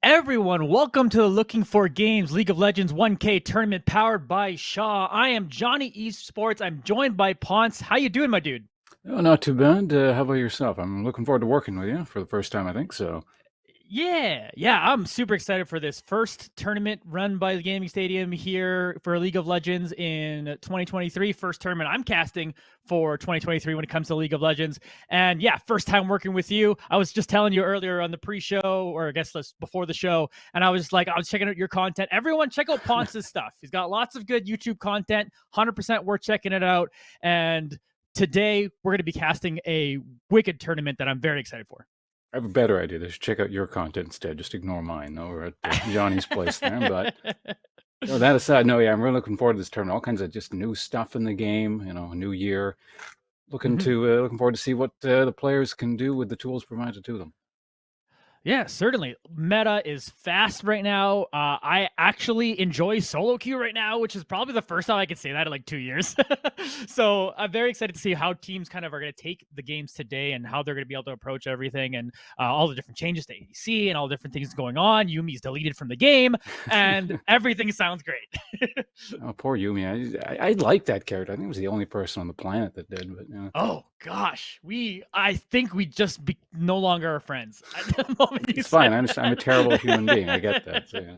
Everyone, welcome to the Looking for Games League of Legends 1K tournament powered by Shaw. I am Johnny Esports. I'm joined by Ponce. How you doing, my dude? Oh, not too bad. How about yourself? I'm looking forward to working with you for the first time, I think so. Yeah, I'm super excited for this first tournament run by the Gaming Stadium here for League of Legends in 2023. First tournament I'm casting for 2023 when it comes to League of Legends. And yeah, first time working with you. I was just telling you earlier on the pre-show, or I guess before the show, and I was like, I was checking out your content. Everyone, check out Ponce's stuff. He's got lots of good YouTube content, 100% worth checking it out. And today we're going to be casting a wicked tournament that I'm very excited for. I have a better idea. They should check out your content instead. Just ignore mine over at Johnny's place there. But that aside, no, yeah, I'm really looking forward to this tournament. All kinds of just new stuff in the game. A new year. Mhm. Looking forward to see what the players can do with the tools provided to them. Yeah, certainly. Meta is fast right now. I actually enjoy solo queue right now, which is probably the first time I could say that in like 2 years. So I'm very excited to see how teams kind of are going to take the games today and how they're going to be able to approach everything and all the different changes to ADC and all the different things going on. Yumi's deleted from the game and everything sounds great. Oh, poor Yumi. I like that character. I think it was the only person on the planet that did. But Oh gosh, I think we just no longer are friends at the moment you it's fine. said I understand. I'm a terrible human being. I get that. that. So, yeah.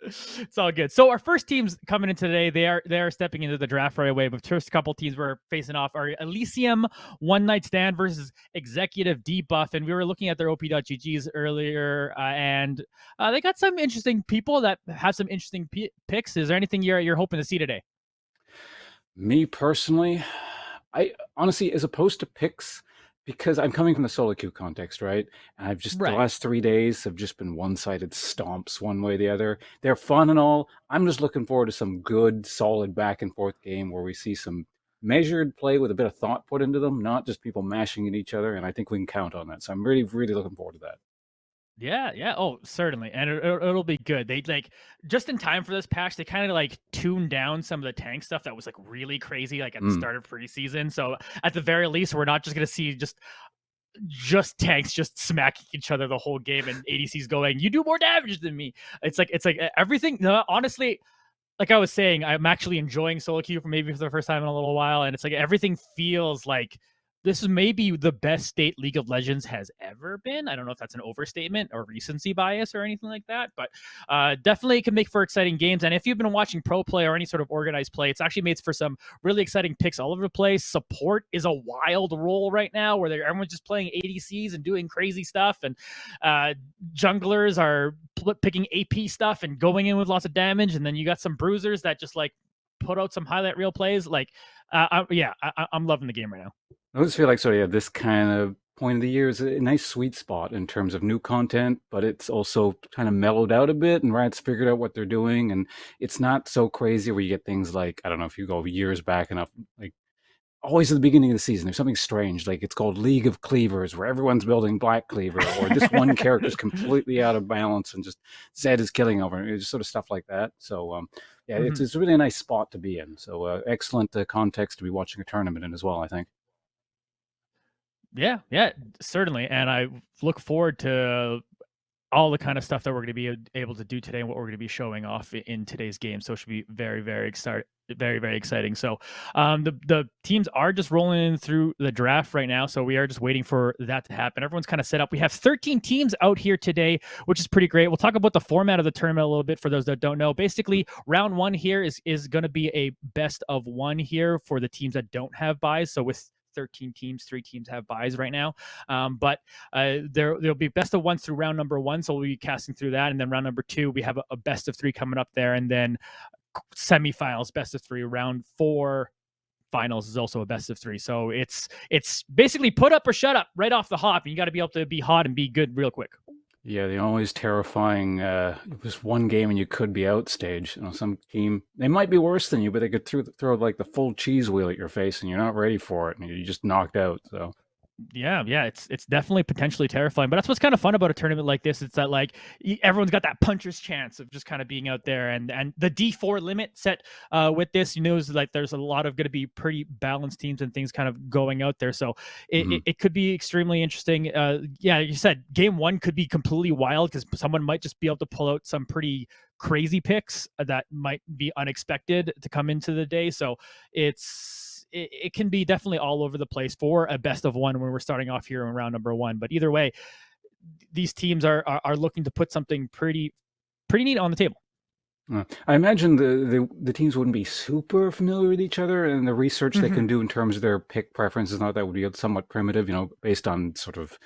It's all good. So our first teams coming in today, they are stepping into the draft right away. But first couple teams we're facing off are Elysium One Night Stand versus Executive Debuff, and we were looking at their OP.GGs earlier, and they got some interesting people that have some interesting picks. Is there anything you're hoping to see today? Me personally, I honestly, as opposed to picks, because I'm coming from the solo queue context, right? And I've just the Right. last 3 days have just been one-sided stomps one way or the other. They're fun and all. I'm just looking forward to some good, solid back and forth game where we see some measured play with a bit of thought put into them, not just people mashing at each other. And I think we can count on that. So I'm really, really looking forward to that. Yeah. Oh, certainly, and it'll be good. They like just in time for this patch. They kind of like tuned down some of the tank stuff that was like really crazy, like at the Mm. start of preseason. So at the very least, we're not just gonna see just tanks just smacking each other the whole game, and ADC's going, "You do more damage than me." It's like everything. No, honestly, like I was saying, I'm actually enjoying solo queue for the first time in a little while, and it's like everything feels like this is maybe the best state League of Legends has ever been. I don't know if that's an overstatement or recency bias or anything like that, but definitely it can make for exciting games. And if you've been watching pro play or any sort of organized play, it's actually made for some really exciting picks all over the place. Support is a wild role right now where everyone's just playing ADCs and doing crazy stuff, and uh, junglers are picking AP stuff and going in with lots of damage, and then you got some bruisers that just like put out some highlight reel plays. Like, I'm loving the game right now. I just feel like so yeah, this kind of point of the year is a nice sweet spot in terms of new content, but it's also kind of mellowed out a bit, and Riot's figured out what they're doing, and it's not so crazy where you get things like I don't know if you go years back enough, like always at the beginning of the season, there's something strange, like it's called League of Cleavers, where everyone's building Black Cleaver, or this one character's completely out of balance and just Zed is killing over, it's just sort of stuff like that. So yeah, Mhm. it's really a nice spot to be in. So excellent context to be watching a tournament in as well, I think. Yeah, certainly. And I look forward to all the kind of stuff that we're going to be able to do today and what we're going to be showing off in today's game. So it should be very exciting. Very exciting. So the teams are just rolling through the draft right now. So we are just waiting for that to happen. Everyone's kind of set up. We have 13 teams out here today, which is pretty great. We'll talk about the format of the tournament a little bit for those that don't know. Basically, round one here is going to be a best of one here for the teams that don't have buys. So with 13 teams, 3 teams have buys right now. But there'll be best of ones through round number one. So we'll be casting through that. And then round number two, we have a best of 3 coming up there. And then semifinals, best of 3. Round 4 finals is also a best of 3. So it's basically put up or shut up right off the hop. And you got to be able to be hot and be good real quick. Yeah, the always terrifying just one game and you could be out stage. Some team they might be worse than you, but they could throw like the full cheese wheel at your face and you're not ready for it and you're just knocked out. So Yeah, it's definitely potentially terrifying, but that's what's kind of fun about a tournament like this. It's that like everyone's got that puncher's chance of just kind of being out there, and the D4 limit set with this, is like there's a lot of going to be pretty balanced teams and things kind of going out there, so it could be extremely interesting. Yeah, you said game one could be completely wild because someone might just be able to pull out some pretty crazy picks that might be unexpected to come into the day. So it can be definitely all over the place for a best of one when we're starting off here in round number one. But either way, these teams are looking to put something pretty neat on the table. I imagine the teams wouldn't be super familiar with each other, and the research they can Mm-hmm. do in terms of their pick preferences, not that would be somewhat primitive, based on sort of,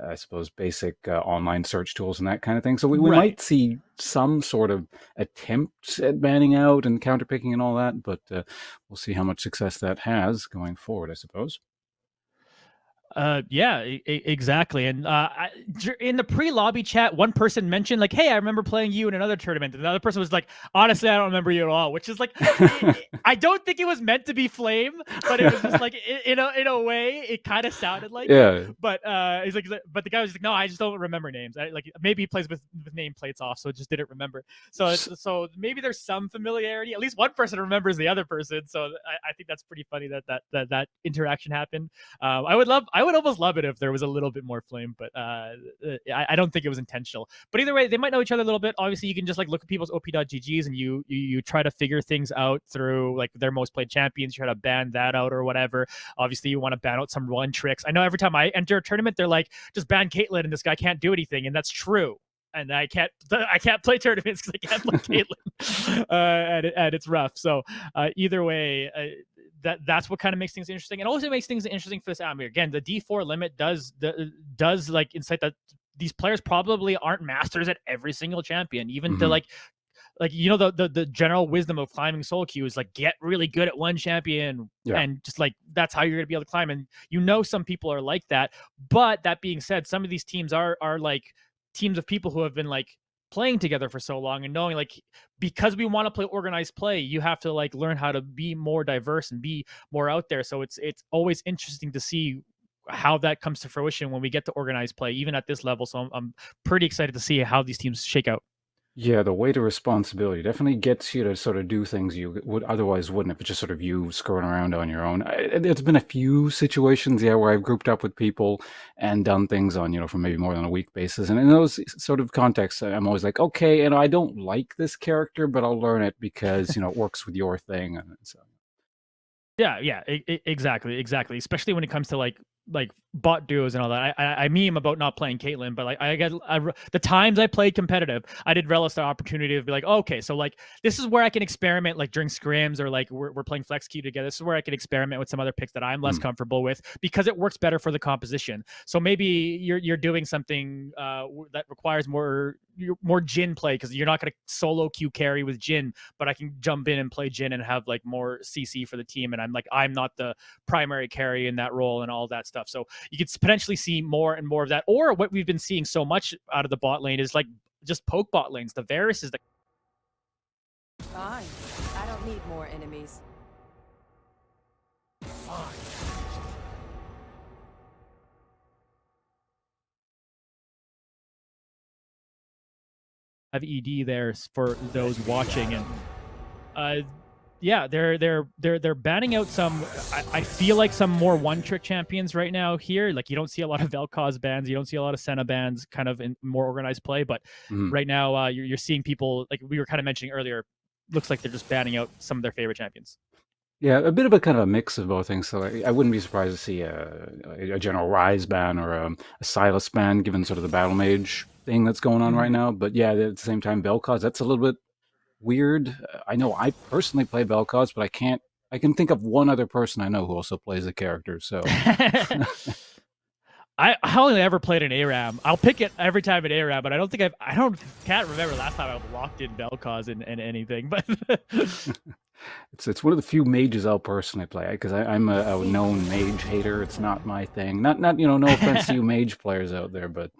I suppose, basic online search tools and that kind of thing. So we Right. might see some sort of attempts at banning out and counterpicking and all that, but we'll see how much success that has going forward, I suppose. Yeah, exactly. And in the pre-lobby chat, one person mentioned like, "Hey, I remember playing you in another tournament," and the other person was like, "Honestly, I don't remember you at all," which is like, I don't think it was meant to be flame, but it was just like in a way, it kind of sounded like it. Yeah. But he's like, but the guy was like, "No, I just don't remember names. Like maybe he plays with nameplates off, so just didn't remember." So maybe there's some familiarity. At least one person remembers the other person. So I think that's pretty funny that interaction happened. I would almost love it if there was a little bit more flame, but I don't think it was intentional. But either way, they might know each other a little bit. Obviously, you can just like look at people's op.ggs and you try to figure things out through like their most played champions. You try to ban that out or whatever. Obviously, you want to ban out some one tricks. I know every time I enter a tournament, they're like, just ban Caitlyn and this guy can't do anything, and that's true. And I can't play tournaments because I can't play Caitlyn, and it's rough. So either way, that's what kind of makes things interesting, and also makes things interesting for this atmosphere. Again, the D4 limit does like incite that these players probably aren't masters at every single champion, even to Hmm. like the general wisdom of climbing solo queue is like get really good at one champion Yeah. and just like that's how you're gonna be able to climb. And some people are like that. But that being said, some of these teams are like teams of people who have been like playing together for so long and knowing like because we want to play organized play, you have to like learn how to be more diverse and be more out there. So it's always interesting to see how that comes to fruition when we get to organized play, even at this level. So I'm pretty excited to see how these teams shake out. Yeah, the weight of responsibility definitely gets you to sort of do things you would otherwise wouldn't if it's just sort of you screwing around on your own. There's been a few situations, yeah, where I've grouped up with people and done things on, for maybe more than a week basis. And in those sort of contexts, I'm always like, okay, and I don't like this character, but I'll learn it because, it works with your thing. And so, Yeah, exactly. Especially when it comes to like bot duos and all that. I meme about not playing Caitlyn, but like the times I played competitive, I did relish the opportunity to be like, oh, okay, so like this is where I can experiment, like during scrims or like we're playing flex queue together. This is where I can experiment with some other picks that I'm less mm, comfortable with because it works better for the composition. So maybe you're doing something that requires more Jin play because you're not going to solo queue carry with Jin, but I can jump in and play Jin and have like more CC for the team. And I'm not the primary carry in that role and all that stuff. So you could potentially see more and more of that. Or what we've been seeing so much out of the bot lane is like just poke bot lanes. The Varus is the Fine. I don't need more enemies. have ED there for those watching. And uh yeah, they're banning out some. I feel like some more one trick champions right now here. Like you don't see a lot of Vel'Koz bans, you don't see a lot of Senna bans, kind of in more organized play. But mm. right now, you're seeing people like we were kind of mentioning earlier. Looks like they're just banning out some of their favorite champions. Yeah, a bit of a kind of a mix of both things. So I wouldn't be surprised to see a general Rise ban or a Silas ban, given sort of the Battle Mage thing that's going on right Mm-hmm. now. But yeah, at the same time, Vel'Koz, that's a little bit weird. I know I personally play Vel'Koz, but I can't. I can think of one other person I know who also plays the character. So I only ever played an ARAM. I'll pick it every time at ARAM, but I don't can't remember last time I've locked in Vel'Koz in anything. But it's one of the few mages I'll personally play because I'm a known mage hater. It's not my thing. Not no offense to you mage players out there, but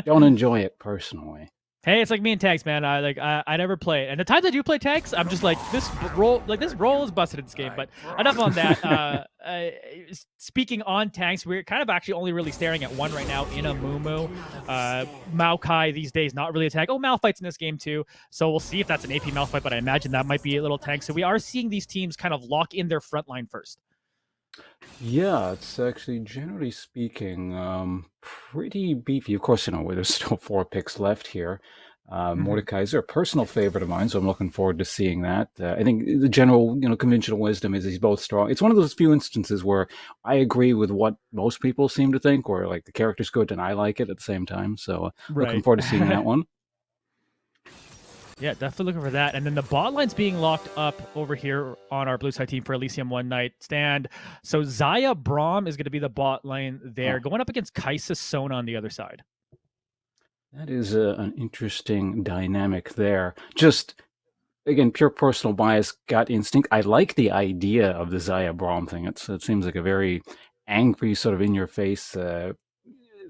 don't enjoy it personally. Hey, it's like me and tanks, man. I never play it. And the times I do play tanks, I'm just like this role is busted in this game. But enough on that. Speaking on tanks, we're kind of actually only really staring at one right now in a Mumu. Maokai these days not really a tank. Oh, Malphite's in this game too. So we'll see if that's an AP Malphite, but I imagine that might be a little tank. So we are seeing these teams kind of lock in their front line first. Yeah, it's actually, generally speaking, pretty beefy. Of course, there's still 4 picks left here. Mm-hmm. Mordekaiser, a personal favorite of mine, so I'm looking forward to seeing that. I think the general, conventional wisdom is he's both strong. It's one of those few instances where I agree with what most people seem to think, where like the character's good and I like it at the same time. So looking Right. forward to seeing that one. Yeah, definitely looking for that. And then the bot line's being locked up over here on our blue side team for Elysium one night stand. So Zaya Braum is going to be the bot line there, Oh, going up against Kaisa Sona on the other side. that is an interesting dynamic there. Just again, pure personal bias, gut instinct. I like the idea of the Zaya Braum thing. It seems like a very angry, sort of in your face,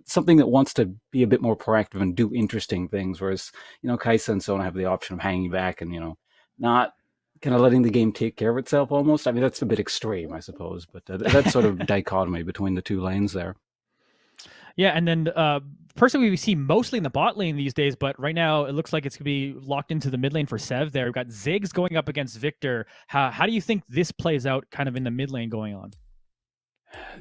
something that wants to be a bit more proactive and do interesting things. Whereas, Kaisa and Sona have the option of hanging back and, not kind of letting the game take care of itself almost. I mean, that's a bit extreme, I suppose, but that sort of dichotomy between the two lanes there. Yeah, and then person we see mostly in the bot lane these days, but right now it looks like it's going to be locked into the mid lane for Sev there. We've got Ziggs going up against Victor. How do you think this plays out kind of in the mid lane going on?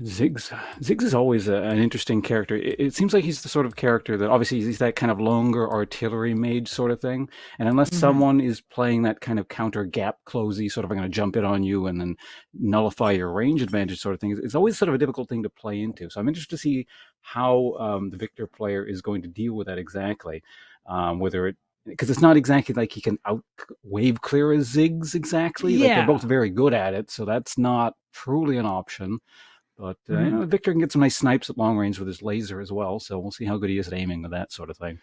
Ziggs is always an interesting character. It seems like he's the sort of character that obviously he's that kind of longer artillery mage sort of thing. And unless Mm-hmm. someone is playing that kind of counter gap closey, sort of I'm going to jump in on you and then nullify your range advantage sort of thing, it's always sort of a difficult thing to play into. So I'm interested to see how the Victor player is going to deal with that exactly. Whether it because it's not exactly like he can out wave clear as Ziggs exactly. Like they're both Yeah. very good at it, so that's not truly an option. But Mm-hmm. Victor can get some nice snipes at long range with his laser as well. So we'll see how good he is at aiming with that sort of thing.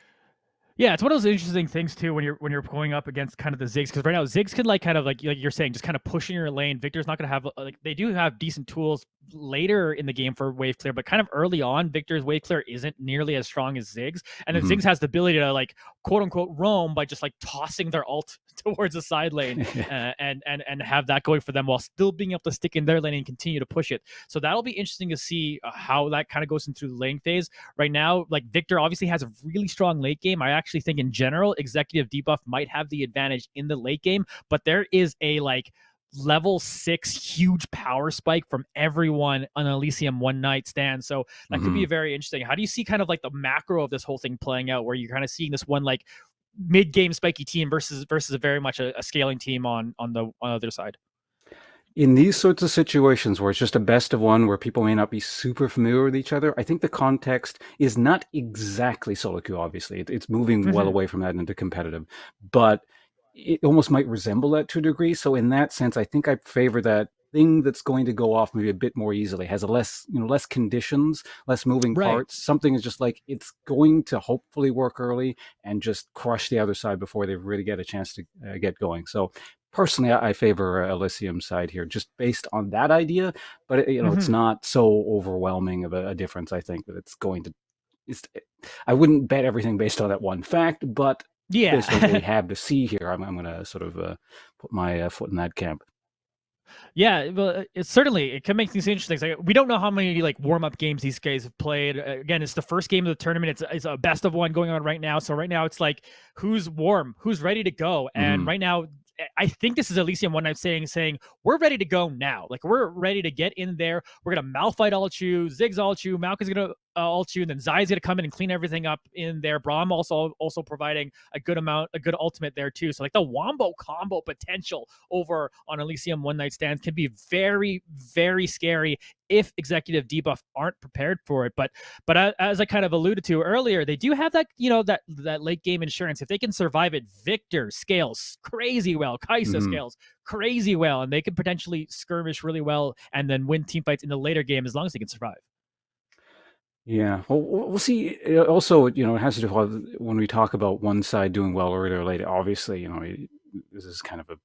Yeah, it's one of those interesting things too when you're going up against kind of the Ziggs because right now Ziggs can like kind of like you're saying just kind of push in your lane. Victor's not going to have like they do have decent tools later in the game for wave clear, but kind of early on Victor's wave clear isn't nearly as strong as Ziggs, and then Mm-hmm. Ziggs has the ability to like quote unquote roam by just like tossing their ult towards the side lane and have that going for them while still being able to stick in their lane and continue to push it. So that'll be interesting to see how that kind of goes into the lane phase right now. Like Victor obviously has a really strong late game. I actually think in general, executive debuff might have the advantage in the late game, but there is a like level 6 huge power spike from everyone on Elysium one night stand. So that could Mm-hmm. be very interesting. How do you see kind of like the macro of this whole thing playing out where you're kind of seeing this one like mid game spiky team versus a very much a scaling team on the other side? In these sorts of situations where it's just a best of one, where people may not be super familiar with each other, I think the context is not exactly solo queue. Obviously, it's moving well Mm-hmm. away from that into competitive, but it almost might resemble that to a degree. So in that sense, I think I favor that thing that's going to go off maybe a bit more easily, has a less conditions, less moving Right. parts. Something is just like it's going to hopefully work early and just crush the other side before they really get a chance to get going. So personally, I favor Elysium side here, just based on that idea. But it's Mm-hmm. not so overwhelming of a difference. I think that it's going to. It's, I wouldn't bet everything based on that one fact, but based on what we Yeah. have to see here, I'm going to sort of put my foot in that camp. Yeah, well, it's certainly it can make things interesting. Like, we don't know how many like warm up games these guys have played. Again, it's the first game of the tournament. It's a best of one going on right now. So right now it's like who's warm, who's ready to go, and Mm-hmm. right now I think this is Elysium one night saying we're ready to go now. Like we're ready to get in there. We're gonna Malphite ult you, Ziggs ult you, Malkin's gonna ult you, and then Zai's gonna come in and clean everything up in there. Braum also providing a good ultimate there too. So like the wombo combo potential over on Elysium one night stands can be very, very scary if executive debuff aren't prepared for it. But as I kind of alluded to earlier, they do have that that late game insurance. If they can survive it, Victor scales crazy well, Kaisa Mm-hmm. scales crazy well, and they could potentially skirmish really well and then win team fights in the later game as long as they can survive. Yeah, well, we'll see. Also, it has to do with when we talk about one side doing well earlier or later. Obviously, this is kind of a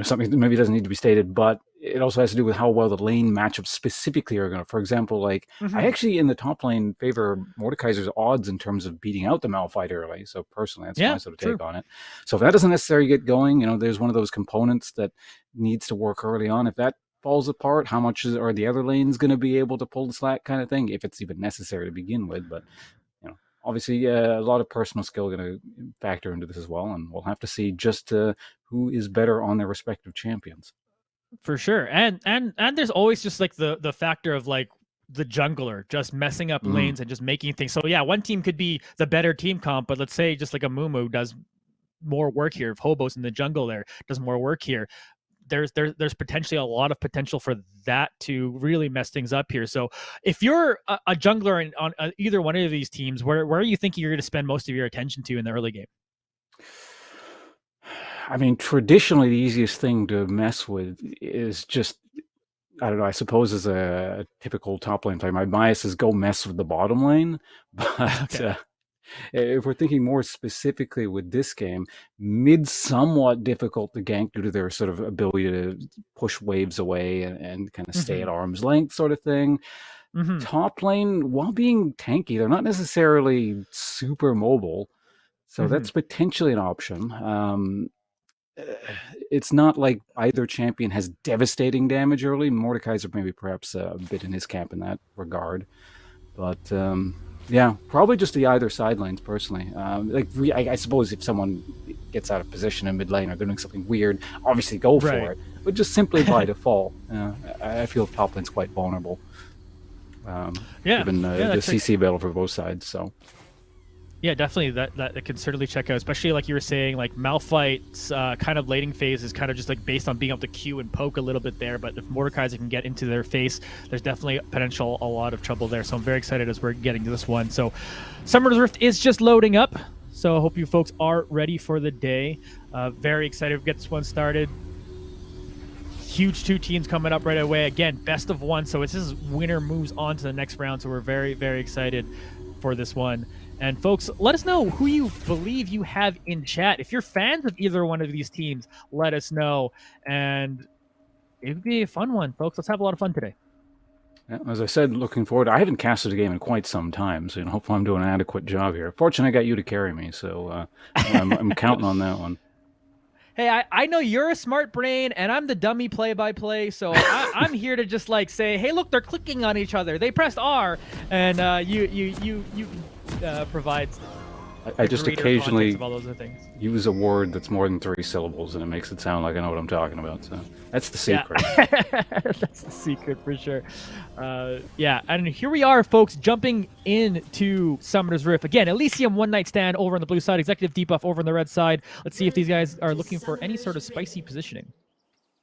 something that maybe doesn't need to be stated, but it also has to do with how well the lane matchups specifically are going to. For example, like I actually in the top lane favor Mordekaiser's odds in terms of beating out the Malphite early. So personally, that's my sort of take on it. So if that doesn't necessarily get going, there's one of those components that needs to work early on. If that falls apart, how much are the other lanes going to be able to pull the slack, kind of thing, if it's even necessary to begin with. But obviously, a lot of personal skill going to factor into this as well, and we'll have to see just who is better on their respective champions. For sure. And there's always just like the factor of like the jungler just messing up lanes and just making things. So yeah, one team could be the better team comp, but let's say just like a Mumu does more work here. If Hobos in the jungle there does more work here, there's potentially a lot of potential for that to really mess things up here. So if you're a jungler on either one of these teams, where are you thinking you're going to spend most of your attention to in the early game? I mean, traditionally, the easiest thing to mess with is just, I don't know, I suppose as a typical top lane player, my bias is go mess with the bottom lane. But if we're thinking more specifically with this game, mid's somewhat difficult to gank due to their sort of ability to push waves away and kind of stay at arm's length sort of thing. Top lane, while being tanky, they're not necessarily super mobile. So that's potentially an option. It's not like either champion has devastating damage early. Mordekaiser maybe perhaps a bit in his camp in that regard. But yeah, probably just the either side lanes personally. I suppose if someone gets out of position in mid lane or they're doing something weird, obviously go for it. But just simply by default, I feel top lane's quite vulnerable. Given the CC battle for both sides. So. Yeah, definitely. That can certainly check out, especially like you were saying, like Malphite's kind of laning phase is kind of just like based on being able to Q and poke a little bit there. But if Mordekaiser can get into their face, there's definitely potential a lot of trouble there. So I'm very excited as we're getting to this one. So Summer's Rift is just loading up. So I hope you folks are ready for the day. Very excited to get this one started. Huge two teams coming up right away. Again, best of one. So it's just winner moves on to the next round. So we're very, very excited for this one. And folks, let us know who you believe you have in chat. If you're fans of either one of these teams, let us know. And it would be a fun one, folks. Let's have a lot of fun today. Yeah, as I said, looking forward. I haven't casted a game in quite some time, so hopefully I'm doing an adequate job here. Fortunately, I got you to carry me, so I'm counting on that one. Hey, I know you're a smart brain, and I'm the dummy play-by-play, so I'm here to just like say, hey, look, they're clicking on each other. They pressed R, and you provide. I just occasionally of all those other things. Use a word that's more than 3 syllables, and it makes it sound like I know what I'm talking about. So that's the secret. Yeah. That's the secret for sure. Yeah, and here we are, folks, jumping into Summoner's Rift. Again, Elysium one night stand over on the blue side, Executive Debuff over on the red side. Let's see if these guys are looking for any sort of spicy positioning.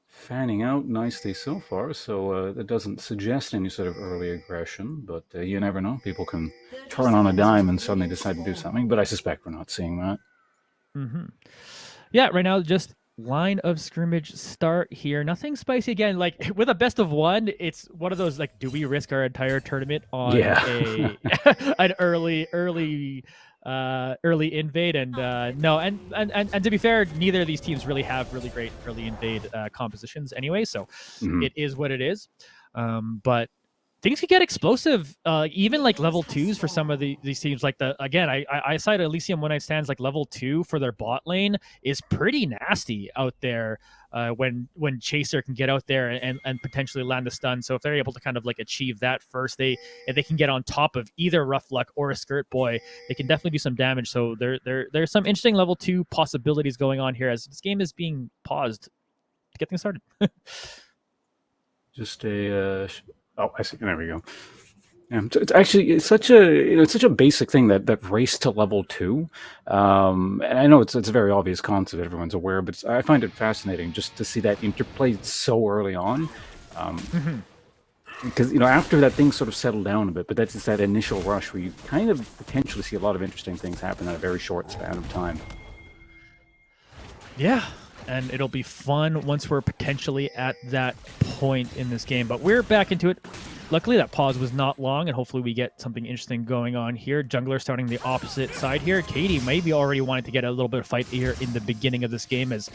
Fanning out nicely so far, so that doesn't suggest any sort of early aggression, but you never know. People can turn on a dime and suddenly decide to do something, but I suspect we're not seeing that. Yeah, right now, just line of scrimmage start here. Nothing spicy again. Like, with a best of one, it's one of those, like, do we risk our entire tournament on an early invade? And no, and to be fair, neither of these teams really have really great early invade compositions anyway, so it is what it is. But things could get explosive, even like level 2s for some of these teams. Like I cited Elysium when I stands like level 2 for their bot lane is pretty nasty out there. When Chaser can get out there and potentially land a stun. So if they're able to kind of like achieve that first, if they can get on top of either Rough Luck or a Skirt Boy, they can definitely do some damage. So there's some interesting level 2 possibilities going on here as this game is being paused to get things started. Just a oh, I see. There we go. Yeah, it's such a basic thing that race to level 2. And I know it's a very obvious concept everyone's aware, but I find it fascinating just to see that interplay so early on. Because after that things sort of settle down a bit, but that's just that initial rush where you kind of potentially see a lot of interesting things happen in a very short span of time. Yeah. And it'll be fun once we're potentially at that point in this game. But we're back into it. Luckily, that pause was not long, and hopefully we get something interesting going on here. Jungler starting the opposite side here. Katie maybe already wanted to get a little bit of fight here in the beginning of this game as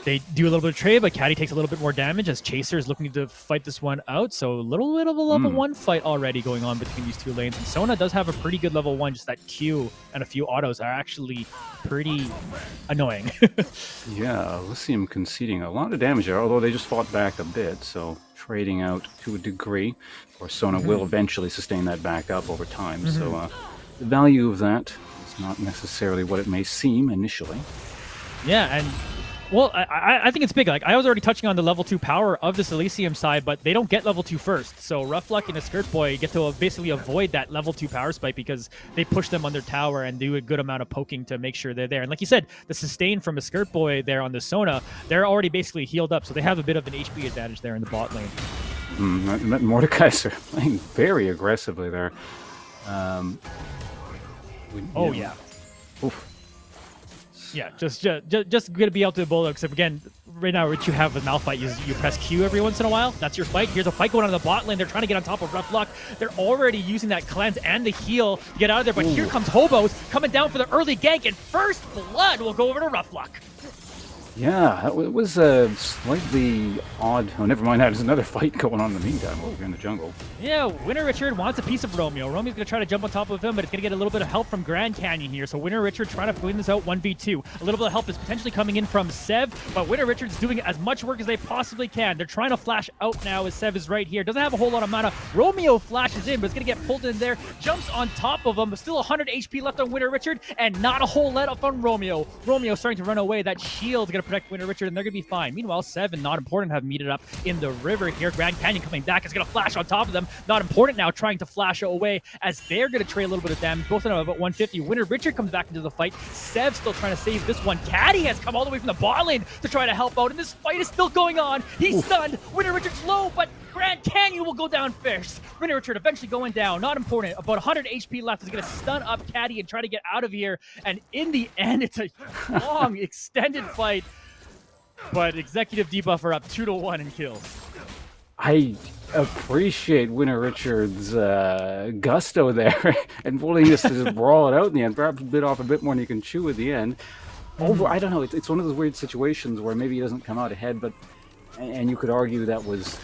They do a little bit of trade, but Caddy takes a little bit more damage as Chaser is looking to fight this one out. So a little bit of a level 1 fight already going on between these two lanes. And Sona does have a pretty good level 1, just that Q and a few autos are actually pretty annoying. Yeah, Elysium conceding a lot of damage there, although they just fought back a bit, so trading out to a degree. Of course, Sona will eventually sustain that back up over time, so the value of that is not necessarily what it may seem initially. Yeah, and well, I think it's big. Like, I was already touching on the level 2 power of this Elysium side, but they don't get level 2 first. So Rough Luck and a Skirt Boy get to basically avoid that level 2 power spike because they push them on their tower and do a good amount of poking to make sure they're there. And like you said, the sustain from a Skirt Boy there on the Sona, they're already basically healed up, so they have a bit of an HP advantage there in the bot lane. Mordekaiser playing very aggressively there. Yeah. Oof. Yeah, just gonna be able to bowl. Except again, right now, what you have with Malphite is you press Q every once in a while. That's your fight. Here's a fight going on in the bot lane. They're trying to get on top of Rough Luck. They're already using that cleanse and the heal to get out of there. But here comes Hobos coming down for the early gank, and first blood will go over to Rough Luck. Yeah, that was slightly odd. Oh, never mind that. There's another fight going on in the meantime over here in the jungle. Yeah, Winter Richard wants a piece of Romeo. Romeo's going to try to jump on top of him, but it's going to get a little bit of help from Grand Canyon here. So Winter Richard trying to win this out 1v2. A little bit of help is potentially coming in from Sev, but Winter Richard's doing as much work as they possibly can. They're trying to flash out now as Sev is right here. Doesn't have a whole lot of mana. Romeo flashes in, but it's going to get pulled in there. Jumps on top of him, but still 100 HP left on Winter Richard, and not a whole let up on Romeo. Romeo starting to run away. That shield's going to protect Winter Richard, and they're going to be fine. Meanwhile, Sev and Not Important have meted up in the river here. Grand Canyon coming back is going to flash on top of them. Not Important now trying to flash away as they're going to trade a little bit of damage. Both of them about 150. Winter Richard comes back into the fight. Sev still trying to save this one. Caddy has come all the way from the bot lane to try to help out, and this fight is still going on. He's stunned. Winter Richard's low, but Grand Canyon will go down first. Winter Richard eventually going down. Not Important. About 100 HP left. Is going to stun up Caddy and try to get out of here. And in the end, it's a long, extended fight. But Executive Debuff are up 2-1 in kills. I appreciate Winter Richard's gusto there and willingness to just brawl it out in the end. Perhaps bit off a bit more than you can chew at the end. I don't know. It's one of those weird situations where maybe he doesn't come out ahead, and you could argue that was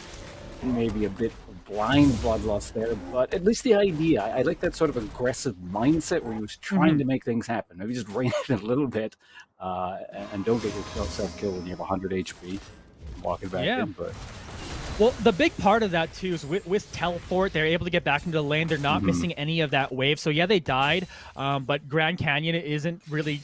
maybe a bit blind bloodlust there. But at least the idea, I like that sort of aggressive mindset where he was trying to make things happen. Maybe just rein it a little bit and don't get yourself killed when you have 100 HP. Walking back in, but. Well, the big part of that, too, is with Teleport, they're able to get back into the lane. They're not missing any of that wave. So, yeah, they died, but Grand Canyon isn't really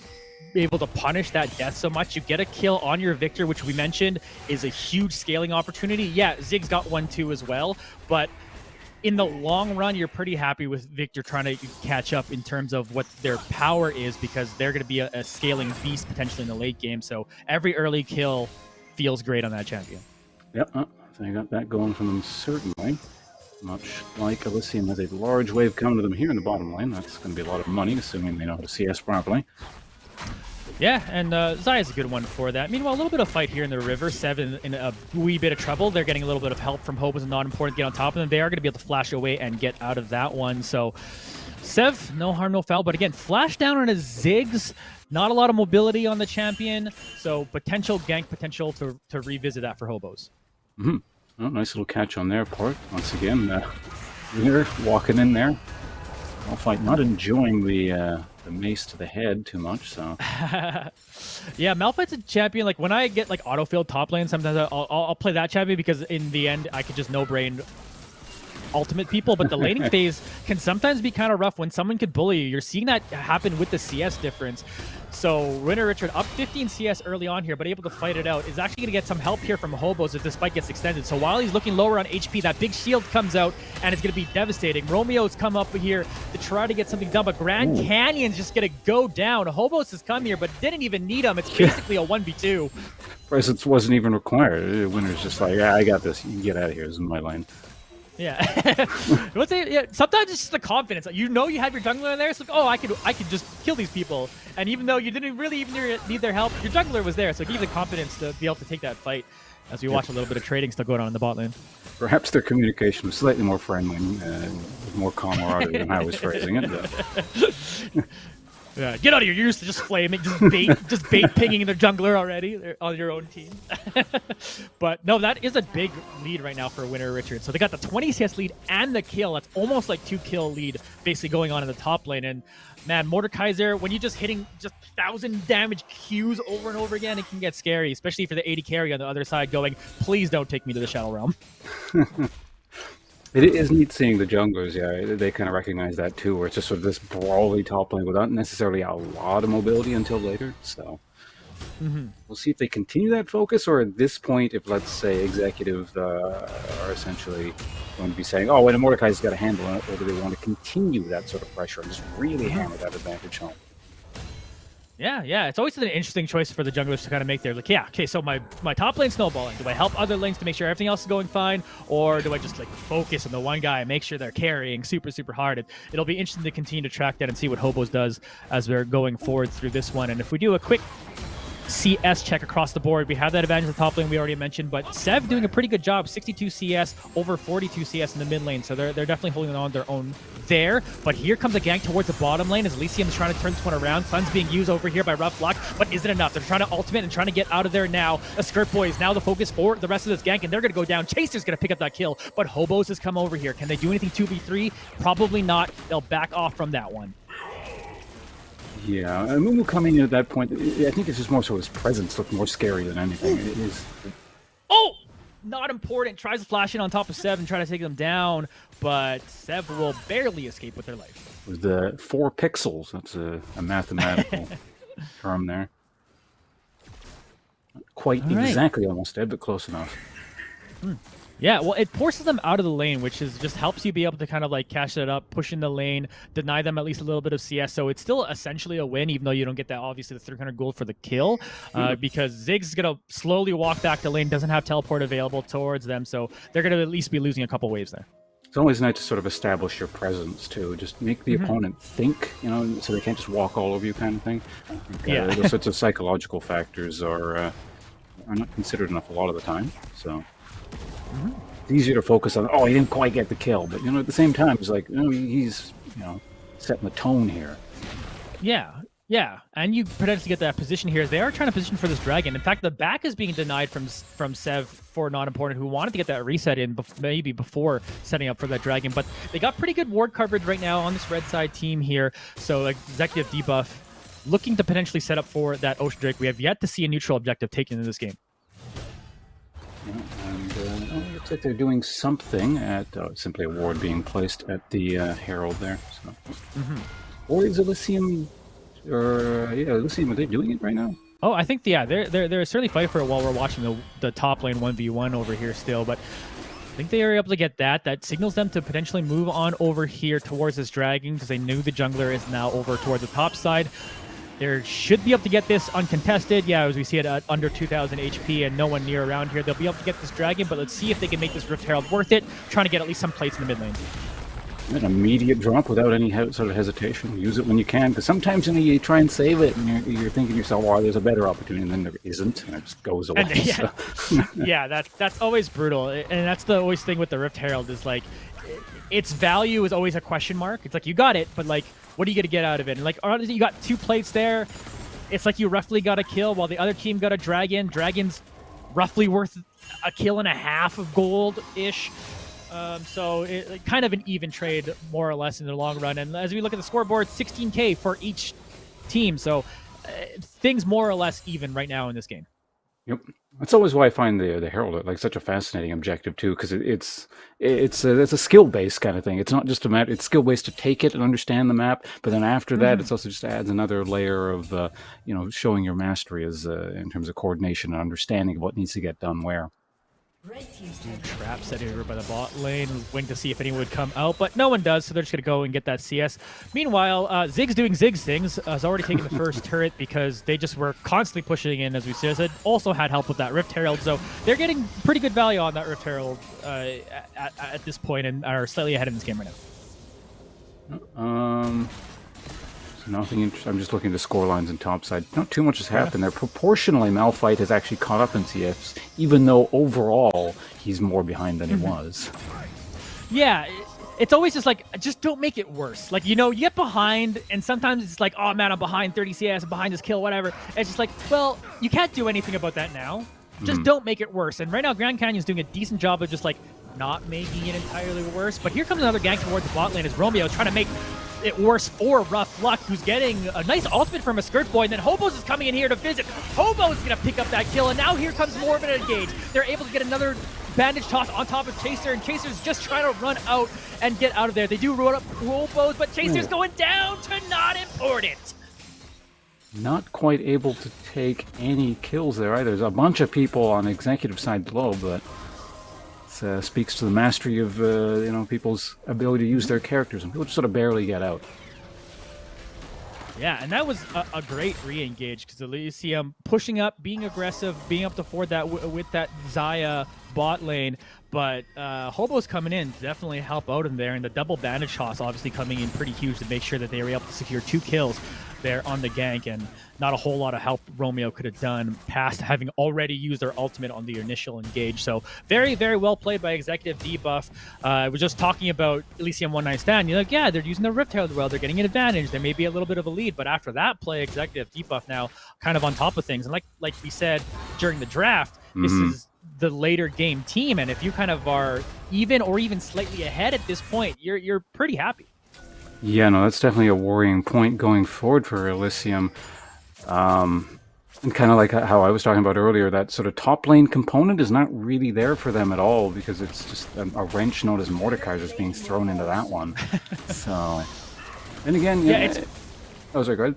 able to punish that death so much. You get a kill on your Victor, which we mentioned is a huge scaling opportunity. Yeah, Ziggs got one, too, as well, but in the long run, you're pretty happy with Victor trying to catch up in terms of what their power is because they're going to be a scaling beast potentially in the late game. So every early kill feels great on that champion. Yep. So I got that going for them, certainly. Much like Elysium has a large wave coming to them here in the bottom lane. That's going to be a lot of money, assuming they know how to CS properly. Yeah, and Zaya's a good one for that. Meanwhile, a little bit of fight here in the river. Seven in a wee bit of trouble. They're getting a little bit of help from Hobos and Not Important to get on top of them. They are going to be able to flash away and get out of that one. So Sev, no harm, no foul. But again, flash down on his Ziggs. Not a lot of mobility on the champion. So potential gank potential to revisit that for Hobos. Oh, nice little catch on their part. Once again, Winter walking in there. Malphite not enjoying the mace to the head too much, so. Yeah, Malphite's a champion. Like when I get like autofilled top lane, sometimes I'll play that champion because in the end I could just no-brain ultimate people, but the laning phase can sometimes be kind of rough when someone could bully you. You're seeing that happen with the CS difference. So Winter Richard up 15 CS early on here, but able to fight it out. Is actually going to get some help here from Hobos if this fight gets extended. So while he's looking lower on HP, that big shield comes out, and it's going to be devastating. Romeo's come up here to try to get something done, but Grand Canyon's just going to go down. Hobos has come here, but didn't even need him. It's basically a 1v2. Presence wasn't even required. Winter's just like, yeah, I got this. You can get out of here. This is my lane. Yeah. Sometimes it's just the confidence. You know you have your jungler in there. It's like, oh, I could just kill these people. And even though you didn't really even need their help, your jungler was there. So it gave you the confidence to be able to take that fight as we watch a little bit of trading still going on in the bot lane. Perhaps their communication was slightly more friendly and more camaraderie than I was phrasing it. Yeah, get out of here! You're used to just flaming, just bait pinging the jungler already on your own team. But no, that is a big lead right now for Winner Richard. So they got the 20 CS lead and the kill. That's almost like 2-kill lead, basically going on in the top lane. And man, Mordekaiser, when you're just hitting just 1,000 damage Qs over and over again, it can get scary, especially for the 80 carry on the other side going, please don't take me to the Shadow Realm. It is neat seeing the junglers, yeah. They kind of recognize that too, where it's just sort of this brawly top lane without necessarily a lot of mobility until later. So we'll see if they continue that focus, or at this point, if let's say executives are essentially going to be saying, "Oh, when Mordekaiser's got a handle on it," or do they want to continue that sort of pressure and just really hammer that advantage home? Yeah, it's always an interesting choice for the junglers to kind of make there. Like, yeah, okay, so my top lane snowballing. Do I help other lanes to make sure everything else is going fine, or do I just like focus on the one guy and make sure they're carrying super hard? It'll be interesting to continue to track that and see what Hobos does as we're going forward through this one. And if we do a quick CS check across the board, we have that advantage in the top lane we already mentioned, but Sev doing a pretty good job. 62 CS over 42 CS in the mid lane, so they're definitely holding on their own there. But here comes a gank towards the bottom lane as Elysium is trying to turn this one around. Sun's being used over here by Rough Lock, but is it enough? They're trying to ultimate and trying to get out of there now. A Skirt Boy is now the focus for the rest of this gank, and they're going to go down. Chaser's going to pick up that kill, but Hobos has come over here. Can they do anything 2v3? Probably not. They'll back off from that one. Yeah, and Mumu coming in at that point, I think it's just more so his presence looked more scary than anything. It is. Oh! Not important. Tries to flash in on top of Sev and try to take them down, but Sev will barely escape with their life. With the 4 pixels, that's a mathematical term there. Not quite exactly almost dead, but close enough. Yeah, well, it forces them out of the lane, which is just helps you be able to kind of like cash it up, push in the lane, deny them at least a little bit of CS. So it's still essentially a win, even though you don't get that, obviously, the 300 gold for the kill, because Ziggs is going to slowly walk back the lane, doesn't have teleport available towards them, so they're going to at least be losing a couple waves there. It's always nice to sort of establish your presence, too. Just make the opponent think, you know, so they can't just walk all over you kind of thing. I think, those sorts of psychological factors are not considered enough a lot of the time, so... It's easier to focus on, oh, he didn't quite get the kill, but, you know, at the same time, it's like, you know, he's, you know, setting the tone here. Yeah, and you potentially get that position here. They are trying to position for this dragon. In fact, the back is being denied from Sev for Not Important, who wanted to get that reset in maybe before setting up for that dragon, but they got pretty good ward coverage right now on this red side team here. So, like, Executive Debuff looking to potentially set up for that Ocean Drake. We have yet to see a neutral objective taken in this game. Yeah, and it looks like they're doing something at simply a ward being placed at the Herald there. So. Or is Elysium, Elysium, are they doing it right now? Oh, I think they're certainly fighting for it while we're watching the top lane 1v1 over here still, but I think they are able to get that. That signals them to potentially move on over here towards this dragon because they knew the jungler is now over towards the top side. They should be able to get this uncontested. Yeah, as we see it at under 2,000 HP and no one near around here. They'll be able to get this dragon, but let's see if they can make this Rift Herald worth it, trying to get at least some plates in the mid lane. An immediate drop without any sort of hesitation. Use it when you can, because sometimes you try and save it, and you're thinking to yourself, "Oh, there's a better opportunity," and then there isn't, and it just goes away. And, yeah, that's always brutal, and that's the always thing with the Rift Herald is like, its value is always a question mark. It's like you got it, but like, what are you gonna get out of it? And like, you got 2 plates there. It's like you roughly got a kill while the other team got a dragon. Dragon's roughly worth a kill and a half of gold-ish. So it kind of an even trade, more or less, in the long run. And as we look at the scoreboard, 16K for each team. So things more or less even right now in this game. Yep, that's always why I find the Herald like such a fascinating objective too, because it's a skill based kind of thing. It's not just a matter; it's skill based to take it and understand the map, but then after that, it's also just adds another layer of you know, showing your mastery as in terms of coordination and understanding of what needs to get done where. Trap set over by the bot lane, waiting to see if anyone would come out, but no one does, so they're just going to go and get that CS. Meanwhile, Ziggs doing Ziggs things, has already taken the first turret because they just were constantly pushing in, as we said. Also had help with that Rift Herald, so they're getting pretty good value on that Rift Herald at this point and are slightly ahead in this game right now. Nothing interesting. I'm just looking at the score lines and topside. Not too much has happened there. Proportionally, Malphite has actually caught up in CS, even though overall he's more behind than he was. Yeah, it's always just like, just don't make it worse. Like, you get behind, and sometimes it's like, oh man, I'm behind 30 CS, I'm behind this kill, whatever. It's just like, well, you can't do anything about that now. Just don't make it worse. And right now, Grand Canyon's doing a decent job of just like not making it entirely worse. But here comes another gank towards the bot lane as Romeo trying to make it worse for Rough Luck, who's getting a nice ultimate from a Skirt Boy, and then Hobos is coming in here to visit. Hobos gonna pick up that kill, and now here comes more of an engage. They're able to get another bandage toss on top of Chaser, and Chaser's just trying to run out and get out of there. They do roll up Hobos, but Chaser's going down to not important. Not quite able to take any kills there either. There's a bunch of people on the executive side below, but it speaks to the mastery of people's ability to use their characters, and people just sort of barely get out. Yeah, and that was a great re-engage because Elysium pushing up, being aggressive, being able to afford that with that Xayah bot lane. But Hobo's coming in to definitely help out in there, and the double bandage toss obviously coming in pretty huge to make sure that they were able to secure 2 kills there on the gank, and not a whole lot of help Romeo could have done past having already used their ultimate on the initial engage. So very, very well played by Executive Debuff. I was just talking about Elysium One Night Stand. You're like, yeah, they're using the Rift Herald well, they're getting an advantage, there may be a little bit of a lead, but after that play, Executive Debuff now kind of on top of things. And like we said during the draft, this is the later game team, and if you kind of are even or even slightly ahead at this point, you're pretty happy. Yeah, no, that's definitely a worrying point going forward for Elysium. And kind of like how I was talking about earlier, that sort of top lane component is not really there for them at all, because it's just a wrench known as Mordekaiser is being thrown into that one. So, and again, yeah, it's... Oh, sorry, go ahead.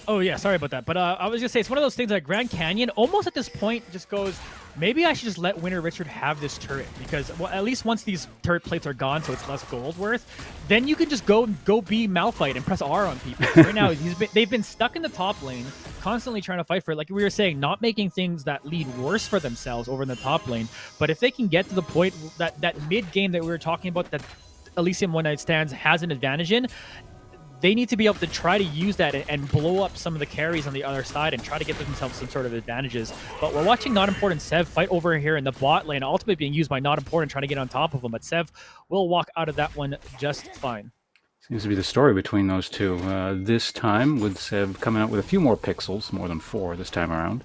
Oh yeah, sorry about that. But I was gonna say, it's one of those things that Grand Canyon almost at this point just goes, maybe I should just let Winter Richard have this turret, because well, at least once these turret plates are gone, so it's less gold worth, then you can just go be Malphite and press R on people. Right now, they've been stuck in the top lane, constantly trying to fight for it. Like we were saying, not making things that lead worse for themselves over in the top lane. But if they can get to the point that mid game that we were talking about, that Elysium One Night Stands has an advantage in, they need to be able to try to use that and blow up some of the carries on the other side and try to get themselves some sort of advantages. But we're watching Not Important Sev fight over here in the bot lane, ultimately being used by Not Important, trying to get on top of him. But Sev will walk out of that one just fine. Seems to be the story between those two. This time, with Sev coming out with a few more pixels, more than 4 this time around.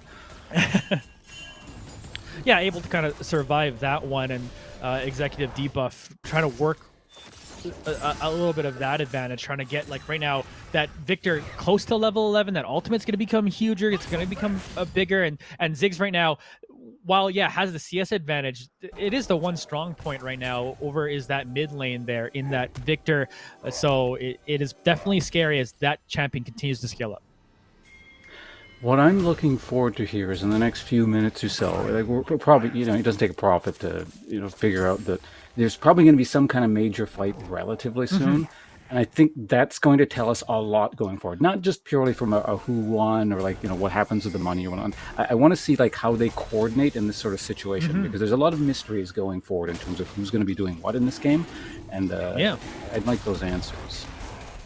Yeah, able to kind of survive that one, and Executive Debuff trying to work a little bit of that advantage, trying to get, like right now, that Victor close to level 11, that ultimate's going to become huger, it's going to become bigger, and Ziggs right now, while yeah has the CS advantage, it is the one strong point right now over is that mid lane there in that Victor. So it is definitely scary as that champion continues to scale up. What I'm looking forward to here is in the next few minutes or so, like we're probably, it doesn't take a prophet to, figure out that there's probably going to be some kind of major fight relatively soon. And I think that's going to tell us a lot going forward, not just purely from a who won or like, what happens with the money or whatnot. I want to see like how they coordinate in this sort of situation, because there's a lot of mysteries going forward in terms of who's going to be doing what in this game. And yeah, I'd like those answers.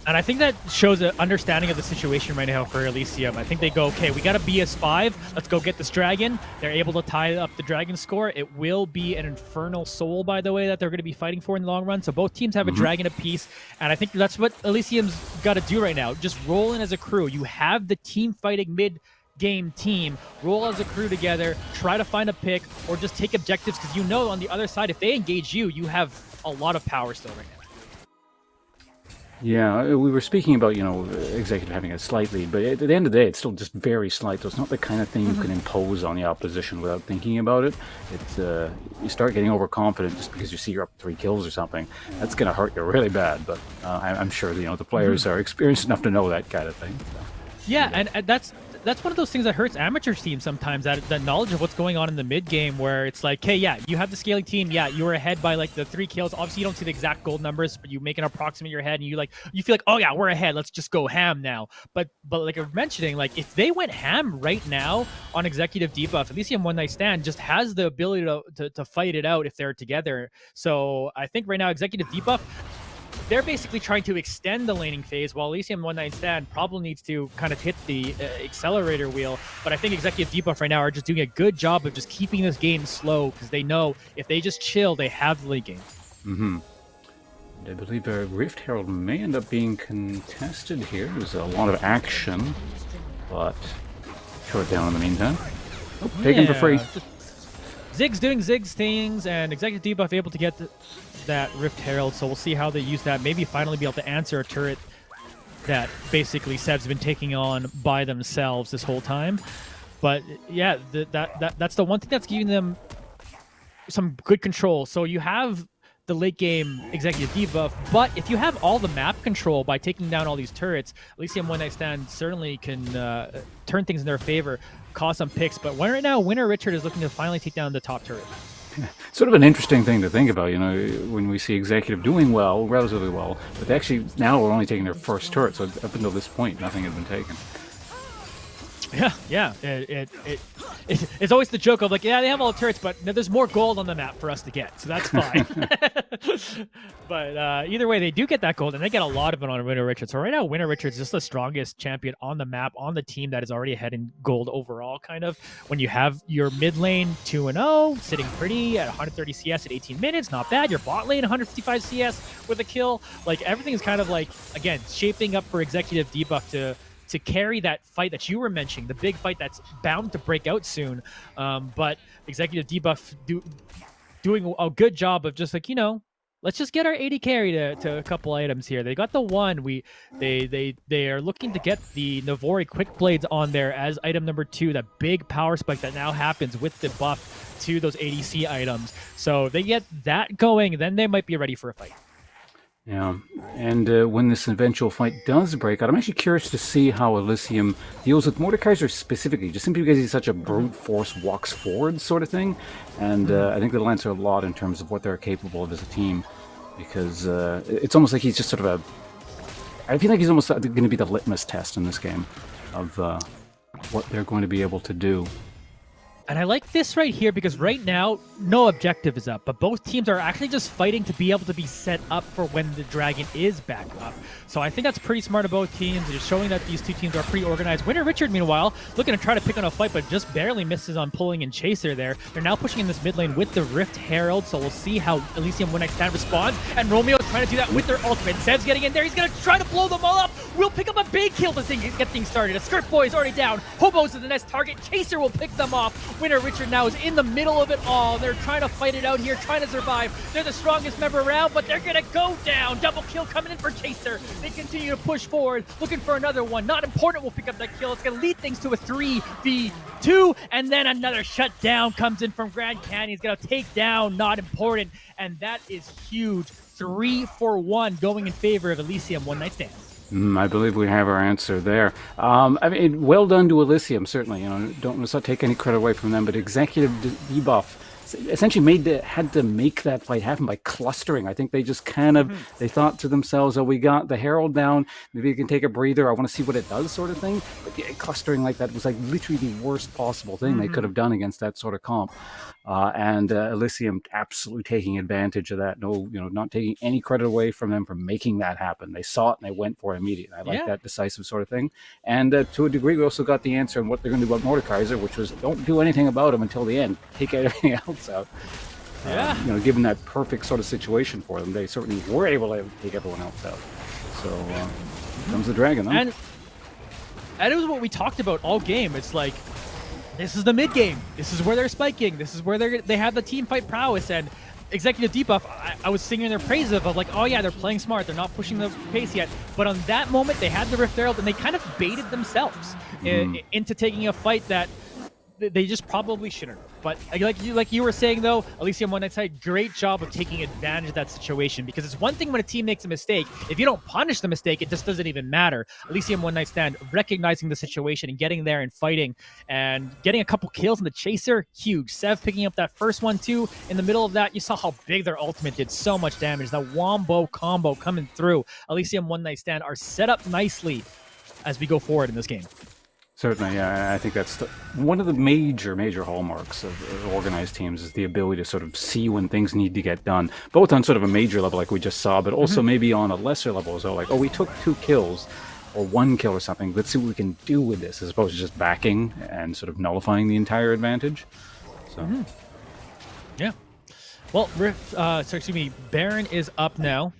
And I think that shows an understanding of the situation right now for Elysium. I think they go, okay, we got a BS5. Let's go get this dragon. They're able to tie up the dragon score. It will be an infernal soul, by the way, that they're going to be fighting for in the long run. So both teams have a dragon apiece. And I think that's what Elysium's got to do right now. Just roll in as a crew. You have the team fighting mid-game team. Roll as a crew together. Try to find a pick or just take objectives, because on the other side, if they engage you, you have a lot of power still right now. Yeah, we were speaking about, Executive having a slight lead, but at the end of the day, it's still just very slight. So it's not the kind of thing you can impose on the opposition without thinking about it. It's you start getting overconfident just because you see you're up 3 kills or something. That's going to hurt you really bad. But I'm sure the players are experienced enough to know that kind of thing. So. Yeah, and that's one of those things that hurts amateur teams sometimes, that knowledge of what's going on in the mid game, where it's like, hey, yeah, you have the scaling team, yeah, you were ahead by like the 3 kills. Obviously, you don't see the exact gold numbers, but you make an approximate in your head, and you feel like, oh yeah, we're ahead. Let's just go ham now. But like I'm mentioning, like if they went ham right now on Executive Debuff, Elysium One Night Stand just has the ability to fight it out if they're together. So I think right now Executive Debuff, they're basically trying to extend the laning phase, while Elysium One Night Stand probably needs to kind of hit the accelerator wheel. But I think Executive Debuff right now are just doing a good job of just keeping this game slow, because they know if they just chill, they have the late game. I believe a Rift Herald may end up being contested here. There's a lot of action, but short down in the meantime. Oh, taken for free. Zig's doing Zig's things, and Executive Debuff able to get that Rift Herald, so we'll see how they use that. Maybe finally be able to answer a turret that basically Seb's been taking on by themselves this whole time. But yeah, that's the one thing that's giving them some good control. So you have the late game Executive Debuff, but if you have all the map control by taking down all these turrets, Elysium One Night Stand certainly can turn things in their favor, cause some picks. But right now, Winner Richard is looking to finally take down the top turret. Sort of an interesting thing to think about, you know, when we see Executive doing well, relatively well, but they actually now are only taking their first turret, so up until this point, nothing had been taken. Yeah. It's always the joke of like, yeah, they have all the turrets, but there's more gold on the map for us to get, so that's fine. But either way, they do get that gold, and they get a lot of it on Winner Richards. So right now, Winner Richards is just the strongest champion on the map, on the team that is already ahead in gold overall, kind of. When you have your mid lane 2-0, sitting pretty at 130 CS at 18 minutes, not bad. Your bot lane 155 CS with a kill. Like, everything is kind of like, again, shaping up for Executive Debuff to carry that fight that you were mentioning, the big fight that's bound to break out soon. But Executive Debuff doing a good job of just like, you know, let's just get our 80 carry to a couple items here. They got the one. They are looking to get the Navori Quick Blades on there as item number 2, that big power spike that now happens with the buff to those ADC items. So they get that going, then they might be ready for a fight. Yeah, and when this eventual fight does break out, I'm actually curious to see how Elysium deals with Mordekaiser specifically, just simply because he's such a brute force walks forward sort of thing. And I think that'll answer a lot in terms of what they're capable of as a team, because it's almost like he's just sort of a... I feel like he's almost going to be the litmus test in this game of what they're going to be able to do. And I like this right here because right now, no objective is up, but both teams are actually just fighting to be able to be set up for when the dragon is back up. So I think that's pretty smart of both teams, just showing that these two teams are pretty organized. Winner Richard, meanwhile, looking to try to pick on a fight, but just barely misses on pulling in Chaser there. They're now pushing in this mid lane with the Rift Herald, so we'll see how Elysium One Night Stand responds. And Romeo trying to do that with their ultimate. Zev's getting in there. He's going to try to blow them all up. We'll pick up a big kill to get things started. A Skirt Boy is already down. Hobos is the next target. Chaser will pick them off. Winner Richard now is in the middle of it all. They're trying to fight it out here, trying to survive. They're the strongest member around, but they're going to go down. Double kill coming in for Chaser. They continue to push forward, looking for another one. Not important will pick up that kill. It's going to lead things to a 3v2, and then another shutdown comes in from Grand Canyon. He's going to take down Not Important, and that is huge. 3-for-1 going in favor of Elysium One Night Stand. I believe we have our answer there. I mean, well done to Elysium, certainly. You know, let's not take any credit away from them, but Executive Debuff essentially had to make that fight happen by clustering. I think they just kind of, they thought to themselves, oh, we got the Herald down, maybe we can take a breather, I want to see what it does sort of thing. But yeah, clustering like that was like literally the worst possible thing they could have done against that sort of comp. And Elysium absolutely taking advantage of that. No, you know, not taking any credit away from them for making that happen. They saw it and they went for it immediately. I like that decisive sort of thing. And to a degree, we also got the answer on what they're going to do about Mordekaiser, which was don't do anything about him until the end. Take everything else out. You know, given that perfect sort of situation for them, they certainly were able to take everyone else out. So here comes the dragon, huh? And it was what we talked about all game. It's like, this is the mid game. This is where they're spiking. This is where they have the team fight prowess. And Executive Debuff, I was singing their praise of like, oh yeah, they're playing smart. They're not pushing the pace yet. But on that moment, they had the Rift Herald, and they kind of baited themselves into taking a fight that they just probably shouldn't. But like you were saying, though, Elysium One Night Stand, great job of taking advantage of that situation, because it's one thing when a team makes a mistake. If you don't punish the mistake, it just doesn't even matter. Elysium One Night Stand recognizing the situation and getting there and fighting and getting a couple kills in the Chaser, huge. Sev picking up that first one, too. In the middle of that, you saw how big their ultimate did so much damage. That Wombo combo coming through. Elysium One Night Stand are set up nicely as we go forward in this game. Certainly, yeah. I think that's one of the major hallmarks of organized teams is the ability to sort of see when things need to get done, both on sort of a major level like we just saw, but also maybe on a lesser level as well. Like, oh, we took 2 kills or 1 kill or something. Let's see what we can do with this, as opposed to just backing and sort of nullifying the entire advantage. So, yeah. Well, Baron is up now.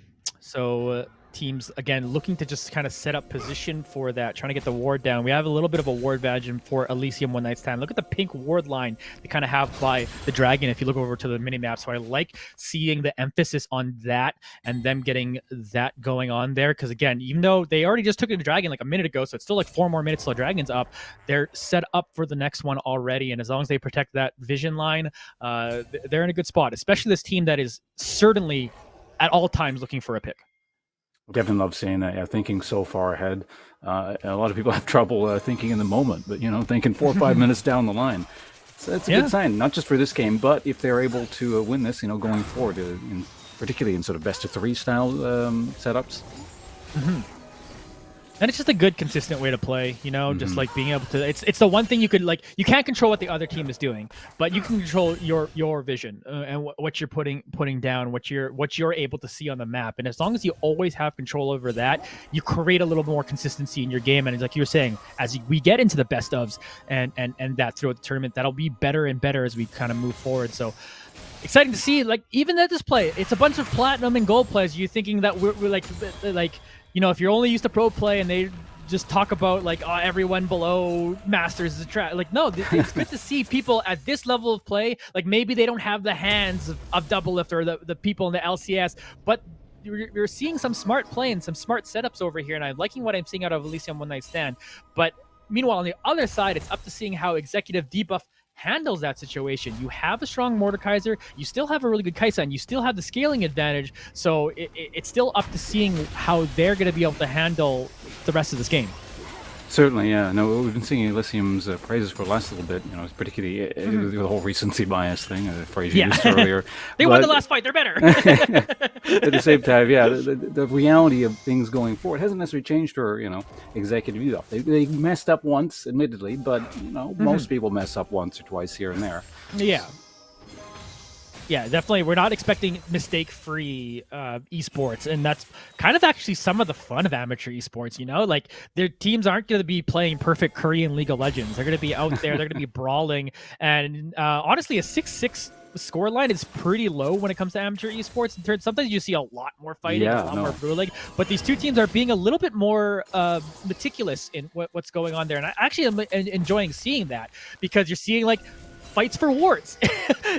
So teams, again, looking to just kind of set up position for that, trying to get the ward down. We have a little bit of a ward badge for Elysium One Night Stand. Look at the pink ward line they kind of have by the dragon if you look over to the mini-map. So I like seeing the emphasis on that and them getting that going on there. Because again, even though they already just took the dragon like a minute ago, so it's still like 4 more minutes till the dragon's up, they're set up for the next one already. And as long as they protect that vision line, they're in a good spot, especially this team that is certainly at all times looking for a pick. Definitely love seeing that. Yeah, thinking so far ahead. A lot of people have trouble thinking in the moment, but thinking 4 or 5 minutes down the line. So that's a good sign, not just for this game, but if they're able to win this, going forward, particularly in sort of best of 3 style setups. And it's just a good, consistent way to play, just like being able to. It's the one thing you could you can't control what the other team is doing, but you can control your vision and what you're putting down, what you're able to see on the map. And as long as you always have control over that, you create a little more consistency in your game. And it's like you were saying, as we get into the best ofs and that throughout the tournament, that'll be better and better as we kind of move forward. So. Exciting to see, even at this play, it's a bunch of platinum and gold players. You're thinking that we're like, if you're only used to pro play and they just talk about everyone below masters is a trap. No, it's good to see people at this level of play. Maybe they don't have the hands of Double Lift or the people in the LCS, but you're seeing some smart play and some smart setups over here, and I'm liking what I'm seeing out of Elysium One Night Stand. But meanwhile, on the other side, it's up to seeing how Executive Debuff handles that situation. You have a strong Mordekaiser, you still have a really good Kai'Sa, and you still have the scaling advantage, so it's still up to seeing how they're going to be able to handle the rest of this game. Certainly, yeah. No, we've been singing Elysium's praises for the last little bit, particularly the whole recency bias thing, a phrase you used earlier. They won the last fight, they're better. At the same time, yeah, the reality of things going forward hasn't necessarily changed for, Executive Debuff. They messed up once, admittedly, but, most people mess up once or twice here and there. Yeah. Yeah, definitely. We're not expecting mistake-free esports, and that's kind of actually some of the fun of amateur esports, Their teams aren't going to be playing perfect Korean League of Legends. They're going to be out there. They're going to be brawling. And honestly, a 6-6 scoreline is pretty low when it comes to amateur esports. Sometimes you see a lot more fighting, a lot more brawling. But these two teams are being a little bit more meticulous in what's going on there. And I actually am enjoying seeing that, because you're seeing, fights for wards.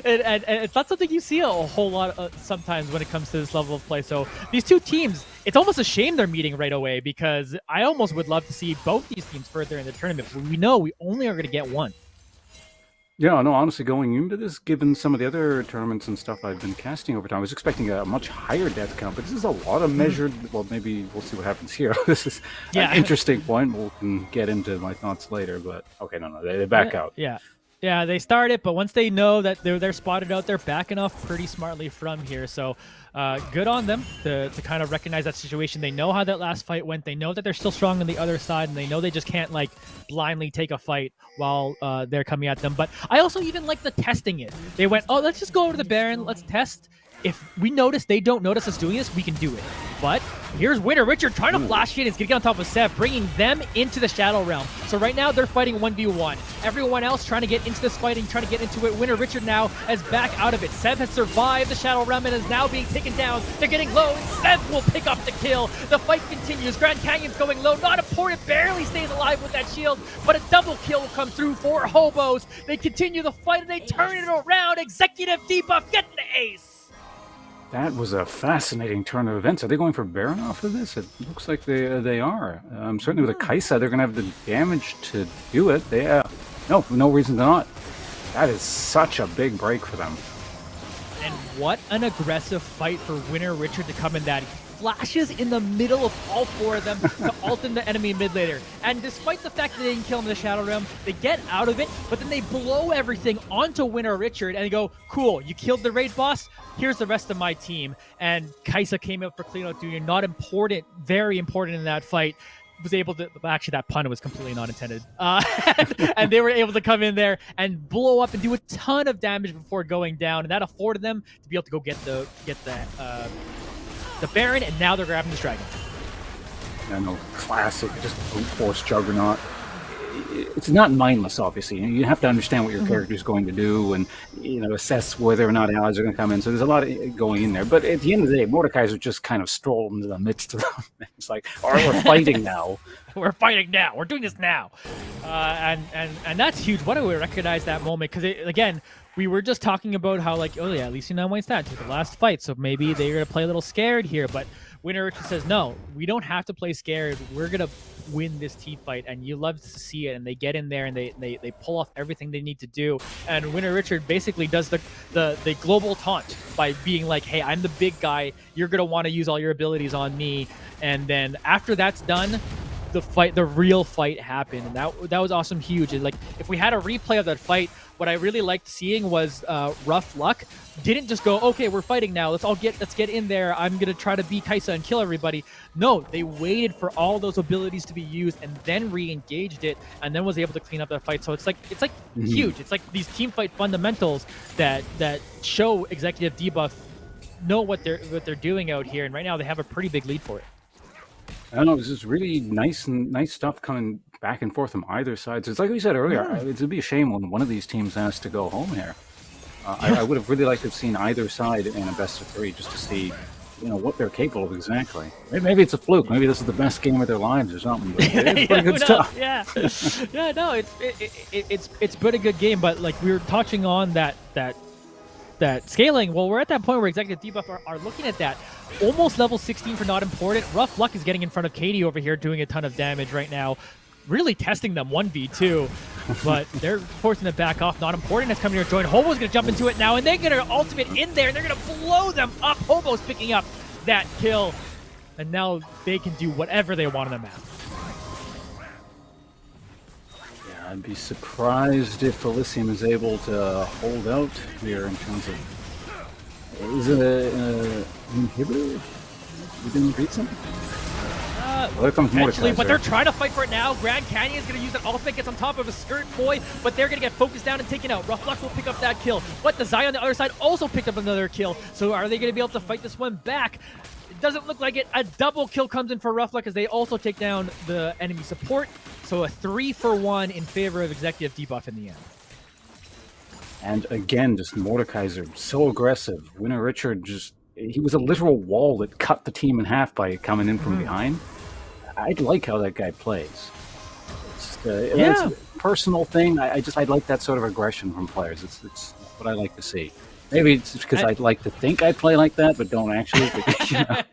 and it's not something you see a whole lot sometimes when it comes to this level of play. So these two teams, it's almost a shame they're meeting right away, because I almost would love to see both these teams further in the tournament. But we know we only are going to get one. Yeah, no, honestly, going into this, given some of the other tournaments and stuff I've been casting over time, I was expecting a much higher death count, but this is a lot of measured. Well, maybe we'll see what happens here. This is an interesting point. We can get into my thoughts later, but okay, no, they back out. Yeah, they start it, but once they know that they're spotted out, they're backing off pretty smartly from here. So good on them to kind of recognize that situation. They know how that last fight went. They know that they're still strong on the other side, and they know they just can't blindly take a fight while they're coming at them. But I also even like the testing it. They went, oh, let's just go over to the Baron. Let's test. If we notice they don't notice us doing this, we can do it. But here's Winner Richard trying to flash in. He's going to get on top of Sev, bringing them into the Shadow Realm. So right now, they're fighting 1v1. Everyone else trying to get into this fighting, trying to get into it. Winner Richard now is back out of it. Sev has survived the Shadow Realm and is now being taken down. They're getting low, and Sev will pick up the kill. The fight continues. Grand Canyon's going low. Not important, barely stays alive with that shield, but a double kill will come through for Hobos. They continue the fight, and they turn it around. Executive Debuff getting the ace. That was a fascinating turn of events. Are they going for Baron off of this? It looks like they are. Certainly with a Kai'Sa, they're going to have the damage to do it. No reason to not. That is such a big break for them. And what an aggressive fight for Winner Richard to come in that. Flashes in the middle of all 4 of them to ult in the enemy mid laner. And despite the fact that they didn't kill him in the Shadow Realm, they get out of it, but then they blow everything onto Winner Richard and they go, cool, you killed the raid boss, here's the rest of my team. And Kai'Sa came out for cleanout duty, not important, very important in that fight. Was able to, actually that pun was completely not intended. And they were able to come in there and blow up and do a ton of damage before going down. And that afforded them to be able to go get the Baron, and now they're grabbing this dragon. Yeah, no, classic, just brute force juggernaut. it's not mindless, obviously. You have to understand what your character is going to do, and assess whether or not allies are going to come in. So there's a lot going in there. But at the end of the day, Mordekaiser just kind of strolled into the midst of them. It's like, all right, we're fighting now. We're fighting now. We're doing this now, and that's huge. Why do we recognize that moment? Because again, we were just talking about how like, oh yeah, Elysium 9 stat took the last fight, so maybe they're gonna play a little scared here. But Winner Richard says, no, we don't have to play scared. We're gonna win this team fight, and you love to see it. And they get in there and they pull off everything they need to do. And Winner Richard basically does the global taunt by being like, hey, I'm the big guy. You're gonna want to use all your abilities on me. And then after that's done, the real fight happened, and that was awesome, huge. And like, if we had a replay of that fight, what I really liked seeing was Rough Luck didn't just go, okay, we're fighting now, let's get in there, I'm gonna try to beat Kaisa and kill everybody. No, they waited for all those abilities to be used and then re-engaged it, and then was able to clean up that fight. So it's like huge. It's like these team fight fundamentals that show Executive Debuff know what they're doing out here, and right now they have a pretty big lead for it. I don't know. This is really nice stuff coming back and forth from either side. So it's like we said earlier, it'd be a shame when one of these teams has to go home here. I would have really liked to have seen either side in a best of 3 just to see, what they're capable of exactly. Maybe it's a fluke. Maybe this is the best game of their lives or something. But it's pretty good stuff. Yeah, yeah. No, it's been a good game, but like we were touching on that scaling. Well, we're at that point where Executive Debuff are looking at that. Almost level 16 for Not Important. Rough Luck is getting in front of Katie over here, doing a ton of damage right now. Really testing them 1v2, but they're forcing it back off. Not Important is coming here to join. Hobo's going to jump into it now, and they're going to ultimate in there, and they're going to blow them up. Hobo's picking up that kill, and now they can do whatever they want on the map. Yeah, I'd be surprised if Elysium is able to hold out here in terms of... Is it an inhibitor? We didn't beat something? Well, there comes Actually, but they're trying to fight for it now. Grand Canyon is going to use an ultimate, gets on top of a skirt boy, but they're going to get focused down and taken out. Rough Luck will pick up that kill, but the Zai on the other side also picked up another kill. So are they going to be able to fight this one back? It doesn't look like it. A double kill comes in for Rough Luck as they also take down the enemy support. So a 3-for-1 in favor of Executive Debuff in the end. And again, just Mordekaiser, so aggressive. Winner Richard he was a literal wall that cut the team in half by coming in from behind. I like how that guy plays. It's a personal thing. I'd like that sort of aggression from players. It's what I like to see. Maybe it's because I'd like to think I play like that, but don't actually. But,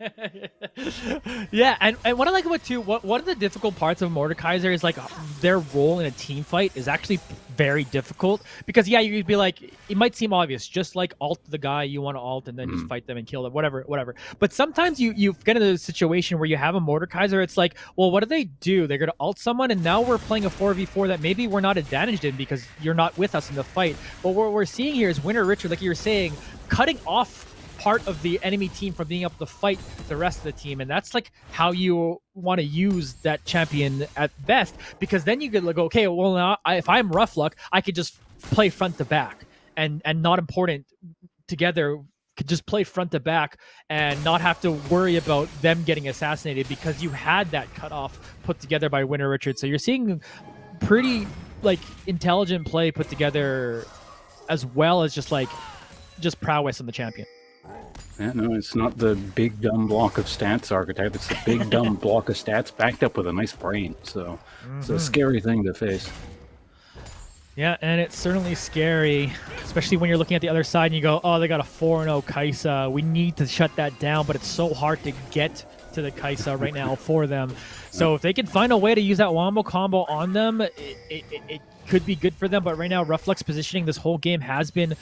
Yeah, and what I like about too, one of the difficult parts of Mordekaiser is like their role in a team fight is actually very difficult, because you'd be like, it might seem obvious, just like ult the guy you want to ult and then just fight them and kill them, whatever. But sometimes you get into a situation where you have a Mordekaiser, it's like, well, what do? They're going to ult someone, and now we're playing a 4v4 that maybe we're not advantaged in because you're not with us in the fight. But what we're seeing here is Winner Richard, like you were saying, cutting off part of the enemy team from being able to fight the rest of the team, and that's like how you want to use that champion at best, because then you could like, okay, well now if I'm Rough Luck, I could just play front to back, and Not Important together could just play front to back and not have to worry about them getting assassinated because you had that cutoff put together by Winner Richard. So you're seeing pretty like intelligent play put together, as well as just prowess on the champion. Yeah, no, it's not the big dumb block of stats archetype. It's the big dumb block of stats backed up with a nice brain. So it's a scary thing to face. Yeah, and it's certainly scary, especially when you're looking at the other side and you go, oh, they got a 4-0 Kaisa. We need to shut that down, but it's so hard to get to the Kaisa right now for them. So if they can find a way to use that wombo combo on them, it could be good for them. But right now, Rough Luck's positioning this whole game has been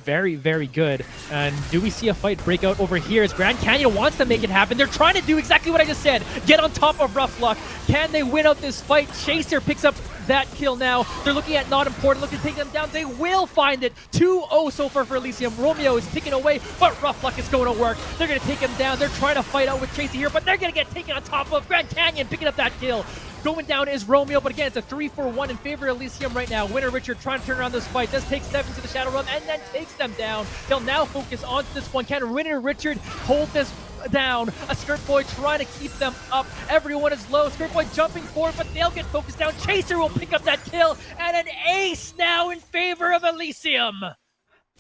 very, very good. And do we see a fight break out over here as Grand Canyon wants to make it happen? They're trying to do exactly what I just said. Get on top of Rough Luck. Can they win out this fight? Chaser picks up that kill now. They're looking at Not Important, looking to take them down. They will find it. 2-0 so far for Elysium. Romeo is picking away, but Rough Luck is going to work. They're going to take him down. They're trying to fight out with Chaser here, but they're going to get taken on top of. Grand Canyon picking up that kill. Going down is Romeo, but again, it's a 3-for-1 in favor of Elysium right now. Winner Richard trying to turn around this fight. Does take steps into the Shadow Realm and then takes them down. They'll now focus on this one. Can Winner Richard hold this down. A Skirt Boy trying to keep them up. Everyone is low. Skirt Boy jumping forward, but they'll get focused down. Chaser will pick up that kill, and an ace now in favor of Elysium.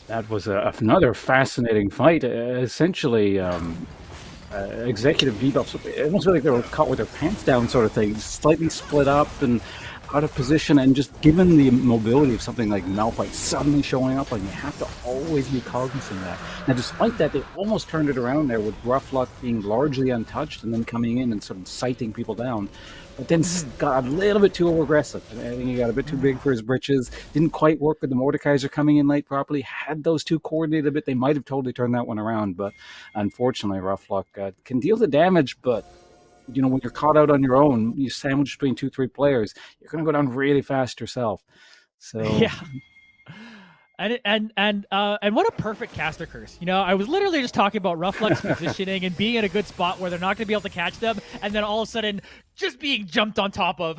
That was another fascinating fight. Essentially, executive debuffs. It almost felt like they were caught with their pants down, sort of thing, slightly split up and out of position. And just given the mobility of something like Malphite suddenly showing up, like you have to always be cognizant of that. Now, despite that, they almost turned it around there with Rough Luck being largely untouched and then coming in and sort of sighting people down. But then got a little bit too aggressive. I think he got a bit too big for his britches. Didn't quite work with the Mordekaiser coming in late properly. Had those two coordinated a bit, they might have totally turned that one around. But unfortunately, Rough Luck can deal the damage. But when you're caught out on your own, you sandwich between 2-3 players, you're going to go down really fast yourself. So yeah. And what a perfect caster curse. I was literally just talking about Rough Luck's positioning and being in a good spot where they're not going to be able to catch them, and then all of a sudden just being jumped on top of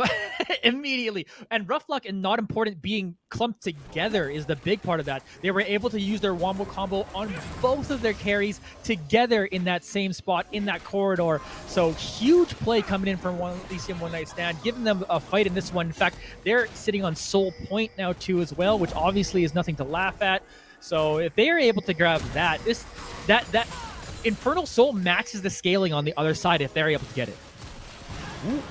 immediately. And Rough Luck and Not Important being clumped together is the big part of that. They were able to use their wombo combo on both of their carries together in that same spot, in that corridor. So huge play coming in from Elysium One Night Stand, giving them a fight in this one. In fact, they're sitting on Soul Point now too as well, which obviously is nothing to laugh at. So if they are able to grab that Infernal Soul maxes the scaling on the other side if they're able to get it. Ooh.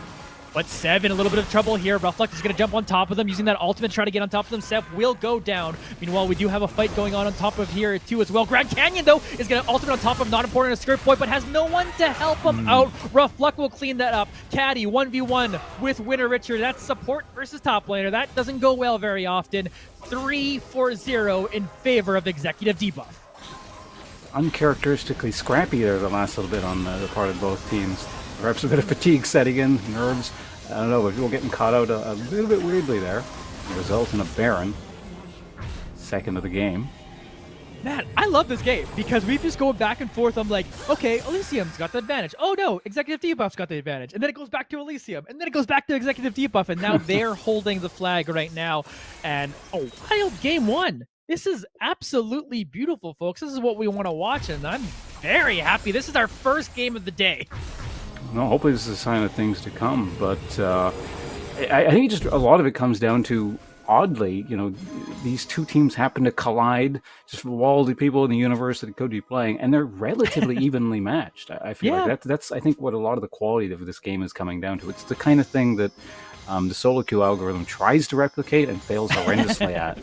But Sev in a little bit of trouble here. Rough Luck is going to jump on top of them, using that ultimate to try to get on top of them. Sev will go down. Meanwhile, we do have a fight going on top of here too as well. Grand Canyon, though, is going to ultimate on top of Not Important, a Skirt Boy, but has no one to help him out. Rough Luck will clean that up. Caddy 1v1 with Winter Richard. That's support versus top laner. That doesn't go well very often. 3-4-0 in favor of Executive Debuff. Uncharacteristically scrappy there the last little bit on the part of both teams. Perhaps a bit of fatigue setting in, nerves. I don't know, but people getting caught out a little bit weirdly there. The result in a Baron. Second of the game. Man, I love this game because we've just going back and forth. I'm like, okay, Elysium's got the advantage. Oh no, Executive Debuff's got the advantage. And then it goes back to Elysium. And then it goes back to Executive Debuff. And now they're holding the flag right now. And a wild game one. This is absolutely beautiful, folks. This is what we want to watch. And I'm very happy. This is our first game of the day. No, hopefully this is a sign of things to come. But I think just a lot of it comes down to, oddly, these two teams happen to collide, just of all the people in the universe that could be playing, and they're relatively evenly matched. I feel like that's I think what a lot of the quality of this game is coming down to. It's the kind of thing that the solo queue algorithm tries to replicate and fails horrendously at.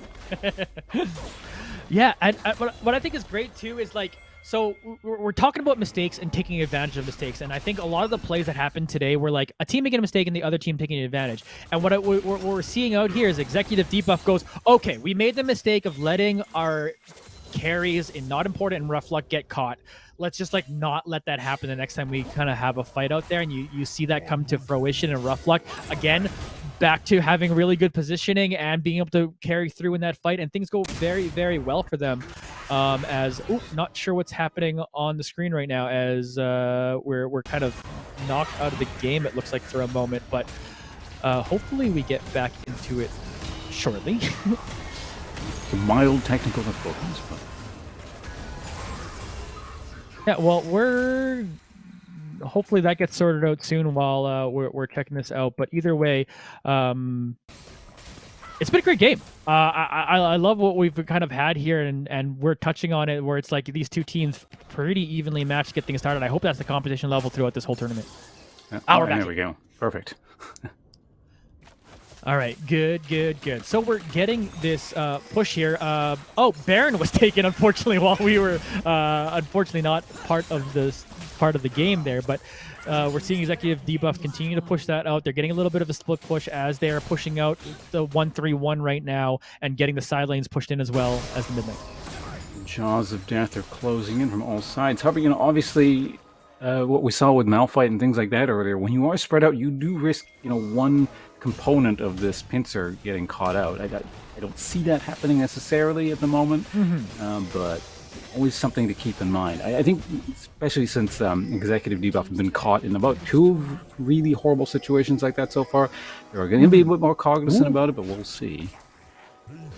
Yeah, and what I think is great too is so we're talking about mistakes and taking advantage of mistakes, and I think a lot of the plays that happened today were like a team making a mistake and the other team taking advantage. And what we're seeing out here is Executive Debuff goes, okay, we made the mistake of letting our carries in Not Important and Rough Luck get caught. Let's just not let that happen the next time we kind of have a fight out there. And you see that come to fruition in Rough Luck again. Back to having really good positioning and being able to carry through in that fight, and things go very, very well for them. Not sure what's happening on the screen right now as we're kind of knocked out of the game, it looks like, for a moment, but hopefully we get back into it shortly. Some mild technical difficulties, but yeah, well, hopefully that gets sorted out soon while we're checking this out. But either way, it's been a great game. I love what we've kind of had here, and we're touching on it where it's like these two teams pretty evenly matched to get things started. I hope that's the competition level throughout this whole tournament. Yeah, there we go. Perfect. All right, good. So we're getting this push here. Baron was taken, unfortunately, while we were unfortunately not part of the game there. But we're seeing Executive Debuff continue to push that out. They're getting a little bit of a split push as they are pushing out the 1-3-1 right now and getting the side lanes pushed in as well as the mid lane. Jaws of death are closing in from all sides. However, obviously, what we saw with Malphite and things like that earlier, when you are spread out, you do risk, one component of this pincer getting caught out. I don't see that happening necessarily at the moment, but always something to keep in mind. I think, especially since Executive Debuff have been caught in about 2 really horrible situations like that so far, they're going to be a bit more cognizant about it, but we'll see.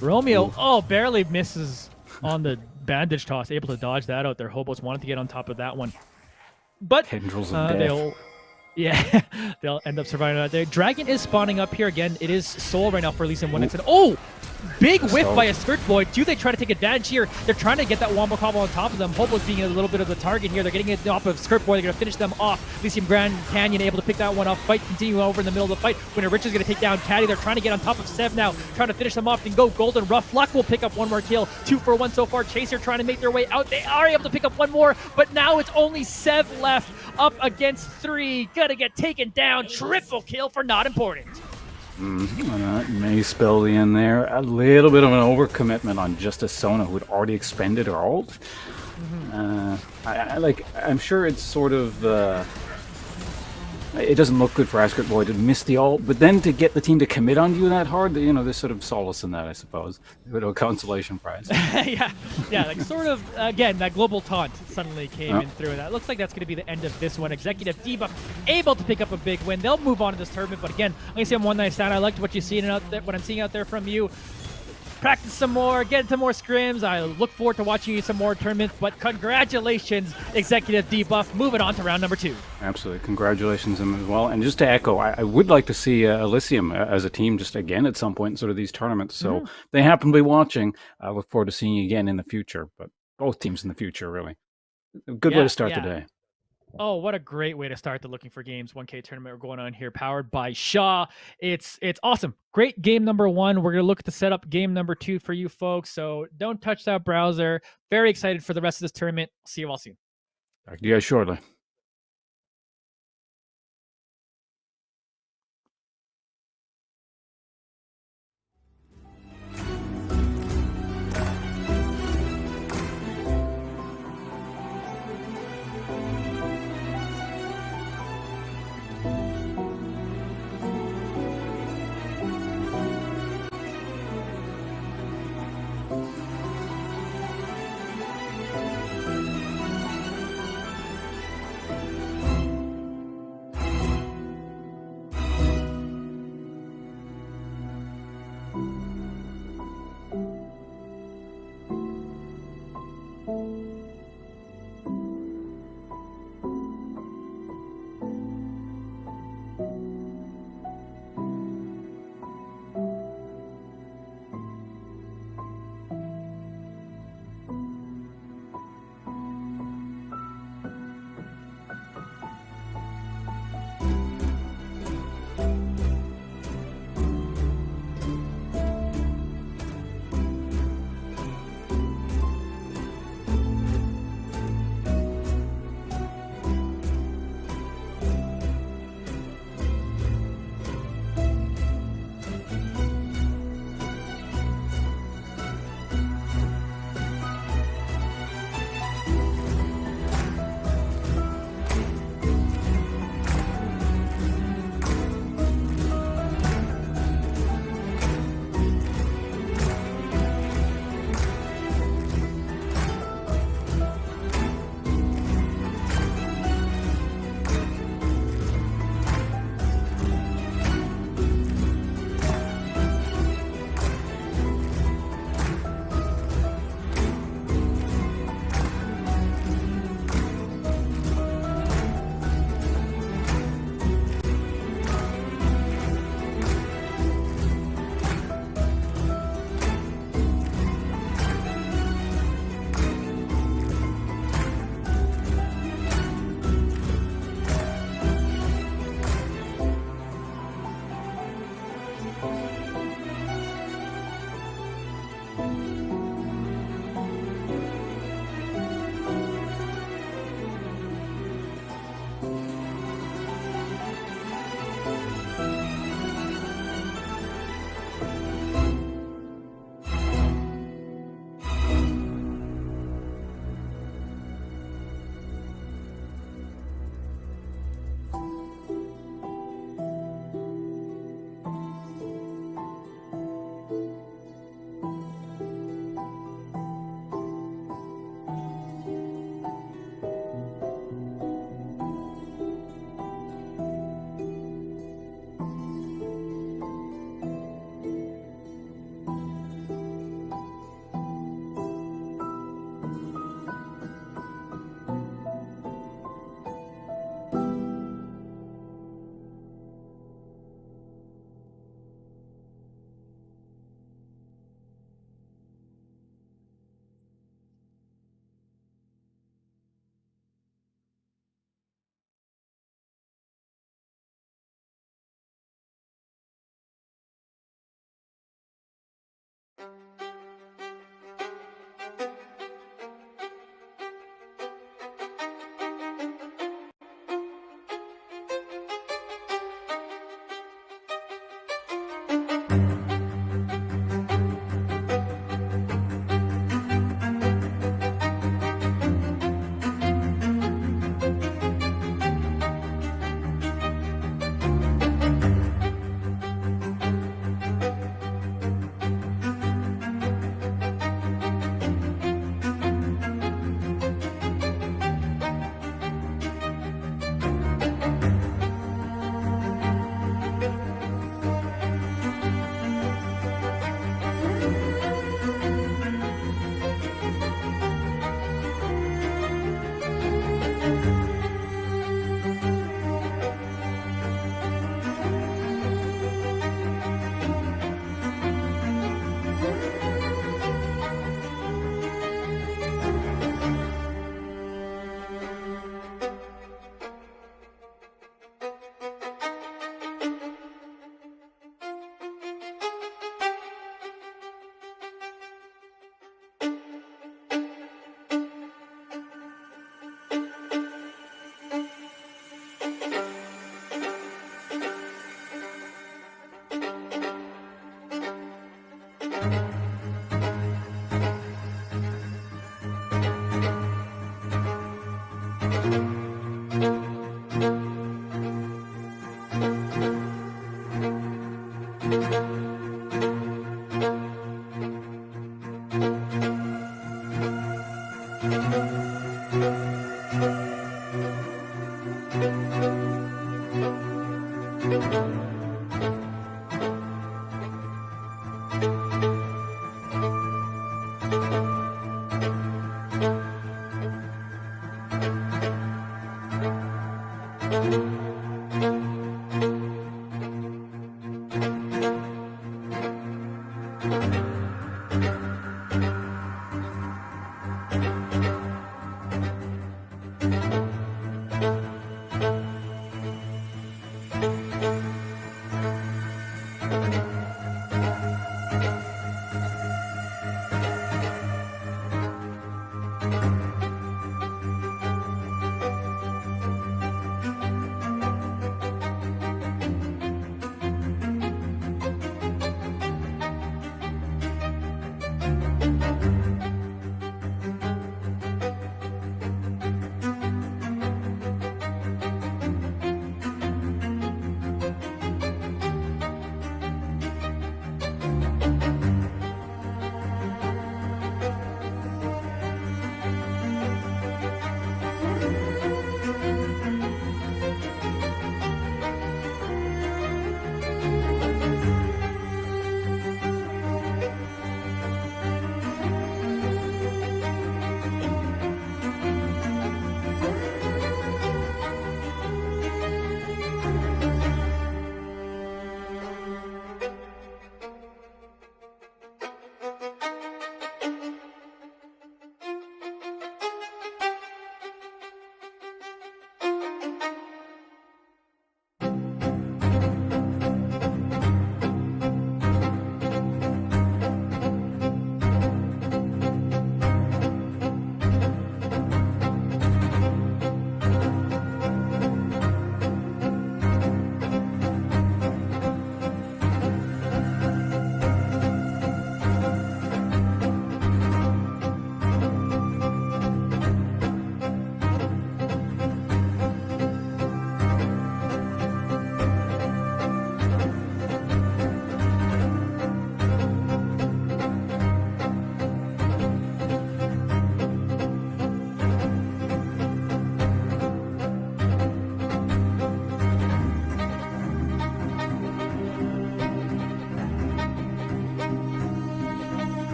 Romeo, barely misses on the bandage toss, able to dodge that out there. Hobos wanted to get on top of that one. but Tendrils of death. they'll end up surviving out there. Dragon is spawning up here again. It is Soul right now for Elysium 1x. Oh! Big whip by a Skirt Boy. Do they try to take advantage here? They're trying to get that Wombo combo on top of them. Hobo's being a little bit of the target here. They're getting it off of Skirt Boy. They're going to finish them off. Elysium Grand Canyon able to pick that one up. Fight continuing over in the middle of the fight. Winner Rich is going to take down Caddy. They're trying to get on top of Sev now. Trying to finish them off and go golden. Rough Luck will pick up one more kill. 2 for 1 so far. Chaser trying to make their way out. They are able to pick up one more, but now it's only Sev left up against 3. Gonna get taken down. Triple kill for Not Important. May spell the end there. A little bit of an overcommitment on just a Sona who had already expended her ult. I'm sure it's sort of it doesn't look good for Askert Boy to miss the ult, but then to get the team to commit on you that hard, there's sort of solace in that, I suppose. A bit of a consolation prize. yeah, like sort of, again, that global taunt suddenly came in through. That looks like that's going to be the end of this one. Executive Debuff able to pick up a big win. They'll move on to this tournament, but again, I'm going to say on one night stand, I liked what you're seeing out there, what I'm seeing out there from you. Practice some more, get into more scrims. I look forward to watching you some more tournaments, but congratulations, Executive Debuff, moving on to round number 2. Absolutely. Congratulations to them as well. And just to echo, I would like to see Elysium as a team just again at some point in sort of these tournaments. So they happen to be watching. I look forward to seeing you again in the future, but both teams in the future, really. A good way to start the day. Oh, what a great way to start the Looking for Games 1K tournament we're going on here, powered by Shaw. It's awesome. Great game number 1. We're going to look at the setup game number 2 for you folks, so don't touch that browser. Very excited for the rest of this tournament. See you all soon. Back to you guys shortly.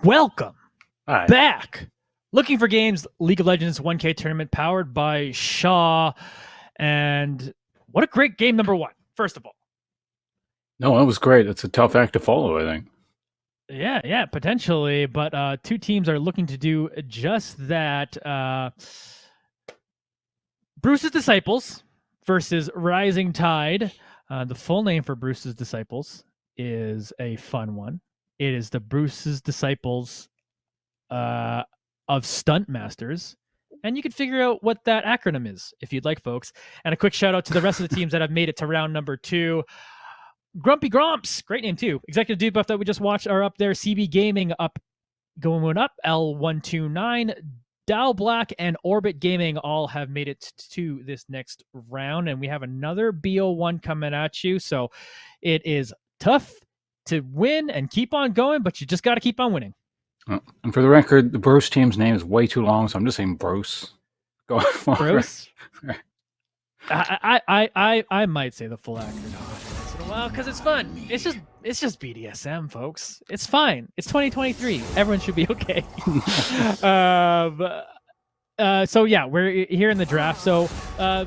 Welcome Hi. back. Looking for Games League of Legends 1K tournament powered by Shaw. And what a great game, number one, first of all. No, that was great. It's a tough act to follow, I think. Yeah, potentially. But two teams are looking to do just that. Bruce's Disciples versus Rising Tide. The full name for Bruce's Disciples is a fun one. It is the Bruce's Disciples of Stunt Masters. And you can figure out what that acronym is if you'd like, folks. And a quick shout out to the rest of the teams that have made it to round number 2. Grumpy Grumps, great name too. Executive Debuff that we just watched are up there. CB Gaming going up. L129, Dow Black, and Orbit Gaming all have made it to this next round. And we have another BO1 coming at you. So it is tough to win and keep on going, but you just got to keep on winning. And for the record, the Bruce team's name is way too long, so I'm just saying Bruce. Go on. Bruce? I might say the full acronym once in a while because it's fun. It's just BDSM, folks. It's fine. It's 2023. Everyone should be okay. So yeah, we're here in the draft. So a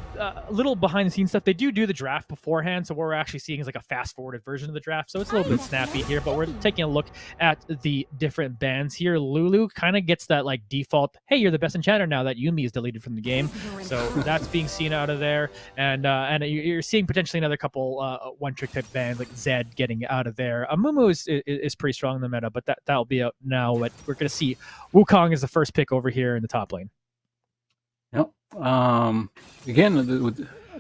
little behind the scenes stuff. They do the draft beforehand. So what we're actually seeing is like a fast forwarded version of the draft. So it's a little bit snappy here, but we're taking a look at the different bands here. Lulu kind of gets that like default, hey, you're the best enchanter now that Yumi is deleted from the game. So that's being seen out of there. And you're seeing potentially another couple one trick type bands like Zed getting out of there. Amumu is pretty strong in the meta, but that'll be out now. But we're going to see Wukong is the first pick over here in the top lane. Yep. Again,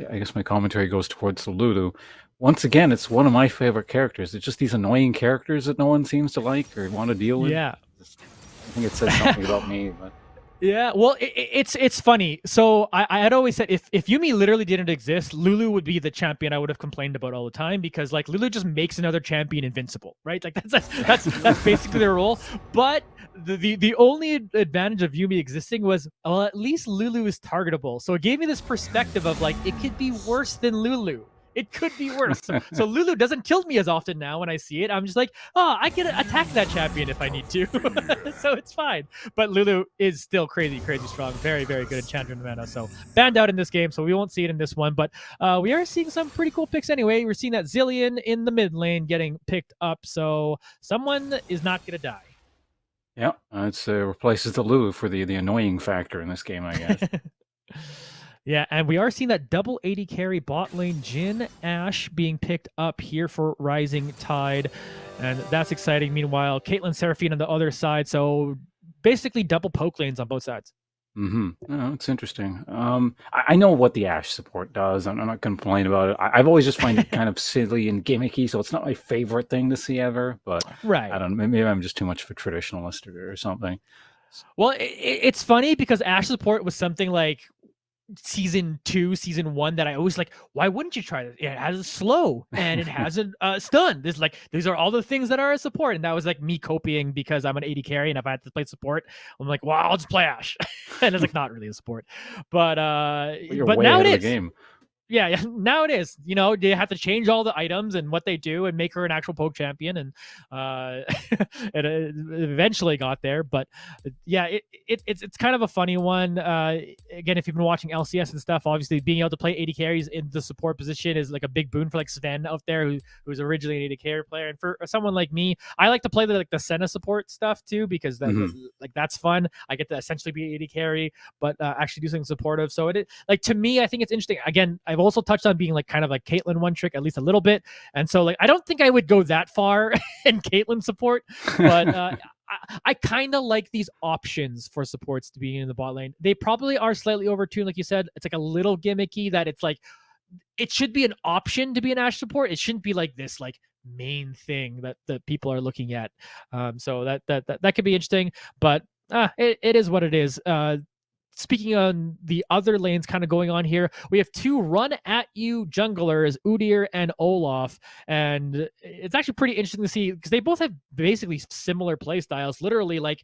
I guess my commentary goes towards the Lulu. Once again, it's one of my favorite characters. It's just these annoying characters that no one seems to like or want to deal with. Yeah. I think it says something about me. But yeah, well, it's funny. So I had always said if Yumi literally didn't exist, Lulu would be the champion I would have complained about all the time because like Lulu just makes another champion invincible, right? Like that's basically their role. But the only advantage of Yumi existing was, well, at least Lulu is targetable. So it gave me this perspective of like it could be worse than Lulu. It could be worse. So Lulu doesn't kill me as often now when I see it. I'm just like, oh, I can attack that champion if I need to. So it's fine. But Lulu is still crazy strong. Very, very good enchanter in the meta. So banned out in this game, so we won't see it in this one. But we are seeing some pretty cool picks anyway. We're seeing that Zillion in the mid lane getting picked up. So someone is not going to die. yeah, it replaces the Lulu for the annoying factor in this game, I guess. Yeah, and we are seeing that double 80 carry bot lane Jhin Ashe being picked up here for Rising Tide, and that's exciting. Meanwhile, Caitlyn Seraphine on the other side, so basically double poke lanes on both sides. Mm-hmm. Oh, it's interesting. I know what the Ashe support does. I'm not going to complain about it. I've always just find it kind of silly and gimmicky, so it's not my favorite thing to see ever. But right, I don't know. Maybe I'm just too much of a traditionalist or something. Well, it's funny because Ashe support was something like season 2, season 1 that I always like, why wouldn't you try this? It has a slow and it has a stun. These are all the things that are a support. And that was like me copying because I'm an 80 carry and if I had to play support, I'm like, well, I'll just play Ashe. And it's like not really a support. But now it is. Game. Yeah, now it is. You know, they have to change all the items and what they do and make her an actual poke champion, and it eventually got there. But yeah, it's kind of a funny one. Again, if you've been watching LCS and stuff, obviously being able to play 80 carries in the support position is like a big boon for like Sven out there, who's originally an 80 carry player. And for someone like me, I like to play the Senna support stuff too because that's fun. I get to essentially be 80 carry, but actually do something supportive. So to me, I think it's interesting. Again, I've also touched on being like kind of like Caitlyn one trick at least a little bit, and so like I don't think I would go that far in Caitlyn support, but I kind of like these options for supports to be in the bot lane. They probably are slightly overtuned, like you said. It's like a little gimmicky that it's like it should be an option to be an Ashe support. It shouldn't be like this like main thing that people are looking at. So that could be interesting, but it is what it is. Speaking on the other lanes kind of going on here, we have two run-at-you junglers, Udyr and Olaf, and it's actually pretty interesting to see because they both have basically similar play styles. Literally, like,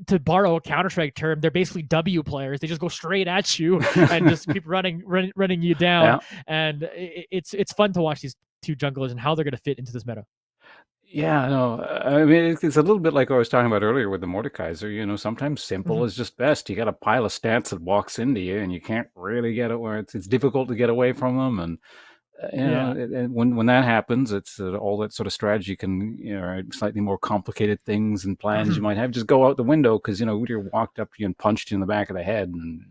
to borrow a Counter-Strike term, they're basically W players. They just go straight at you and just keep running you down. Yeah. And it's fun to watch these two junglers and how they're going to fit into this meta. Yeah, no, I mean, it's a little bit like I was talking about earlier with the Mordekaiser. Sometimes simple Mhm. is just best. You got a pile of stats that walks into you, and you can't really get it where it's difficult to get away from them. And Yeah. and when that happens, it's all that sort of strategy can, slightly more complicated things and plans you might have just go out the window because Udyr walked up to you and punched you in the back of the head, and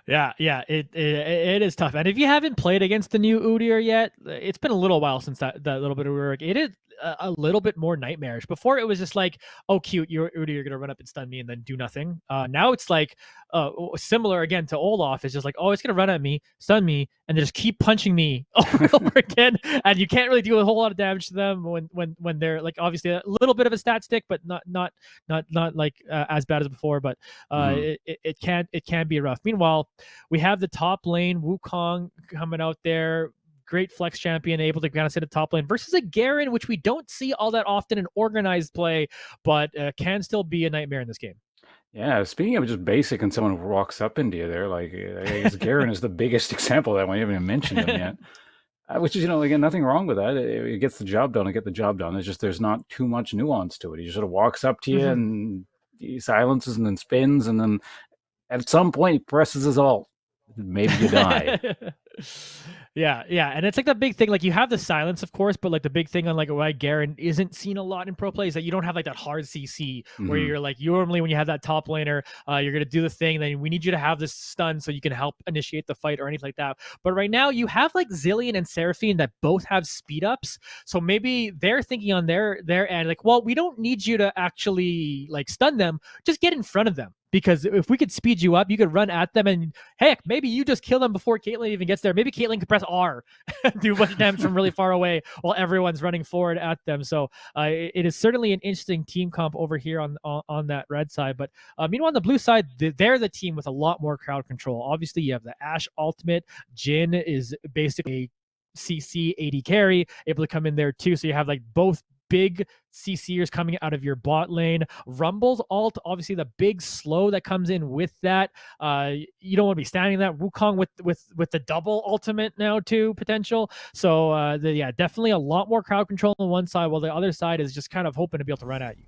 Yeah, it is tough. And if you haven't played against the new Udyr yet, it's been a little while since that little bit of work. It is a little bit more nightmarish. Before it was just like, oh, cute, you're Udyr, you're gonna run up and stun me and then do nothing. Now it's like similar again to Olaf. It's just like, oh, it's gonna run at me, stun me, and then just keep punching me over and over again. And you can't really do a whole lot of damage to them when they're like obviously a little bit of a stat stick, but not like as bad as before. But mhm. it can be rough. Meanwhile, we have the top lane Wukong coming out there. Great flex champion, able to kind of sit at top lane versus a Garen, which we don't see all that often in organized play, but can still be a nightmare in this game. Yeah, speaking of just basic and someone who walks up into you there, like I guess Garen is the biggest example of that one. You haven't even mentioned him yet. Which is, again, nothing wrong with that. It gets the job done. It get the job done. It's just there's not too much nuance to it. He just sort of walks up to you Mhm. and he silences and then spins, and then at some point he presses his alt. Maybe you die. Yeah, and it's like the big thing. Like you have the silence, of course, but like the big thing on like why Garen isn't seen a lot in pro play is that you don't have like that hard CC where Hmm. you're like normally when you have that top laner, you're gonna do the thing. Then we need you to have this stun so you can help initiate the fight or anything like that. But right now you have like Zillion and Seraphine that both have speed ups, so maybe they're thinking on their end like, well, we don't need you to actually like stun them, just get in front of them. Because if we could speed you up, you could run at them and heck, maybe you just kill them before Caitlyn even gets there. Maybe Caitlyn could press R, do a bunch of damage from really far away while everyone's running forward at them. So it is certainly an interesting team comp over here on that red side. But meanwhile, on the blue side, they're the team with a lot more crowd control. Obviously, you have the Ashe ultimate. Jin is basically CC AD carry, able to come in there too. So you have like both big CCers coming out of your bot lane. Rumble's alt, obviously the big slow that comes in with that. You don't want to be standing that. Wukong with the double ultimate now too potential. So yeah, definitely a lot more crowd control on one side, while the other side is just kind of hoping to be able to run at you.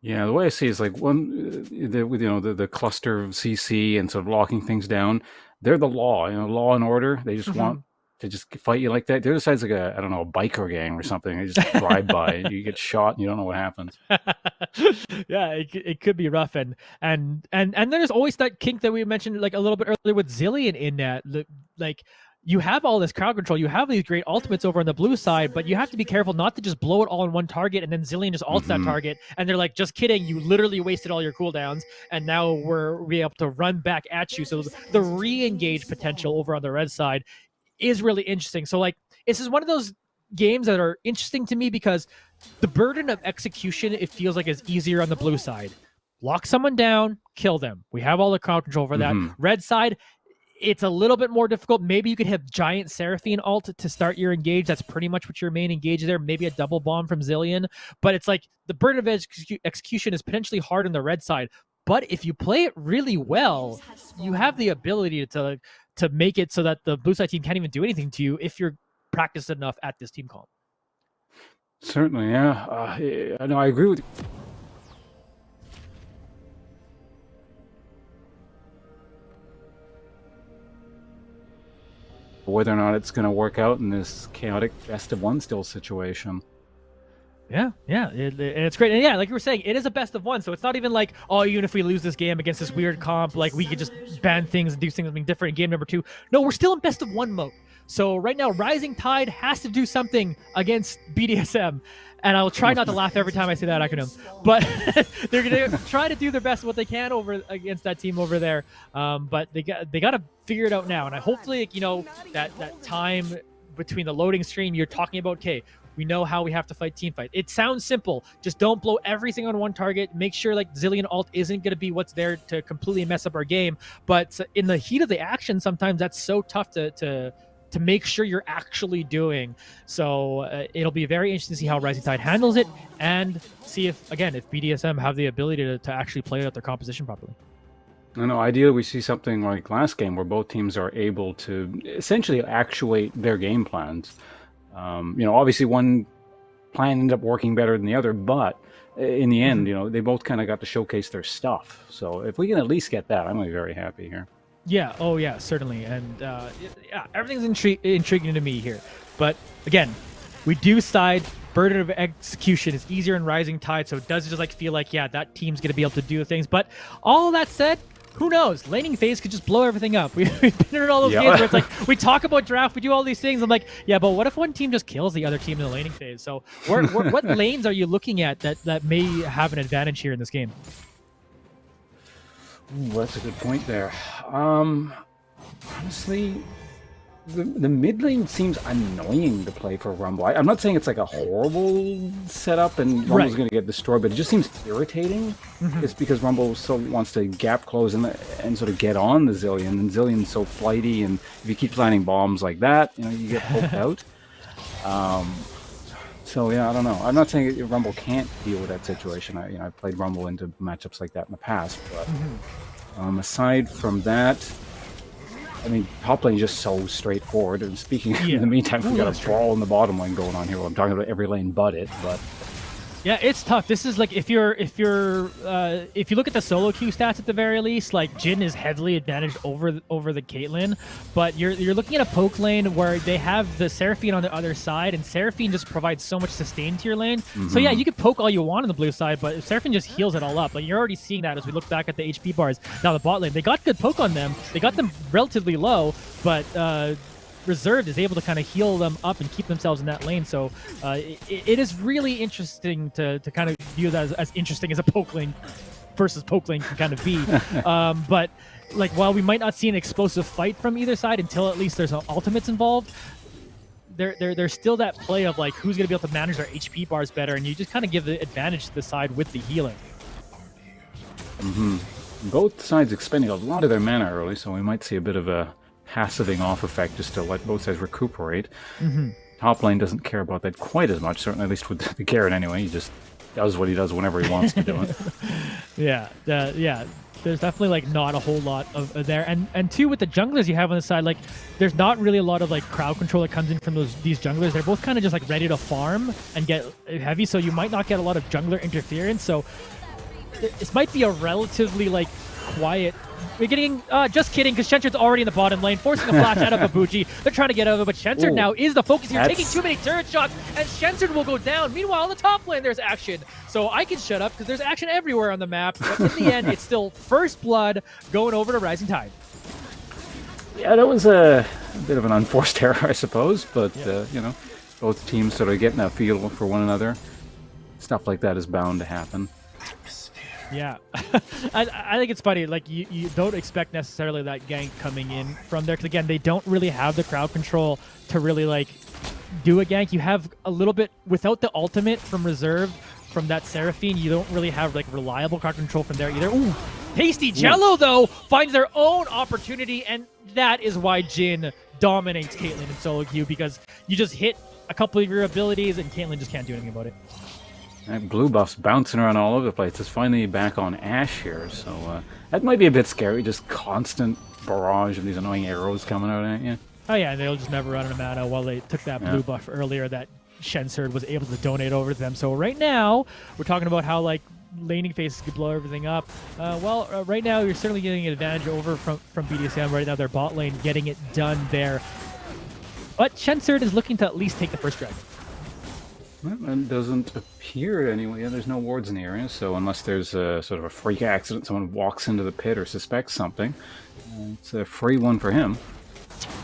Yeah, the way I see it is like with the cluster of CC and sort of locking things down. They're the law, law and order. They just want to just fight you like that. The other side's like I don't know, a biker gang or something. They just drive by, you get shot, and you don't know what happens. Yeah, it could be rough, and there's always that kink that we mentioned like a little bit earlier with Zillion in that like you have all this crowd control, you have these great ultimates over on the blue side, but you have to be careful not to just blow it all on one target and then Zillion just ults that Hmm. target and they're like, just kidding, you literally wasted all your cooldowns and now we're able to run back at you. So the re-engage potential over on the red side is really interesting. So like this is one of those games that are interesting to me because the burden of execution, it feels like, is easier on the blue side. Lock someone down, kill them. We have all the crowd control for that. Hmm. Red side, it's a little bit more difficult. Maybe you could have giant Seraphine alt to start your engage. That's pretty much what your main engage there. Maybe a double bomb from Zillion. But it's like the burden of execution is potentially hard on the red side. But if you play it really well, you have the ability to make it so that the blue side team can't even do anything to you if you're practiced enough at this team comp. Certainly, yeah. I know. I agree with you. Whether or not it's going to work out in this chaotic best of one still situation. Yeah, and it's great. And yeah, like you were saying, it is a best of one. So it's not even like, oh, even if we lose this game against this weird comp, like we could just ban things and do something different in game number 2. No, we're still in best of one mode. So right now, Rising Tide has to do something against BDSM. And I'll try not to laugh every time I say that acronym. But they're gonna try to do their best what they can over against that team over there. But they got to figure it out now. And I hopefully, that time between the loading screen, you're talking about, okay, we know how we have to fight team fight. It sounds simple. Just don't blow everything on one target. Make sure like Zillion alt isn't going to be what's there to completely mess up our game. But in the heat of the action, sometimes that's so tough to make sure you're actually doing. So it'll be very interesting to see how Rising Tide handles it and see if BDSM have the ability to actually play out their composition properly. I know. Ideally, we see something like last game where both teams are able to essentially actuate their game plans. Obviously one plan ended up working better than the other, but in the end, they both kind of got to showcase their stuff. So if we can at least get that, I'm going to be very happy here. Yeah. Oh, yeah. Certainly. And yeah, everything's intriguing to me here. But again, we do side. Burden of execution is easier in Rising Tide, so it does just feel like, yeah, that team's gonna be able to do things. But all that said, who knows? Laning phase could just blow everything up. We've been in all those games where it's like we talk about draft, we do all these things. I'm like, yeah, but what if one team just kills the other team in the laning phase? So what lanes are you looking at that may have an advantage here in this game? Ooh, that's a good point there. Honestly, the mid lane seems annoying to play for Rumble. I'm not saying it's like a horrible setup and Rumble's going to get destroyed, but it just seems irritating. It's because Rumble so wants to gap close and sort of get on the Zillion, and Zillion's so flighty, and if you keep planting bombs like that, you get poked out. So yeah, I don't know. I'm not saying Rumble can't deal with that situation. I've played Rumble into matchups like that in the past, but aside from that, I mean, top lane is just so straightforward. And speaking, in the meantime, we got a brawl in the bottom lane going on here. Well, I'm talking about every lane but it, but yeah, it's tough. This is like if you look at the solo queue stats at the very least, like Jhin is heavily advantaged over the Caitlyn, but you're looking at a poke lane where they have the Seraphine on the other side, and Seraphine just provides so much sustain to your lane. So yeah, you could poke all you want on the blue side, but Seraphine just heals it all up. Like you're already seeing that as we look back at the HP bars. Now the bot lane, they got good poke on them. They got them relatively low, but Reserved is able to kind of heal them up and keep themselves in that lane. So it is really interesting to kind of view that as interesting as a poke lane versus poke lane can kind of be. But like while we might not see an explosive fight from either side until at least there's ultimates involved, there's still that play of like who's going to be able to manage their HP bars better, and you just kind of give the advantage to the side with the healing. Both sides expending a lot of their mana early, so we might see a bit of a passiving off effect just to let both sides recuperate. Top lane doesn't care about that quite as much, certainly at least with the Garen anyway. He just does what he does whenever he wants to do it. Yeah, there's definitely like not a whole lot of there, and two, with the junglers you have on the side, like there's not really a lot of like crowd control that comes in from these junglers. They're both kind of just like ready to farm and get heavy, so you might not get a lot of jungler interference. So this might be a relatively like quiet. We're getting, just kidding, because Shensur's already in the bottom lane, forcing a flash out of Babuji. They're trying to get over, but Shensur now is the focus here, taking too many turret shots, and Shensur will go down. Meanwhile, on the top lane, there's action. So I can shut up, because there's action everywhere on the map, but in the end, it's still first blood going over to Rising Tide. Yeah, that was a bit of an unforced error, I suppose, but, both teams sort of getting a feel for one another. Stuff like that is bound to happen. Yeah, I think it's funny. Like you don't expect necessarily that gank coming in from there, because again, they don't really have the crowd control to really like do a gank. You have a little bit without the ultimate from Reserve from that Seraphine. You don't really have like reliable crowd control from there either. Ooh, Tasty Jello though finds their own opportunity, and that is why Jhin dominates Caitlyn in solo queue, because you just hit a couple of your abilities and Caitlyn just can't do anything about it. That blue buff's bouncing around all over the place. It's finally back on Ashe here, so that might be a bit scary. Just constant barrage of these annoying arrows coming out at you. Oh yeah, and they'll just never run out of mana while they took that blue buff earlier that Shensur was able to donate over to them. So right now, we're talking about how like laning phases could blow everything up. Right now you're certainly getting an advantage over from BDSM. Right now their bot lane getting it done there. But Shensur is looking to at least take the first dragon. Well, it doesn't appear anyway. Yeah, there's no wards in the area, so unless there's a sort of a freak accident, someone walks into the pit or suspects something, it's a free one for him.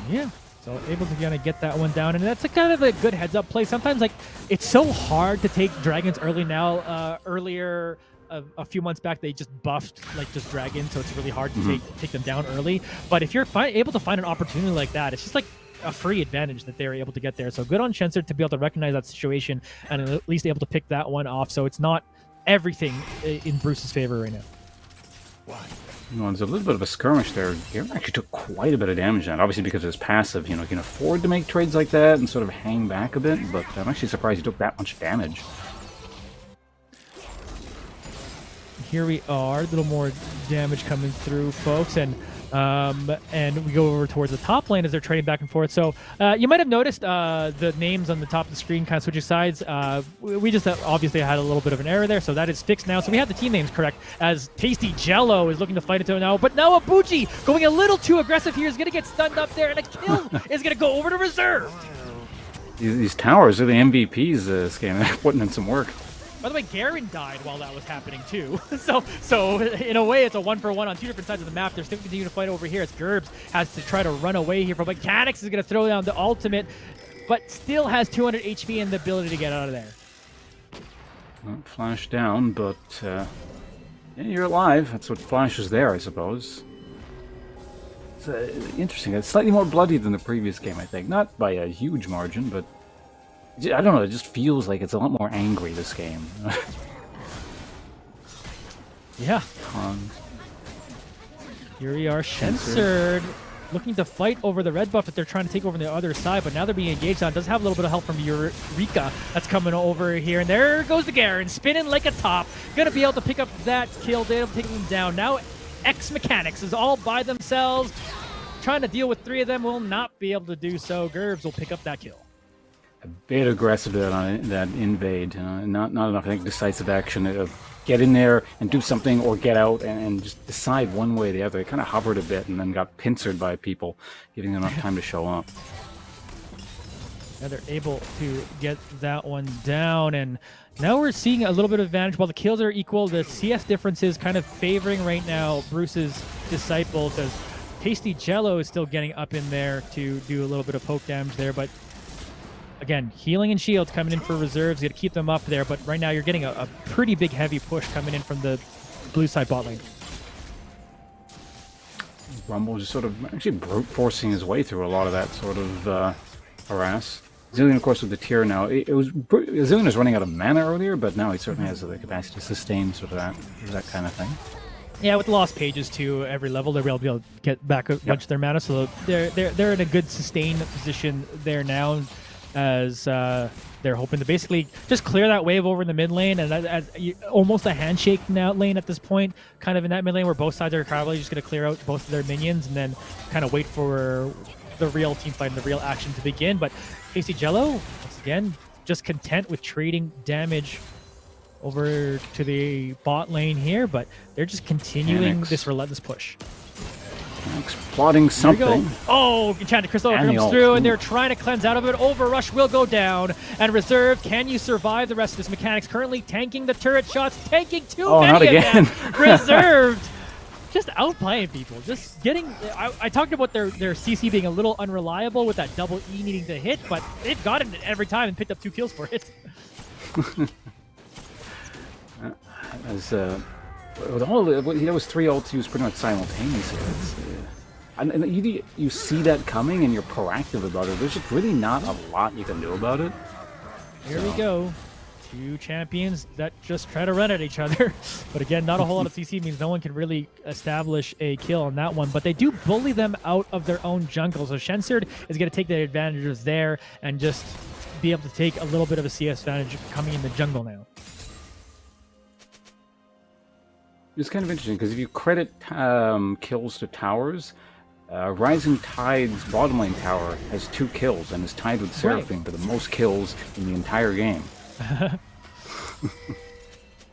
Yeah, so able to kind of get that one down, and that's a kind of a good heads-up play. Sometimes, like, it's so hard to take dragons early now. Earlier, a few months back, they just buffed like just dragons, so it's really hard to take them down early. But if you're able to find an opportunity like that, it's just like a free advantage that they were able to get there. So good on Shensur to be able to recognize that situation and at least able to pick that one off. So it's not everything in Bruce's favor right now. There's a little bit of a skirmish there. Garen actually took quite a bit of damage on it, obviously because of his passive. He can afford to make trades like that and sort of hang back a bit, but I'm actually surprised he took that much damage. Here we are, a little more damage coming through, folks, and And we go over towards the top lane as they're trading back and forth. So you might have noticed the names on the top of the screen kind of switching sides. We just obviously had a little bit of an error there, so that is fixed now. So we have the team names correct as Tasty Jello is looking to fight into it now. But now Abuji going a little too aggressive here is going to get stunned up there, and a kill is going to go over to Reserved. These towers are the MVPs this game. They're putting in some work. By the way, Garen died while that was happening too. so in a way, it's a 1-for-1 on two different sides of the map. They're still continuing to fight over here as Grumps has to try to run away here. But Mechanics is going to throw down the ultimate, but still has 200 HP and the ability to get out of there. Well, flash down, but yeah, you're alive. That's what Flash is there, I suppose. It's interesting. It's slightly more bloody than the previous game, I think. Not by a huge margin, but I don't know, it just feels like it's a lot more angry, this game. Yeah. Here we are, Censored, looking to fight over the red buff that they're trying to take over on the other side, but now they're being engaged on. Does have a little bit of help from Eureka that's coming over here, and there goes the Garen, spinning like a top. Gonna be able to pick up that kill, they'll take him down. Now X Mechanics is all by themselves, trying to deal with three of them, will not be able to do so. Gerbs will pick up that kill. A bit aggressive on that invade, not enough, I think, decisive action of get in there and do something or get out and just decide one way or the other. They kind of hovered a bit and then got pincered by people, giving them enough time to show up. Yeah, they're able to get that one down, and now we're seeing a little bit of advantage. While the kills are equal, the CS difference is kind of favoring right now Bruce's Disciples, as Tasty Jello is still getting up in there to do a little bit of poke damage there, but again, healing and shields coming in for Reserves. You got to keep them up there, but right now you're getting a pretty big heavy push coming in from the blue side bot lane. Rumble just sort of actually brute forcing his way through a lot of that sort of harass. Zillion, of course, with the tier now. Zillion was running out of mana earlier, but now he certainly has the capacity to sustain sort of that kind of thing. Yeah, with lost pages too, every level they'll be able to get back a bunch of their mana, so they're in a good sustained position there now, as they're hoping to basically just clear that wave over in the mid lane, and as almost a handshake now lane at this point, kind of in that mid lane where both sides are probably just going to clear out both of their minions and then kind of wait for the real team fight and the real action to begin. But Tasty Jello, once again, just content with trading damage over to the bot lane here, but they're just continuing this relentless push. Plotting something. Oh, Enchanted Crystal comes through, and they're trying to cleanse out of it. Overrush will go down, and Reserve, can you survive the rest of this? Mechanics currently tanking the turret shots, tanking too many not again. of them. Reserved, just outplaying people, just getting. I talked about their CC being a little unreliable with that double E needing to hit, but they've gotten it every time and picked up 2 kills for it. As with all those 3 ults used pretty much simultaneously. And you see that coming and you're proactive about it. There's just really not a lot you can do about it. Here we go. 2 champions that just try to run at each other. But again, not a whole lot of CC means no one can really establish a kill on that one. But they do bully them out of their own jungle. So Censored is going to take the advantages there and just be able to take a little bit of a CS advantage coming in the jungle now. It's kind of interesting because if you credit kills to towers, Rising Tide's bottom lane tower has 2 kills and is tied with Seraphine for the most kills in the entire game.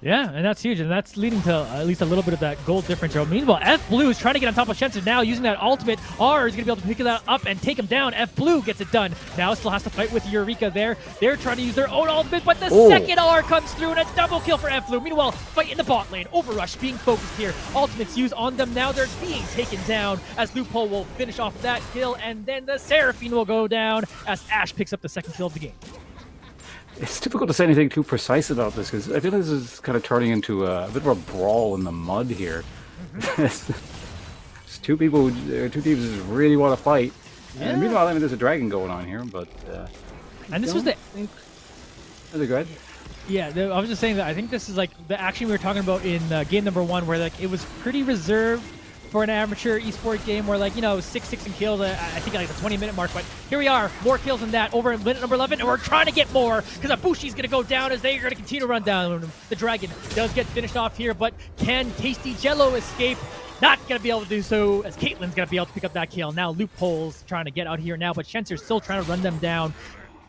Yeah, and that's huge, and that's leading to at least a little bit of that gold differential. Meanwhile, F Blue is trying to get on top of Censored now, using that ultimate. R is going to be able to pick that up and take him down. F Blue gets it done. Now still has to fight with Eureka there. They're trying to use their own ultimate, but the second R comes through, and a double kill for F Blue. Meanwhile, fight in the bot lane. Overrush being focused here. Ultimates used on them now. They're being taken down as Loophole will finish off that kill, and then the Seraphine will go down as Ash picks up the second kill of the game. It's difficult to say anything too precise about this because I feel this is kind of turning into a bit of a brawl in the mud here. It's 2 people, 2 teams just really want to fight. Yeah. And meanwhile, I mean, there's a dragon going on here, but. And this was the. Is it good? Yeah, I was just saying that I think this is like the action we were talking about in game number 1, where like it was pretty reserved for an amateur esports game, where like, you know, 6 and kills, I think like the 20-minute mark, but here we are, more kills than that over in minute number 11, and we're trying to get more because Abushi's going to go down as they are going to continue to run down. The dragon does get finished off here, but can Tasty Jello escape? not going to be able to do so, as Caitlyn's going to be able to pick up that kill. Now Loophole's trying to get out here now, but Shenser's still trying to run them down.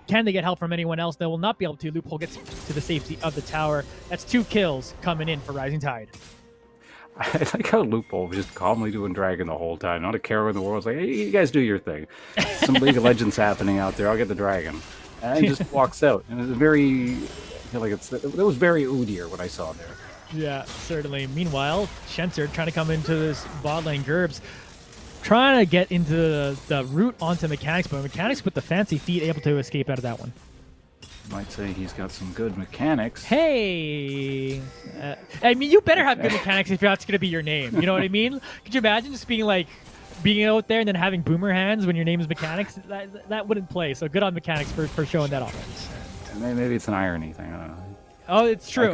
Can they get help from anyone else? They will not be able to. Loophole gets to the safety of the tower. That's 2 kills coming in for Rising Tide. I like how Loophole was just calmly doing Dragon the whole time. Not a care in the world. It's like, hey, you guys do your thing. Some League of Legends happening out there. I'll get the Dragon. And he just walks out. And it was very... I feel like it was very Udyr what I saw there. Yeah, certainly. Meanwhile, Shenser trying to come into this bot lane. Grumps trying to get into the route onto Mechanics, but Mechanics with the fancy feet able to escape out of that one. Might say he's got some good mechanics. Hey! I mean, you better have good mechanics if that's going to be your name. You know what I mean? Could you imagine just being like, being out there and then having boomer hands when your name is Mechanics? That wouldn't play. So good on Mechanics for showing that off. Maybe it's an irony thing. I don't know. Oh, it's true.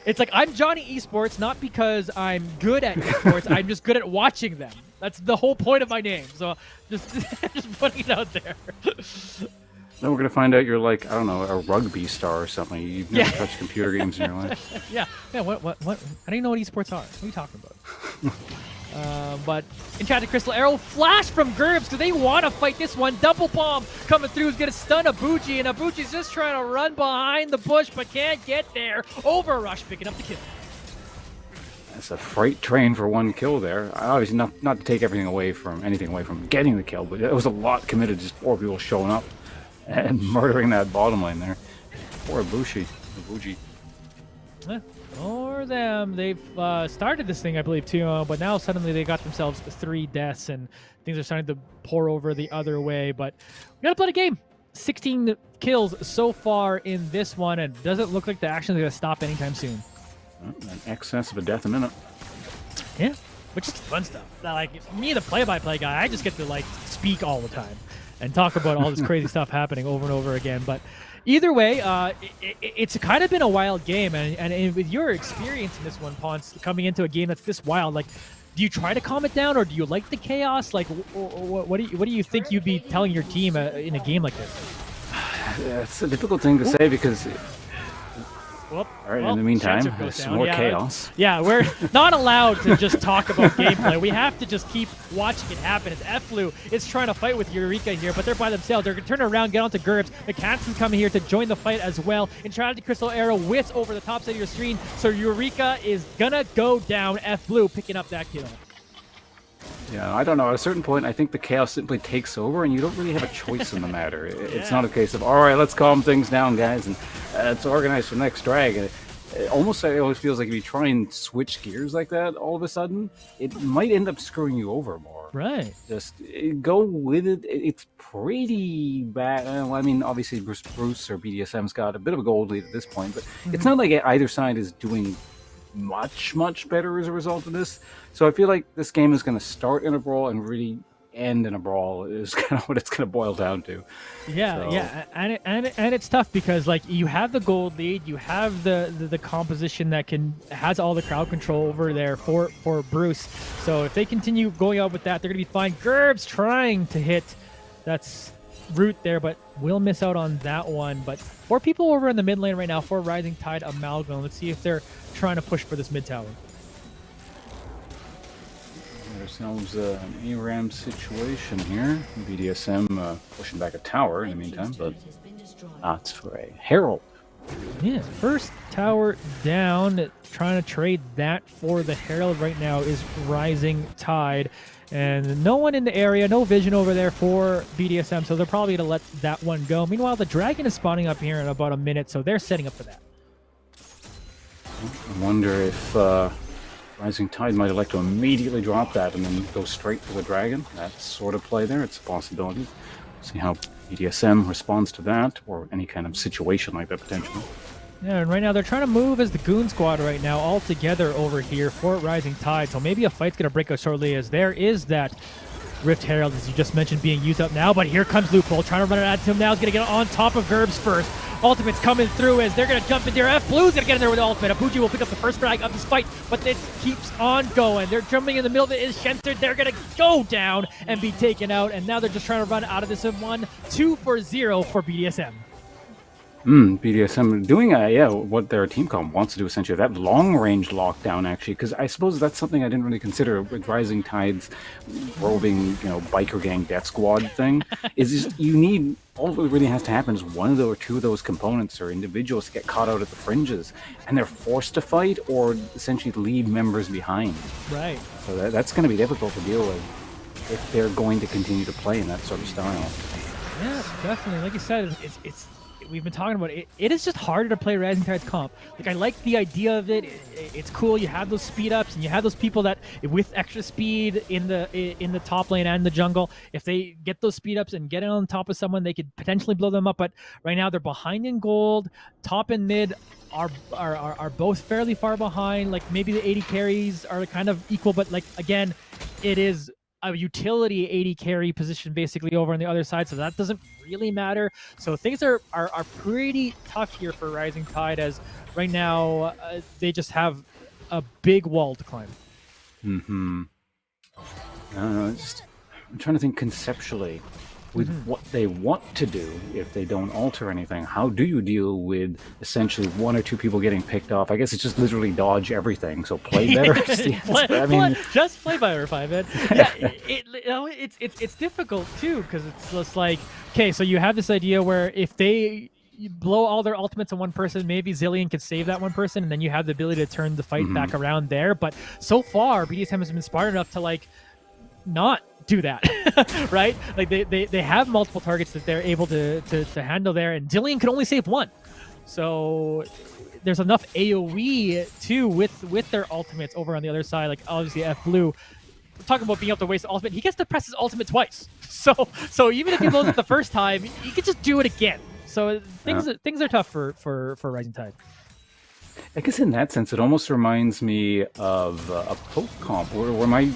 It's like, I'm Johnny Esports, not because I'm good at esports. I'm just good at watching them. That's the whole point of my name. So just putting it out there. Then we're going to find out you're like, I don't know, a rugby star or something. You've never touched computer games in your life. Yeah. What? I don't even know what esports are. What are you talking about? But Enchanted Crystal Arrow flash from Grumps. Do they want to fight this one? Double bomb coming through is going to stun Abuji, and Abuji's just trying to run behind the bush but can't get there. Overrush picking up the kill. That's a freight train for 1 kill there. Obviously, not to take anything away from getting the kill, but it was a lot committed. Just 4 people showing up and murdering that bottom lane there. Poor Abuji. Or them. They've started this thing, I believe, too, but now suddenly they got themselves 3 deaths, and things are starting to pour over the other way. But we gotta play the game. 16 kills so far in this one, and doesn't look like the action is gonna stop anytime soon. An excess of a death a minute. Yeah, which is fun stuff. Like, me, the play-by-play guy, I just get to like speak all the time and talk about all this crazy stuff happening over and over again. But either way, it's kind of been a wild game, and with your experience in this one, Ponce, coming into a game that's this wild, like, do you try to calm it down, or do you like the chaos? Like, what do you think you'd be telling your team in a game like this? It's a difficult thing to say because. Well, all right, in the meantime, there's some more chaos. Yeah, we're not allowed to just talk about gameplay. We have to just keep watching it happen. It's F-Blue is trying to fight with Eureka here, but they're by themselves. They're going to turn around, get onto Grumps. Mechanics is coming here to join the fight as well. Enchanted Crystal Arrow whiffs over the top side of your screen, so Eureka is going to go down. F-Blue picking up that kill. Yeah, I don't know. At a certain point, I think the chaos simply takes over, and you don't really have a choice in the matter. It's not a case of, all right, let's calm things down, guys, and let's organize for the next drag. It almost feels like if you try and switch gears like that all of a sudden, it might end up screwing you over more. Right. Just go with it. It's pretty bad. I mean, obviously, Bruce or BDSM's got a bit of a gold lead at this point, but it's not like either side is doing much better as a result of this. So I feel like this game is going to start in a brawl and really end in a brawl is kind of what it's going to boil down to. Yeah, and it's tough because like you have the gold lead, you have the composition that has all the crowd control over there for Bruce. So if they continue going out with that, they're going to be fine. Grumps trying to hit that's root there, but will miss out on that one. But 4 people over in the mid lane right now for Rising Tide Amalgam. Let's see if they're trying to push for this mid tower. Ourselves an ARAM situation here. BDSM pushing back a tower in the meantime, but that's for a Herald. Yeah, first tower down. Trying to trade that for the Herald right now is Rising Tide. And no one in the area, no vision over there for BDSM, so they're probably going to let that one go. Meanwhile, the Dragon is spawning up here in about a minute, so they're setting up for that. I wonder if Rising Tide might elect to immediately drop that and then go straight for the Dragon. That sort of play there, it's a possibility. See how BDSM responds to that, or any kind of situation like that potentially. Yeah, and right now they're trying to move as the Goon Squad right now all together over here for Rising Tide. So maybe a fight's going to break out shortly as there is that Rift Herald, as you just mentioned, being used up now. But here comes Loophole trying to run it at him now. He's going to get on top of Grumps first. Ultimate's coming through as they're going to jump in there. F-Blue's going to get in there with the ultimate. Abuji will pick up the first frag of this fight, but it keeps on going. They're jumping in the middle of it is Shenser. They're going to go down and be taken out, and now they're just trying to run out of this in 1-2 for 0 for BDSM. BDSM doing what their team comp wants to do, essentially that long range lockdown, actually, because I suppose that's something I didn't really consider with Rising Tide's roving, biker gang death squad thing. Is just you need, all that really has to happen is one of those or two of those components or individuals get caught out at the fringes, and they're forced to fight or essentially leave members behind. Right. So that's going to be difficult to deal with if they're going to continue to play in that sort of style. Yeah, definitely. Like you said, it's we've been talking about it. It is just harder to play Rising Tide's comp. Like, I like the idea of it. It's cool. You have those speed ups, and you have those people that with extra speed in the top lane and the jungle. If they get those speed ups and get it on top of someone, they could potentially blow them up. But right now they're behind in gold. Top and mid are both fairly far behind. Like, maybe the 80 carries are kind of equal, but like, again, it is a utility 80 carry position basically over on the other side, so that doesn't really matter. So things are pretty tough here for Rising Tide, as right now they just have a big wall to climb. I don't know, I'm trying to think conceptually with what they want to do if they don't alter anything. How do you deal with essentially one or two people getting picked off? I guess it's just literally dodge everything. So play better. Just play better, 5-man. Yeah, it's difficult too, because it's just like, okay, so you have this idea where if they blow all their ultimates on one person, maybe Zilean could save that one person, and then you have the ability to turn the fight back around there. But so far, BDSM has been smart enough to like not do that, right? Like they have multiple targets that they're able to handle there, and Zilean can only save one. So there's enough AoE too with their ultimates over on the other side. Like, obviously F Blue, we're talking about being able to waste the ultimate. He gets to press his ultimate twice. So even if he blows it the first time, he can just do it again. So things are tough for Rising Tide. I guess in that sense, it almost reminds me of a poke comp where my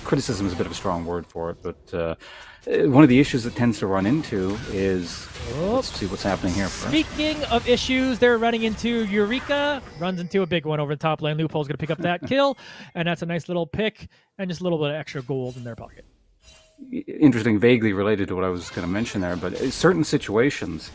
criticism is a bit of a strong word for it, but one of the issues that tends to run into is, let's see what's happening here first. Speaking of issues, they're running into Eureka, runs into a big one over the top lane. Loophole's going to pick up that kill, and that's a nice little pick, and just a little bit of extra gold in their pocket. Interesting, vaguely related to what I was going to mention there, but in certain situations,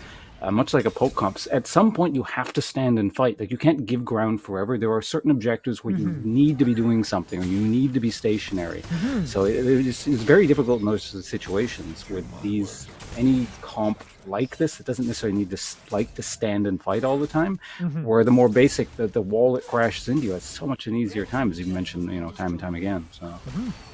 much like a poke comp, at some point you have to stand and fight. Like, you can't give ground forever. There are certain objectives where you need to be doing something, or you need to be stationary. So it's very difficult in those situations with any comp like this. It doesn't necessarily need to like to stand and fight all the time. Or the more basic, the wall that crashes into you, it's so much an easier time, as you mentioned, time and time again. So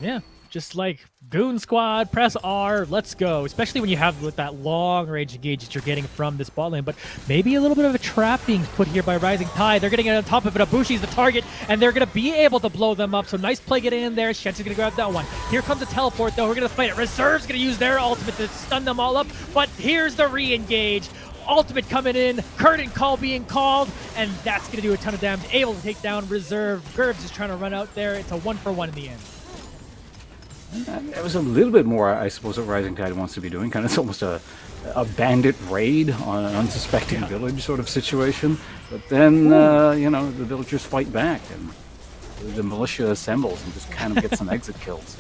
yeah. Just like Goon Squad, press R, let's go. Especially when you have with that long range engage that you're getting from this bot lane. But maybe a little bit of a trap being put here by Rising Tide. They're getting it on top of it. Ibushi's the target, and they're going to be able to blow them up. So nice play getting in there. Shen's going to grab that one. Here comes a teleport, though. We're going to fight it. Reserve's going to use their ultimate to stun them all up. But here's the re-engage. Ultimate coming in, curtain call being called, and that's going to do a ton of damage. Able to take down Reserve. Gerbs is trying to run out there. It's a 1-for-1 in the end. It was a little bit more, I suppose, what Rising Tide wants to be doing. Kind of, it's almost a bandit raid on an unsuspecting village sort of situation. But then, the villagers fight back, and the militia assembles and just kind of get some exit kills.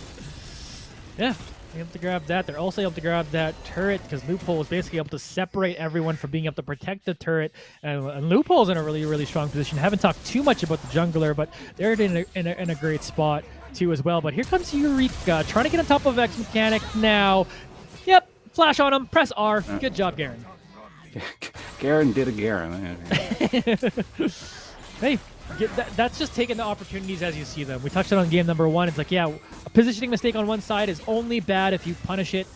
Yeah, able to grab that. They're also able to grab that turret, because Loophole was basically able to separate everyone from being able to protect the turret. And Loophole's in a really, really strong position. Haven't talked too much about the jungler, but they're in a great spot too as well. But here comes Eureka, trying to get on top of X Mechanic now. Yep, flash on him, press R. Good job, Garen. Garen did a Garen. Hey, that's just taking the opportunities as you see them. We touched on game number 1. It's like, yeah, a positioning mistake on one side is only bad if you punish it.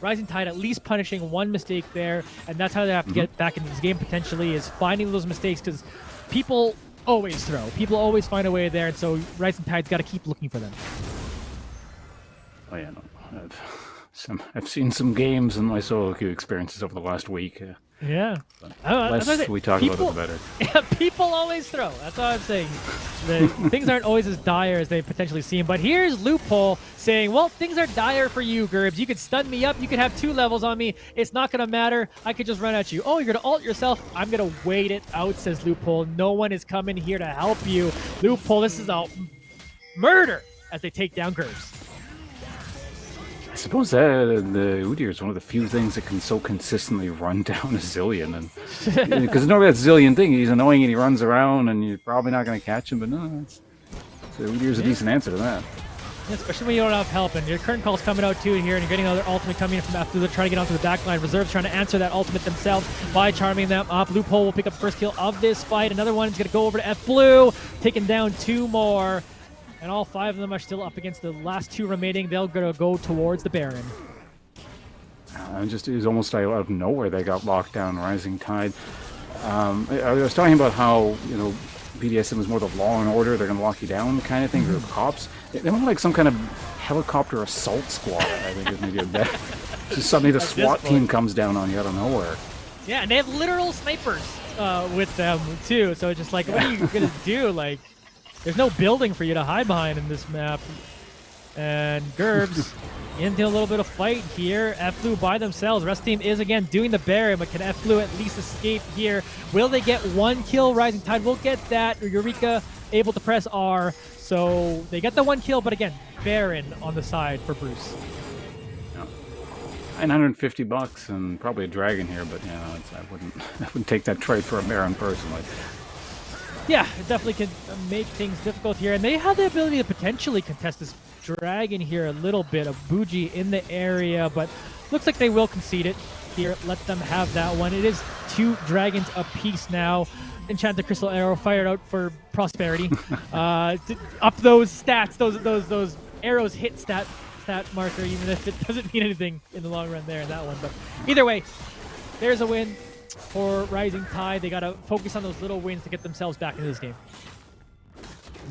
Rising Tide at least punishing one mistake there, and that's how they have to get back into this game potentially, is finding those mistakes, because people always throw. People always find a way there, and so Rising Tide's got to keep looking for them. Oh yeah, no, I've seen some games in my solo queue experiences over the last week. Yeah. Less we talk about it, the better. Yeah, people always throw. That's all I'm saying. Things aren't always as dire as they potentially seem. But here's Loophole saying, well, things are dire for you, Gerbs. You could stun me up. You could have 2 levels on me. It's not going to matter. I could just run at you. Oh, you're going to ult yourself? I'm going to wait it out, says Loophole. No one is coming here to help you. Loophole, this is a murder as they take down Gerbs. suppose that the Udyr is one of the few things that can so consistently run down a Zillion, and because normally that Zillion thing, he's annoying and he runs around, and you're probably not going to catch him. But no, so Udyr's a decent answer to that. Yeah, especially when you don't have help, and your current call's coming out too here, and you're getting another ultimate coming in from after they're trying to get onto the back line. Reserves trying to answer that ultimate themselves by charming them up. Loophole will pick up the first kill of this fight. Another one is going to go over to F Blue, taking down 2 more. And all 5 of them are still up against the last 2 remaining. They're going to go towards the Baron. It was almost out of nowhere they got locked down. Rising Tide. I was talking about how, BDSM is more the law and order, they're going to lock you down kind of thing, or the cops. They're more like some kind of helicopter assault squad, I think is maybe a better. Just suddenly the SWAT team comes down on you out of nowhere. Yeah, and they have literal snipers with them too, so it's just like, what are you going to do? Like, there's no building for you to hide behind in this map. And Gerbs into a little bit of fight here. F Blue by themselves. Rest team is again doing the Baron, but can F Blue at least escape here? Will they get 1 kill? Rising Tide will get that. Eureka able to press R. So they get the 1 kill, but again, Baron on the side for Bruce. Yeah. $950 and probably a dragon here, but I wouldn't take that trade for a Baron personally. Yeah, it definitely can make things difficult here, and they have the ability to potentially contest this dragon here a little bit. A Bougie in the area, but looks like they will concede it here. Let them have that one. It is 2 dragons apiece now. Enchanted Crystal Arrow fired out for prosperity. To up those stats, those arrows hit stat marker, even if it doesn't mean anything in the long run there in that one. But either way, there's a win for Rising Tide. They got to focus on those little wins to get themselves back into this game.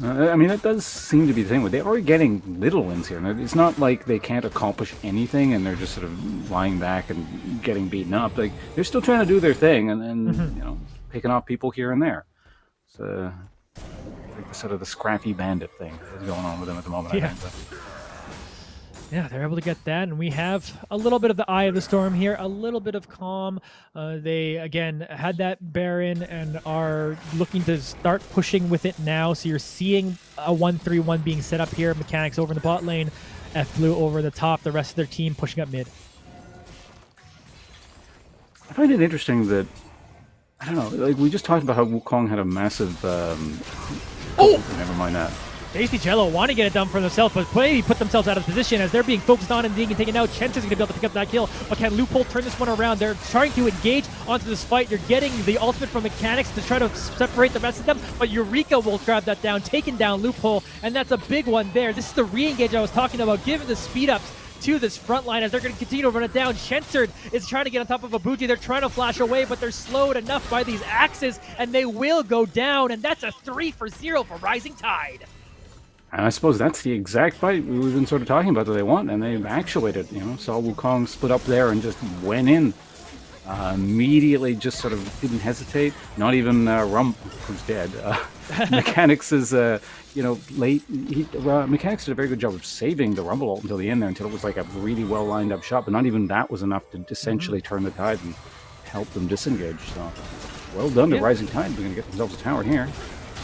I mean, that does seem to be the thing. They are getting little wins here. It's not like they can't accomplish anything and they're just sort of lying back and getting beaten up. Like, they're still trying to do their thing and picking off people here and there. So, like the sort of the scrappy bandit thing is going on with them at the moment. Yeah. I think. Yeah, they're able to get that, and we have a little bit of the eye of the storm here, a little bit of calm. They, again, had that Baron and are looking to start pushing with it now, so you're seeing a 1-3-1 being set up here. Mechanics over in the bot lane, F Blue over the top, the rest of their team pushing up mid. I find it interesting that, I don't know, like we just talked about how Wukong had a massive... Never mind that. Tasty Jello want to get it done for themselves, but maybe put themselves out of position as they're being focused on and being taken out. Chenta's going to be able to pick up that kill, but can Loophole turn this one around? They're trying to engage onto this fight. They're getting the ultimate from Mechanics to try to separate the rest of them, but Eureka will grab that down, taking down Loophole, and that's a big one there. This is the re-engage I was talking about, giving the speed-ups to this front line as they're going to continue to run it down. Shensered is trying to get on top of Abuji. They're trying to flash away, but they're slowed enough by these axes, and they will go down, and that's a 3-for-0 for Rising Tide. And I suppose that's the exact fight we've been sort of talking about that they want, and they've actuated. Saw Wukong split up there and just went in. Immediately just sort of didn't hesitate. Not even Rump, who's dead. Mechanics is, late. Mechanics did a very good job of saving the Rumble ult until the end there, until it was like a really well lined up shot, but not even that was enough to essentially turn the tide and help them disengage. So, well done to Rising Tide. They're going to get themselves a tower here.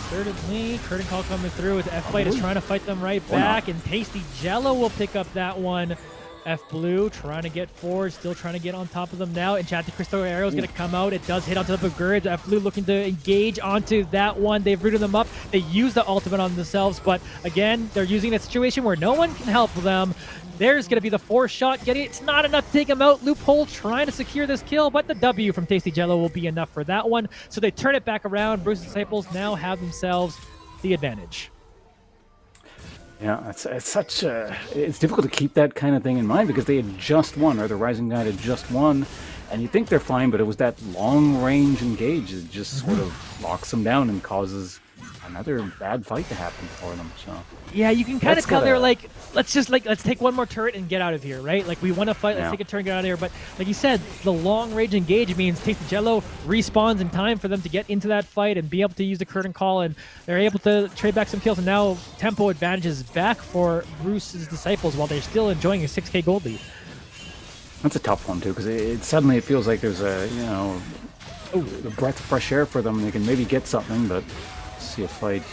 Certainly, curtain call coming through with F-Fight is trying to fight them right back, and Tasty Jello will pick up that one. F Blue trying to get forward, still trying to get on top of them now. Enchanted Crystal Arrow is going to come out. It does hit onto the Gurge. F Blue looking to engage onto that one. They've rooted them up. They use the ultimate on themselves, but again, they're using a situation where no one can help them. There's going to be the 4-shot getting it. It's not enough to take him out. Loophole trying to secure this kill, but the W from Tasty Jello will be enough for that one. So they turn it back around. Bruce's Disciples now have themselves the advantage. Yeah, it's difficult to keep that kind of thing in mind because they had just won, or the Rising Tide had just won, and you think they're fine, but it was that long-range engage that just sort of locks them down and causes another bad fight to happen for them. So yeah, you can kind of tell they're like, let's take one more turret and get out of here, right? Like, we want to fight, let's take a turn and get out of here. But like you said, the long range engage means Tasty Jello respawns in time for them to get into that fight and be able to use the curtain call, and they're able to trade back some kills. And now tempo advantages back for Bruce's Disciples while they're still enjoying a 6K gold lead. That's a tough one too, because it suddenly feels like there's a a breath of fresh air for them. They can maybe get something, but see a fight.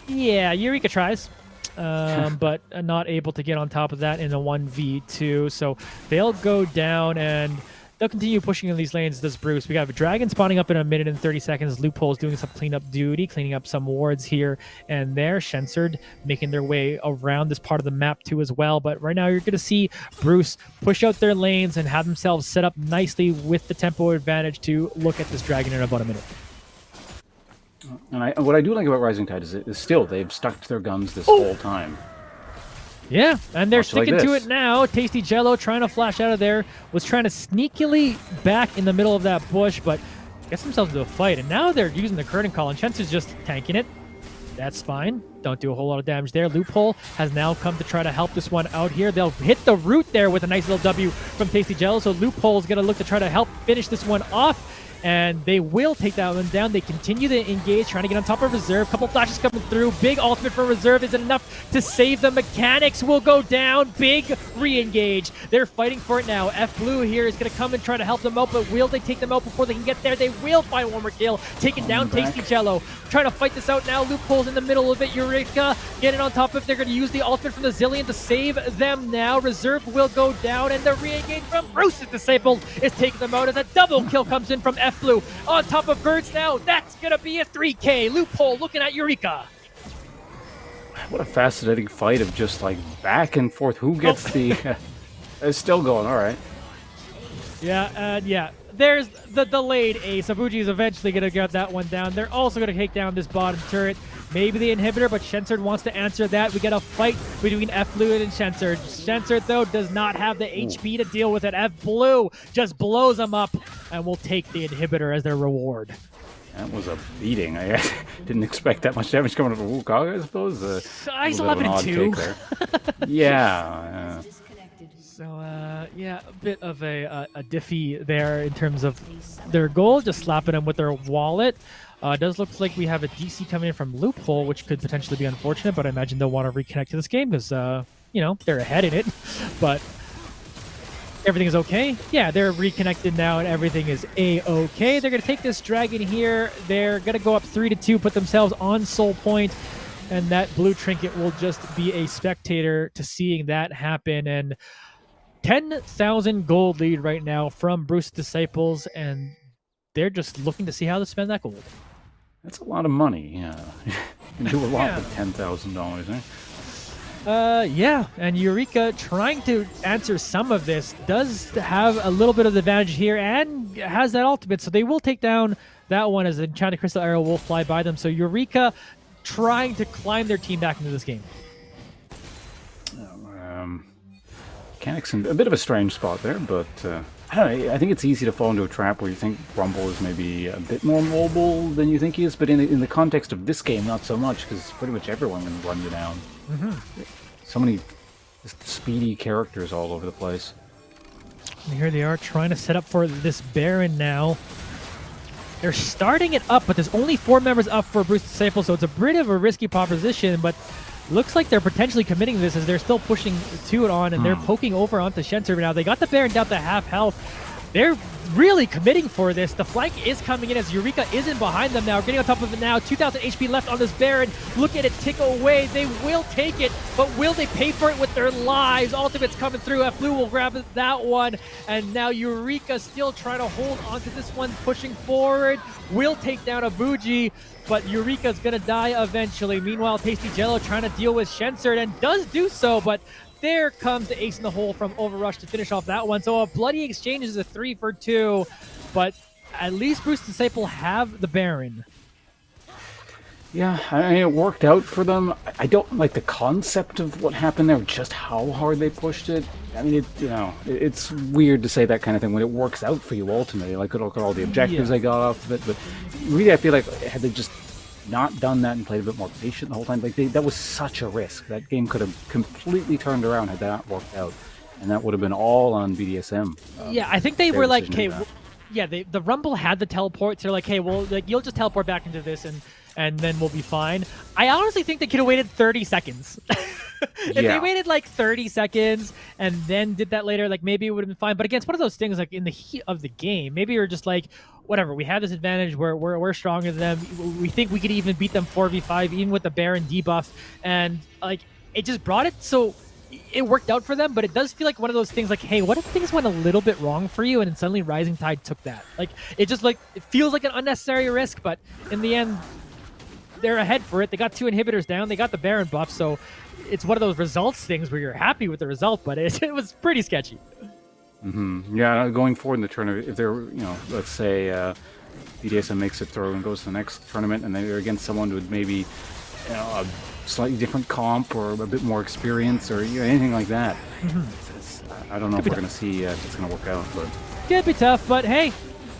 Yeah, Eureka tries. but not able to get on top of that in a 1v2. So they'll go down and they'll continue pushing in these lanes, this Bruce. We got a Dragon spawning up in a minute and 30 seconds. Loophole's doing some cleanup duty, cleaning up some wards here and there. Shensered making their way around this part of the map too as well. But right now you're going to see Bruce push out their lanes and have themselves set up nicely with the tempo advantage to look at this Dragon in about a minute. And what I do like about Rising Tide is still they've stuck to their guns this whole time. Yeah, and they're Much sticking like to this. it now. Tasty Jello trying to flash out of there, was trying to sneakily back in the middle of that bush, but gets themselves into a fight. And now they're using the curtain call, and Chenser's just tanking it. That's fine. Don't do a whole lot of damage there. Loophole has now come to try to help this one out here. They'll hit the root there with a nice little W from Tasty Jello, so Loophole's going to look to try to help finish this one off. And they will take that one down. They continue to engage, trying to get on top of Reserve. Couple flashes coming through. Big ultimate for Reserve isn't enough to save the mechanics. Will go down. Big re-engage. They're fighting for it now. F Blue here is going to come and try to help them out, but will they take them out before they can get there? They will find one more kill. Taking down Tasty Jello. Trying to fight this out now. Loophole's in the middle of it. Eureka getting on top of it. They're going to use the ultimate from the Zillion to save them now. Reserve will go down, and the re-engage from Bruce's Disciple is taking them out as a double kill comes in from F Blue on top of Birds now. That's gonna be a 3K. Loophole looking at Eureka. What a fascinating fight of just like back and forth. Who gets the? It's still going. All right. Yeah. There's the delayed ace. Abuji is eventually gonna get that one down. They're also gonna take down this bottom turret. Maybe the inhibitor, but Shensered wants to answer that. We get a fight between F Blue and Shensered. Shensered, though, does not have the HP to deal with it. F Blue just blows him up and will take the inhibitor as their reward. That was a beating. I didn't expect that much damage coming out of Wukong, I suppose. He's a little bit of an 11 odd and 2. take there. Yeah. So, yeah, a bit of a diffy there in terms of their goal, just slapping them with their wallet. It does look like we have a DC coming in from Loophole, which could potentially be unfortunate, but I imagine they'll want to reconnect to this game because, they're ahead in it. But everything is okay. Yeah, they're reconnected now, and everything is A-okay. They're going to take this Dragon here. They're going to go up 3-2, put themselves on Soul Point, and that blue trinket will just be a spectator to seeing that happen. And 10,000 gold lead right now from Bruce Disciples, and they're just looking to see how to spend that gold. That's a lot of money. Yeah. You can do a lot with $10,000, eh? Yeah, and Eureka trying to answer some of this does have a little bit of the advantage here and has that ultimate, so they will take down that one as the Enchanted Crystal Arrow will fly by them. So Eureka trying to climb their team back into this game. Mechanics in a bit of a strange spot there, but I don't know, I think it's easy to fall into a trap where you think Rumble is maybe a bit more mobile than you think he is, but in the context of this game, not so much, because pretty much everyone can run you down. So many just speedy characters all over the place. And here they are trying to set up for this Baron now. They're starting it up, but there's only 4 members up for Bruce Disciple, so it's a bit of a risky proposition, but looks like they're potentially committing this as they're still pushing to it on, and they're poking over onto Shensered now. They got the Baron down to half health. They're really committing for this. The flank is coming in as Eureka isn't behind them now. Getting on top of it now. 2,000 HP left on this Baron. Look at it tick away. They will take it, but will they pay for it with their lives? Ultimate's coming through. F Blue will grab that one, and now Eureka still trying to hold onto this one, pushing forward. Will take down Abuji, but Eureka's gonna die eventually. Meanwhile, Tasty Jello trying to deal with Shensered and does do so, but there comes the ace in the hole from Overrush to finish off that one. So a bloody exchange is a 3 for 2, but at least Bruce Disciple have the Baron. Yeah, I mean, it worked out for them. I don't like the concept of what happened there, just how hard they pushed it. I mean, it's weird to say that kind of thing when it works out for you ultimately. Like, look at all the objectives they got off of it, but really I feel like had they just not done that and played a bit more patient the whole time, like that was such a risk. That game could have completely turned around had that not worked out, and that would have been all on BDSM. Yeah, I think they were like, okay, the Rumble had the teleports. They're like, hey, well, like you'll just teleport back into this and then we'll be fine. I honestly think they could have waited 30 seconds. If they waited like 30 seconds and then did that later, like maybe it would have been fine. But again, it's one of those things like in the heat of the game, maybe you're just like, whatever, we have this advantage, we're stronger than them. We think we could even beat them 4v5, even with the Baron debuff. And like, it just brought it so it worked out for them, but it does feel like one of those things like, hey, what if things went a little bit wrong for you and then suddenly Rising Tide took that? Like, it just like, it feels like an unnecessary risk, but in the end, they're ahead for it. They got 2 inhibitors down. They got the Baron buff, so it's one of those results things where you're happy with the result, but it was pretty sketchy. Yeah, going forward in the tournament, if they're, let's say BDSM makes it through and goes to the next tournament, and they're against someone with maybe a slightly different comp or a bit more experience or anything like that. I don't know if we're going to see if it's going to work out, but Could be tough, but hey,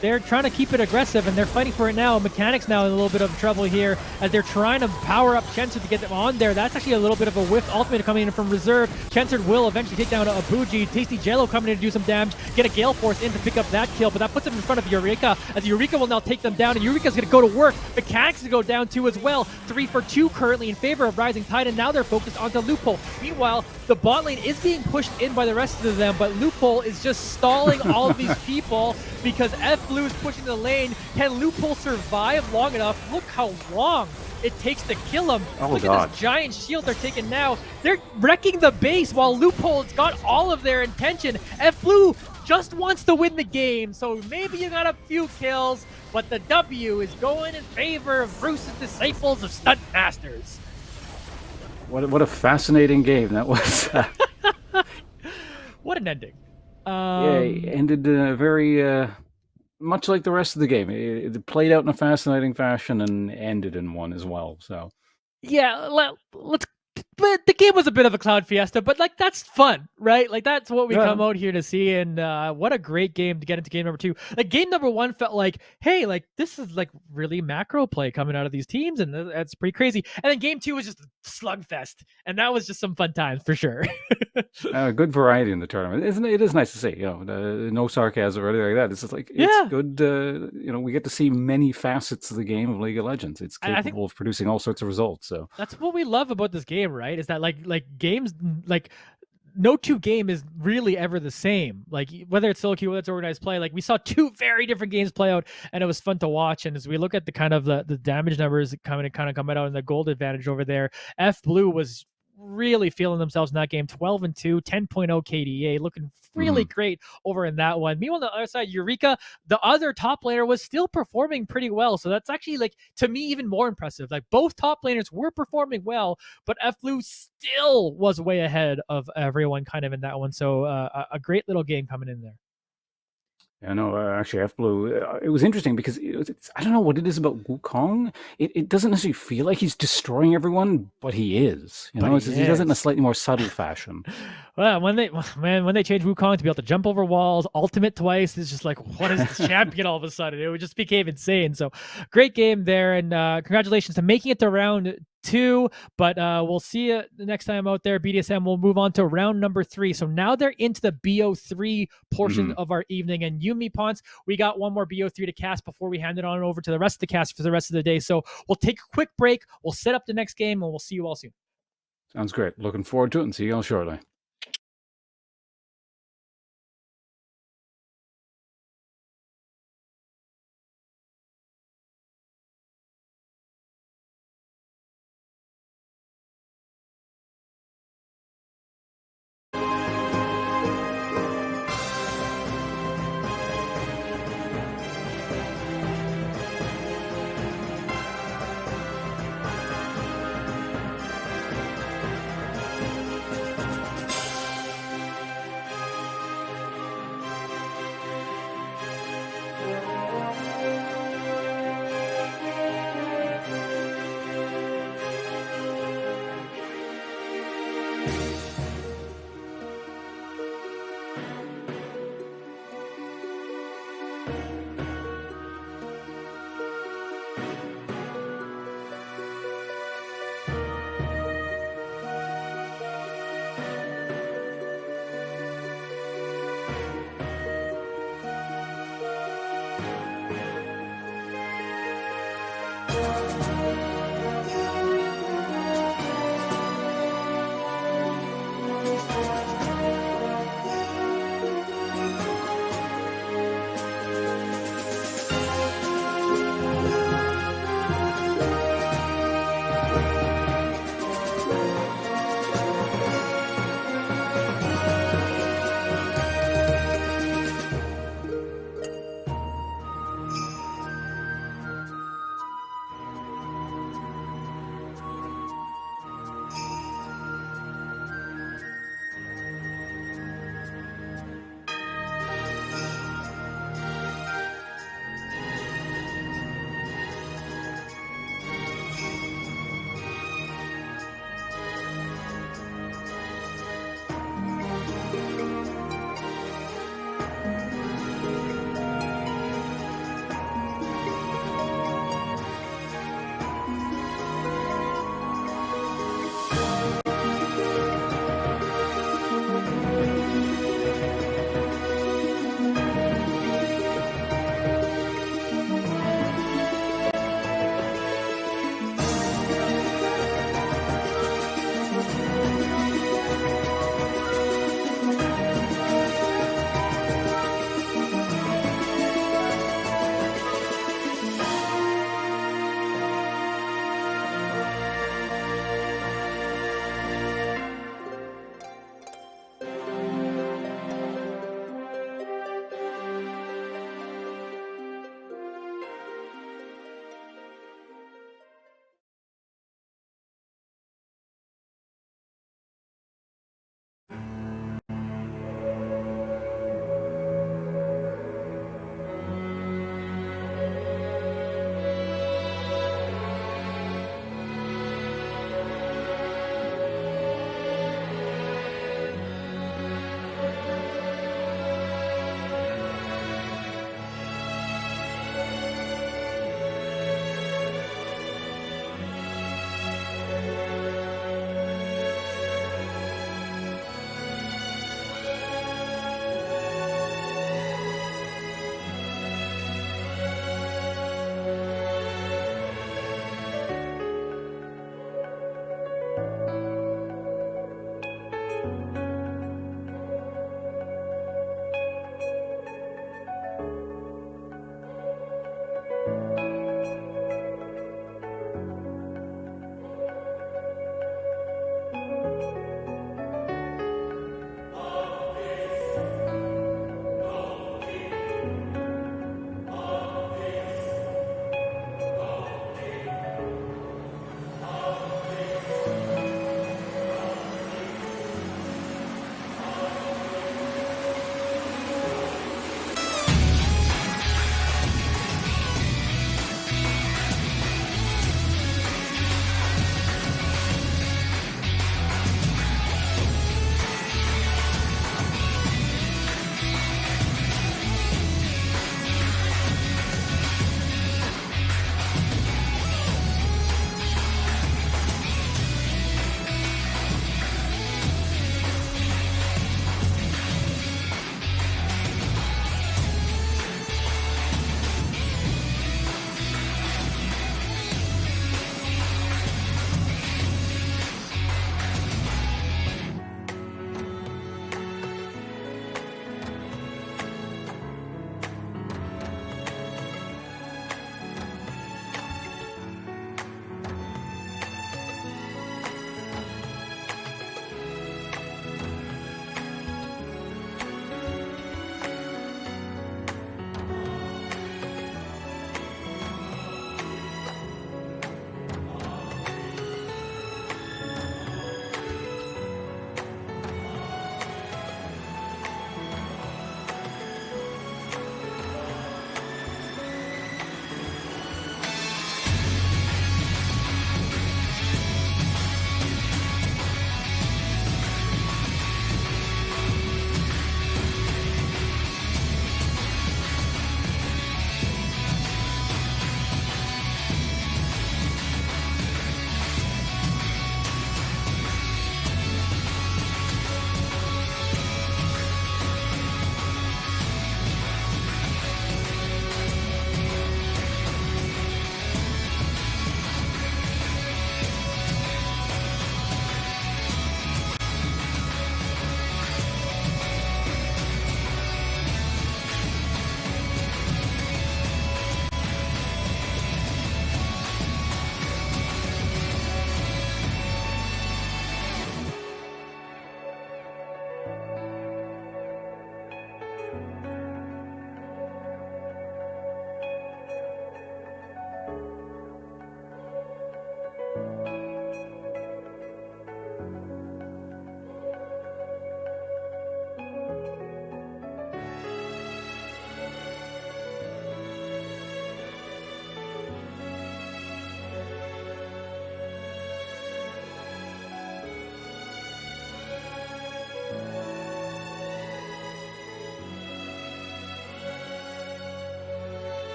they're trying to keep it aggressive, and they're fighting for it now. Mechanics now in a little bit of trouble here as they're trying to power up Chensard to get them on there. That's actually a little bit of a whiff ultimate coming in from reserve. Chensard will eventually take down Abuji. Tasty Jello coming in to do some damage. Get a Gale Force in to pick up that kill, but that puts him in front of Eureka, as Eureka will now take them down, and Eureka's going to go to work. Mechanics to go down too as well. 3 for 2 currently in favor of Rising Tide, and now they're focused onto Loophole. Meanwhile, the bot lane is being pushed in by the rest of them, but Loophole is just stalling all of these people because F-Blue is pushing the lane. Can Loophole survive long enough? Look how long it takes to kill him. Look at this giant shield they're taking now. They're wrecking the base while Loophole's got all of their intention. F-Blue just wants to win the game, so maybe you got a few kills, but the W is going in favor of Bruce's Disciples of Stunt Masters. What a fascinating game that was. What an ending. Yeah, it ended very much like the rest of the game. It played out in a fascinating fashion and ended in one as well. So yeah, let's. But the game was a bit of a cloud fiesta, but like that's fun, right? Like that's what we come out here to see, and what a great game to get into game number 2. Like game number 1 felt like, hey, like this is like really macro play coming out of these teams, and that's pretty crazy. And then game 2 was just a slugfest, and that was just some fun times for sure. Good variety in the tournament, isn't it? It is nice to see, no sarcasm or anything like that. It's just like it's good. We get to see many facets of the game of League of Legends. It's capable of producing all sorts of results. So that's what we love about this game, right? Is that like games like no 2 game is really ever the same. Like whether it's solo queue, whether it's organized play, like we saw 2 very different games play out, and it was fun to watch. And as we look at the kind of the damage numbers coming out and the gold advantage over there, F Blue was really feeling themselves in that game. 12-2, 10.0 KDA, looking really great over in that one. Meanwhile, on the other side, Eureka, the other top laner, was still performing pretty well. So that's actually, like, to me, even more impressive. Like, both top laners were performing well, but F-Blue still was way ahead of everyone kind of in that one. So a great little game coming in there. Yeah, no, actually, F-Blue, it was interesting because I don't know what it is about Wukong. It doesn't necessarily feel like he's destroying everyone, but he is. He does it in a slightly more subtle fashion. Well, when they changed Wukong to be able to jump over walls, ultimate twice, it's just like, what is this champion all of a sudden? It just became insane. So great game there, and congratulations to making it to round 2, but we'll see you the next time out there. BDSM will move on to round number 3. So now they're into the BO3 portion of our evening, and Yumi Ponce, we got one more BO3 to cast before we hand it on over to the rest of the cast for the rest of the day. So we'll take a quick break, we'll set up the next game, and we'll see you all soon. Sounds great. Looking forward to it, and see you all shortly.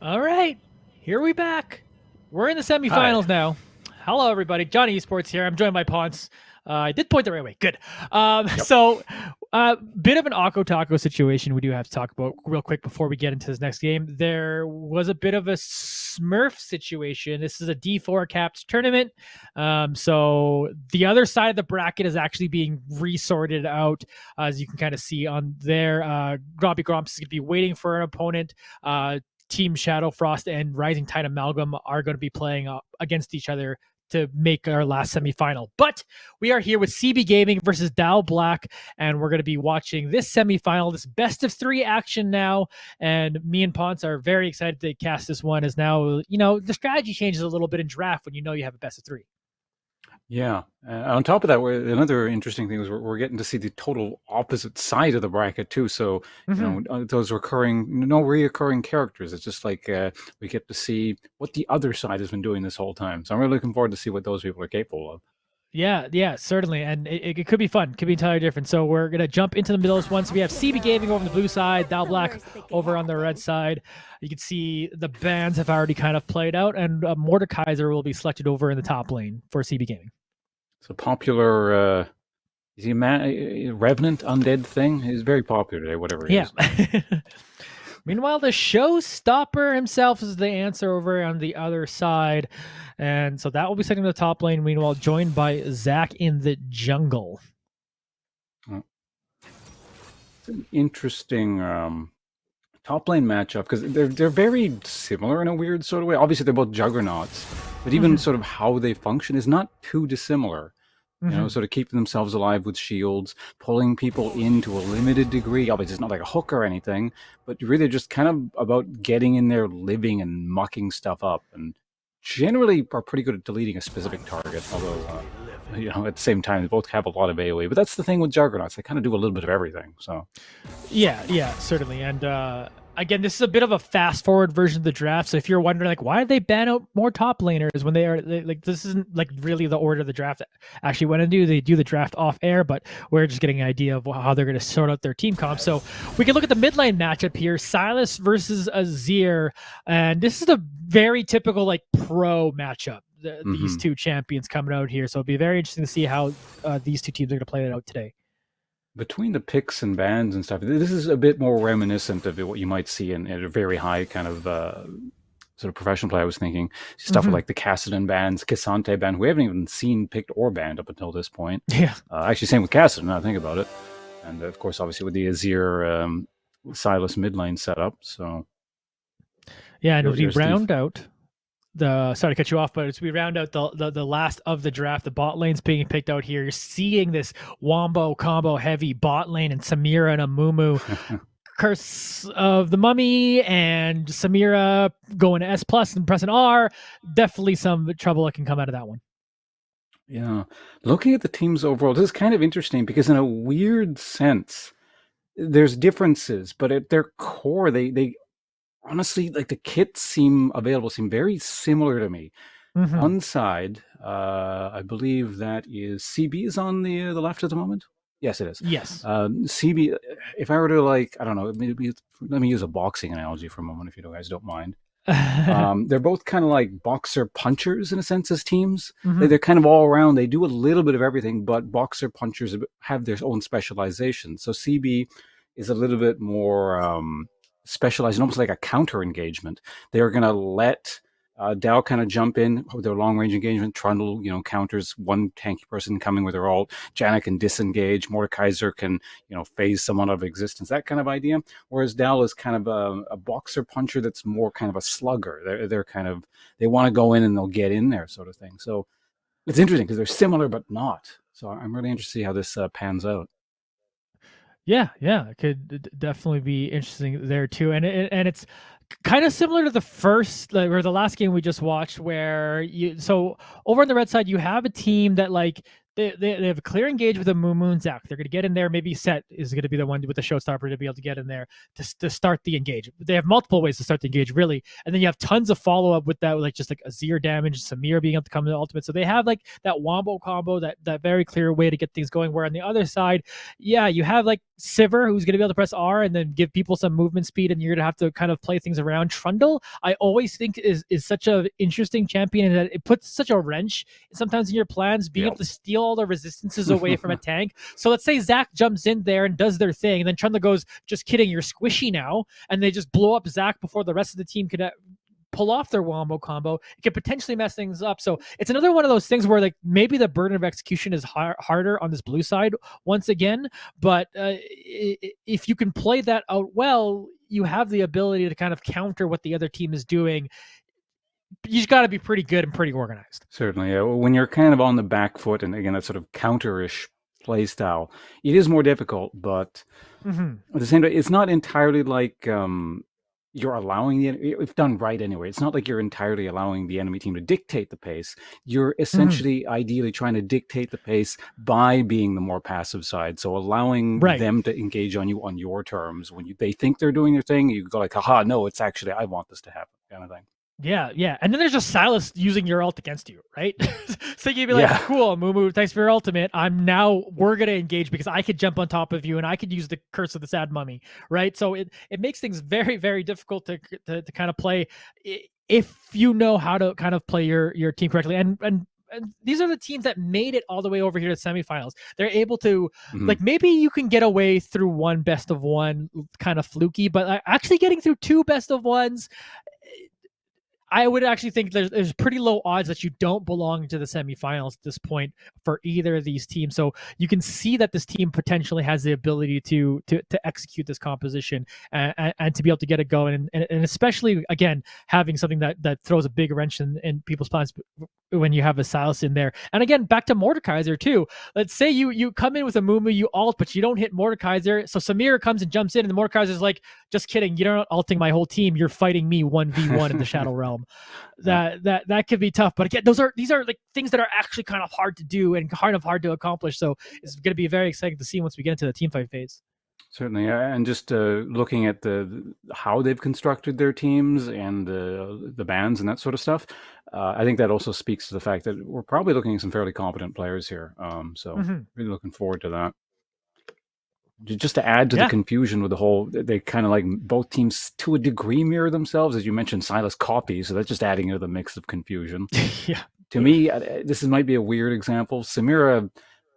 All right, here we back. We're in the semifinals now. Hello, everybody. Johnny Esports here. I'm joined by Ponce. I did point the right way. Good. So, bit of an Akko Taco situation we do have to talk about real quick before we get into this next game. There was a bit of a Smurf situation. This is a D4 capped tournament. So the other side of the bracket is actually being resorted out, as you can kind of see on there. Grompy Grumps is going to be waiting for an opponent. Team Shadow Frost and Rising Tide Amalgam are going to be playing against each other to make our last semifinal. But we are here with CB Gaming versus Dow Black, and we're going to be watching this semifinal, this best of 3 action now. And me and Ponce are very excited to cast this one, as now, the strategy changes a little bit in draft when you have a best of 3. Yeah. On top of that, another interesting thing is we're getting to see the total opposite side of the bracket too. So those no reoccurring characters. It's just like we get to see what the other side has been doing this whole time. So I'm really looking forward to see what those people are capable of. Yeah, certainly. And it could be fun. It could be entirely different. So we're going to jump into the middle of this one. So we have CB Gaming over on the blue side, Dow Black over on the red side. You can see the bands have already kind of played out, and Mordekaiser will be selected over in the top lane for CB Gaming. So popular, is he a Revenant undead thing? He's very popular today, whatever he is. Meanwhile, the showstopper himself is the answer over on the other side. And so that will be setting the top lane. Meanwhile, joined by Zach in the jungle. It's an interesting top lane matchup because they're very similar in a weird sort of way. Obviously, they're both juggernauts, but even sort of how they function is not too dissimilar. Sort of keeping themselves alive with shields, pulling people in to a limited degree. Obviously, it's not like a hook or anything, but really just kind of about getting in there, living and mucking stuff up, and generally are pretty good at deleting a specific target, although, at the same time, they both have a lot of AoE. But that's the thing with Juggernauts. They kind of do a little bit of everything, so... Yeah, certainly. And, again, this is a bit of a fast-forward version of the draft, so if you're wondering, why did they ban out more top laners when this isn't, really the order the draft actually went into. They do the draft off-air, but we're just getting an idea of how they're going to sort out their team comp. So we can look at the mid-lane matchup here, Silas versus Azir, and this is a very typical, pro matchup. These two champions coming out here, so it'll be very interesting to see how these two teams are going to play it out today. Between the picks and bans and stuff, this is a bit more reminiscent of what you might see in a very high kind of sort of professional play. I was thinking stuff like the Kassadin bans, K'Sante ban, we haven't even seen picked or banned up until this point. Yeah. Actually, same with Kassadin, now I think about it. And of course, obviously with the Azir Silas mid lane setup. So yeah, and as we round out sorry to cut you off, but as we round out the last of the draft, the bot lane's being picked out here. You're seeing this wombo combo heavy bot lane and Samira and Amumu. Curse of the Mummy and Samira going to S+ and pressing R. Definitely some trouble that can come out of that one. Yeah. Looking at the teams overall, this is kind of interesting because in a weird sense, there's differences, but at their core, they honestly, the kits seem very similar to me. One side, I believe that is CB is on the left at the moment. Yes, it is. Yes. CB, if I were to I don't know, maybe let me use a boxing analogy for a moment, if you guys don't mind. They're both kind of like boxer punchers in a sense as teams. They're kind of all around. They do a little bit of everything, but boxer punchers have their own specialization. So CB is a little bit more specialized, almost like a counter engagement. They're going to let Dow kind of jump in with their long range engagement. Trundle, counters one tanky person coming with their ult. Janna can disengage. Mordekaiser can, phase someone out of existence. That kind of idea. Whereas Dow is kind of a boxer puncher that's more kind of a slugger. They're kind of, they want to go in and they'll get in there, sort of thing. So it's interesting because they're similar but not. So I'm really interested to see how this pans out. Yeah, it could definitely be interesting there too, and it's kind of similar to the first or the last game we just watched, where so over on the red side you have a team that they have a clear engage with the Moo and Zach. They're going to get in there. Maybe Set is going to be the one with the showstopper to be able to get in there to start the engage. They have multiple ways to start the engage, really, and then you have tons of follow up with that, like just like Azir damage, Samir being able to come to the ultimate. So they have like that wombo combo, that very clear way to get things going. Where on the other side, yeah, you have like Sivir, who's going to be able to press R and then give people some movement speed, and you're going to have to kind of play things around. Trundle, I always think is such an interesting champion, and that it puts such a wrench sometimes in your plans, being able to steal all the resistances away from a tank. So let's say Zach jumps in there and does their thing, and then Trundle goes, just kidding, you're squishy now, and they just blow up Zach before the rest of the team could pull off their wombo combo. It could potentially mess things up. So it's another one of those things where like maybe the burden of execution is harder on this blue side once again, but if you can play that out well, you have the ability to kind of counter what the other team is doing. You just got to be pretty good and pretty organized. Certainly. Yeah. When you're kind of on the back foot, and again, that sort of counter-ish play style, it is more difficult, but at the same time, it's not entirely like you're allowing if done right anyway, it's not like you're entirely allowing the enemy team to dictate the pace. You're essentially ideally trying to dictate the pace by being the more passive side. So allowing them to engage on you on your terms. When they think they're doing their thing, you go like, haha, no, it's actually, I want this to happen, kind of thing. Yeah. And then there's just Silas using your ult against you, right? So you'd be like, cool, Moo, thanks for your ultimate. We're going to engage because I could jump on top of you and I could use the curse of the sad mummy, right? So it makes things very, very difficult to kind of play if you know how to kind of play your team correctly. And these are the teams that made it all the way over here to semifinals. They're able to, like, maybe you can get away through one best of one kind of fluky, but actually getting through two best of ones, I would actually think there's pretty low odds that you don't belong to the semifinals at this point for either of these teams. So you can see that this team potentially has the ability to execute this composition and to be able to get it going. And especially, again, having something that throws a big wrench in people's plans when you have a Silas in there. And again, back to Mordekaiser too. Let's say you come in with a Mumu, you ult, but you don't hit Mordekaiser. So Samir comes and jumps in, and the Mordekaiser's like, just kidding, you're not ulting my whole team. You're fighting me 1v1 in the Shadow Realm. That could be tough. But again, these are like things that are actually kind of hard to do and kind of hard to accomplish. So it's going to be very exciting to see once we get into the team fight phase. Certainly, and just looking at how they've constructed their teams and the bans and that sort of stuff, I think that also speaks to the fact that we're probably looking at some fairly competent players here. So really looking forward to that. Just to add to the confusion with the whole, they kind of like both teams to a degree mirror themselves, as you mentioned, Silas copies, so that's just adding to the mix of confusion. To me, this might be a weird example. Samira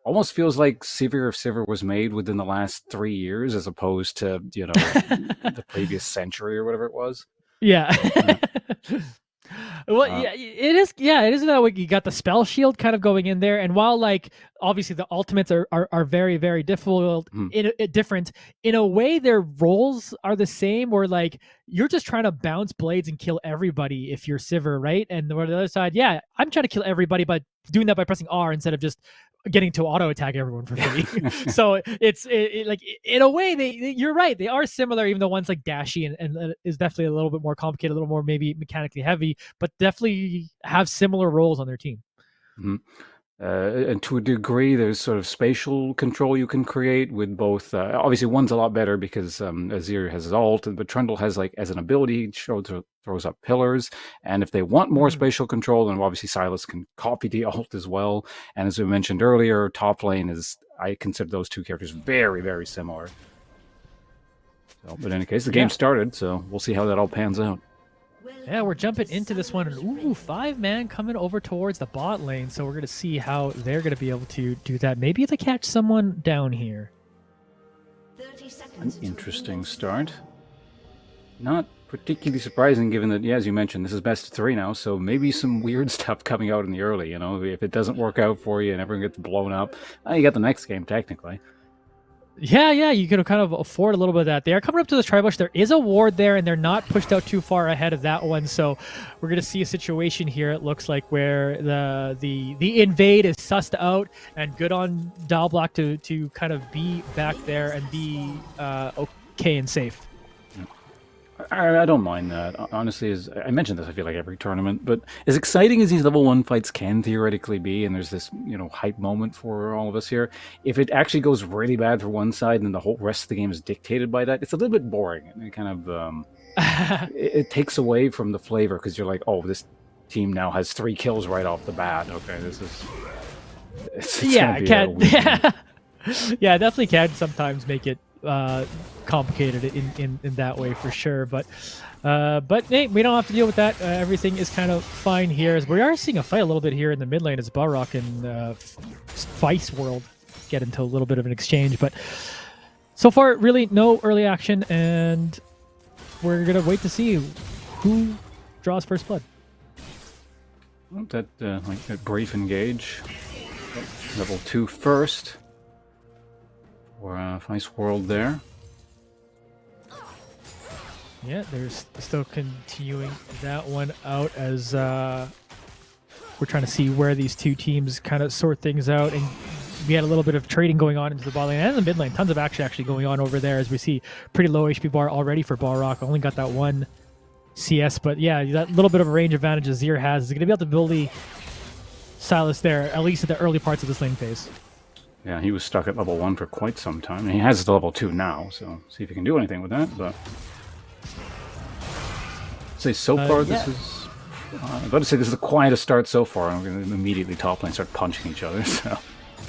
almost feels like Sivir if Sivir was made within the last 3 years, as opposed to the previous century or whatever it was. Well, it is. Yeah, it is that way. You got the spell shield kind of going in there, and while like obviously the ultimates are very, very difficult, different in a way, their roles are the same. Where like you're just trying to bounce blades and kill everybody if you're Sivir, right? And on the other side, I'm trying to kill everybody, but doing that by pressing R instead of just getting to auto attack everyone for free. So it's like in a way you're right, they are similar, even though one's like dashy and is definitely a little bit more complicated, a little more maybe mechanically heavy, but definitely have similar roles on their team. And to a degree, there's sort of spatial control you can create with both. Obviously, one's a lot better because Azir has his ult, but Trundle has, like, as an ability, throws up pillars. And if they want more spatial control, then obviously Silas can copy the ult as well. And as we mentioned earlier, top lane I consider those two characters very, very similar. So, but in any case, the game started, so we'll see how that all pans out. Yeah, we're jumping into this one. Ooh, 5-man coming over towards the bot lane. So we're going to see how they're going to be able to do that. Maybe they catch someone down here. An interesting start. Not particularly surprising given that, as you mentioned, this is best of 3 now. So maybe some weird stuff coming out in the early. If it doesn't work out for you and everyone gets blown up, you got the next game technically. Yeah, you could kind of afford a little bit of that. They are coming up to this tri-bush. There is a ward there, and they're not pushed out too far ahead of that one. So we're going to see a situation here, it looks like, where the invade is sussed out, and good on Dalblock to kind of be back there and be okay and safe. I don't mind that. Honestly, as I mentioned this, I feel like every tournament, but as exciting as these level 1 fights can theoretically be, and there's this, hype moment for all of us here, if it actually goes really bad for one side and then the whole rest of the game is dictated by that, it's a little bit boring. And it kind of, it takes away from the flavor, because you're like, oh, this team now has 3 kills right off the bat. Okay, this is... It's yeah, it can. Yeah, definitely can sometimes make it complicated in that way for sure. But hey, we don't have to deal with that. Everything is kind of fine here. As we are seeing a fight a little bit here in the mid lane as Balrog and Vice World get into a little bit of an exchange. But so far, really no early action, and we're gonna wait to see who draws first blood. That like that brief engage. Level 2 first. For Vice World there. Yeah, there's still continuing that one out as we're trying to see where these two teams kind of sort things out. And we had a little bit of trading going on into the bot lane and the mid lane. Tons of action actually going on over there as we see pretty low HP bar already for Balrog. Only got that one CS, but yeah, that little bit of a range advantage Azir has is going to be able to bully Silas there, at least at the early parts of this lane phase. Yeah, he was stuck at level 1 for quite some time. And he has the level 2 now, so see if he can do anything with that. But I'd say so far this is... I'm about to say this is the quietest start so far. I'm going to immediately top lane start punching each other. So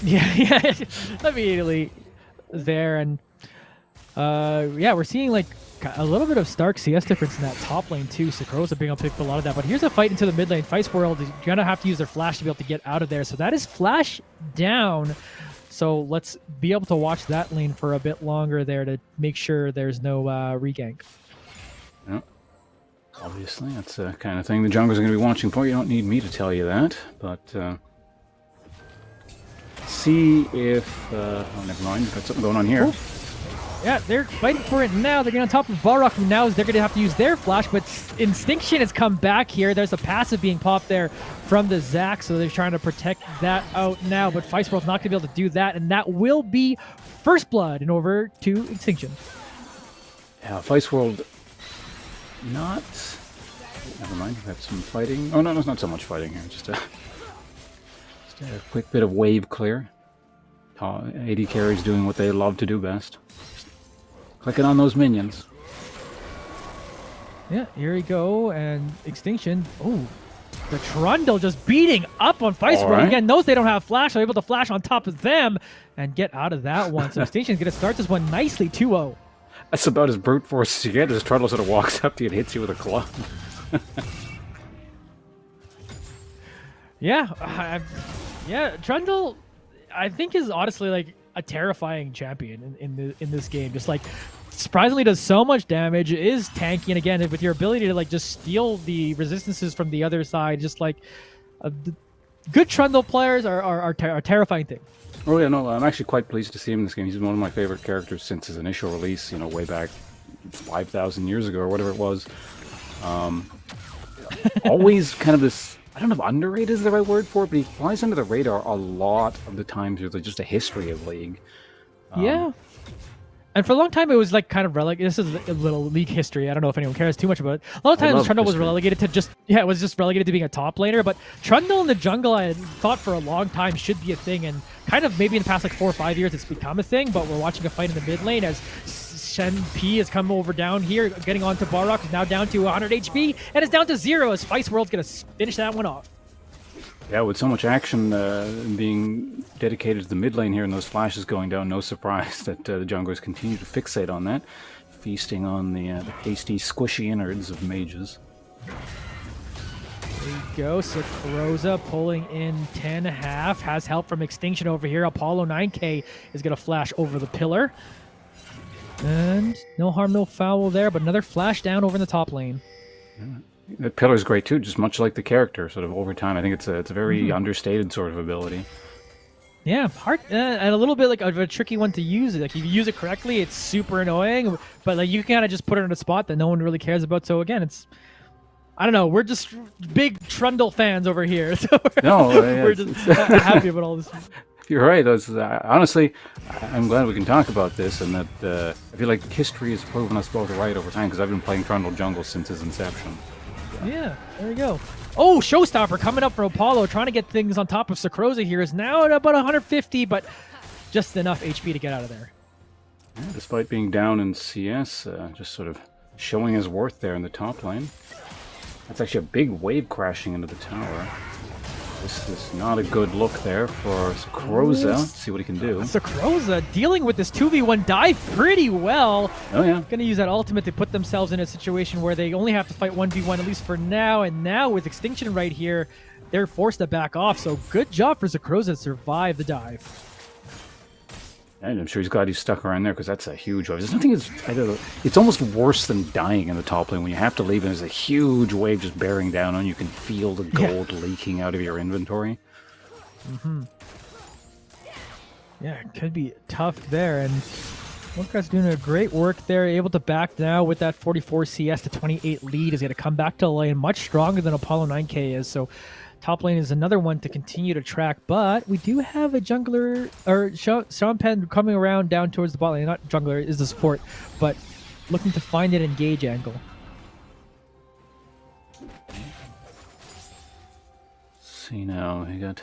yeah, immediately there. And yeah, we're seeing like a little bit of stark CS difference in that top lane too. Sakroza being able to pick up a lot of that. But here's a fight into the mid lane. Vice World is going to have to use their flash to be able to get out of there. So that is flash down. So let's be able to watch that lane for a bit longer there to make sure there's no regank. Yeah. Obviously, that's the kind of thing the junglers are going to be watching for. You don't need me to tell you that. But see if... oh, never mind. We've got something going on here. Ooh. Yeah, they're fighting for it now. They're getting on top of Balrog, who now they're going to have to use their flash, but Instinction has come back here. There's a passive being popped there from the Zac, so they're trying to protect that out now, but Vice World's not going to be able to do that, and that will be first blood and over to Extinction. Yeah, Vice World not... Never mind, we've got some fighting. Oh, no, there's not so much fighting here. Just a quick bit of wave clear. AD carries doing what they love to do best. Clicking on those minions. Yeah, here we go, and Extinction. Oh, the Trundle just beating up on Vice World. Again, knows they don't have flash, so able to flash on top of them and get out of that one. So Extinction's going to start this one nicely, 2-0. That's about as brute force as you get. This Trundle sort of walks up to you and hits you with a club. Yeah, yeah, Trundle, I think is honestly like a terrifying champion in this game. Just like surprisingly does so much damage, is tanky, and again with your ability to like just steal the resistances from the other side, just like good Trundle players are a terrifying thing. Oh yeah, no, I'm actually quite pleased to see him in this game. He's one of my favorite characters since his initial release, way back 5,000 years ago or whatever it was. Always kind of this, I don't know if underrated is the right word for it, but he flies under the radar a lot of the times there's just a history of League. Yeah. And for a long time, it was like kind of relegated. This is a little League history. I don't know if anyone cares too much about it. A lot of times, Trundle was relegated to just, it was just relegated to being a top laner. But Trundle in the jungle, I thought for a long time should be a thing. And kind of maybe in the past like 4 or 5 years, it's become a thing. But we're watching a fight in the mid lane as Shen P has come over down here, getting onto Balrog, who's now down to 100 HP. And it's down to 0 as Vice World's going to finish that one off. Yeah, with so much action being dedicated to the mid lane here and those flashes going down, no surprise that the junglers continue to fixate on that, feasting on the tasty, squishy innards of mages. There you go, Sakroza pulling in 10.5, has help from Extinction over here. Apollo 9K is going to flash over the pillar. And no harm, no foul there, but another flash down over in the top lane. Yeah. The pillar is great too, just much like the character, sort of over time. I think it's a very understated sort of ability. Yeah, hard and a little bit like a tricky one to use. Like if you use it correctly, it's super annoying, but like you can kind of just put it in a spot that no one really cares about. So again, it's, I don't know, we're just big Trundle fans over here. So we're just happy about all this. You're right. Honestly, I'm glad we can talk about this, and that I feel like history has proven us both right over time, because I've been playing Trundle Jungle since his inception. Yeah, there we go. Oh, Showstopper coming up for Apollo, trying to get things on top of Sakroza here. Is now at about 150, but just enough HP to get out of there. Yeah, despite being down in CS, just sort of showing his worth there in the top lane. That's actually a big wave crashing into the tower. This is not a good look there for Sakroza. Let's see what he can do. Sakroza dealing with this 2v1 dive pretty well. Oh, yeah. Going to use that ultimate to put themselves in a situation where they only have to fight 1v1, at least for now. And now with Extinction right here, they're forced to back off. So good job for Sakroza to survive the dive. And I'm sure he's glad he's stuck around there, because that's a huge wave. There's nothing it's almost worse than dying in the top lane when you have to leave and there's a huge wave just bearing down on you. You can feel the gold leaking out of your inventory. Yeah, it could be tough there. And Warcraft's doing a great work there, able to back now with that 44 CS to 28 lead. Is going to come back to the lane much stronger than Apollo 9K is. So top lane is another one to continue to track, but we do have a jungler, or Sean Penn coming around down towards the bot lane. Not jungler, is the support, but looking to find an engage angle. See now, he got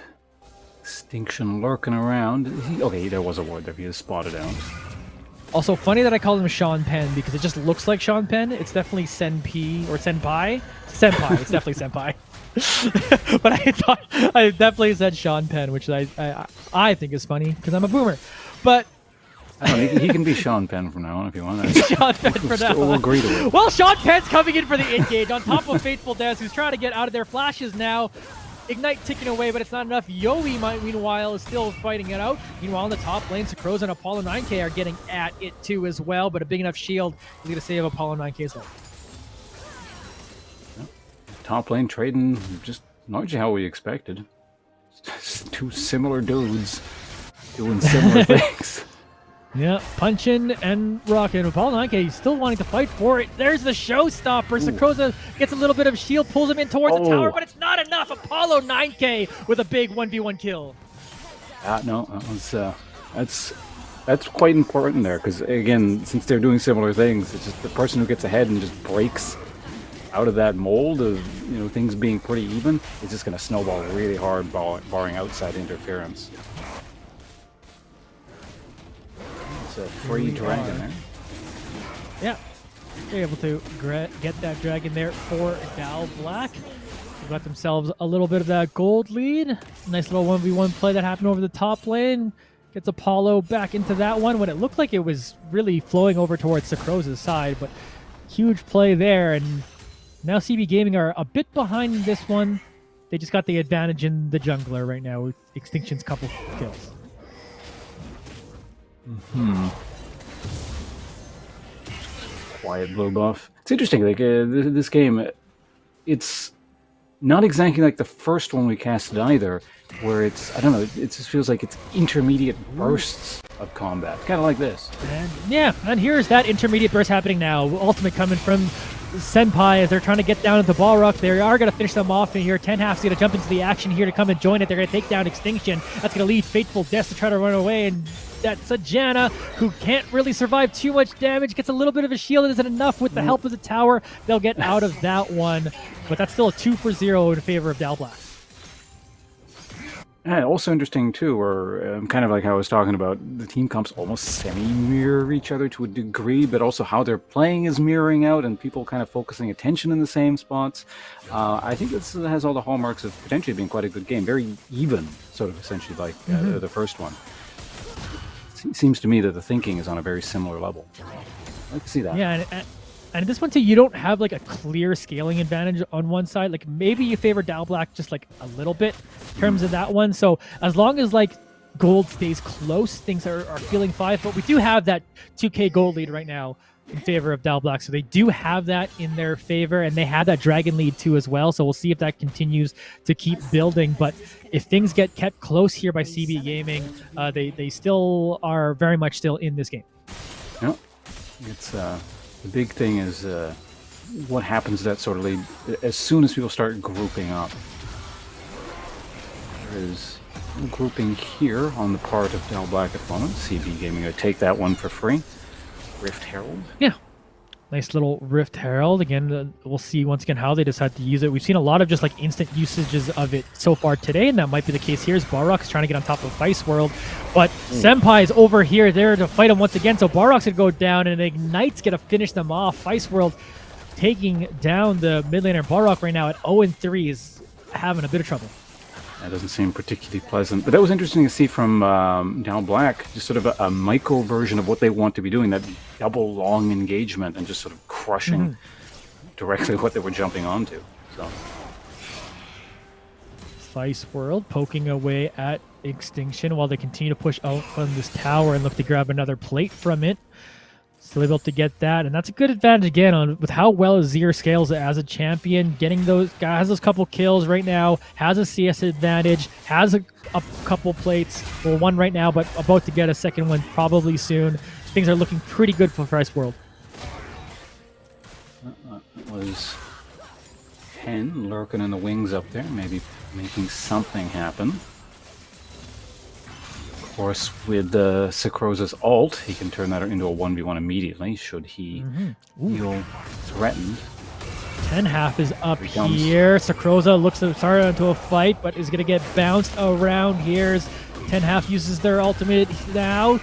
Extinction lurking around. Okay, there was a ward there. He is spotted out. Also, funny that I called him Sean Penn because it just looks like Sean Penn. It's definitely Senpai or Senpai. Senpai. It's definitely Senpai. But I definitely said Sean Penn, which I think is funny because I'm a boomer. But I don't know, he can be Sean Penn from now on if you want. Sean Penn for now. We'll agree to it. Well, Sean Penn's coming in for the engage on top of Faithful Dance, who's trying to get out of their flashes now. Ignite ticking away, but it's not enough. Yowie, meanwhile, is still fighting it out. Meanwhile, on the top lane, Sakroza and Apollo 9K are getting at it too as well, but a big enough shield is going to save Apollo 9K's life. Top lane trading just largely how we expected. Two similar dudes doing similar things. Yeah, punching and rocking. Apollo 9K still wanting to fight for it. There's the showstopper. Sakroza gets a little bit of shield, pulls him in towards the tower, but it's not enough. Apollo 9K with a big 1v1 kill. No, that's quite important there, because again, since they're doing similar things, it's just the person who gets ahead and just breaks out of that mold of things being pretty even, it's just going to snowball really hard, barring outside interference. It's a free dragon there. Yeah, they're able to get that dragon there for Dal Black. They got themselves a little bit of that gold lead. Nice little 1v1 play that happened over the top lane. Gets Apollo back into that one when it looked like it was really flowing over towards Sakroza's side, but huge play there. And now CB Gaming are a bit behind this one. They just got the advantage in the jungler right now with Extinction's couple kills. Quiet blue buff. It's interesting, like this game, it's not exactly like the first one we casted either, where it's, I don't know, it just feels like it's intermediate bursts of combat. Kind of like this. And yeah, and here's that intermediate burst happening now. Ultimate coming from Senpai as they're trying to get down at the Balrog. They are going to finish them off in here. Ten Half's going to jump into the action here to come and join it. They're going to take down Extinction. That's going to lead Fateful Death to try to run away, and that's a Janna who can't really survive too much damage. Gets a little bit of a shield. It isn't enough with the help of the tower. They'll get out of that one, but that's still a 2-for-0 in favor of Dal Black. And also interesting too, or kind of like how I was talking about, the team comps almost semi-mirror each other to a degree, but also how they're playing is mirroring out, and people kind of focusing attention in the same spots. I think this has all the hallmarks of potentially being quite a good game. Very even, sort of essentially like the first one. It seems to me that the thinking is on a very similar level. I like to see that. Yeah, and this one too, you don't have like a clear scaling advantage on one side. Like maybe you favor Dal Black just like a little bit in terms of that one. So as long as like gold stays close, things are feeling fine. But we do have that 2K gold lead right now in favor of Dal Black. So they do have that in their favor, and they have that dragon lead too as well. So we'll see if that continues to keep building. But if things get kept close here by CB Gaming, they still are very much still in this game. Yep. It's the big thing is what happens to that sort of lead as soon as people start grouping up. There is a grouping here on the part of Del Black at the moment. CB Gaming going to take that one for free. Rift Herald. Yeah. Nice little Rift Herald. Again, we'll see once again how they decide to use it. We've seen a lot of just like instant usages of it so far today, and that might be the case here as Balrog's trying to get on top of Vice World. But Senpai is over here there to fight him once again, so Balrog's going to go down, and Ignite's going to finish them off. Vice World taking down the mid laner. Balrog right now at 0-3 is having a bit of trouble. That doesn't seem particularly pleasant. But that was interesting to see from Down Black, just sort of a micro version of what they want to be doing, that double long engagement and just sort of crushing directly what they were jumping onto. So Vice World poking away at Extinction while they continue to push out on this tower and look to grab another plate from it. So they're able to get that, and that's a good advantage again on with how well Azir scales as a champion. Getting those guys, has those couple kills right now, has a CS advantage, has a couple plates. Well, one right now, but about to get a second one probably soon. Things are looking pretty good for Vice World. That was 10 lurking in the wings up there, maybe making something happen. Of course, with Sakroza's ult, he can turn that into a 1v1 immediately, should he feel threatened. 10-half is up here. Sakroza looks to start into a fight, but is going to get bounced around here. 10-half uses their ultimate now.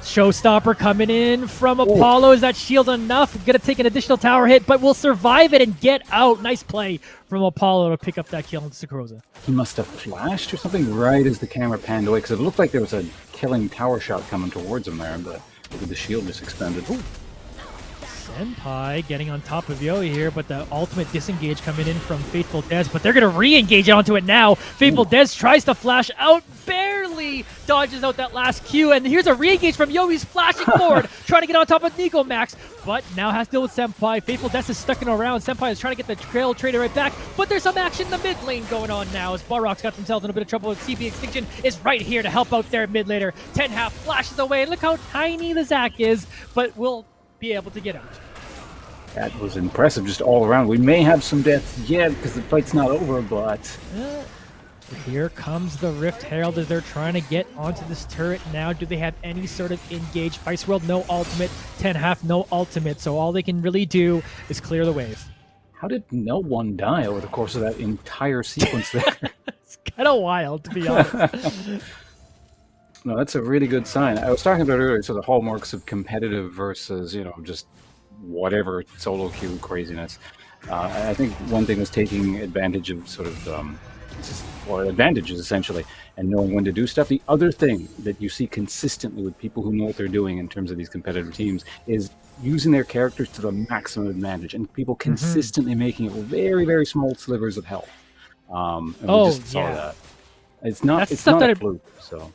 Showstopper coming in from Apollo. Is that shield enough? Going to take an additional tower hit, but will survive it and get out. Nice play from Apollo to pick up that kill on Sakroza. He must have flashed or something right as the camera panned away, because it looked like there was a killing tower shot coming towards him there, but maybe the shield just expended. Senpai getting on top of Yoi here, but the ultimate disengage coming in from Faithful Dez, but they're going to re-engage onto it now. Faithful Dez tries to flash out, barely dodges out that last Q, and here's a re-engage from Yoi's flashing forward, trying to get on top of Nico Max, but now has to deal with Senpai. Faithful Dez is stuck in around. Senpai is trying to get the trail trader right back, but there's some action in the mid lane going on now as Balrog's got themselves in a bit of trouble with CB Extinction is right here to help out their mid laner. 10-half flashes away, and look how tiny the Zac is, but will be able to get out. That was impressive just all around. We may have some deaths yet because the fight's not over, but... Here comes the Rift Herald as they're trying to get onto this turret now. Do they have any sort of engage? Vice World, no ultimate. 10-half, no ultimate. So all they can really do is clear the wave. How did no one die over the course of that entire sequence there? It's kind of wild, to be honest. No, that's a really good sign. I was talking about earlier, so the hallmarks of competitive versus, you know, just whatever solo queue craziness. I think one thing is taking advantage of sort of, or advantages essentially, and knowing when to do stuff. The other thing that you see consistently with people who know what they're doing in terms of these competitive teams is using their characters to the maximum advantage, and people consistently making it very, very small slivers of health. And we just saw that. It's not a fluke, so...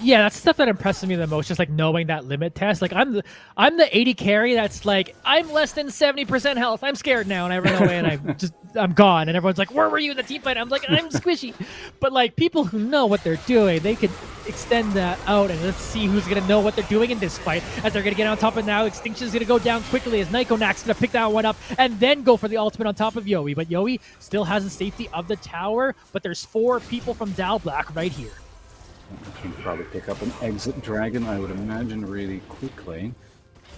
Yeah, that's stuff that impresses me the most, just like knowing that limit test. Like I'm the 80 carry that's like, I'm less than 70% health. I'm scared now, and I run away and I'm gone. And everyone's like, where were you in the team fight? I'm like, I'm squishy. But like people who know what they're doing, they could extend that out, and let's see who's gonna know what they're doing in this fight. As they're gonna get on top of now, Extinction's gonna go down quickly as Nikonak's gonna pick that one up and then go for the ultimate on top of Yoi. But Yoi still has the safety of the tower, but there's 4 people from Dal Black right here. I can probably pick up an exit dragon, I would imagine, really quickly.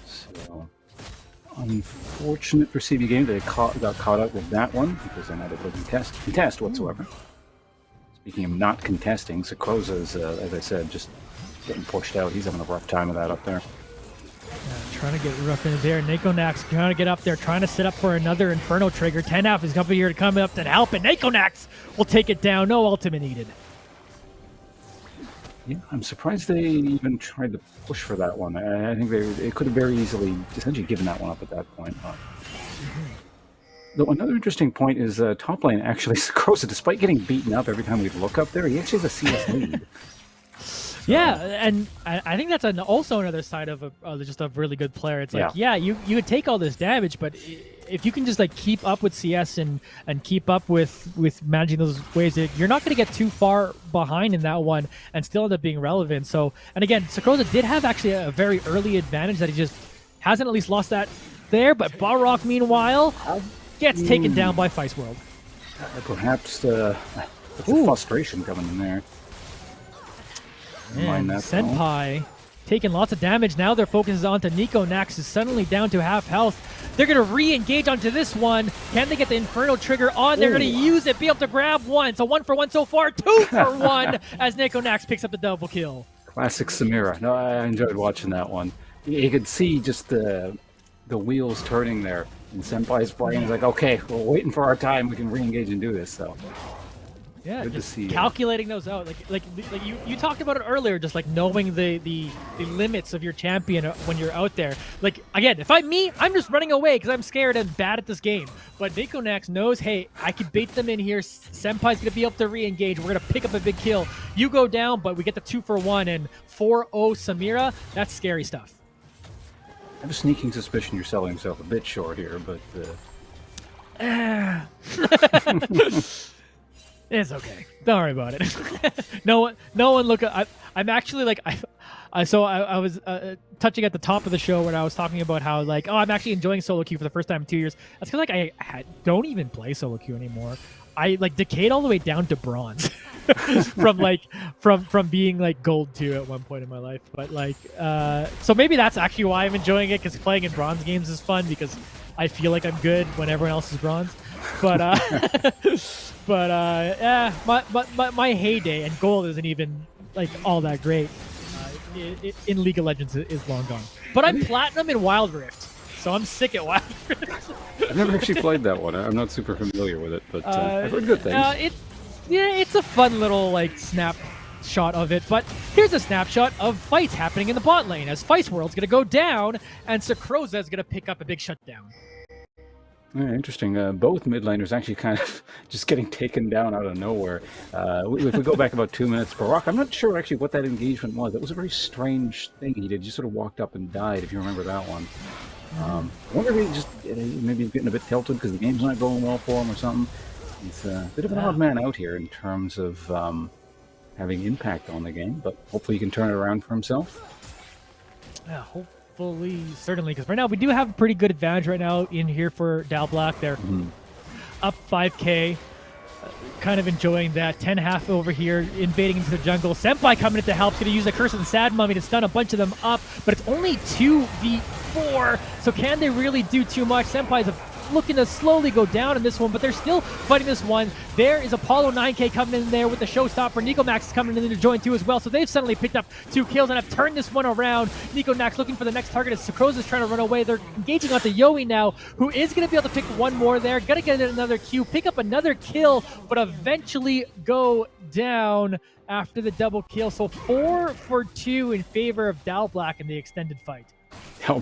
So, unfortunate for CB Game, they got caught up with that one because they're not able to contest whatsoever. Speaking of not contesting, Sakroza's, as I said, just getting pushed out. He's having a rough time of that up there. Yeah, trying to get rough in there. Nikonak's trying to get up there, trying to set up for another Inferno trigger. 10-half is coming here to come up and help, and Nikonax will take it down. No ultimate needed. Yeah, I'm surprised they even tried to push for that one. I think they could have very easily essentially given that one up at that point. Though another interesting point is top lane, actually, Sakroza, despite getting beaten up every time we look up there, he actually has a CS lead. Yeah, and I think that's also another side of just a really good player. It's like, yeah, you would take all this damage, but if you can just like keep up with CS and keep up with managing those ways, you're not going to get too far behind in that one and still end up being relevant. So, and again, Sakroza did have actually a very early advantage that he just hasn't at least lost that there. But Balrog, meanwhile, gets taken down by Vice World. Perhaps That's the frustration coming in there. And Senpai taking lots of damage. Now their focus is onto Nico. Nax is suddenly down to half health. They're going to re-engage onto this one. Can they get the Inferno trigger on? They're going to use it, be able to grab one. So 1 for 1 so far, 2 for 1 as Nico Nax picks up the double kill. Classic Samira. No, I enjoyed watching that one. You could see just the wheels turning there. And Senpai's brain is like, okay, we're waiting for our time. We can re-engage and do this. So yeah, good just to see calculating those out. Like you talked about it earlier, just like knowing the limits of your champion when you're out there. Like again, if I'm just running away because I'm scared and bad at this game. But Nico Nax knows, hey, I can bait them in here. Senpai's gonna be able to re-engage. We're gonna pick up a big kill. You go down, but we get the 2 for 1 and 4-0 Samira. That's scary stuff. I have a sneaking suspicion you're selling yourself a bit short here, but it's okay. Don't worry about it. no one look. I'm actually like I was touching at the top of the show when I was talking about how like I'm actually enjoying solo queue for the first time in 2 years. That's because like I don't even play solo queue anymore. I like decayed all the way down to bronze from being like gold 2 at one point in my life. But like so maybe that's actually why I'm enjoying it, because playing in bronze games is fun because I feel like I'm good when everyone else is bronze. But yeah, my heyday and gold isn't even like all that great. In League of Legends is long gone. But I'm platinum in Wild Rift. So I'm sick at Wild Rift. I've never actually played that one. I'm not super familiar with it, but I've heard good things. It's a fun little like snapshot of it. But here's a snapshot of fights happening in the bot lane as Feist World's going to go down and Sakroza is going to pick up a big shutdown. Yeah, interesting. Both mid laners actually kind of just getting taken down out of nowhere. If we go back about 2 minutes, Barak, I'm not sure actually what that engagement was. It was a very strange thing he did. He just sort of walked up and died, if you remember that one. I wonder if he just maybe he's getting a bit tilted because the game's not going well for him or something. He's a bit of an odd man out here in terms of having impact on the game, but hopefully he can turn it around for himself. Yeah, hopefully, certainly, because right now we do have a pretty good advantage right now in here for Dal Black. They're up 5k. Kind of enjoying that. 10-half over here, invading into the jungle. Senpai coming in to help. He's going to use the Curse of the Sad Mummy to stun a bunch of them up, but it's only 2v4, so can they really do too much? Senpai's looking to slowly go down in this one, but they're still fighting this one. There is Apollo 9K coming in there with the showstopper. Nico Nax is coming in to join too as well, so they've suddenly picked up 2 kills and have turned this one around. Nico Nax looking for the next target as Sakroza is trying to run away. They're engaging onto Yoi now, who is going to be able to pick one more there. Gonna get another Q, pick up another kill, but eventually go down after the double kill. So 4 for 2 in favor of Dal Black in the extended fight.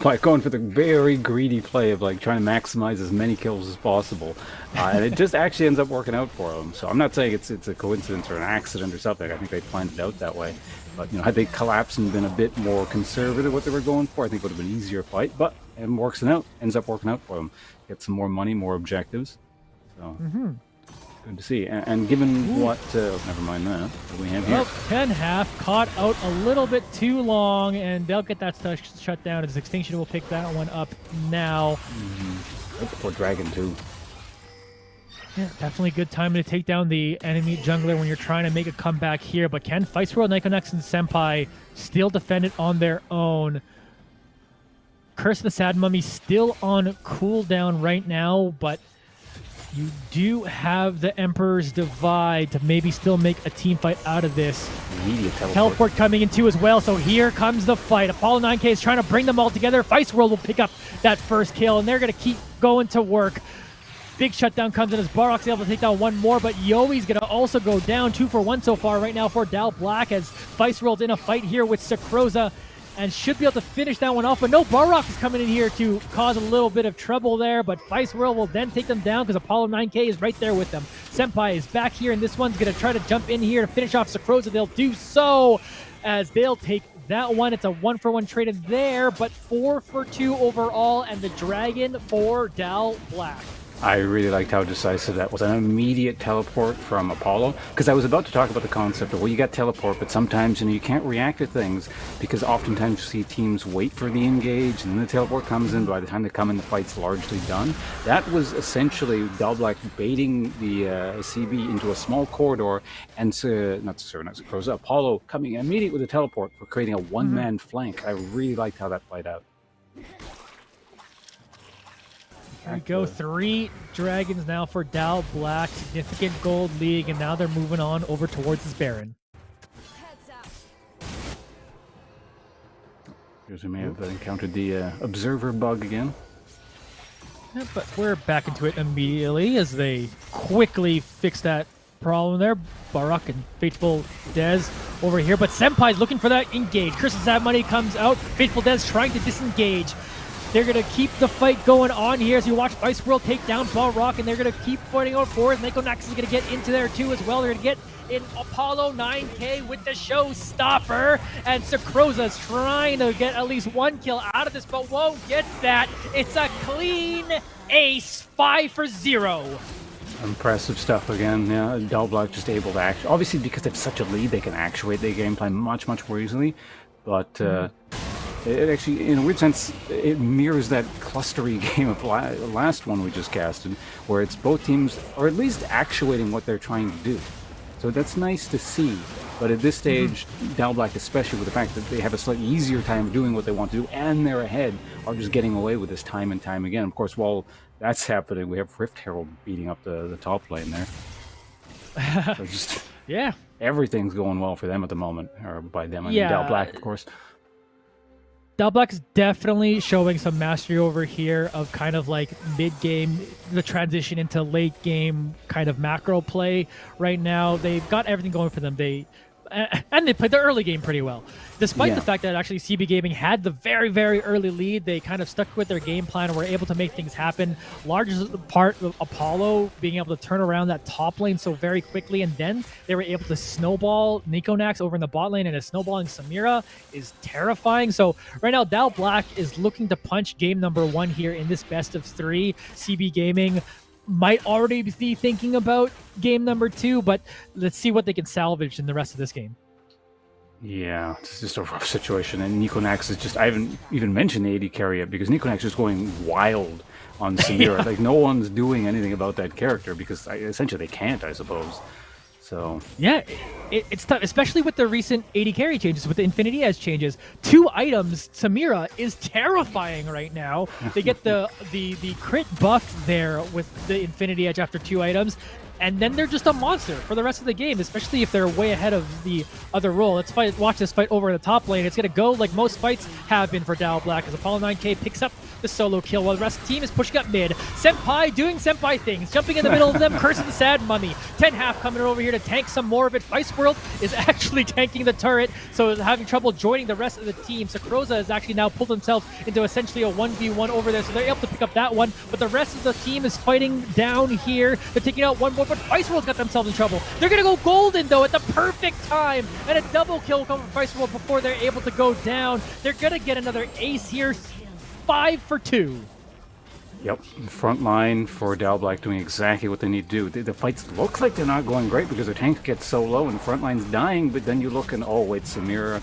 By going for the very greedy play of like trying to maximize as many kills as possible, and it just actually ends up working out for them. So I'm not saying it's a coincidence or an accident or something. I think they planned it out that way. But you know, had they collapsed and been a bit more conservative what they were going for, I think it would have been an easier fight. But it ends up working out for them. Get some more money, more objectives. So good to see. And given what, never mind that. What we have here. 10-half caught out a little bit too long, and they'll get that shut down as Extinction will pick that one up now. For Dragon too. Yeah, definitely a good time to take down the enemy jungler when you're trying to make a comeback here. But can Feist World, Nico Nax, and Senpai still defend it on their own? Curse of the Sad Mummy still on cooldown right now, but you do have the Emperor's Divide to maybe still make a team fight out of this. Teleport coming in too as well, so here comes the fight. Apollo 9K is trying to bring them all together. Feist World will pick up that first kill, and they're going to keep going to work. Big shutdown comes in as Barok's able to take down one more, but Yoi's going to also go down. 2 for 1 so far right now for Dal Black as Feist World's in a fight here with Sakroza and should be able to finish that one off. But no, Barok is coming in here to cause a little bit of trouble there, but Feist World will then take them down because Apollo 9K is right there with them. Senpai is back here, and this one's going to try to jump in here to finish off Sakroza. They'll do so as they'll take that one. It's a 1 for 1 traded there, but 4 for 2 overall, and the Dragon for Dal Black. I really liked how decisive that was. An immediate teleport from Apollo, because I was about to talk about the concept of, well, you got teleport, but sometimes you can't react to things, because oftentimes you see teams wait for the engage, and then the teleport comes in. By the time they come in, the fight's largely done. That was essentially Dalblack baiting the CB into a small corridor, and not Sakroza, Apollo coming immediately with a teleport for creating a one-man flank. I really liked how that played out. Here we go, 3 dragons now for Dalblack, significant gold league, and now they're moving on over towards this Baron. Here's we may have encountered the observer bug again. Yeah, but we're back into it immediately as they quickly fix that problem there. Barak and Faithful Dez over here, but Senpai's looking for that engage. Chris's Ad Money comes out, Faithful Dez trying to disengage. They're going to keep the fight going on here as you watch Ice World take down Barak, and they're going to keep fighting on forward. Nikonax is going to get into there too as well. They're going to get in Apollo 9K with the showstopper, and Sakroza's trying to get at least 1 kill out of this, but won't get that. It's a clean ace, 5 for 0. Impressive stuff again. Yeah, Dalblack just able to act. Obviously, because they have such a lead, they can actuate their gameplay much more easily. But it actually, in a weird sense, it mirrors that clustery game of last one we just casted, where it's both teams are at least actuating what they're trying to do. So that's nice to see. But at this stage, Dalblack, especially with the fact that they have a slightly easier time doing what they want to do, and they're ahead, are just getting away with this time and time again. Of course, while that's happening, we have Rift Herald beating up the top lane there. So just yeah, everything's going well for them at the moment. Or by them, I mean Dalblack, of course. Dalblack is definitely showing some mastery over here of kind of like mid-game, the transition into late-game kind of macro play right now. They've got everything going for them. And they played the early game pretty well. Despite the fact that actually CB Gaming had the very early lead, they kind of stuck with their game plan and were able to make things happen. Largest part of Apollo being able to turn around that top lane so very quickly, and then they were able to snowball Nikonax over in the bot lane, and a snowballing Samira is terrifying. So right now, Dalblack is looking to punch game number 1 here in this best of 3. CB Gaming might already be thinking about game number 2, but let's see what they can salvage in the rest of this game. Yeah, it's just a rough situation, and Nikonax is just, I haven't even mentioned the AD carry yet, because Nikonax is going wild on Samira. Like, no one's doing anything about that character, because essentially they can't, I suppose. So yeah, it's tough, especially with the recent AD carry changes, with the Infinity Edge changes. 2 items, Samira is terrifying right now. They get the crit buff there with the Infinity Edge after 2 items, and then they're just a monster for the rest of the game, especially if they're way ahead of the other role. Let's watch this fight over in the top lane. It's going to go like most fights have been for Dalblack, as Apollo 9K picks up the solo kill while the rest of the team is pushing up mid. Senpai doing Senpai things, jumping in the middle of them, cursing the sad mummy. 10-half coming over here to tank some more of it. Ice World is actually tanking the turret, so having trouble joining the rest of the team. Sakroza has actually now pulled himself into essentially a 1v1 over there, so they're able to pick up that one, but the rest of the team is fighting down here. They're taking out one more, but Ice World got themselves in trouble. They're going to go golden, though, at the perfect time, and a double kill coming from Ice World before they're able to go down. They're going to get another ace here. 5 for 2. Yep, front line for Dalblack doing exactly what they need to do. The fights look like they're not going great because their tank gets so low and the front line's dying, but then you look and, oh wait, Samira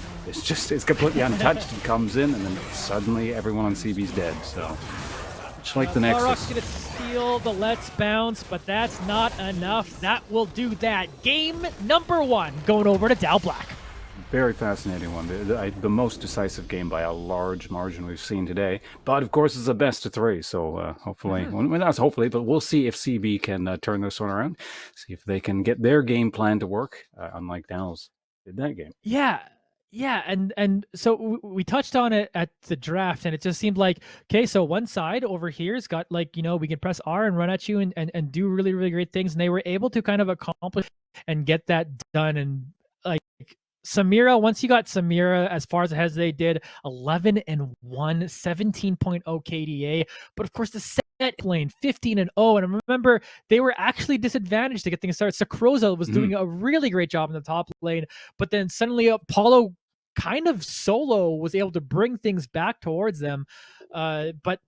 is completely untouched and comes in, and then suddenly everyone on CB's dead, so much like the Nexus. Barak's gonna steal the Let's Bounce, but that's not enough. That will do that. Game number 1 going over to Dalblack. Very fascinating one. The most decisive game by a large margin we've seen today. But of course, it's a best of 3, so hopefully, well, not hopefully, but we'll see if CB can turn this one around. See if they can get their game plan to work, unlike Dow's did that game. Yeah, and so we touched on it at the draft, and it just seemed like, okay, so one side over here's got, like, you know, we can press R and run at you and do really great things, and they were able to kind of accomplish and get that done. And like Samira, once you got Samira as far as they did, 11-1, 17.0 KDA, but of course the set lane 15-0, and I remember they were actually disadvantaged to get things started. Sakroza was doing a really great job in the top lane, but then suddenly Apollo kind of solo was able to bring things back towards them. But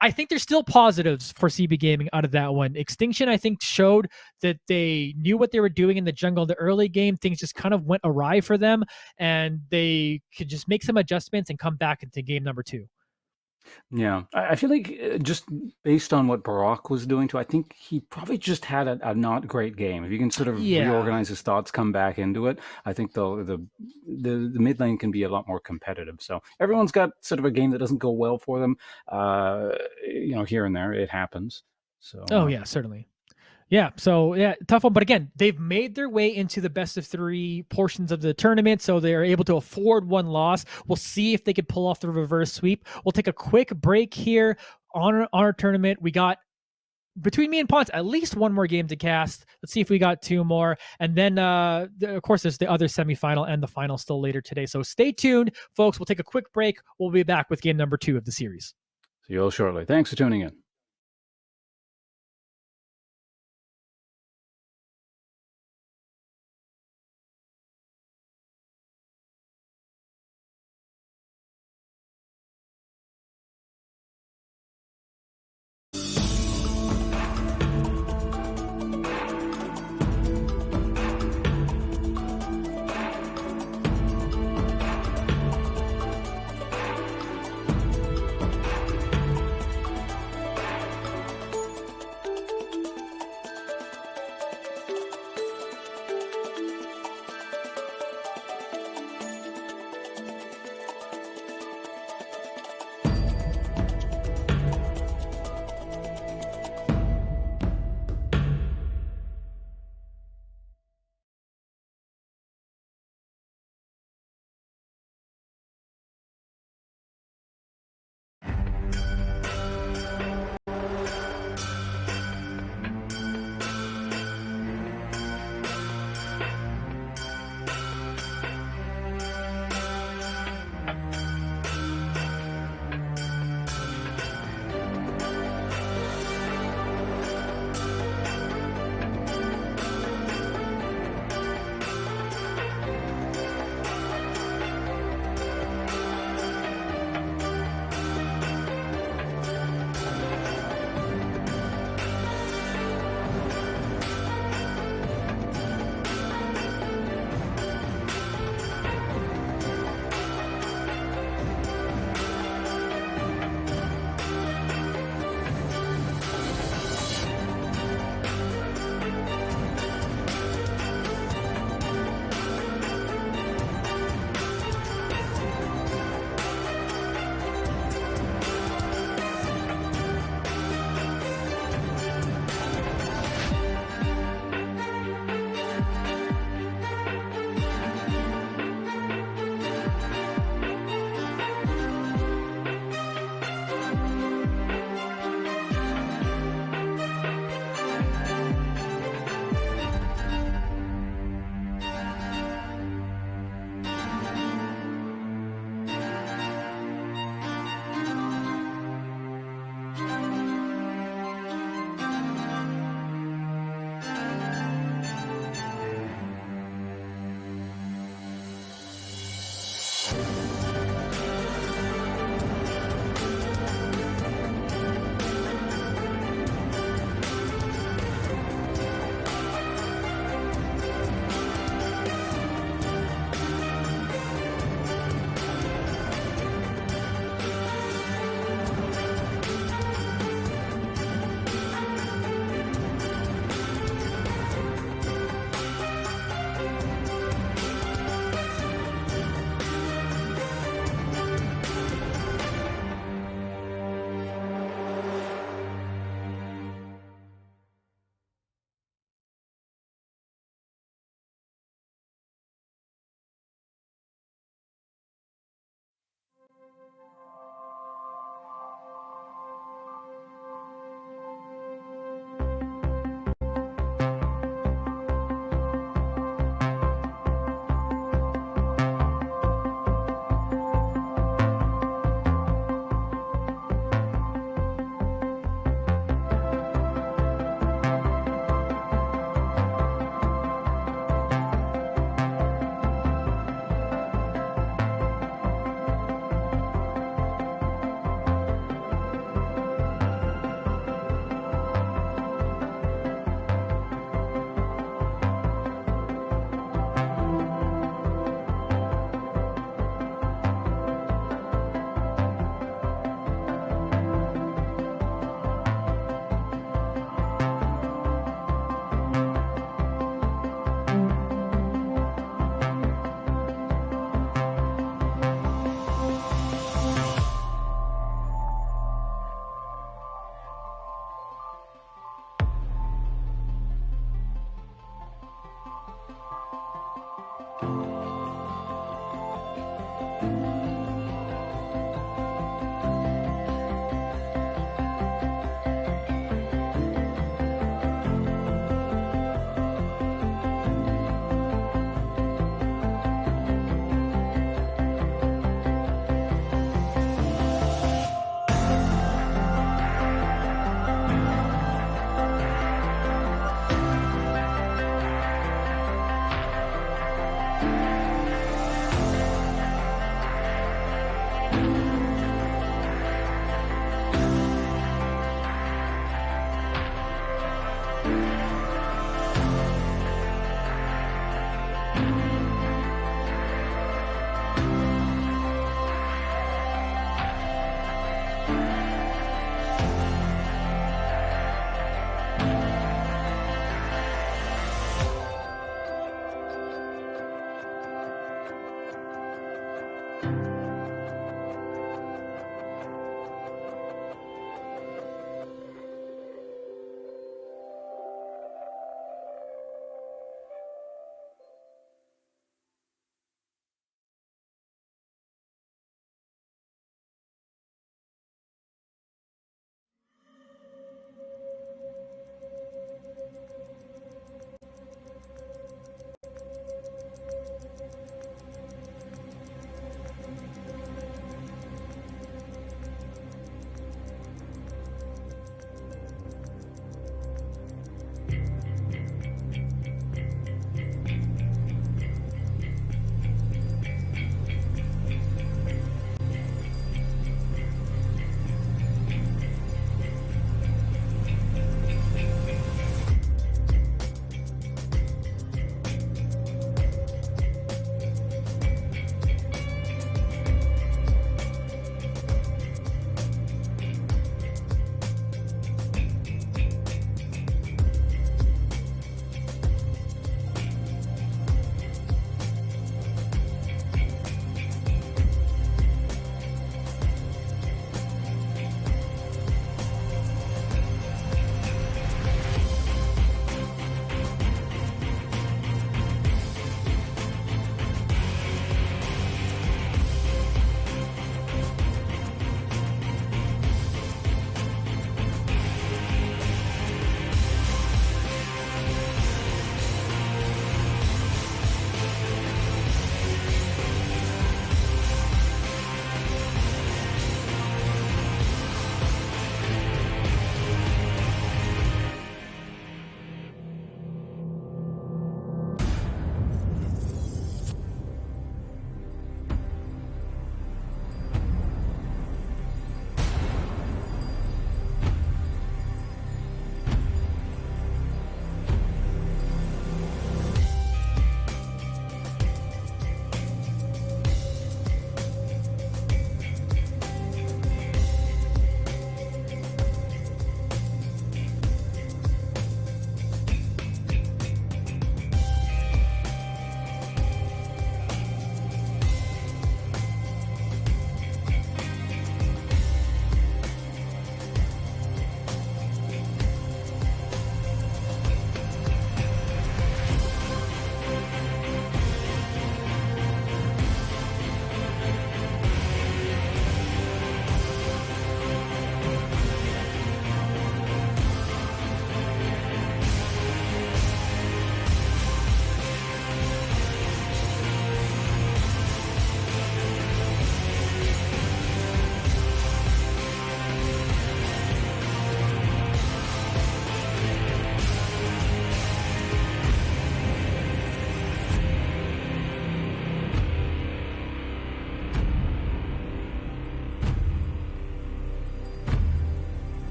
I think there's still positives for CB Gaming out of that one. Extinction, I think, showed that they knew what they were doing in the jungle in the early game. Things just kind of went awry for them, and they could just make some adjustments and come back into game number 2. Yeah, I feel like just based on what Barack was doing too, I think he probably just had a not great game. If you can sort of Yeah. reorganize his thoughts, come back into it, I think the mid lane can be a lot more competitive. So everyone's got sort of a game that doesn't go well for them, here and there. It happens. So Oh yeah, certainly. Yeah, so yeah, tough one. But again, they've made their way into the best of 3 portions of the tournament, so they are able to afford 1 loss. We'll see if they can pull off the reverse sweep. We'll take a quick break here on our tournament. We got, between me and Ponce, at least 1 more game to cast. Let's see if we got 2 more. And then, of course, there's the other semifinal and the final still later today. So stay tuned, folks. We'll take a quick break. We'll be back with game number 2 of the series. see you all shortly. Thanks for tuning in.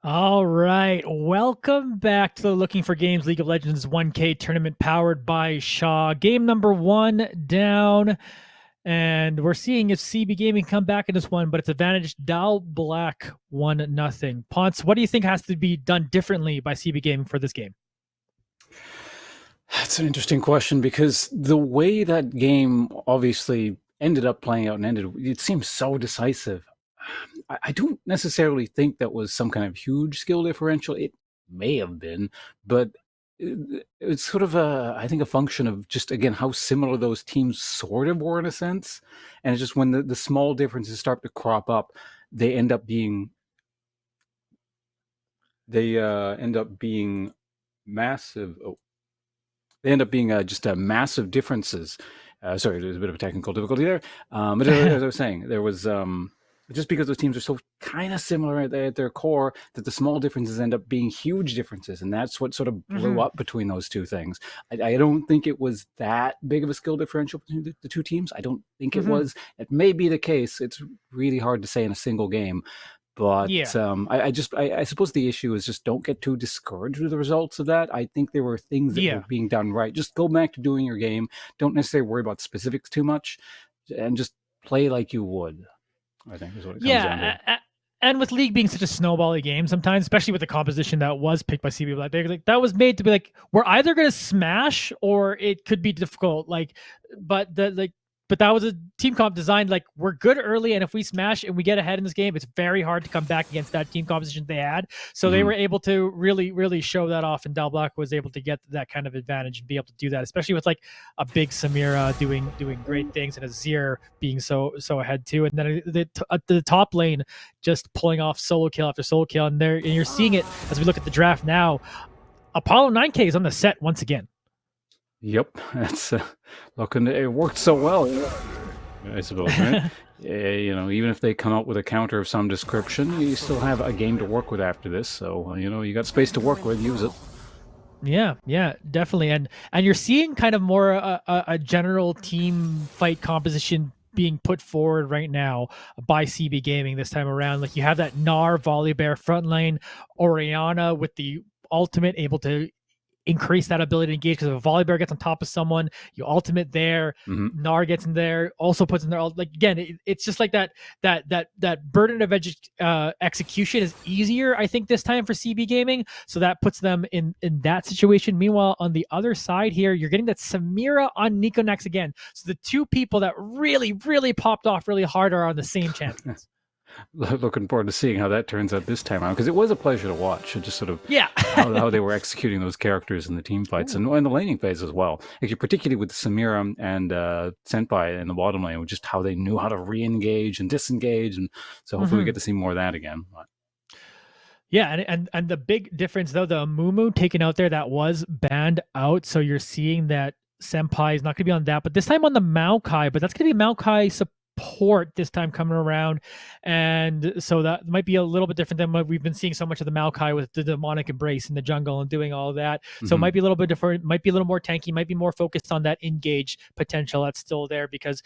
All right, welcome back to the Looking for Games League of Legends 1K tournament powered by Shaw. Game number 1 down, and we're seeing if CB Gaming come back in this one, but it's advantage Dal Black 1-0. Ponce, what do you think has to be done differently by CB Gaming for this game? That's an interesting question, because the way that game obviously ended up playing out and ended, it seems so decisive. I don't necessarily think that was some kind of huge skill differential. It may have been, but it's sort of I think a function of just, again, how similar those teams sort of were in a sense. And it's just when the small differences start to crop up, they end up being massive. Oh, they end up being just massive differences. Sorry, there's a bit of a technical difficulty there. But as I was saying, there was just because those teams are so kind of similar at their core, that the small differences end up being huge differences, and that's what sort of blew up between those two things. I don't think it was that big of a skill differential between the two teams. I don't think it was. It may be the case. It's really hard to say in a single game. But Yeah. I suppose the issue is just don't get too discouraged with the results of that. I think there were things that were being done right. Just go back to doing your game. Don't necessarily worry about specifics too much, and just play like you would, I think is what it comes down to. And with League being such a snowbally game sometimes, especially with the composition that was picked by CB Black, that was made to be like, we're either going to smash or it could be difficult. But that was a team comp designed like, we're good early, and if we smash and we get ahead in this game, it's very hard to come back against that team composition they had. So they were able to really, really show that off, and Dal Black was able to get that kind of advantage and be able to do that, especially with like a big Samira doing great things, and Azir being so ahead too. And then the top lane just pulling off solo kill after solo kill, and you're seeing it as we look at the draft now. Apollo 9K is on the set once again. Yep, that's looking. It worked so well, I suppose. Right? even if they come out with a counter of some description, you still have a game to work with after this. So, you got space to work with, use it. Yeah, definitely. And you're seeing kind of more a general team fight composition being put forward right now by CB Gaming this time around. Like you have that Gnar Volibear front lane, Oriana with the ultimate able to increase that ability to engage, because if a Volibear gets on top of someone, you ultimate there. Gnar gets in there, also puts in there. Like again, it's just like that burden of execution is easier, I think, this time for CB Gaming. So that puts them in that situation. Meanwhile, on the other side here, you're getting that Samira on Nekonex again. So the two people that really, really popped off really hard are on the same champions. Looking forward to seeing how that turns out this time around, because it was a pleasure to watch. It just sort of how they were executing those characters in the team fights and the laning phase as well. Actually, particularly with Samira and Senpai in the bottom lane, with just how they knew how to re-engage and disengage, and so hopefully we get to see more of that again. Yeah, and the big difference though, the Mumu taken out there, that was banned out, so you're seeing that Senpai is not going to be on that, but this time on the Maokai, but that's going to be Maokai support this time coming around, and so that might be a little bit different than what we've been seeing so much of the Maokai with the demonic embrace in the jungle and doing all of that. So it might be a little bit different, might be a little more tanky, might be more focused on that engage potential that's still there, because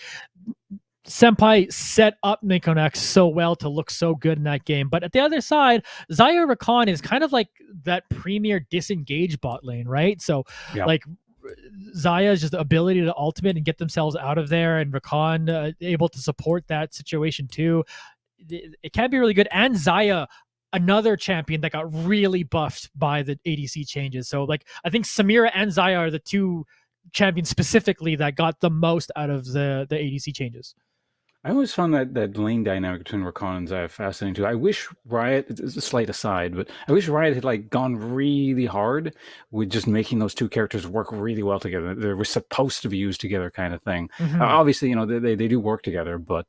Senpai set up Nekonex so well to look so good in that game. But at the other side, Xayah Rakan is kind of like that premier disengage bot lane, right? So like Xayah's just the ability to ultimate and get themselves out of there, and Rakan able to support that situation too. It can be really good. And Xayah, another champion that got really buffed by the ADC changes. So like I think Samira and Xayah are the two champions specifically that got the most out of the ADC changes. I always found that lane dynamic between Rakan and Xayah fascinating too. I wish Riot, it's a slight aside, but I wish Riot had like gone really hard with just making those two characters work really well together. They were supposed to be used together, kind of thing. Obviously, they do work together, but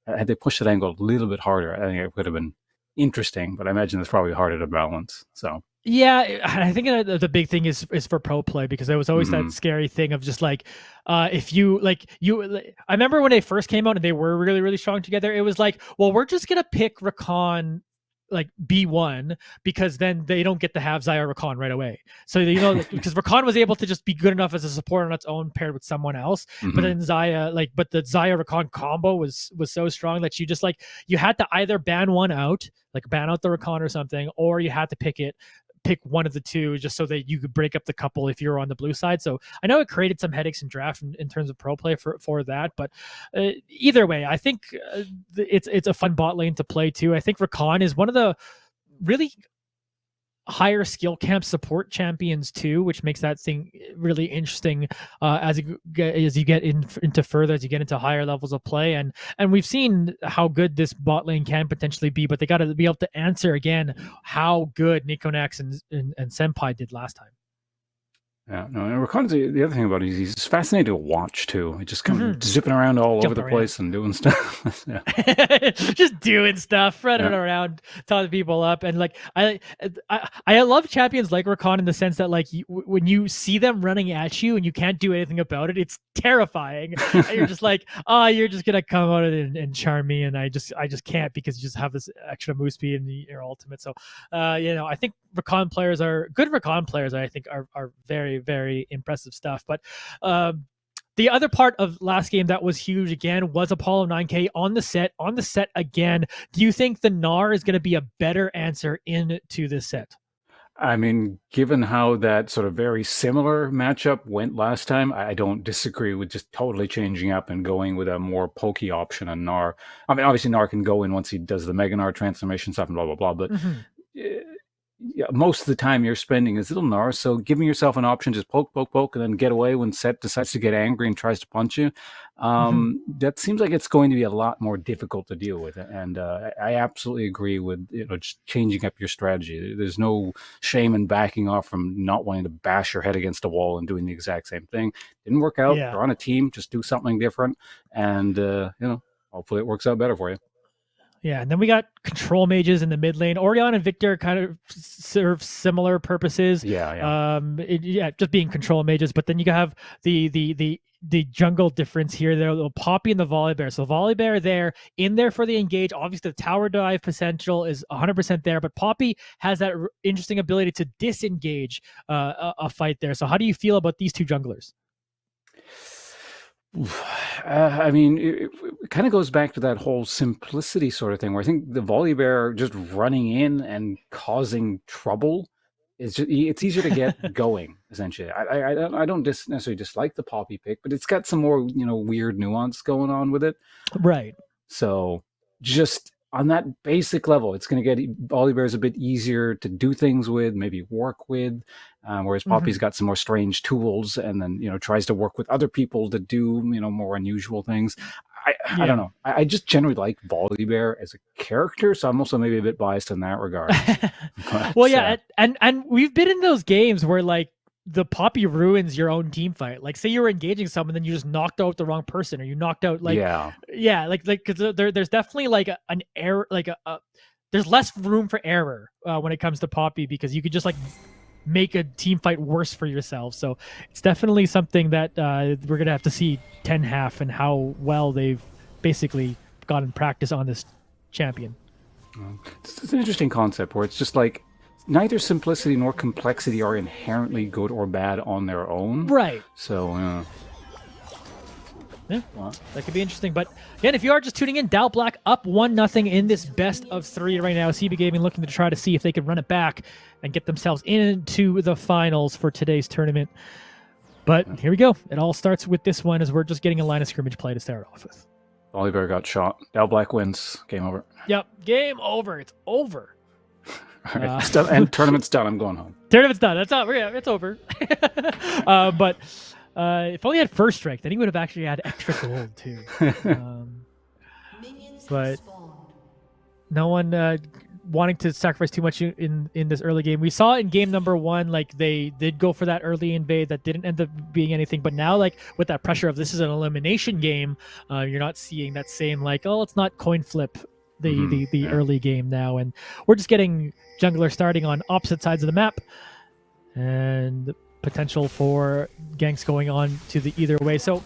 had they pushed that angle a little bit harder, I think it would have been interesting. But I imagine it's probably harder to balance. So. Yeah, I think the big thing is for pro play, because there was always that scary thing of just like, if you I remember when they first came out and they were really, really strong together, it was like, well, we're just gonna pick Rakan like B1 because then they don't get to have Xayah Rakan right away. So because Rakan was able to just be good enough as a support on its own paired with someone else, but then Xayah but the Xayah Rakan combo was so strong that you had to either ban one out, like ban out the Rakan or something, or you had to pick one of the two just so that you could break up the couple if you're on the blue side. So I know it created some headaches in draft in terms of pro play for that, but either way, I think it's a fun bot lane to play too. I think Rakan is one of the really higher skill camp support champions too, which makes that thing really interesting as you get into further, as you get into higher levels of play, and we've seen how good this bot lane can potentially be, but they got to be able to answer again how good Nekonex and Senpai did last time. Yeah, no, and Rakan's the other thing about it is he's fascinating to watch too. He just kind of zipping around all over the place and doing stuff. Just doing stuff, running around, talking people up, and like I love champions like Rakan in the sense that like when you see them running at you and you can't do anything about it, it's terrifying. And you're just like, you're just gonna come out and charm me, and I just can't, because you just have this extra move speed in your ultimate. So I think Rakan players are good. Rakan players, I think, are very, very impressive stuff. But the other part of last game that was huge again was Apollo 9K on the set again. Do you think the Gnar is going to be a better answer into this set? I mean, given how that sort of very similar matchup went last time, I don't disagree with just totally changing up and going with a more pokey option on Gnar. I mean, obviously Gnar can go in once he does the Mega Gnar transformation stuff and blah, blah, blah, but most of the time you're spending is little Gnar, so giving yourself an option, just poke, and then get away when Set decides to get angry and tries to punch you. That seems like it's going to be a lot more difficult to deal with. And I absolutely agree with just changing up your strategy. There's no shame in backing off from not wanting to bash your head against a wall and doing the exact same thing. Didn't work out. You're on a team, just do something different, and hopefully it works out better for you. Yeah, and then we got control mages in the mid lane. Orion and Victor kind of serve similar purposes. Yeah. Just being control mages. But then you have the jungle difference here. There, the Poppy and the Volibear. So Volibear there in there for the engage. Obviously, the tower dive potential is 100% there, but Poppy has that interesting ability to disengage a fight there. So how do you feel about these two junglers? I mean, it kind of goes back to that whole simplicity sort of thing, where I think the Volibear just running in and causing trouble is just, it's easier to get going. Essentially, I don't necessarily dislike the Poppy pick, but it's got some more weird nuance going on with it. Right. So just on that basic level, it's going to get Volibear's a bit easier to do things with, maybe work with, whereas Poppy's got some more strange tools, and then tries to work with other people to do more unusual things. I don't know. I just generally like Volibear as a character, so I'm also maybe a bit biased in that regard. But, well, yeah, and we've bbeen in those games where like the Poppy ruins your own team fight. Like, say you were engaging someone, then you just knocked out the wrong person, or you knocked out like because there's definitely like an error, like there's less room for error when it comes to Poppy, because you could just like make a team fight worse for yourself. So it's definitely something that we're gonna have to see 10-half and how well they've basically gotten practice on this champion. It's an interesting concept where it's just like neither simplicity nor complexity are inherently good or bad on their own. Right. So, yeah, that could be interesting. But again, if you are just tuning in, Dow Black up 1-0 in this best of 3 right now. CB Gaming looking to try to see if they can run it back and get themselves into the finals for today's tournament. But here we go. It all starts with this one, as we're just getting a line of scrimmage play to start off with. Volibear got shot. Dow Black wins. Game over. Yep, game over. It's over. All right. And tournament's done. I'm going home. Tournament's done. That's over. Yeah, it's over. But if only had first strike, then he would have actually had extra gold too. But no one wanting to sacrifice too much in this early game. We saw in game number 1, like they did go for that early invade that didn't end up being anything. But now, like with that pressure of this is an elimination game, you're not seeing that same like, oh, let's not coin flip the early game now, and we're just getting jungler starting on opposite sides of the map, and potential for ganks going on to the either way. So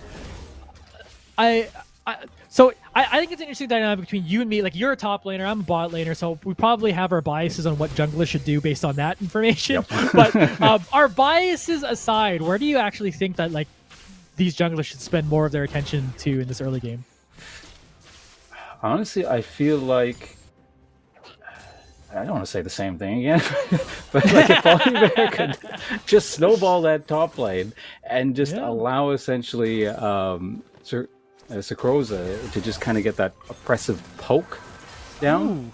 I think it's an interesting dynamic between you and me. Like, you're a top laner, I'm a bot laner, so we probably have our biases on what junglers should do based on that information. Yep. But our biases aside, where do you actually think that like these junglers should spend more of their attention to in this early game? Honestly, I feel like I don't want to say the same thing again, but like if Volibear could just snowball that top lane and just allow essentially Sakroza to just kind of get that oppressive poke down.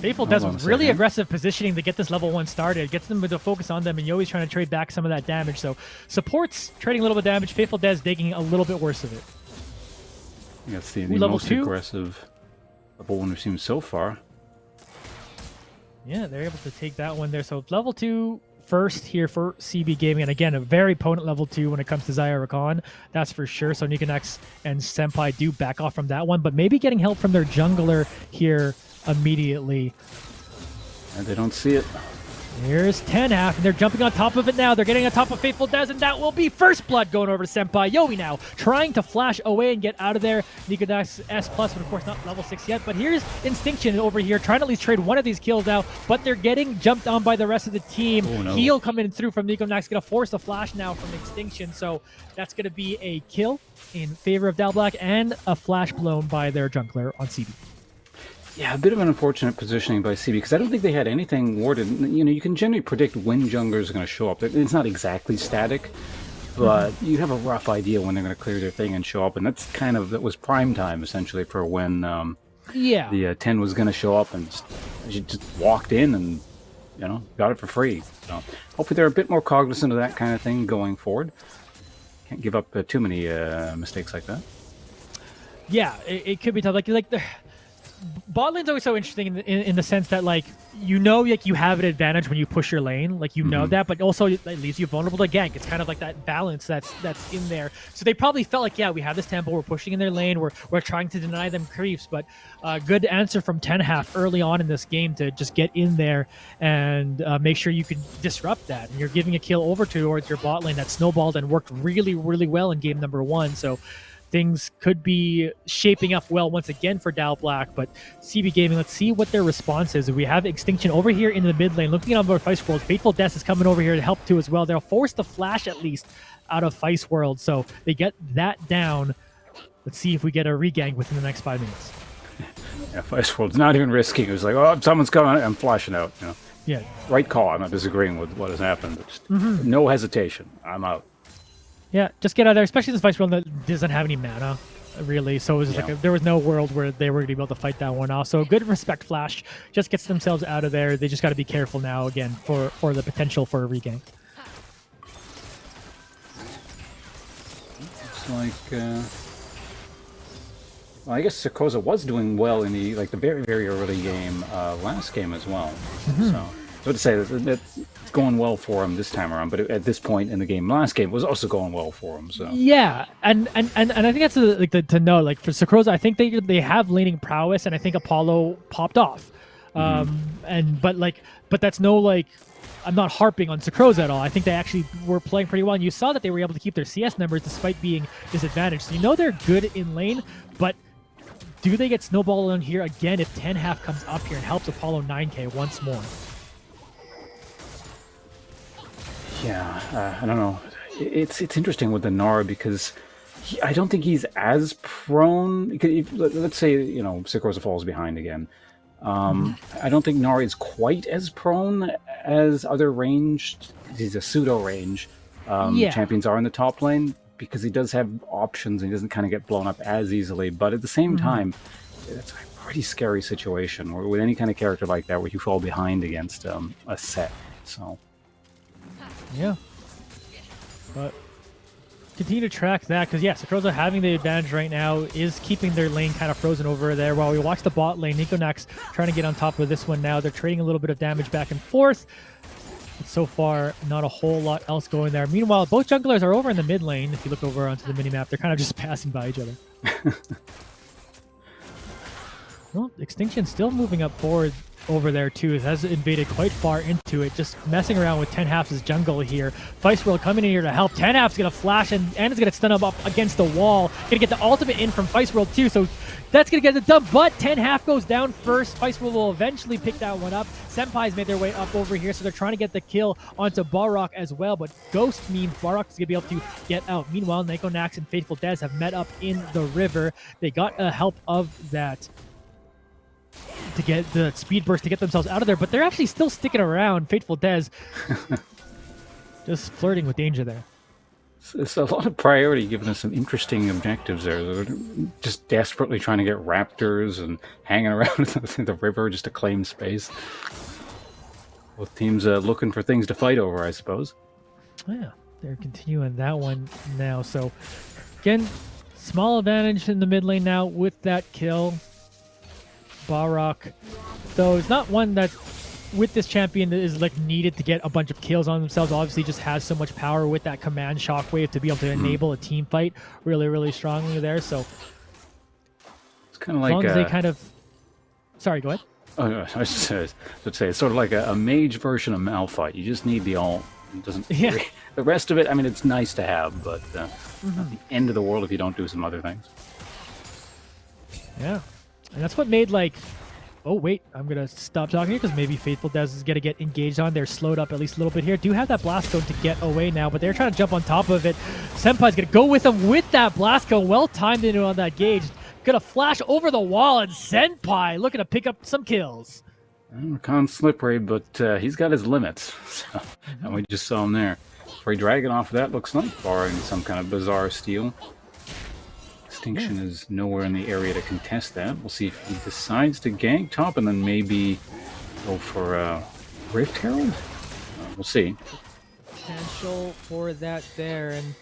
Faithful does really aggressive positioning to get this level 1 started. Gets them to focus on them, and Yoi's trying to trade back some of that damage. So support's trading a little bit of damage. Faithful Des digging a little bit worse of it. That's the most aggressive level 1 we've seen so far. Yeah, they're able to take that one there. So level 2 first here for CB Gaming. And again, a very potent level 2 when it comes to Zyra Khan. That's for sure. So Nikonax and Senpai do back off from that one, but maybe getting help from their jungler here immediately. And they don't see it. Here's 10-half, and they're jumping on top of it now. They're getting on top of Faithful Des, and that will be first blood going over to Senpai. Yoi now trying to flash away and get out of there. Nikodax S+, but of course not level 6 yet. But here's Instinction over here, trying to at least trade one of these kills now, but they're getting jumped on by the rest of the team. Oh, no. Heal coming through from Nikodax, going to force a flash now from Extinction, so that's going to be a kill in favor of Dow Black and a flash blown by their jungler on CB. Yeah, a bit of an unfortunate positioning by CB, because I don't think they had anything warded. You can generally predict when junglers are going to show up. It's not exactly static, but you have a rough idea when they're going to clear their thing and show up, and that was prime time, essentially, for when the 10 was going to show up, and she just walked in and, got it for free. So hopefully they're a bit more cognizant of that kind of thing going forward. Can't give up too many mistakes like that. Yeah, it could be tough. bot lane's always so interesting in the sense that, like, you know, like, you have an advantage when you push your lane, like, you know that, but also it leaves you vulnerable to gank. It's kind of like that balance that's in there. So they probably felt like, yeah, we have this tempo, we're pushing in their lane, we're trying to deny them creeps, but good answer from 10-half early on in this game to just get in there and make sure you can disrupt that. And you're giving a kill over towards your bot lane that snowballed and worked really, really well in game number 1. So things could be shaping up well once again for Dow Black, but CB Gaming, let's see what their response is. We have Extinction over here in the mid lane, looking on board Feist World. Fateful Death is coming over here to help too as well. They'll force the flash at least out of Feist World, so they get that down. Let's see if we get a regang within the next 5 minutes. Yeah, Feist World's not even risking. It was like, oh, someone's coming, I'm flashing out. You know? Yeah. Right call. I'm not disagreeing with what has happened. Just no hesitation. I'm out. Yeah, just get out of there, especially this Vice World that doesn't have any mana, really. So it was like there was no world where they were going to be able to fight that one off. So good respect flash. Just gets themselves out of there. They just got to be careful now, again, for the potential for a regain. Looks like... well, I guess Sarkoza was doing well in the very, very early game, last game as well. So to say that it's going well for him this time around, but at this point in the game, last game was also going well for him. So yeah, and I think that's to know. Like for Sarkoza, I think they have laning prowess, and I think Apollo popped off. But that's no like. I'm not harping on Sarkoza at all. I think they actually were playing pretty well, and you saw that they were able to keep their CS numbers despite being disadvantaged. So you know they're good in lane, but do they get snowballed on here again if 10-half comes up here and helps Apollo 9K once more? Yeah, I don't know. It's interesting with the Nara because I don't think he's as prone. Let's say, you know, Sarkoza falls behind again. I don't think Nara is quite as prone as other ranged, he's a pseudo-range champions are in the top lane, because he does have options and he doesn't kind of get blown up as easily. But at the same time, it's a pretty scary situation with any kind of character like that where you fall behind against a set. So... yeah, but continue to track that because, yeah, Sarkoza having the advantage right now is keeping their lane kind of frozen over there while we watch the bot lane. Nikonax trying to get on top of this one now. They're trading a little bit of damage back and forth. But so far, not a whole lot else going there. Meanwhile, both junglers are over in the mid lane. If you look over onto the minimap, they're kind of just passing by each other. Well, Extinction still moving up forward over there too. It has invaded quite far into it, just messing around with 10-half's jungle here. Feist World coming in here to help. 10-half's gonna flash and is gonna stun him up against the wall. Gonna get the ultimate in from Feist World too, so that's gonna get the dub, but 10-half goes down first. Feist World will eventually pick that one up. Senpai's made their way up over here, so they're trying to get the kill onto Barrock as well, but Ghost means Barrock is gonna be able to get out. Meanwhile, Nikonax and Faithful Des have met up in the river. They got a help of that to get the speed burst to get themselves out of there, but they're actually still sticking around. Fateful Des just flirting with danger there. It's a lot of priority giving us some interesting objectives there. They're just desperately trying to get raptors and hanging around the river just to claim space. Both teams looking for things to fight over, I suppose. Yeah, they're continuing that one now. So again, small advantage in the mid lane now with that kill. Barrock, though, it's not one that with this champion that is like needed to get a bunch of kills on themselves. Obviously just has so much power with that command shockwave to be able to enable a team fight really, really strongly there. So it's kind of like as long as they kind of... Sorry, go ahead. Oh, no, I was just would say it's sort of like a mage version of Malphite. You just need the ult. It doesn't. Yeah. The rest of it, I mean, it's nice to have, but not the end of the world if you don't do some other things. Yeah. And that's what made, like... Oh, wait. I'm going to stop talking here because maybe Faithful Des is going to get engaged on. They're slowed up at least a little bit here. Do have that Blast Cone to get away now, but they're trying to jump on top of it. Senpai's going to go with them with that Blast Cone. Well timed in on that gauge. Going to flash over the wall, and Senpai looking to pick up some kills. Khan's slippery, but he's got his limits. So, and we just saw him there. Free Dragon off of that looks like, barring some kind of bizarre steal. Extinction is nowhere in the area to contest that. We'll see if he decides to gank top and then maybe go for Rift Herald. We'll see. Potential for that there, and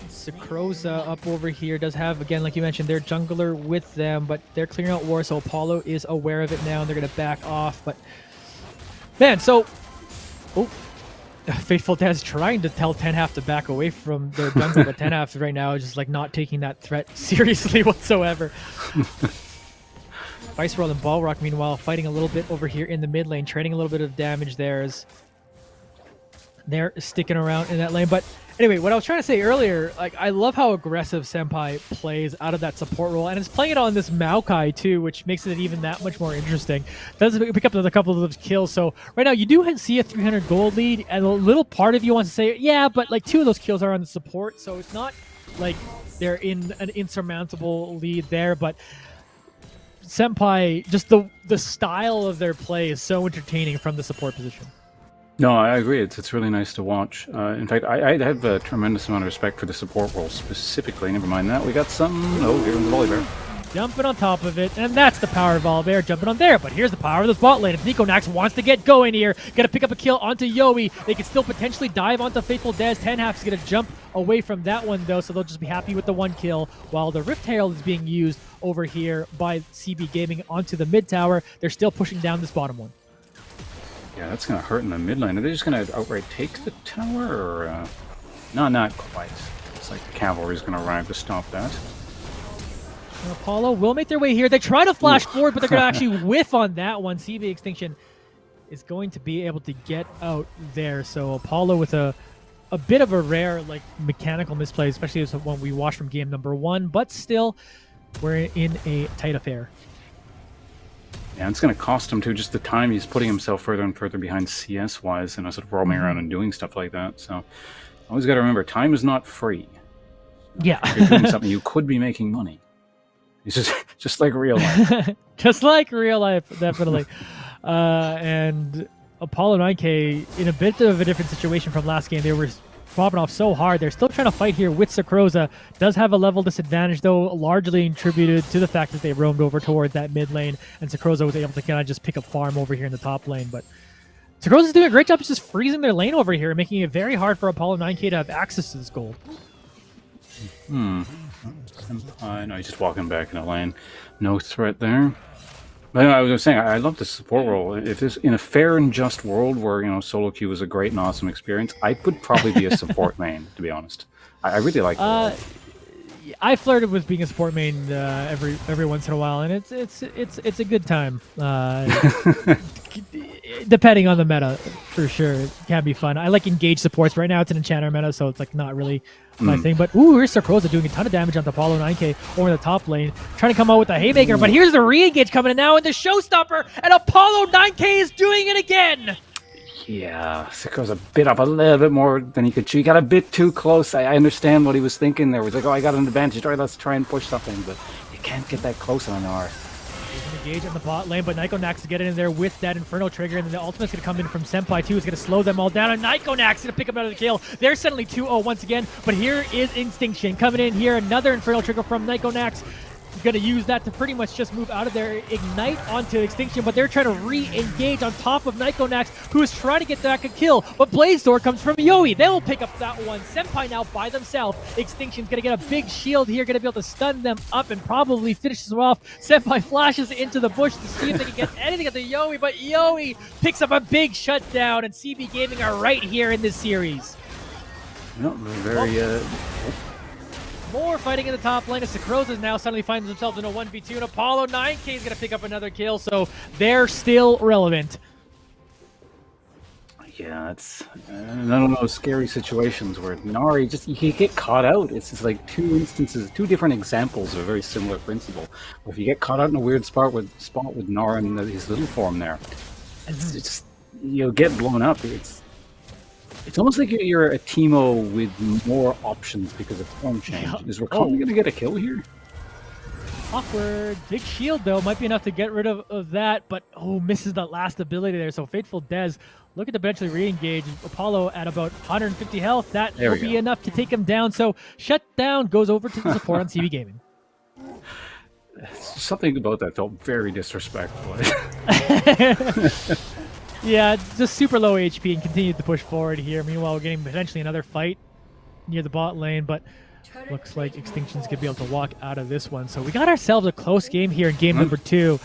Sakroza up over here does have, again, like you mentioned, their jungler with them, but they're clearing out war, so Apollo is aware of it now, and they're going to back off. But, man, so... Oh, Faithful Dad's trying to tell Tenhalf to back away from their jungle, but Tenhalf right now is just, like, not taking that threat seriously whatsoever. Viceroy and Balrock, meanwhile, fighting a little bit over here in the mid lane, trading a little bit of damage there as they're sticking around in that lane. But anyway, what I was trying to say earlier, like, I love how aggressive Senpai plays out of that support role, and it's playing it on this Maokai too, which makes it even that much more interesting. Does pick up a couple of those kills. So right now you do see a 300 gold lead, and a little part of you wants to say, yeah, but like 2 of those kills are on the support, so it's not like they're in an insurmountable lead there. But Senpai, just the style of their play is so entertaining from the support position. No, I agree. It's really nice to watch. In fact, I have a tremendous amount of respect for the support role specifically. Never mind that. We got some... Oh, here comes the Volibear. Jumping on top of it, and that's the power of Volibear jumping on there. But here's the power of the bot lane. If Niconax wants to get going here, gonna pick up a kill onto Yowie. They can still potentially dive onto Faithful Dez. Tenhalf's gonna jump away from that one though, so they'll just be happy with the 1 kill, while the Rift Herald is being used over here by CB Gaming onto the mid tower. They're still pushing down this bottom one. Yeah, that's going to hurt in the mid lane. Are they just going to outright take the tower? Or, no, not quite. It's like the cavalry's going to arrive to stop that. And Apollo will make their way here. They try to flash forward, but they're going to actually whiff on that one. CB Extinction is going to be able to get out there. So Apollo with a bit of a rare like mechanical misplay, especially as one we watched from game number 1, but still, we're in a tight affair. Yeah, it's going to cost him too, just the time he's putting himself further and further behind CS-wise, and sort of roaming around and doing stuff like that. So, always got to remember, time is not free. Yeah. If you're doing something, you could be making money. It's just like real life. Just like real life, definitely. And Apollo 9K in a bit of a different situation from last game. They were popping off so hard. They're still trying to fight here with Sakroza. Does have a level disadvantage, though, largely attributed to the fact that they roamed over towards that mid lane, and Sakroza was able to kind of just pick up farm over here in the top lane. But Sakroza's doing a great job just freezing their lane over here, making it very hard for Apollo 9K to have access to this gold. No, he's just walking back in a lane. No threat there. But I was saying, I love the support role. If this in a fair and just world where, you know, solo queue was a great and awesome experience, I would probably be a support main, to be honest. I really like that. I flirted with being a support main every once in a while, and it's a good time. Depending on the meta, for sure, it can be fun. I like engage supports. Right now, it's an enchanter meta, so it's like not really my thing. But ooh, here's Sakroza doing a ton of damage on the Apollo 9K over the top lane, trying to come out with a haymaker. But here's the re-engage coming in now, and the showstopper, and Apollo 9K is doing it again. Yeah, Sakroza bit up a little bit more than he could chew. He got a bit too close. I understand what he was thinking there. He was like, oh, I got an advantage. All right, let's try and push something. But you can't get that close on an R. He's going to engage on the bot lane, but Niconax is getting in there with that Inferno trigger, and then the ultimate's going to come in from Senpai too. It's going to slow them all down, and Niconax is going to pick up another kill. They're suddenly 2-0 once again, but here is Extinction coming in here. Another Inferno trigger from Niconax. Going to use that to pretty much just move out of their Ignite onto Extinction, but they're trying to re-engage on top of Niconax, who is trying to get back a kill, but Blaze Door comes from Yowie. They will pick up that one. Senpai now by themselves. Extinction's going to get a big shield here, going to be able to stun them up and probably finish them off. Senpai flashes into the bush to see if they can get anything at the Yowie, but Yowie picks up a big shutdown, and CB Gaming are right here in this series. No, very... More fighting in the top lane as Sakroza now suddenly finds themselves in a 1v2, and Apollo 9K is going to pick up another kill, so they're still relevant. Yeah, it's none of those scary situations where Nari just you get caught out. It's just like two different examples of a very similar principle. If you get caught out in a weird spot with Nara and his little form there, it's just you'll get blown up. It's almost like you're a Teemo with more options because of form change. Yeah. Is Grompy going to get a kill here? Awkward. Big shield, though, might be enough to get rid of that, but misses that last ability there. So Faithful Dez looking to eventually re-engage. Apollo at about 150 health. That will be enough to take him down. So Shutdown goes over to the support on CB Gaming. Something about that felt very disrespectful. Yeah, just super low HP and continued to push forward here. Meanwhile, we're getting potentially another fight near the bot lane, but looks like Extinction's gonna be able to walk out of this one. So we got ourselves a close game here in game number 2.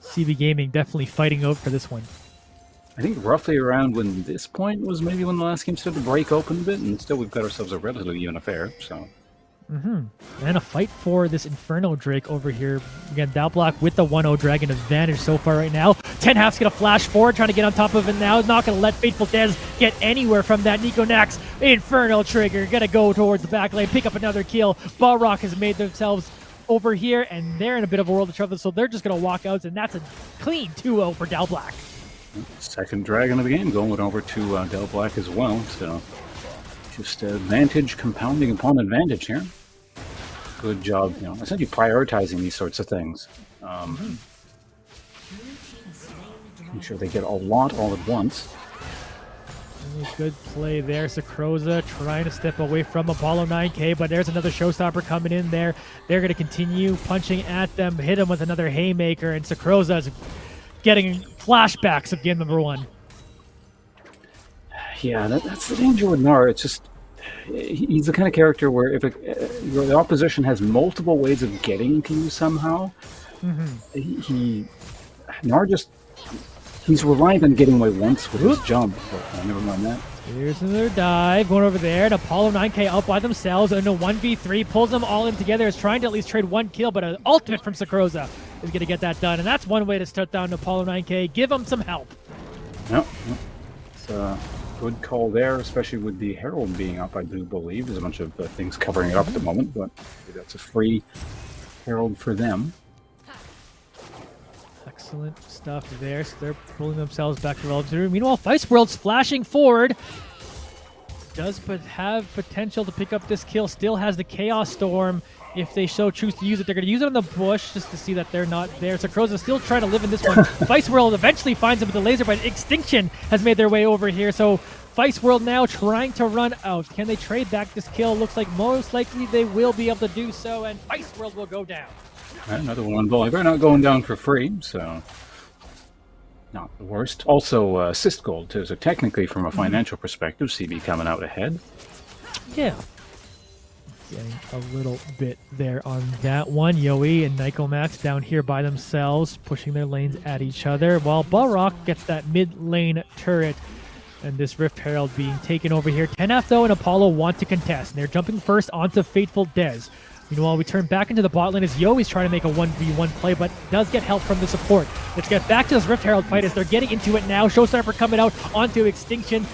CB Gaming definitely fighting out for this one. I think roughly around when this point was maybe when the last game started to break open a bit, and still we've got ourselves a relatively even affair. So. And a fight for this Inferno Drake over here. Again, Dalblack with the 1-0 Dragon advantage so far right now. 10-Half's going to flash forward, trying to get on top of it now. Not going to let Fateful Dez get anywhere from that. Niconax, Inferno Trigger, going to go towards the back lane, pick up another kill. Balrock has made themselves over here, and they're in a bit of a world of trouble, so they're just going to walk out, and that's a clean 2-0 for Dalblack. Second Dragon of the game going over to Dalblack as well, so just advantage compounding upon advantage here. Good job, essentially prioritizing these sorts of things. Make sure they get a lot all at once. Good play there. Sakroza trying to step away from Apollo 9K, but there's another showstopper coming in there. They're going to continue punching at them, hit him with another haymaker, and Sakroza is getting flashbacks of game number 1. Yeah, that's the danger with Nar. It's just he's the kind of character where if the opposition has multiple ways of getting to you somehow, Nar he's reliant on getting away once with his jump. But never mind that. Here's another dive going over there, and Apollo 9K out by themselves in a 1v3, pulls them all in together, is trying to at least trade one kill, but an ultimate from Sakroza is going to get that done, and that's one way to start down Apollo 9K. Give them some help. Yep. It's a good call there, especially with the Herald being up, I do believe. There's a bunch of things covering it up at the moment, but that's a free Herald for them. Excellent stuff there. So they're pulling themselves back to relative. Meanwhile, Vice World's flashing forward. Does but have potential to pick up this kill. Still has the Chaos Storm. If they so choose to use it, they're going to use it on the bush just to see that they're not there. So Sakroza still trying to live in this one. Vice World eventually finds him with the laser, but Extinction has made their way over here. So Vice World now trying to run out. Can they trade back this kill? Looks like most likely they will be able to do so, and Vice World will go down. Another one on Bolivar, not going down for free, so not the worst. Also, assist gold, too, so technically from a financial perspective, CB coming out ahead. Yeah. Getting a little bit there on that one. Yoey and Nicomax down here by themselves, pushing their lanes at each other, while Balrock gets that mid-lane turret, and this Rift Herald being taken over here. 10F, though, and Apollo want to contest, and they're jumping first onto Fateful Dez. Meanwhile, we turn back into the bot lane as Yoey's trying to make a 1v1 play, but does get help from the support. Let's get back to this Rift Herald fight as they're getting into it now. Showstopper coming out onto Extinction.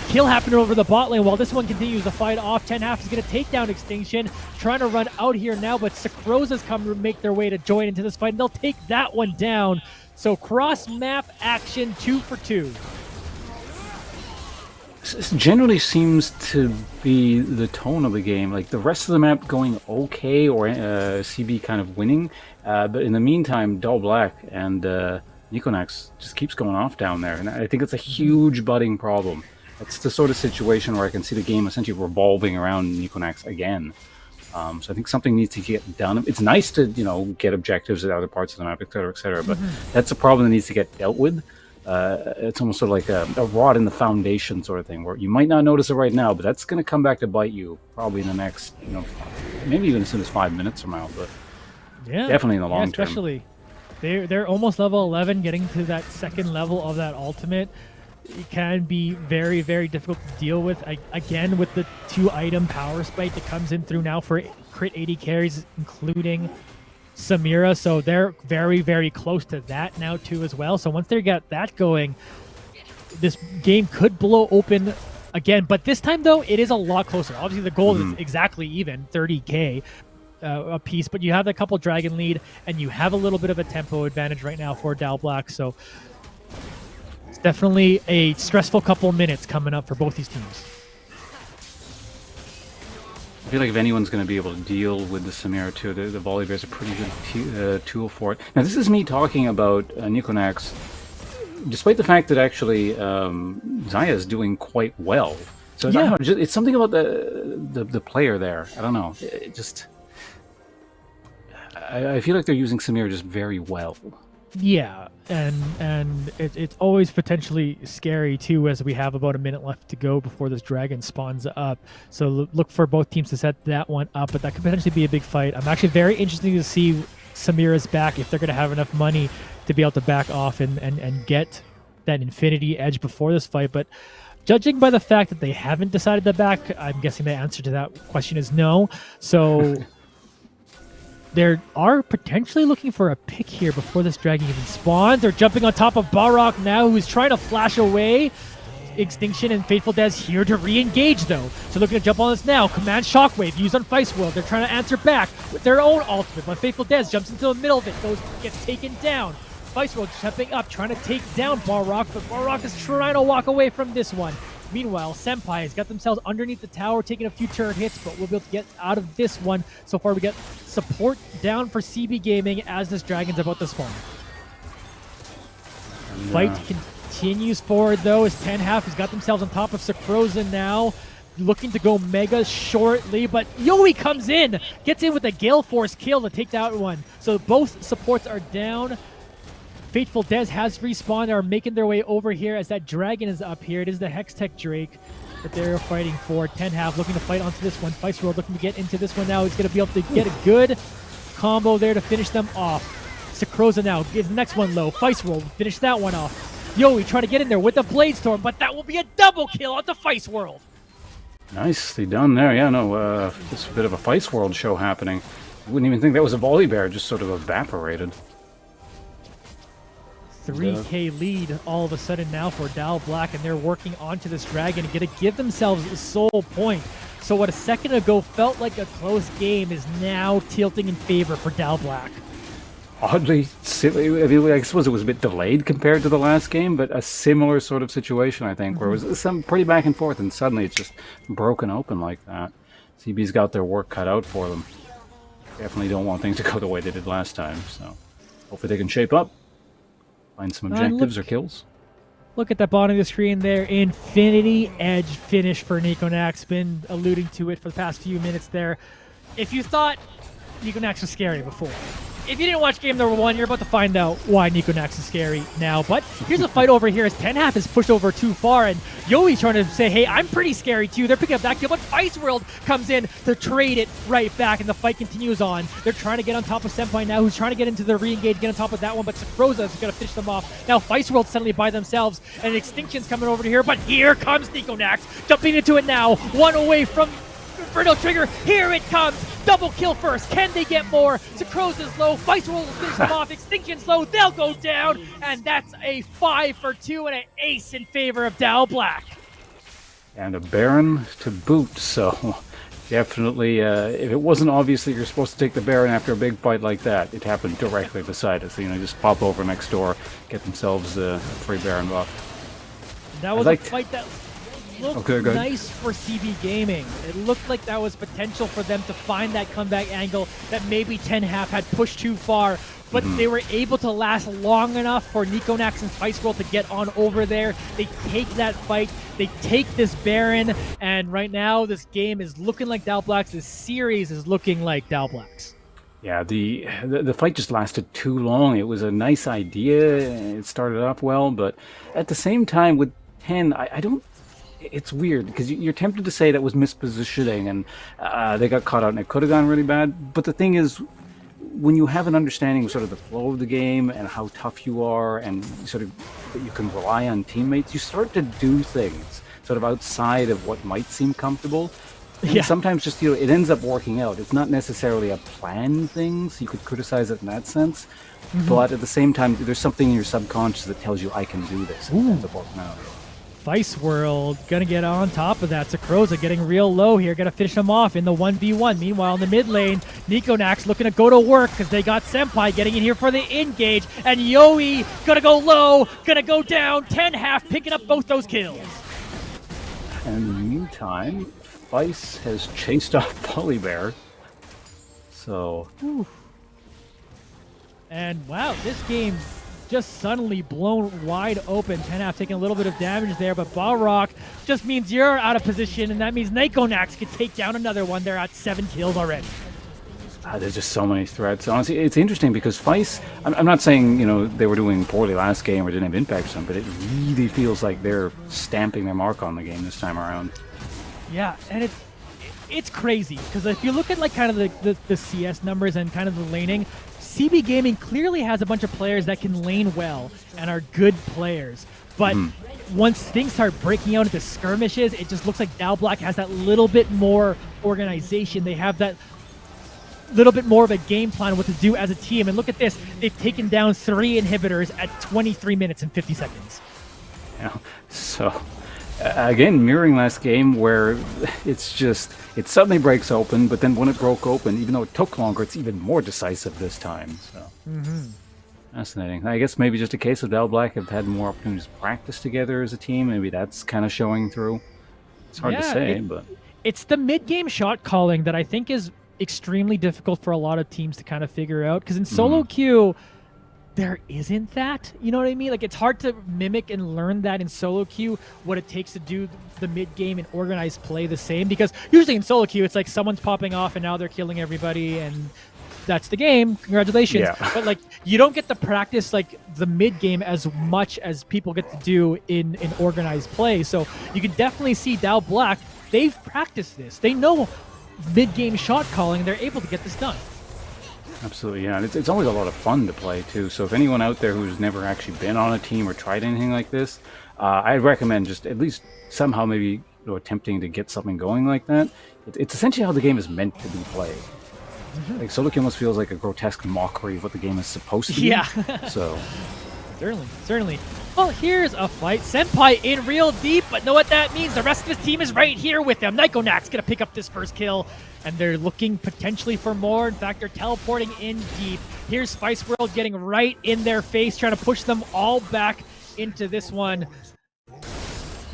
Kill happening over the bot lane while this one continues to fight off. 10-Half is going to take down Extinction. Trying to run out here now, but Sakroza's come to make their way to join into this fight, and they'll take that one down. So cross-map action 2 for 2. This generally seems to be the tone of the game. Like the rest of the map going okay, or CB kind of winning. But in the meantime, Dalblack and Niconax just keeps going off down there. And I think it's a huge budding problem. It's the sort of situation where I can see the game essentially revolving around Niconax again. So I think something needs to get done. It's nice to, get objectives at other parts of the map, etc., but that's a problem that needs to get dealt with. It's almost sort of like a rod in the foundation sort of thing, where you might not notice it right now, but that's going to come back to bite you probably in the next, maybe even as soon as 5 minutes from now, but yeah, definitely in the long term. Especially, they're almost level 11, getting to that second level of that ultimate. It can be very, very difficult to deal with. Again, with the 2-item power spike that comes in through now for crit 80 carries, including Samira, so they're very, very close to that now too as well. So once they get that going, this game could blow open again. But this time, though, it is a lot closer. Obviously, the goal is exactly even, 30k a piece, but you have a couple dragon lead, and you have a little bit of a tempo advantage right now for Dalblack. So it's definitely a stressful couple minutes coming up for both these teams. I feel like if anyone's going to be able to deal with the Samira too, the Volibear is a pretty good tool for it. Now, this is me talking about Niconax, despite the fact that actually Zaya is doing quite well. So yeah. I don't know, it's something about the player there. I don't know. I feel like they're using Samira just very well. Yeah, and it's always potentially scary too, as we have about a minute left to go before this dragon spawns up. So look for both teams to set that one up, but that could potentially be a big fight. I'm actually very interested to see Samira's back, if they're going to have enough money to be able to back off and get that Infinity Edge before this fight. But judging by the fact that they haven't decided to back, I'm guessing the answer to that question is no. So they are potentially looking for a pick here before this dragon even spawns. They're jumping on top of Balrog now, who's trying to flash away. Extinction and Fateful Des here to re-engage though. So looking to jump on this now. Command Shockwave used on Feist World. They're trying to answer back with their own ultimate. But Fateful Des jumps into the middle of it. Gets taken down. Feist World stepping up, trying to take down Balrog, but Balrog is trying to walk away from this one. Meanwhile, Senpai has got themselves underneath the tower, taking a few turret hits, but we'll be able to get out of this one. So far, we get support down for CB Gaming as this dragon's about to spawn. Fight continues forward, though, as 10 Half has got themselves on top of Sakroza now, looking to go mega shortly, but Yoi comes in, gets in with a Gale Force kill to take that one. So both supports are down. Fateful Des has respawned, are making their way over here as that dragon is up here. It is the Hextech Drake that they're fighting for. 10 Half looking to fight onto this one. Feist World looking to get into this one now. He's going to be able to get a good combo there to finish them off. Sakroza now gives the next one low. Feist World finish that one off. Yoi trying to get in there with the Blade Storm, but that will be a double kill on the Feist World. Nicely done there. Yeah, no, just a bit of a Feist World show happening. Wouldn't even think that was a volley bear, just sort of evaporated. 3K lead all of a sudden now for Dal Black, and they're working onto this dragon and going to give themselves a soul point. So what a second ago felt like a close game is now tilting in favor for Dal Black. Oddly, I suppose it was a bit delayed compared to the last game, but a similar sort of situation, I think, where it was some pretty back and forth, and suddenly it's just broken open like that. CB's got their work cut out for them. Definitely don't want things to go the way they did last time, so hopefully they can shape up. Find some objectives or kills. Look at that bottom of the screen there. Infinity Edge finish for Nikonax. Been alluding to it for the past few minutes there. If you thought Nikonax was scary before, if you didn't watch game number 1, you're about to find out why Nikonax is scary now. But here's a fight over here as 10 Half is pushed over too far, and Yoi's trying to say, hey, I'm pretty scary too. They're picking up that kill, but Feist World comes in to trade it right back, and the fight continues on. They're trying to get on top of Senpai now, who's trying to get into the re-engage, get on top of that one, but Sakroza is going to finish them off. Now Feist World suddenly by themselves, and Extinction's coming over to here, but here comes Nikonax, jumping into it now, one away from Inferno Trigger. Here it comes. Double kill first. Can they get more? Sakroza's low. Feist World will finish them off. Extinction's low. They'll go down. And that's a 5 for 2 and an ace in favor of Dal Black. And a Baron to boot, so definitely, if it wasn't obvious that you're supposed to take the Baron after a big fight like that, it happened directly beside us. You know, just pop over next door, get themselves a free Baron buff. That was a fight that looked nice for CB Gaming. It looked like that was potential for them to find that comeback angle that maybe 10 Half had pushed too far, but they were able to last long enough for Nikonax and Feist World to get on over there. They take that fight, they take this Baron, and right now this game is looking like Dal Black's. This series is looking like Dal Black's. Yeah, the fight just lasted too long. It was a nice idea, it started off well, but at the same time with 10, I don't... It's weird, because you're tempted to say that was mispositioning, and they got caught out, and it could have gone really bad. But the thing is, when you have an understanding of sort of the flow of the game, and how tough you are, and sort of that you can rely on teammates, you start to do things sort of outside of what might seem comfortable. And sometimes just, you know, it ends up working out. It's not necessarily a planned thing, so you could criticize it in that sense. But at the same time, there's something in your subconscious that tells you, I can do this. And it ends up working out. Feist World gonna get on top of that. Sakroza getting real low here, gonna finish him off in the 1v1. Meanwhile, in the mid lane, Nikonax looking to go to work because they got Senpai getting in here for the engage, and Yoi gonna go low, gonna go down. 10 Half picking up both those kills. And in the meantime, Feist has chased off Polybear. So. And wow, this game just suddenly blown wide open. 10 Half taking a little bit of damage there, but Balrog just means you're out of position, and that means Nikonax could take down another one. They're at 7 kills already. There's just so many threats. Honestly, it's interesting because Feist, I'm not saying, you know, they were doing poorly last game or didn't have impact or something, but it really feels like they're stamping their mark on the game this time around. Yeah, and it's crazy because if you look at like kind of the CS numbers and kind of the laning, CB Gaming clearly has a bunch of players that can lane well and are good players. But once things start breaking out into skirmishes, it just looks like Dow Black has that little bit more organization. They have that little bit more of a game plan what to do as a team. And look at this. They've taken down 3 inhibitors at 23 minutes and 50 seconds. Yeah, so again, mirroring last game where it's just, it suddenly breaks open, but then when it broke open, even though it took longer, it's even more decisive this time. So fascinating. I guess maybe just a case of Dow Black have had more opportunities to practice together as a team. Maybe that's kind of showing through. It's hard to say, but it's the mid-game shot calling that I think is extremely difficult for a lot of teams to kind of figure out, because in solo queue there isn't that, you know what I mean? Like, it's hard to mimic and learn that in solo queue, what it takes to do the mid-game and organized play the same, because usually in solo queue it's like someone's popping off and now they're killing everybody and that's the game, congratulations. Yeah. But like, you don't get to practice like the mid-game as much as people get to do in organized play. So you can definitely see Dow Black, they've practiced this, they know mid-game shot calling, they're able to get this done. Absolutely, yeah. And it's always a lot of fun to play, too. So if anyone out there who's never actually been on a team or tried anything like this, I'd recommend just at least somehow maybe, you know, attempting to get something going like that. It's essentially how the game is meant to be played. Like, solo queue almost feels like a grotesque mockery of what the game is supposed to be. Yeah. So Certainly. Well, here's a fight. Senpai in real deep, but know what that means? The rest of his team is right here with him. Nykonak's gonna pick up this first kill, and they're looking potentially for more. In fact, they're teleporting in deep. Here's Spice World getting right in their face, trying to push them all back into this one.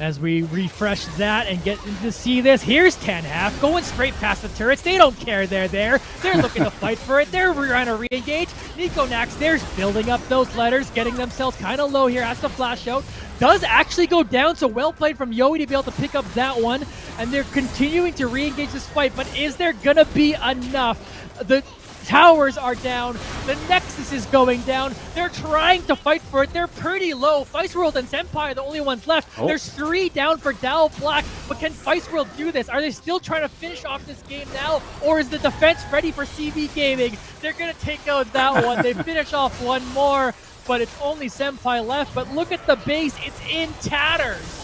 As we refresh that and get to see this, here's 10-half going straight past the turrets. They don't care they're there. They're looking to fight for it. They're trying to re-engage. Nykonax there's building up those letters, getting themselves kind of low here. Has to flash out. Does actually go down, so well played from Yowie to be able to pick up that one. And they're continuing to re-engage this fight, but is there going to be enough? The towers are down. The Nexus is going down. They're trying to fight for it. They're pretty low. Feistworld and Senpai are the only ones left. There's 3 down for Dow Black, but can Feistworld do this? Are they still trying to finish off this game now, or is the defense ready for CB Gaming? They're going to take out that one. They finish off one more, but it's only Senpai left. But look at the base. It's in tatters.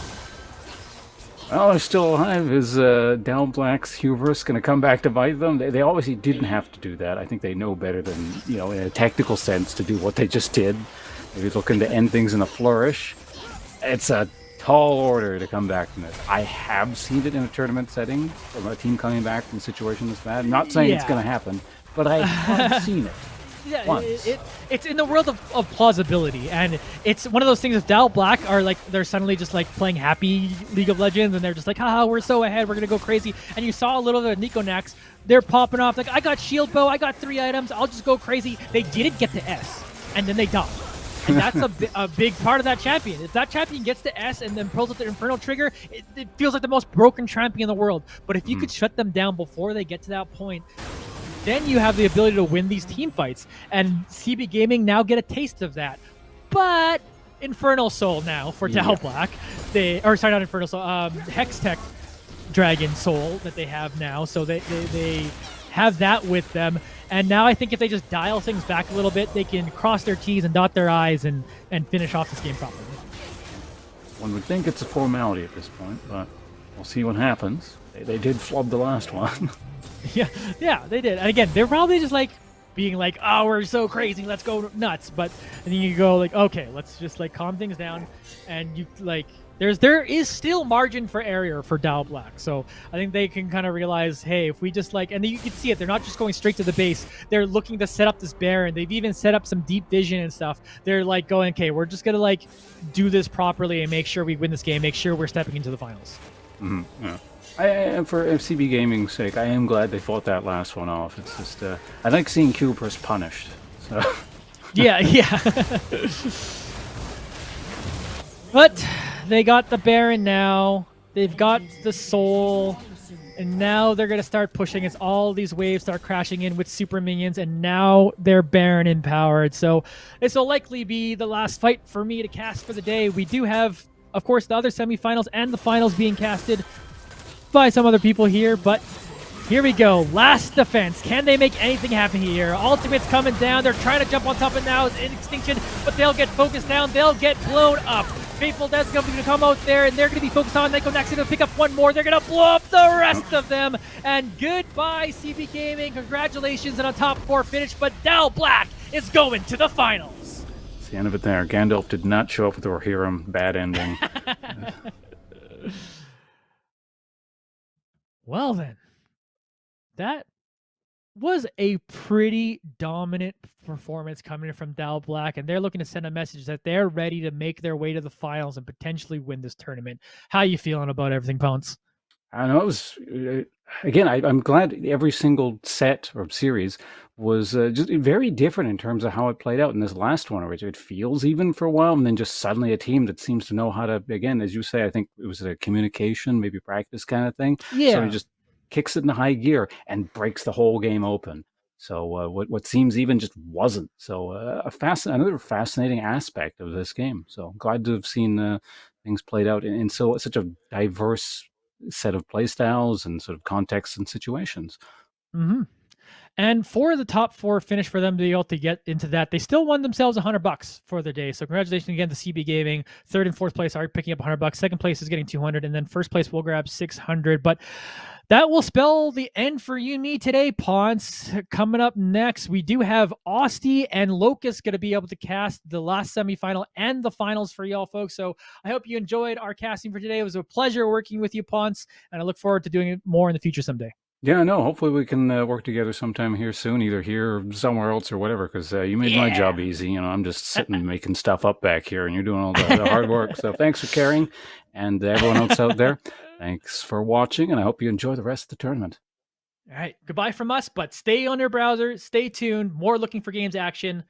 well, they're still alive. Is Dow Black's hubris going to come back to bite them? They obviously didn't have to do that. I think they know better than, you know, in a tactical sense, to do what they just did. Maybe looking to end things in a flourish. It's a tall order to come back from this. I have seen it in a tournament setting, from a team coming back from a situation this bad. I'm not saying it's going to happen, but I have seen it. Yeah, it's in the world of plausibility, and it's one of those things. If Dow Black are like, they're suddenly just like playing happy League of Legends, and they're just like, haha, we're so ahead, we're gonna go crazy. And you saw a little bit of Nykonax, they're popping off like, I got shield bow, I got 3 items, I'll just go crazy. They didn't get to S, and then they died. And that's a big part of that champion. If that champion gets to S and then pulls out the Infernal Trigger, it feels like the most broken champion in the world. But if you could shut them down before they get to that point, then you have the ability to win these team fights. And CB Gaming now get a taste of that. But Infernal Soul now for Dow Black. Sorry, not Infernal Soul. Hextech Dragon Soul that they have now. So they have that with them. And now I think if they just dial things back a little bit, they can cross their T's and dot their I's and finish off this game properly. One would think it's a formality at this point, but we'll see what happens. They did flub the last one. Yeah, they did. And again, they're probably just like being like, oh, we're so crazy, let's go nuts. But and then you go like, okay, let's just like calm things down. And you like, there is still margin for error for Dow Black. So I think they can kind of realize, hey, if we just like, and you can see it, they're not just going straight to the base. They're looking to set up this Baron. They've even set up some deep vision and stuff. They're like going, okay, we're just gonna like do this properly and make sure we win this game, make sure we're stepping into the finals. Yeah. For FCB Gaming's sake, I am glad they fought that last one off. It's just, I like seeing Cubers punished. So. Yeah. But they got the Baron now. They've got the Soul. And now they're going to start pushing as all these waves start crashing in with super minions, and now they're Baron empowered. So this will likely be the last fight for me to cast for the day. We do have, of course, the other semifinals and the finals being casted by some other people here, but here we go. Last defense. Can they make anything happen here? Ultimate's coming down. They're trying to jump on top of now. It's in extinction, but they'll get focused down. They'll get blown up. Fateful Death's going to come out there, and they're going to be focused on Nico next to pick up one more. They're going to blow up the rest of them. And goodbye, CB Gaming. Congratulations on a top 4 finish, but Dal Black is going to the finals. It's the end of it there. Gandalf did not show up with the Rohirrim. Bad ending. Well then, that was a pretty dominant performance coming from Dal Black, and they're looking to send a message that they're ready to make their way to the finals and potentially win this tournament. How you feeling about everything, Pounce? I know it was, again, I'm glad every single set or series was just very different in terms of how it played out in this last one, which it feels even for a while, and then just suddenly a team that seems to know how to, again, as you say, I think it was a communication, maybe practice kind of thing. Yeah. So it just kicks it in high gear and breaks the whole game open. So what seems even just wasn't. So another fascinating aspect of this game. So glad to have seen things played out in such a diverse set of play styles and sort of contexts and situations. Mm-hmm. And for the top 4 finish for them to be able to get into that, they still won themselves $100 for the day. So congratulations again to CB Gaming. 3rd and 4th place are picking up $100. 2nd place is getting 200, and then 1st place will grab 600. But that will spell the end for you and me today, Ponce. Coming up next, we do have Austie and Locust going to be able to cast the last semifinal and the finals for y'all folks. So I hope you enjoyed our casting for today. It was a pleasure working with you, Ponce, and I look forward to doing it more in the future someday. Yeah, no, hopefully we can work together sometime here soon, either here or somewhere else or whatever, because you made my job easy. You know, I'm just sitting making stuff up back here, and you're doing all the hard work. So thanks for caring, and everyone else out there, thanks for watching, and I hope you enjoy the rest of the tournament. All right, goodbye from us, but stay on your browser, stay tuned, more Looking for Games action.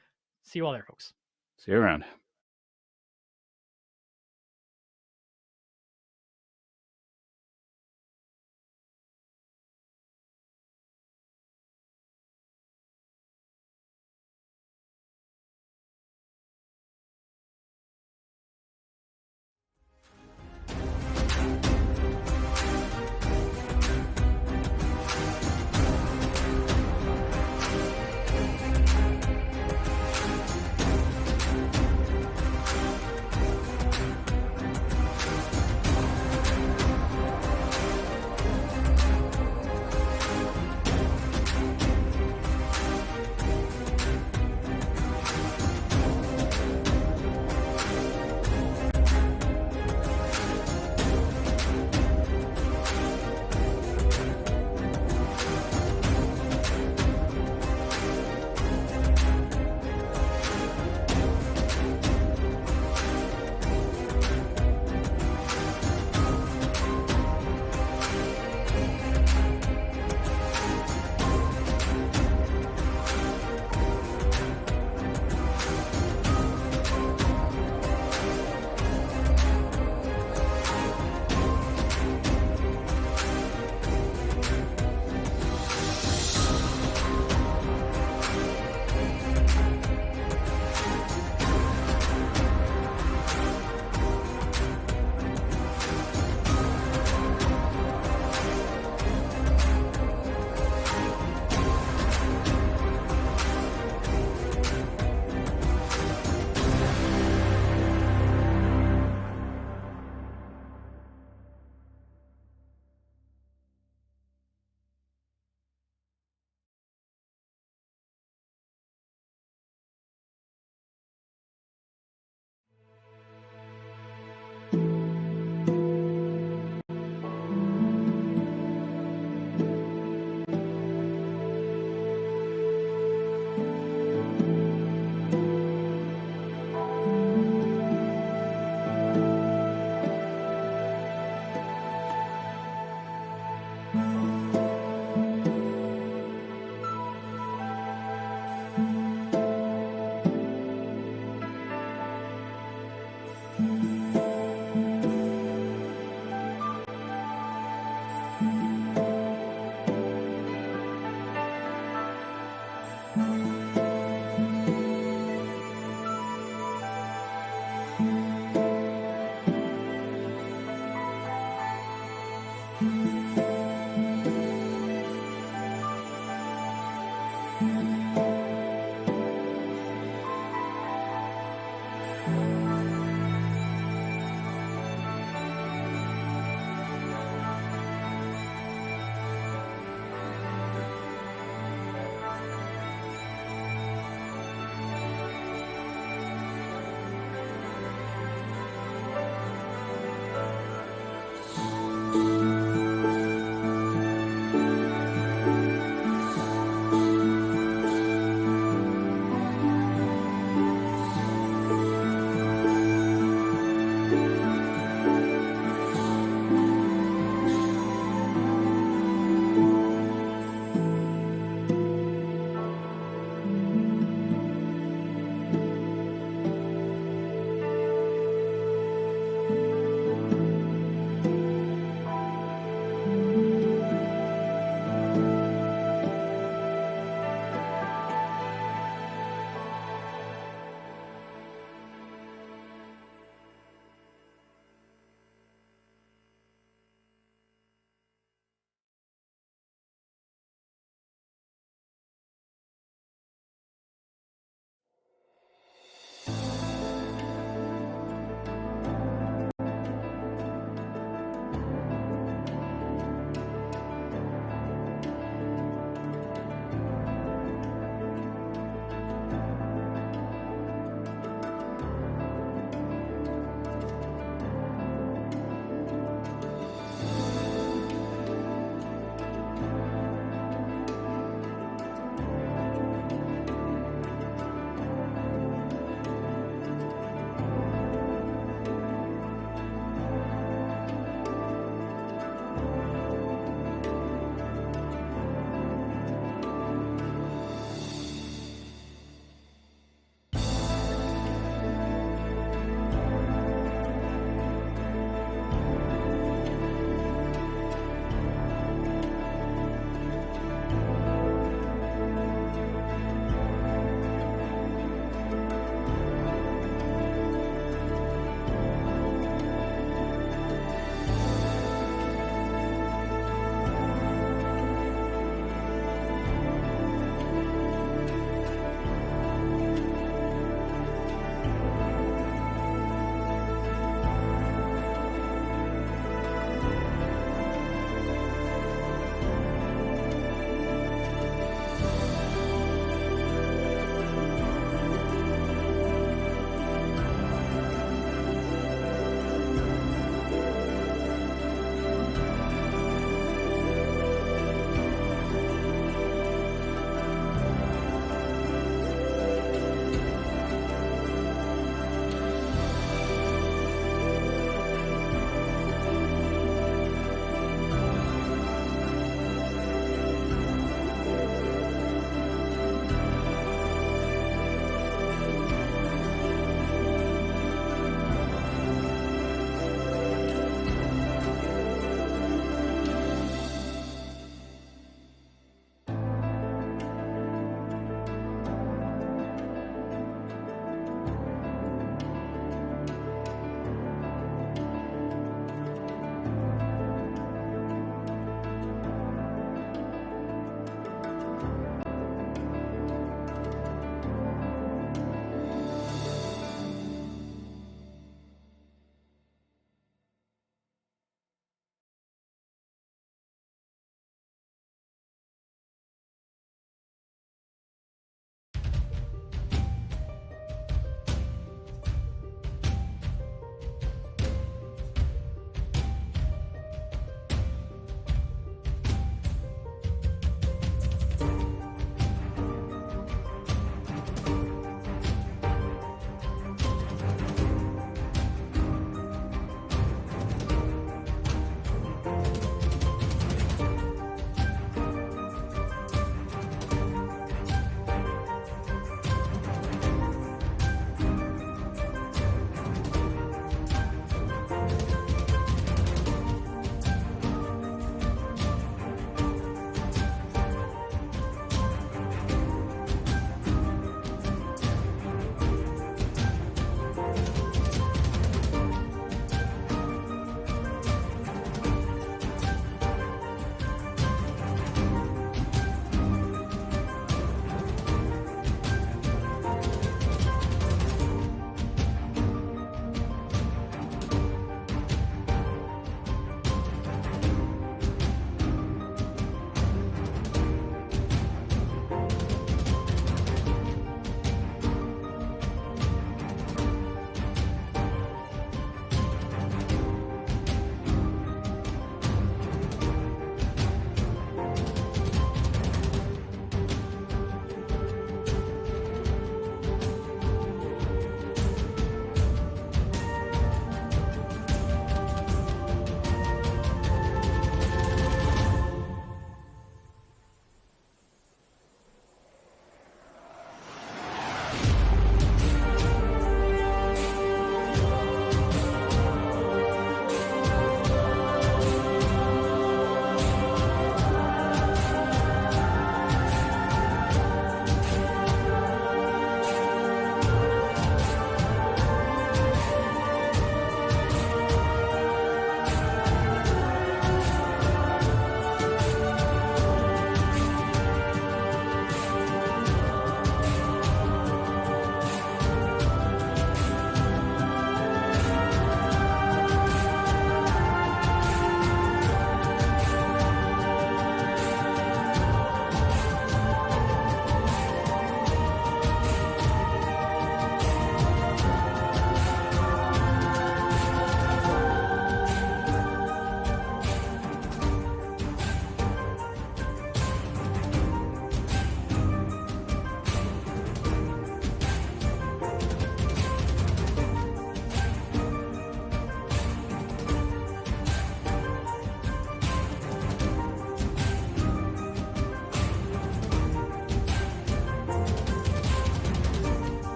See you all there, folks. See you around.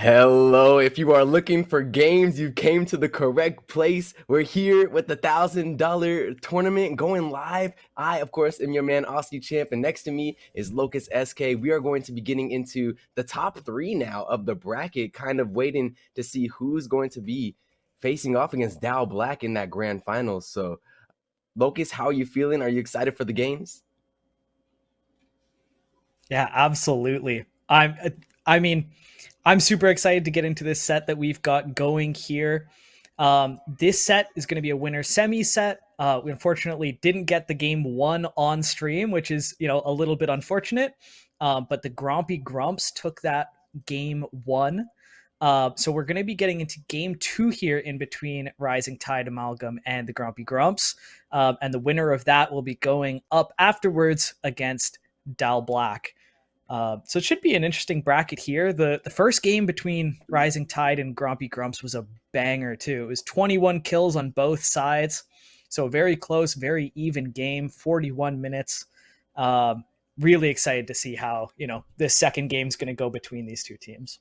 Hello, if you are looking for games, you came to the correct place. We're here with the $1,000 tournament going live. I, of course, am your man, Aussie Champ, and next to me is Locust SK. We are going to be getting into the top 3 now of the bracket, kind of waiting to see who's going to be facing off against Dow Black in that grand finals. So, Locust, how are you feeling? Are you excited for the games? Yeah, absolutely. I mean, I'm super excited to get into this set that we've got going here. This set is going to be a winner semi set. We unfortunately didn't get the game 1 on stream, which is, a little bit unfortunate. But the Grompy Grumps took that game 1. So we're going to be getting into game 2 here in between Rising Tide Amalgam and the Grumpy Grumps. And the winner of that will be going up afterwards against Dal Black. So it should be an interesting bracket here. The first game between Rising Tide and Grompy Grumps was a banger too. It was 21 kills on both sides. So very close, very even game, 41 minutes. Really excited to see how, this second game is going to go between these two teams.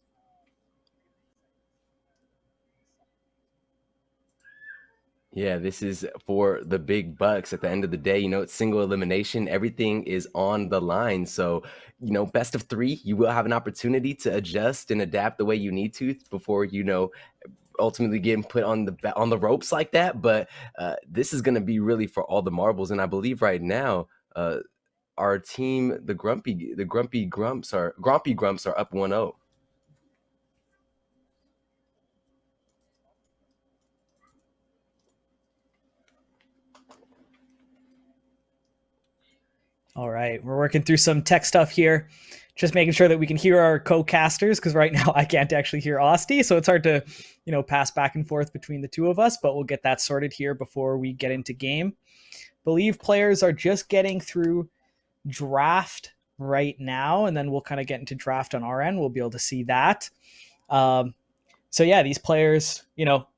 Yeah, this is for the big bucks. At the end of the day, it's single elimination. Everything is on the line. So, best of 3, you will have an opportunity to adjust and adapt the way you need to before, ultimately getting put on the ropes like that. But this is going to be really for all the marbles. And I believe right now, our team, the Grumpy Grumps are up 1-0. All right, we're working through some tech stuff here, just making sure that we can hear our co-casters, because right now I can't actually hear Osti, so it's hard to, pass back and forth between the two of us, but we'll get that sorted here before we get into game. Believe players are just getting through draft right now, and then we'll kind of get into draft on our end. We'll be able to see that. So yeah, these players,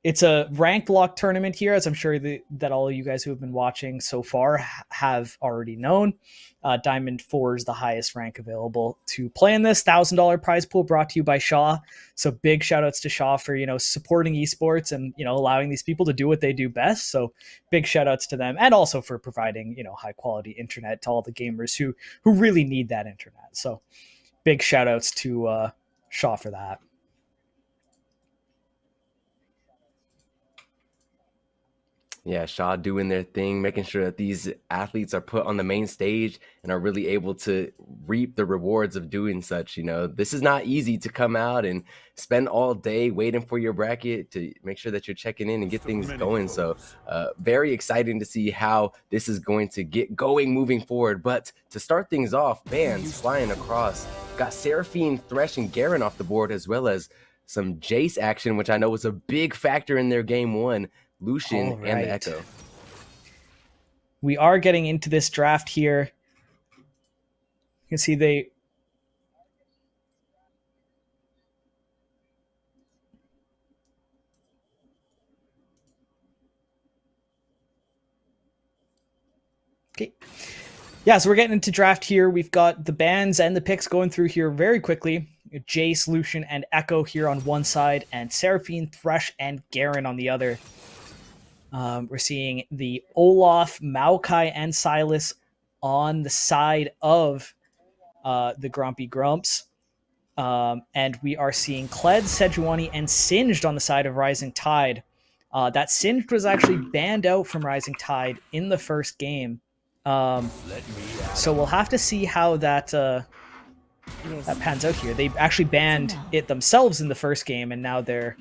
it's a ranked lock tournament here, as I'm sure that all of you guys who have been watching so far have already known. Diamond 4 is the highest rank available to play in this. $1,000 prize pool brought to you by Shaw. So big shout outs to Shaw for, supporting esports and, allowing these people to do what they do best. So big shout outs to them, and also for providing, high quality internet to all the gamers who really need that internet. So big shout outs to Shaw for that. Yeah, Shaw doing their thing, making sure that these athletes are put on the main stage and are really able to reap the rewards of doing such. This is not easy to come out and spend all day waiting for your bracket to make sure that you're checking in and get things going. So very exciting to see how this is going to get going moving forward. But to start things off, bans flying across. Got Seraphine, Thresh, and Garen off the board, as well as some Jace action, which I know was a big factor in their game 1. Lucian and the Echo. We are getting into this draft here. You can see they... Okay. Yeah, so we're getting into draft here. We've got the bans and the picks going through here very quickly. Jace, Lucian, and Echo here on one side, and Seraphine, Thresh, and Garen on the other. We're seeing the Olaf, Maokai, and Silas on the side of the Grumpy Grumps. And we are seeing Kled, Sejuani, and Singed on the side of Rising Tide. That Singed was actually banned out from Rising Tide in the first game. So we'll have to see how that pans out here. They actually banned it themselves in the first game, and now they're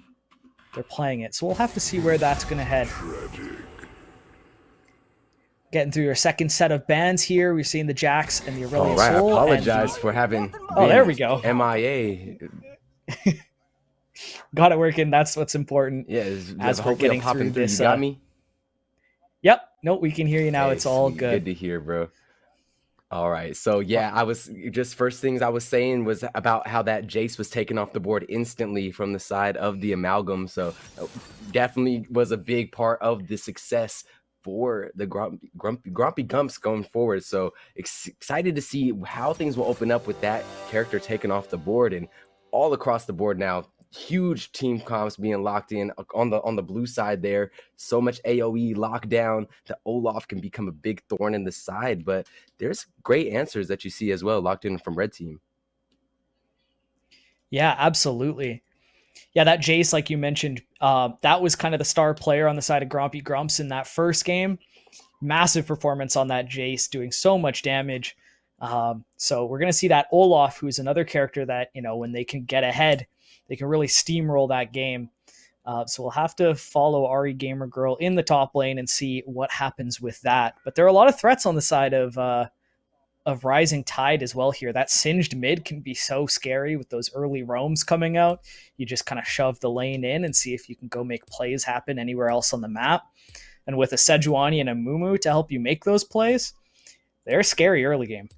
playing it. So we'll have to see where that's going to head. Getting through your second set of bans here. We're seeing the Jax and the Aurelian Soul. Soul. I apologize for having there we go. MIA. Got it working. That's what's important. Yeah, as we're getting through this. You got me? Yep. No, we can hear you now. Hey, it's all good. Good to hear, bro. All right. So yeah, I was just first things I was saying was about how that Jace was taken off the board instantly from the side of the Amalgam. So definitely was a big part of the success for the Grumpy Grumps going forward. So excited to see how things will open up with that character taken off the board, and all across the board now. huge team comps being locked in on the blue side there. So much AoE lockdown that Olaf can become a big thorn in the side. But there's great answers that you see as well locked in from red team. Yeah, absolutely. Yeah, that Jace, like you mentioned, that was kind of the star player on the side of Grompy Grumps in that first game. Massive performance on that Jace, doing so much damage. So we're going to see that Olaf, who's another character that, when they can get ahead, they can really steamroll that game. So we'll have to follow Ari Gamer Girl in the top lane and see what happens with that. But there are a lot of threats on the side of Rising Tide as well here. That singed mid can be so scary with those early roams coming out. You just kind of shove the lane in and see if you can go make plays happen anywhere else on the map. And with a Sejuani and a Mumu to help you make those plays, they're scary early game.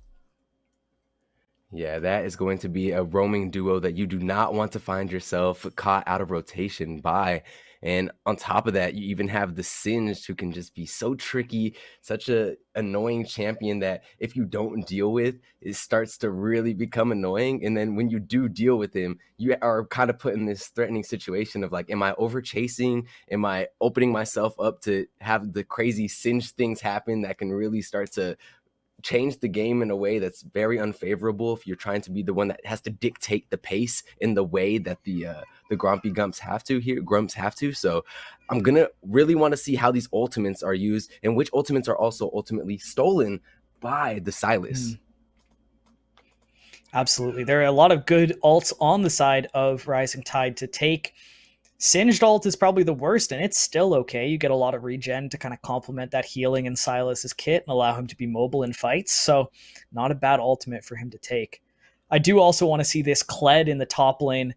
Yeah, that is going to be a roaming duo that you do not want to find yourself caught out of rotation by. And on top of that, you even have the Singed, who can just be so tricky, such a annoying champion that if you don't deal with, it starts to really become annoying. And then when you do deal with him, you are kind of put in this threatening situation of like, am I over chasing? Am I opening myself up to have the crazy Singed things happen that can really start to change the game in a way that's very unfavorable if you're trying to be the one that has to dictate the pace in the way that the Grompy Grumps have to. So I'm gonna really want to see how these ultimates are used and which ultimates are also ultimately stolen by the Silas. Absolutely. There are a lot of good ults on the side of Rising Tide to take. Singed ult is probably the worst, and it's still okay. You get a lot of regen to kind of complement that healing in Silas's kit and allow him to be mobile in fights. So not a bad ultimate for him to take. I do also want to see this Kled in the top lane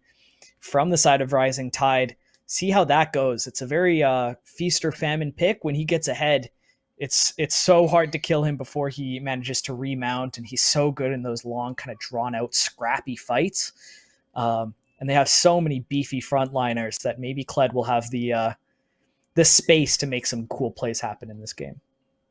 from the side of Rising Tide. See how that goes. It's a very feast or famine pick. When he gets ahead, it's so hard to kill him before he manages to remount, and he's so good in those long, kind of drawn out, scrappy fights. And they have so many beefy frontliners that maybe Kled will have the space to make some cool plays happen in this game.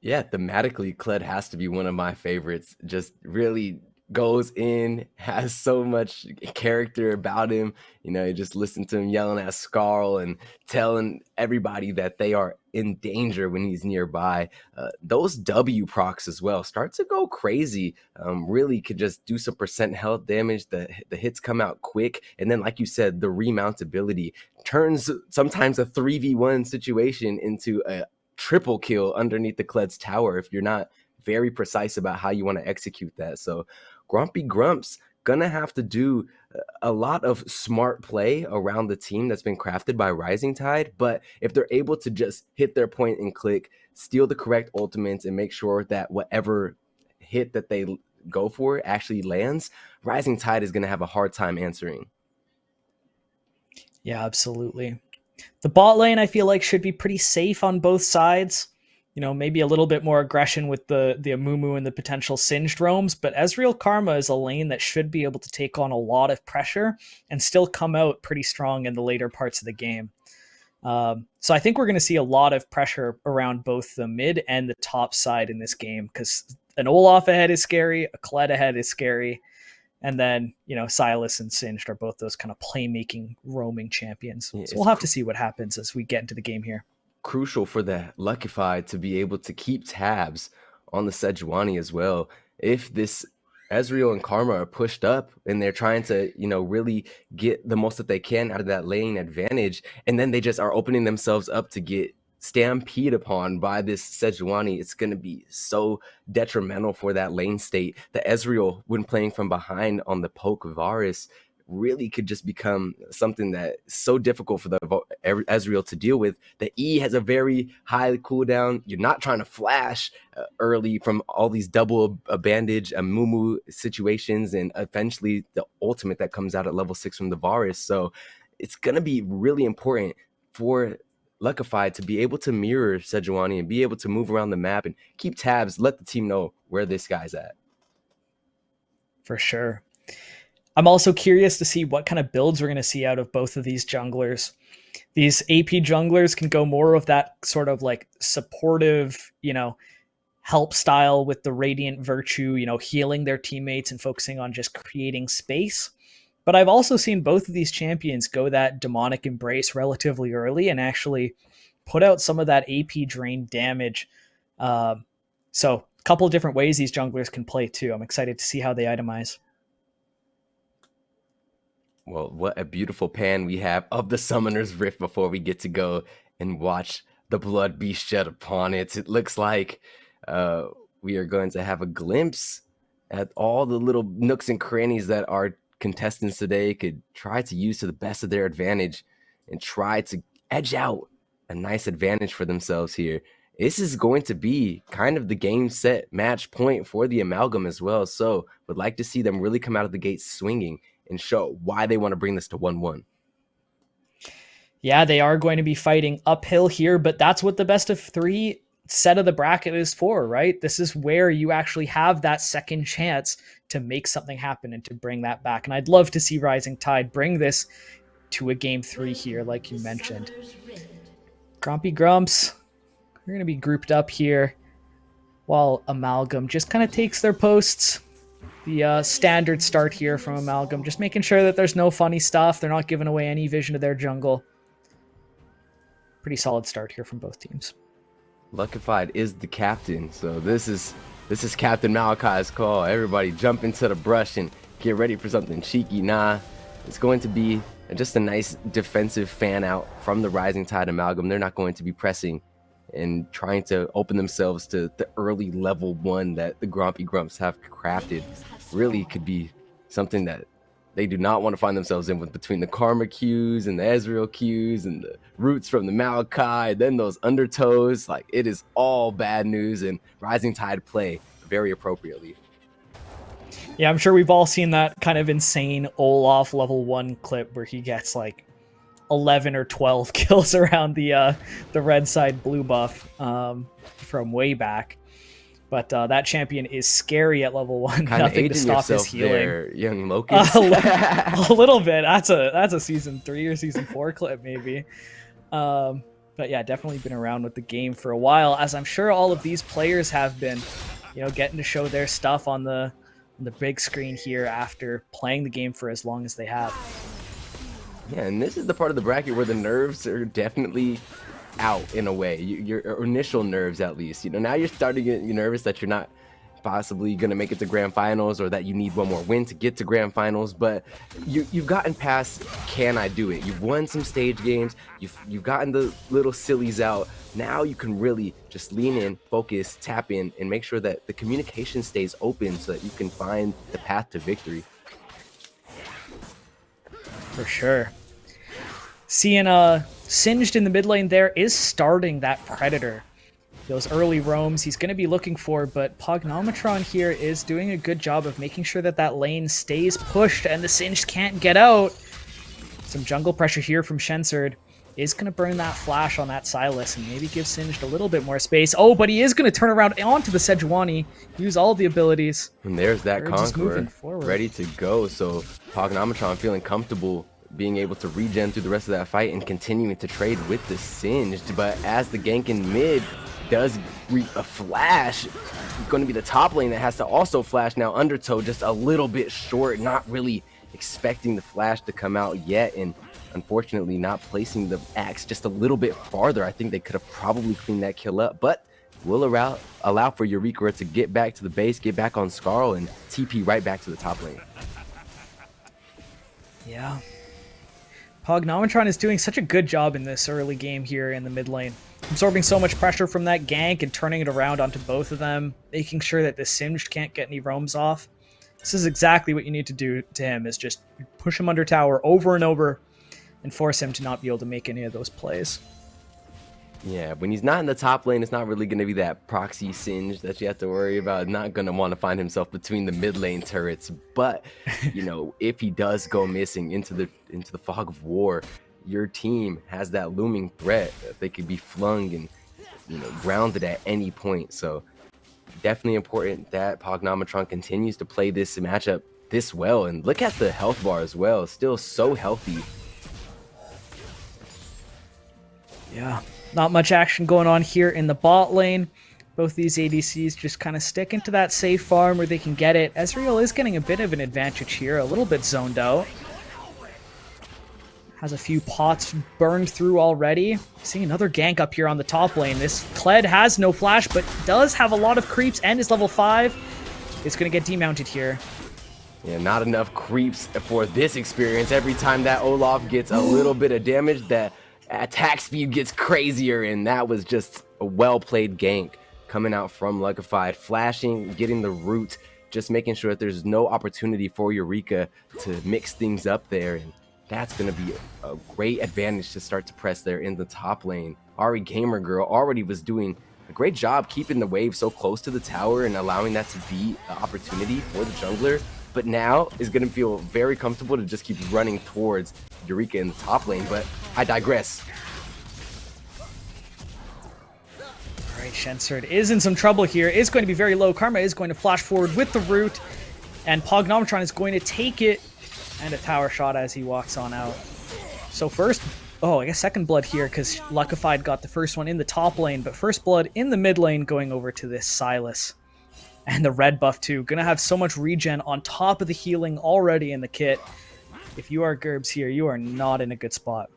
Yeah, thematically, Kled has to be one of my favorites. Just really goes in, has so much character about him. You just listen to him yelling at Skarl and telling everybody that they are in danger when he's nearby. Those W procs as well start to go crazy. Really could just do some percent health damage. The hits come out quick. And then, like you said, the remountability turns sometimes a 3v1 situation into a triple kill underneath the Kled's tower if you're not very precise about how you want to execute that. So Grumpy Grumps gonna have to do a lot of smart play around the team that's been crafted by Rising Tide, but if they're able to just hit their point and click, steal the correct ultimates, and make sure that whatever hit that they go for actually lands, Rising Tide is gonna have a hard time answering. Yeah, absolutely. The bot lane, I feel like, should be pretty safe on both sides. Maybe a little bit more aggression with the Amumu and the potential Singed roams, but Ezreal Karma is a lane that should be able to take on a lot of pressure and still come out pretty strong in the later parts of the game. So I think we're going to see a lot of pressure around both the mid and the top side in this game, because an Olaf ahead is scary, a Kled ahead is scary, and then, Silas and Singed are both those kind of playmaking, roaming champions. So we'll have to see what happens as we get into the game here. Crucial for the Luckified to be able to keep tabs on the Sejuani as well. If this Ezreal and Karma are pushed up and they're trying to, really get the most that they can out of that lane advantage, and then they just are opening themselves up to get stampede upon by this Sejuani, it's going to be so detrimental for that lane state. The Ezreal, when playing from behind on the poke Varus, really could just become something that is so difficult for the Ezreal to deal with. The E has a very high cooldown. You're not trying to flash early from all these double bandage Mumu situations, and eventually the ultimate that comes out at level 6 from the Varus. So it's going to be really important for Luckified to be able to mirror Sejuani and be able to move around the map and keep tabs, let the team know where this guy's at. For sure. I'm also curious to see what kind of builds we're going to see out of both of these junglers. These AP junglers can go more of that sort of like supportive, help style with the Radiant Virtue, healing their teammates and focusing on just creating space. But I've also seen both of these champions go that demonic embrace relatively early and actually put out some of that AP drain damage. So a couple of different ways these junglers can play too. I'm excited to see how they itemize. Well, what a beautiful pan we have of the Summoner's Rift before we get to go and watch the blood be shed upon it. It looks like we are going to have a glimpse at all the little nooks and crannies that our contestants today could try to use to the best of their advantage and try to edge out a nice advantage for themselves here. This is going to be kind of the game set match point for the Amalgam as well. So would like to see them really come out of the gate swinging and show why they want to bring this to 1-1. Yeah, they are going to be fighting uphill here, but that's what the best of 3 set of the bracket is for, right? This is where you actually have that second chance to make something happen and to bring that back. And I'd love to see Rising Tide bring this to a game 3 here, like you mentioned. Grompy Grumps, we're going to be grouped up here while Amalgam just kind of takes their posts. The standard start here from Amalgam, just making sure that there's no funny stuff. They're not giving away any vision to their jungle. Pretty solid start here from both teams. Luckified is the captain, so this is Captain Malachi's call. Everybody jump into the brush and get ready for something cheeky. Nah, it's going to be just a nice defensive fan out from the Rising Tide Amalgam. They're not going to be pressing and trying to open themselves to the early level 1 that the Grompy Grumps have crafted. Really could be something that they do not want to find themselves in, with between the Karma Qs and the Ezreal Qs and the roots from the Malachi, then those undertows. Like, it is all bad news, and Rising Tide play very appropriately. Yeah, I'm sure we've all seen that kind of insane Olaf level 1 clip where he gets like 11 or 12 kills around the red side blue buff from way back. But that champion is scary at level 1. Kind of Nothing to stop his healing. There, young Locust. A little bit. That's a season 3 or season 4 clip maybe. But yeah, definitely been around with the game for a while, as I'm sure all of these players have been, getting to show their stuff on the big screen here after playing the game for as long as they have. Yeah, and this is the part of the bracket where the nerves are definitely out in a way. Your initial nerves, at least. Now you're starting to get nervous that you're not possibly going to make it to grand finals, or that you need one more win to get to grand finals. But you've gotten past, can I do it? You've won some stage games. You've gotten the little sillies out. Now you can really just lean in, focus, tap in, and make sure that the communication stays open so that you can find the path to victory. For sure. Seeing Singed in the mid lane there is starting that Predator. Those early roams he's going to be looking for, but Pognometron here is doing a good job of making sure that that lane stays pushed and the Singed can't get out. Some jungle pressure here from Shensard is going to burn that flash on that Sylas and maybe give Singed a little bit more space. Oh, but he is going to turn around onto the Sejuani, use all the abilities. And there's that Conqueror forward, ready to go. So Pognometron feeling comfortable being able to regen through the rest of that fight and continuing to trade with the Singed. But as the gank in mid does reap a flash, it's going to be the top lane that has to also flash now. Undertow just a little bit short, not really expecting the flash to come out yet, and unfortunately not placing the axe just a little bit farther. I think they could have probably cleaned that kill up, but will allow for Eureka to get back to the base, get back on Skarl, and TP right back to the top lane. Yeah. Pognometron is doing such a good job in this early game here in the mid lane. Absorbing so much pressure from that gank and turning it around onto both of them, making sure that the Singed can't get any roams off. This is exactly what you need to do to him, is just push him under tower over and over and force him to not be able to make any of those plays. Yeah, when he's not in the top lane, it's not really going to be that proxy Singed that you have to worry about. Not going to want to find himself between the mid lane turrets. But, if he does go missing into the fog of war, your team has that looming threat that they could be flung and, grounded at any point. So definitely important that Pognometron continues to play this matchup this well. And look at the health bar as well. Still so healthy. Yeah. Not much action going on here in the bot lane. Both these ADCs just kind of sticking to that safe farm where they can get it. Ezreal is getting a bit of an advantage here, a little bit zoned out. Has a few pots burned through already. Seeing another gank up here on the top lane. This Kled has no flash, but does have a lot of creeps and is level 5. It's going to get demounted here. Yeah, not enough creeps for this experience. Every time that Olaf gets a little bit of damage, that attack speed gets crazier, and that was just a well-played gank coming out from Luckified, flashing, getting the root, just making sure that there's no opportunity for Eureka to mix things up there, and that's going to be a great advantage to start to press there in the top lane. Ari Gamer Girl already was doing a great job keeping the wave so close to the tower and allowing that to be an opportunity for the jungler, but now is going to feel very comfortable to just keep running towards Eureka in the top lane, but I digress. All right, Shensard is in some trouble here. Is going to be very low. Karma is going to flash forward with the root, and Pognometron is going to take it, and a tower shot as he walks on out. So first, I guess second blood here, because Luckified got the first one in the top lane, but first blood in the mid lane going over to this Sylas. And the red buff too. Gonna have so much regen on top of the healing already in the kit. If you are Gerbs here, you are not in a good spot.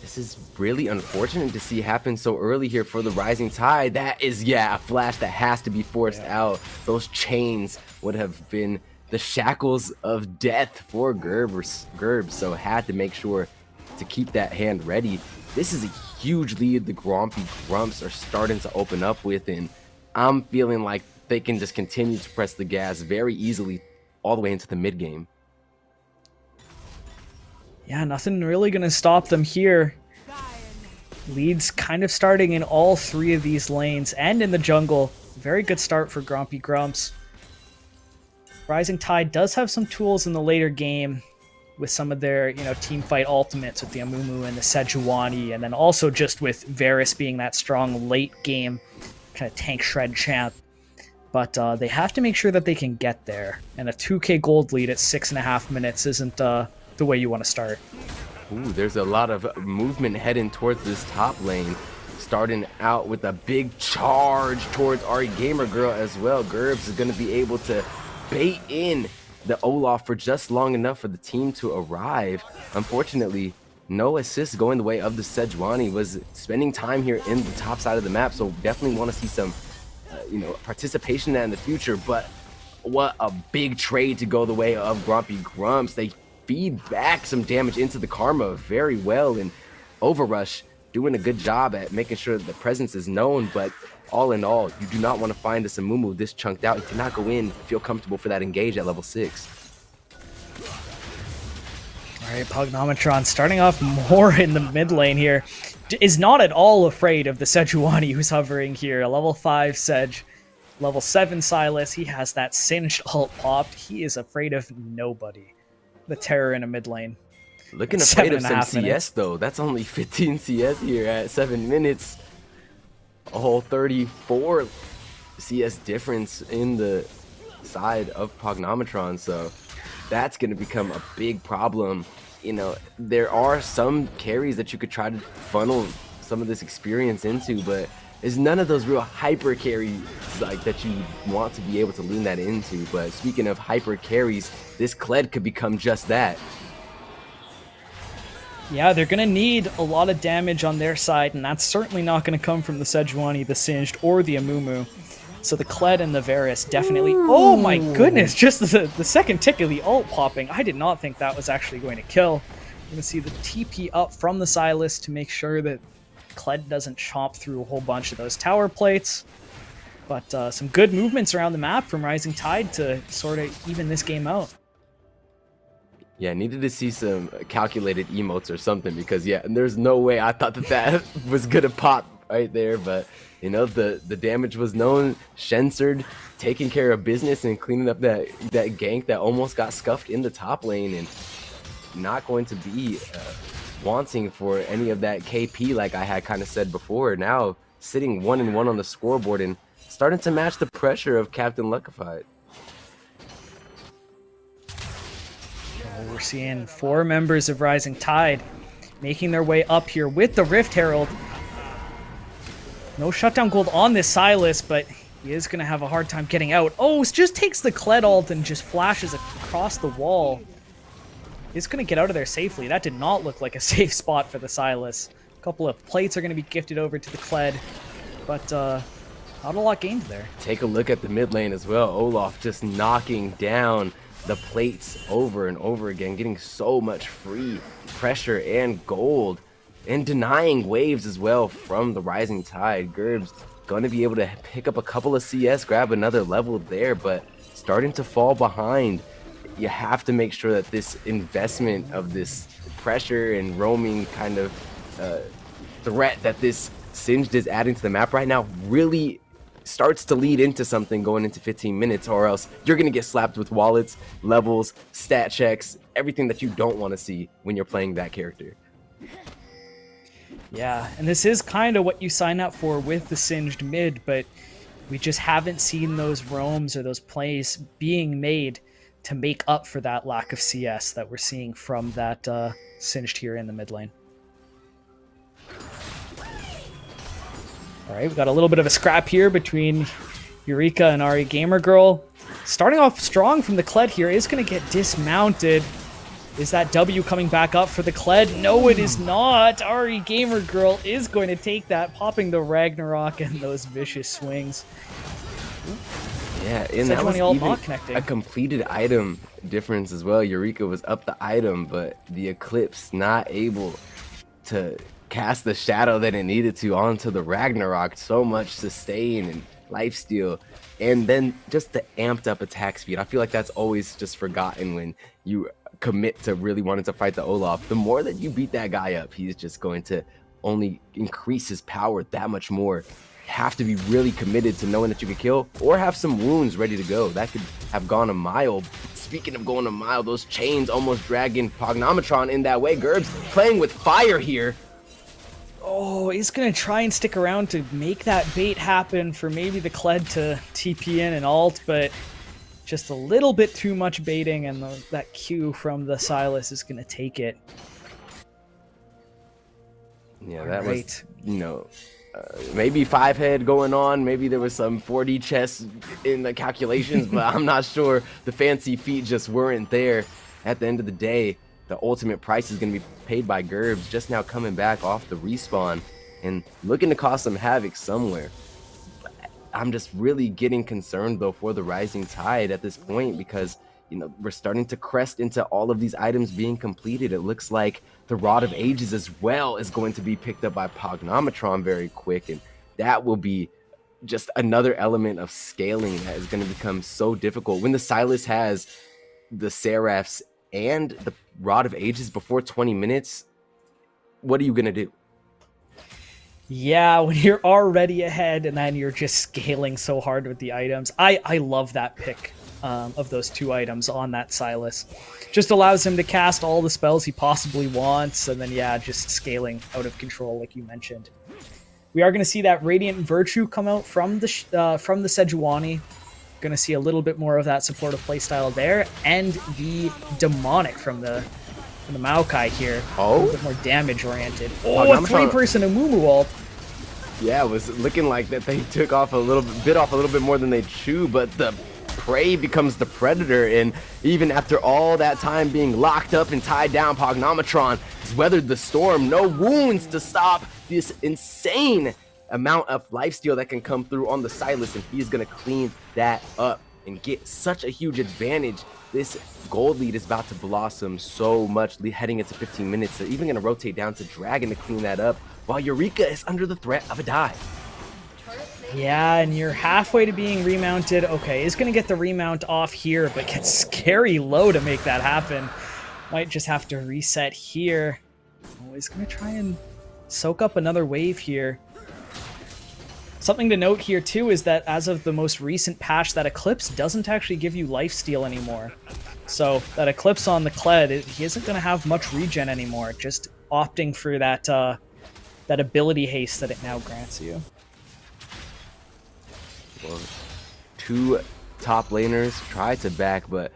This is really unfortunate to see happen so early here for the Rising Tide. That is, a flash that has to be forced out. Those chains would have been the shackles of death for Gerbs, so had to make sure to keep that hand ready. This is a huge lead the Grompy Grumps are starting to open up with, and I'm feeling like they can just continue to press the gas very easily all the way into the mid game. Yeah, nothing really going to stop them here. Leads kind of starting in all three of these lanes and in the jungle. Very good start for Grompy Grumps. Rising Tide does have some tools in the later game with some of their, team fight ultimates with the Amumu and the Sejuani, and then also just with Varus being that strong late game kind of tank shred champ. But they have to make sure that they can get there. And a 2k gold lead at 6.5 minutes isn't the way you want to start. Ooh, there's a lot of movement heading towards this top lane. Starting out with a big charge towards Ari Gamer Girl as well. Gerbs is going to be able to bait in the Olaf for just long enough for the team to arrive. Unfortunately, no assist going the way of the Sejuani. Was spending time here in the top side of the map, so definitely want to see some participation in that in the future. But what a big trade to go the way of Grumpy Grumps. They feed back some damage into the Karma very well, and Overrush doing a good job at making sure that the presence is known. But all in all, you do not want to find this Amumu this chunked out. You cannot go in, feel comfortable for that engage at level 6. All right, Pognometron starting off more in the mid lane here. Is not at all afraid of the Sejuani who's hovering here. A level 5 Sej, level 7 Sylas. He has that Singed ult popped. He is afraid of nobody. The terror in a mid lane. Looking afraid of some CS minutes. though. That's only 15 CS here at 7 minutes. A whole 34 CS difference in the side of Pognometron. So that's going to become a big problem. There are some carries that you could try to funnel some of this experience into, but there's none of those real hyper carries like that you want to be able to lean that into. But speaking of hyper carries, this Kled could become just that. Yeah, they're going to need a lot of damage on their side, and that's certainly not going to come from the Sejuani, the Singed, or the Amumu. So the Kled and the Varus definitely... Ooh. Oh my goodness, just the second tick of the ult popping. I did not think that was actually going to kill. You're going to see the TP up from the Sylas to make sure that Kled doesn't chomp through a whole bunch of those tower plates. But some good movements around the map from Rising Tide to sort of even this game out. Yeah, needed to see some calculated emotes or something, because there's no way I thought that was gonna pop right there. But the damage was known. Shensard taking care of business and cleaning up that gank that almost got scuffed in the top lane, and not going to be wanting for any of that KP like I had kind of said before. Now sitting 1-1 on the scoreboard and starting to match the pressure of Captain Luckified. We're seeing 4 members of Rising Tide making their way up here with the Rift Herald. No shutdown gold on this Sylas, but he is going to have a hard time getting out. Oh, it just takes the Kled ult and just flashes across the wall. is going to get out of there safely. That did not look like a safe spot for the Sylas. A couple of plates are going to be gifted over to the Kled, but not a lot gained there. Take a look at the mid lane as well. Olaf just knocking down the plates over and over again, getting so much free pressure and gold, and denying waves as well from the Rising Tide. Gerbs going to be able to pick up a couple of CS, grab another level there, but starting to fall behind. You have to make sure that this investment of this pressure and roaming kind of threat that this Singed is adding to the map right now really starts to lead into something going into 15 minutes, or else you're going to get slapped with wallets, levels, stat checks, everything that you don't want to see when you're playing that character. Yeah, and this is kind of what you sign up for with the Singed mid, but we just haven't seen those roams or those plays being made to make up for that lack of CS that we're seeing from that Singed here in the mid lane. All right, we've got a little bit of a scrap here between Eureka and Ari Gamer Girl. Starting off strong from the Kled here, is going to get dismounted. Is that W coming back up for the Kled? No, it is not. Ari Gamer Girl is going to take that, popping the Ragnarok and those vicious swings. Yeah, and that was even not connecting. A completed item difference as well. Eureka was up the item, but the Eclipse not able to cast the shadow that it needed to onto the Ragnarok. So much sustain and lifesteal, and then just the amped up attack speed. I feel like that's always just forgotten when you commit to really wanting to fight the Olaf. The more that you beat that guy up, he's just going to only increase his power that much more. Have to be really committed to knowing that you can kill, or have some wounds ready to go. That could have gone a mile. Speaking of going a mile, those chains almost dragging Pognometron in that way. Gerbs playing with fire here. Oh, he's going to try and stick around to make that bait happen for maybe the Kled to TP in and ult, but just a little bit too much baiting, and that Q from the Sylas is going to take it. Yeah, that was, you know, maybe 5-head going on. Maybe there was some 4D chess in the calculations, but I'm not sure. The fancy feet just weren't there. At the end of the day, the ultimate price is going to be paid by Gerbs, just now coming back off the respawn and looking to cause some havoc somewhere. I'm just really getting concerned, though, for the Rising Tide at this point, because, you know, we're starting to crest into all of these items being completed. It looks like the Rod of Ages as well is going to be picked up by Pognometron very quick, and that will be just another element of scaling that is going to become so difficult. When the Sylas has the Seraphs and the Rod of Ages before 20 minutes, what are you going to do? Yeah, when you're already ahead and then you're just scaling so hard with the items. I love that pick of those two items on that Sylas. Just allows him to cast all the spells he possibly wants, and then, yeah, just scaling out of control like you mentioned. We are going to see that Radiant Virtue come out from the Sejuani. Going to see a little bit more of that supportive playstyle there, and the Demonic from the Maokai here. Oh, a little bit more damage oriented. Oh, a 3-person Amumu ult. Yeah, it was looking like that they took off a little bit more than they chew, but the prey becomes the predator, and even after all that time being locked up and tied down, Pognometron has weathered the storm. No wounds to stop this insane amount of lifesteal that can come through on the Sylas, and he's going to clean that up and get such a huge advantage. This gold lead is about to blossom so much heading into 15 minutes. They're even going to rotate down to Dragon to clean that up, while Eureka is under the threat of a dive. Yeah, and you're halfway to being remounted. Okay, he's going to get the remount off here, but gets scary low to make that happen. Might just have to reset here. Oh, he's going to try and soak up another wave here. Something to note here, too, is that as of the most recent patch, that Eclipse doesn't actually give you lifesteal anymore. So that Eclipse on the Kled, he isn't going to have much regen anymore, just opting for that, that ability haste that it now grants you. Well, two top laners try to back, but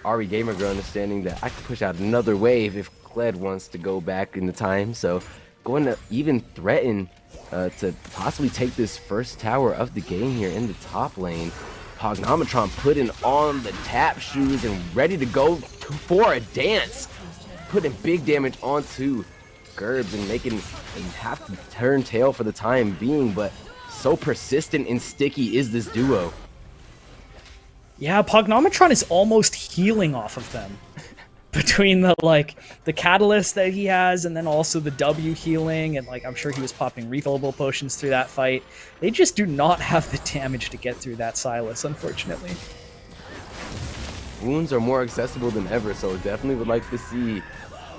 Ari Gamer Girl understanding that I can push out another wave if Kled wants to go back in the time. So going to even threaten to possibly take this first tower of the game here in the top lane. Pognometron putting on the tap shoes and ready to go for a dance. Putting big damage onto Gerbs and making him have to turn tail for the time being, but so persistent and sticky is this duo. Yeah, Pognometron is almost healing off of them. Between the catalyst that he has and then also the W healing, and I'm sure he was popping refillable potions through that fight. They just do not have the damage to get through that Silas, unfortunately. Wounds are more accessible than ever, so definitely would like to see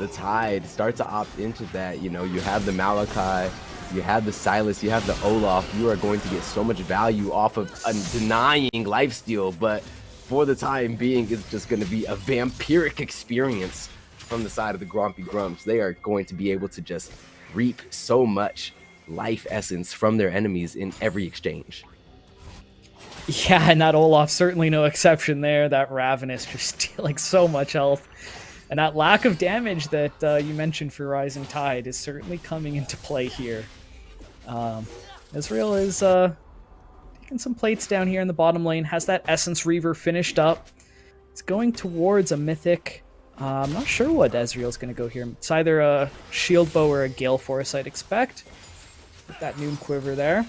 the Tide start to opt into that. You know, you have the Malachi, you have the Silas, you have the Olaf. You are going to get so much value off of denying lifesteal, but for the time being, it's just going to be a vampiric experience from the side of the Grompy Grumps. They are going to be able to just reap so much life essence from their enemies in every exchange. Yeah, and that Olaf, certainly no exception there. That Ravenous just stealing so much health. And that lack of damage that you mentioned for Rising Tide is certainly coming into play here. Ezreal is taking some plates down here in the bottom lane, has that Essence Reaver finished up. It's going towards a Mythic. I'm not sure what Ezreal's going to go here. It's either a Shield Bow or a Gale Force, I'd expect. With that Noon Quiver there.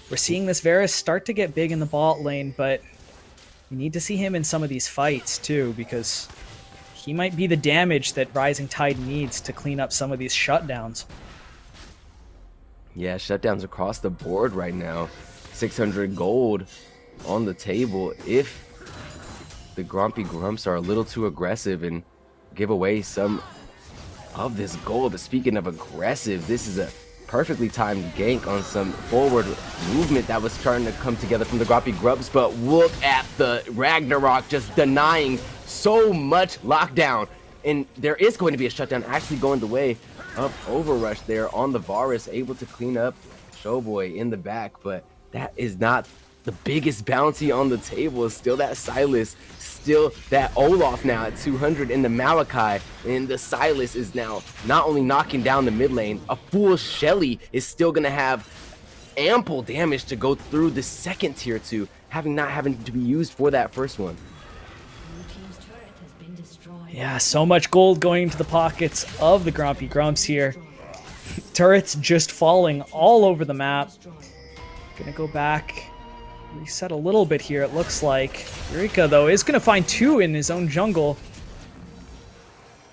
We're seeing this Varus start to get big in the bot lane, but we need to see him in some of these fights too, because he might be the damage that Rising Tide needs to clean up some of these shutdowns. Yeah, shutdowns across the board right now. 600 gold on the table. If the Grompy Grumps are a little too aggressive and give away some of this gold. Speaking of aggressive, this is a perfectly timed gank on some forward movement that was starting to come together from the Grompy Grumps, but look at the Ragnarok just denying so much lockdown. And there is going to be a shutdown actually going the way of Overrush there on the Varus, able to clean up Showboy in the back, but that is not the biggest bounty on the table. Is still that Silas, still that Olaf now at 200 in the Malachi, and the Silas is now not only knocking down the mid lane, a full Shelly is still gonna have ample damage to go through the second tier 2, not having to be used for that first one. Yeah, so much gold going into the pockets of the Grompy Grumps here. Turrets just falling all over the map. Gonna go back, reset a little bit here, it looks like. Eureka, though, is gonna find 2 in his own jungle.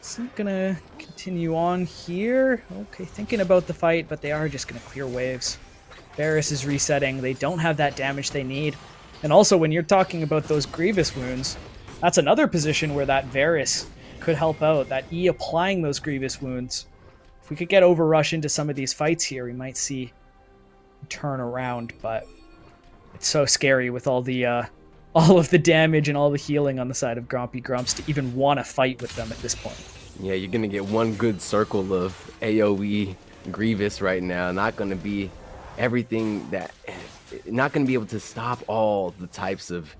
Isn't gonna continue on here. Okay, thinking about the fight, but they are just gonna clear waves. Varus is resetting. They don't have that damage they need. And also, when you're talking about those Grievous wounds, that's another position where that Varus could help out. That E applying those Grievous wounds. If we could get Overrush into some of these fights here, we might see a turn around, but it's so scary with all of the damage and all the healing on the side of Grompy Grumps to even want to fight with them at this point. Yeah, you're gonna get one good circle of AoE Grievous right now. Not gonna be everything that, not gonna be able to stop all the types of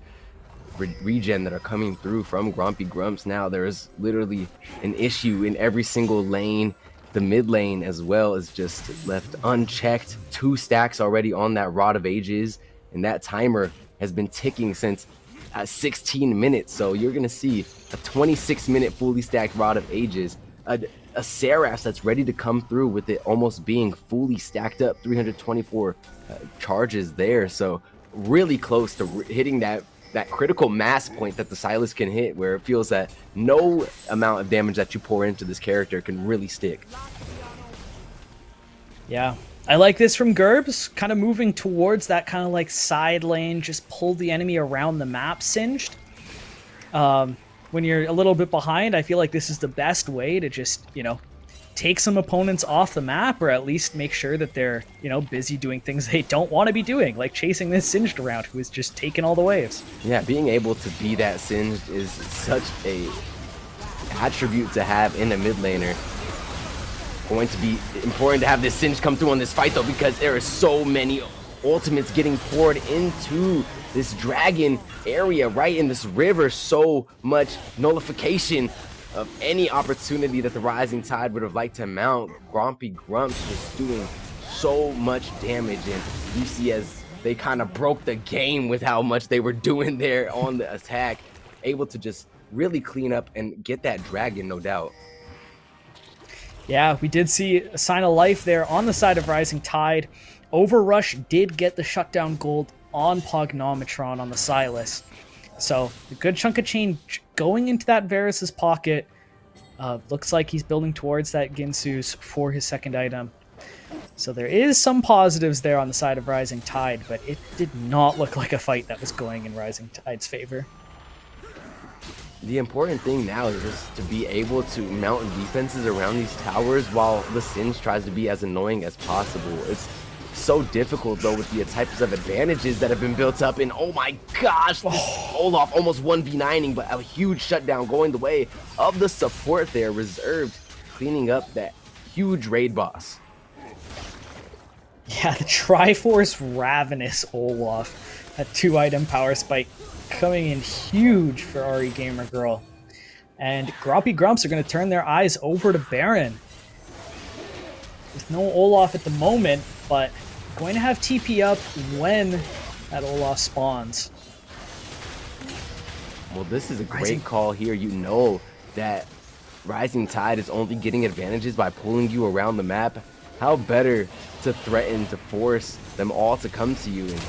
regen that are coming through from Grompy Grumps. Now there's literally an issue in every single lane. The mid lane as well is just left unchecked. 2 stacks already on that Rod of Ages, and that timer has been ticking since 16 minutes. So you're gonna see a 26-minute fully stacked Rod of Ages, a Seraph that's ready to come through with it almost being fully stacked up, 324 charges there. So really close to hitting that critical mass point that the Silas can hit, where it feels that no amount of damage that you pour into this character can really stick. Yeah, I like this from Gerbs, kind of moving towards that kind of like side lane, just pull the enemy around the map singed. When you're a little bit behind, I feel like this is the best way to just, take some opponents off the map, or at least make sure that they're, busy doing things they don't want to be doing, like chasing this Singed around who is just taking all the waves. Yeah, being able to be that Singed is such a attribute to have in a mid laner. Going to be important to have this Singed come through on this fight, though, because there are so many ultimates getting poured into this dragon area right in this river. So much nullification of any opportunity that the Rising Tide would have liked to mount. Grompy Grumps is doing so much damage, and you see as they kind of broke the game with how much they were doing there on the attack, able to just really clean up and get that dragon, no doubt. Yeah, we did see a sign of life there on the side of Rising Tide. Overrush did get the shutdown gold on Pognometron on the Silas. So a good chunk of change going into that Varus's pocket. Looks like he's building towards that Ginsu's for his second item. So there is some positives there on the side of Rising Tide, but it did not look like a fight that was going in Rising Tide's favor. The important thing now is just to be able to mount defenses around these towers while the Singe tries to be as annoying as possible. It's so difficult though with the types of advantages that have been built up, and oh my gosh, this Olaf almost 1v9ing, but a huge shutdown going the way of the support there, reserved, cleaning up that huge raid boss. Yeah, the Triforce Ravenous Olaf, that 2-item power spike coming in huge for RE Gamer Girl. And Grompy Grumps are going to turn their eyes over to Baron. With no Olaf at the moment, but going to have TP up when that Olaf spawns. Well, this is a great call here. You know that Rising Tide is only getting advantages by pulling you around the map. How better to threaten to force them all to come to you and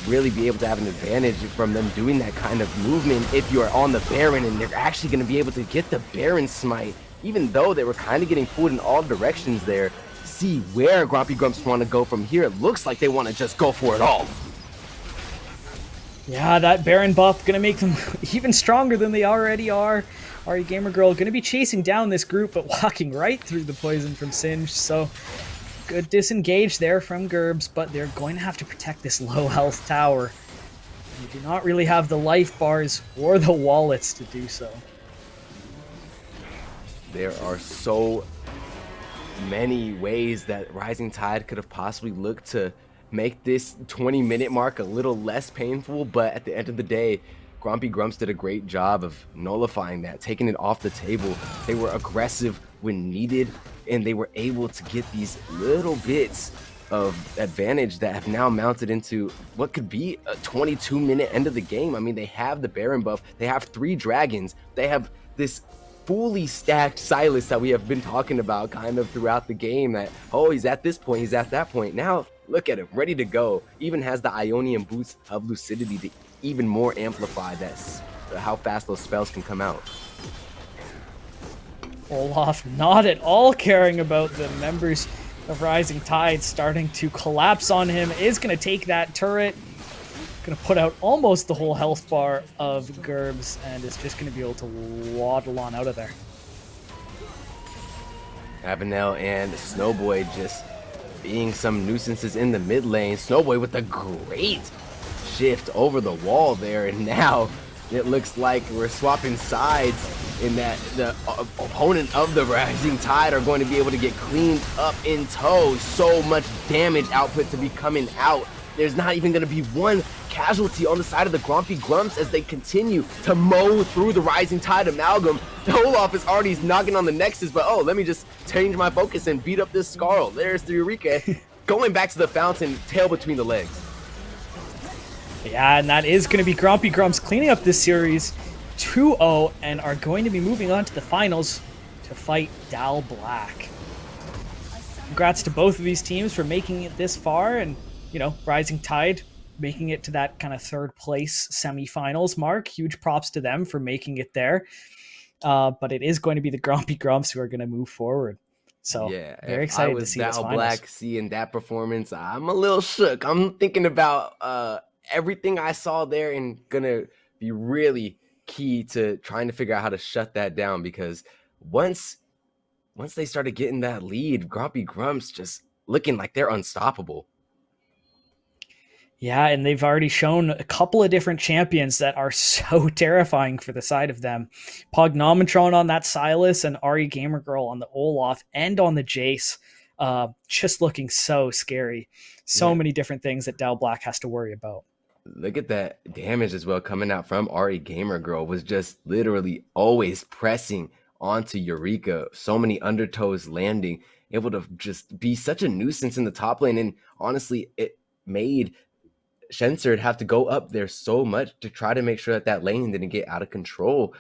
really be able to have an advantage from them doing that kind of movement if you are on the Baron, and they're actually going to be able to get the Baron smite, even though they were kind of getting pulled in all directions there. See where Grompy Grumps want to go from here. It looks like they want to just go for it all. Yeah, that Baron buff going to make them even stronger than they already are. RE Gamer Girl going to be chasing down this group, but walking right through the poison from Singe. So good disengage there from Gerbs, but they're going to have to protect this low health tower. They do not really have the life bars or the wallets to do so. There are so many ways that Rising Tide could have possibly looked to make this 20-minute mark a little less painful, but at the end of the day, Grompy Grumps did a great job of nullifying that, taking it off the table. They were aggressive when needed, and they were able to get these little bits of advantage that have now mounted into what could be a 22-minute end of the game. I mean, they have the Baron buff, they have 3 dragons, they have this fully stacked Silas that we have been talking about kind of throughout the game, that, oh, he's at this point, he's at that point. Now, look at him, ready to go. Even has the Ionian boots of Lucidity to even more amplify that, how fast those spells can come out. Olaf not at all caring about the members of Rising Tide starting to collapse on him, is going to take that turret, going to put out almost the whole health bar of Gerbs, and is just going to be able to waddle on out of there. Avenel and Snowboy just being some nuisances in the mid lane. Snowboy with a great shift over the wall there, and now it looks like we're swapping sides in that the opponent of the Rising Tide are going to be able to get cleaned up in tow. So much damage output to be coming out. There's not even going to be one casualty on the side of the Grompy Grumps as they continue to mow through the Rising Tide Amalgam. Olaf is already knocking on the Nexus, but oh, let me just change my focus and beat up this Skarl. There's the Eureka. Going back to the fountain, tail between the legs. Yeah, and that is going to be Grompy Grumps cleaning up this series 2-0 and are going to be moving on to the finals to fight Dal Black. Congrats to both of these teams for making it this far, and, you know, Rising Tide making it to that kind of third place semifinals mark. Huge props to them for making it there. But it is going to be the Grompy Grumps who are going to move forward. So yeah, very excited to see this Dal finals. Black seeing that performance, I'm a little shook. I'm thinking about everything I saw there and gonna be really key to trying to figure out how to shut that down, because once they started getting that lead, Grompy Grumps just looking like they're unstoppable. Yeah, and they've already shown a couple of different champions that are so terrifying for the side of them. Pognometron on that Silas and RE Gamer Girl on the Olaf and on the Jace. Just looking so scary. So many different things that Dal Black has to worry about. Look at that damage as well coming out from RE Gamer Girl. Was just literally always pressing onto Eureka. So many undertows landing, able to just be such a nuisance in the top lane. And honestly, it made Shenser would have to go up there so much to try to make sure that that lane didn't get out of control.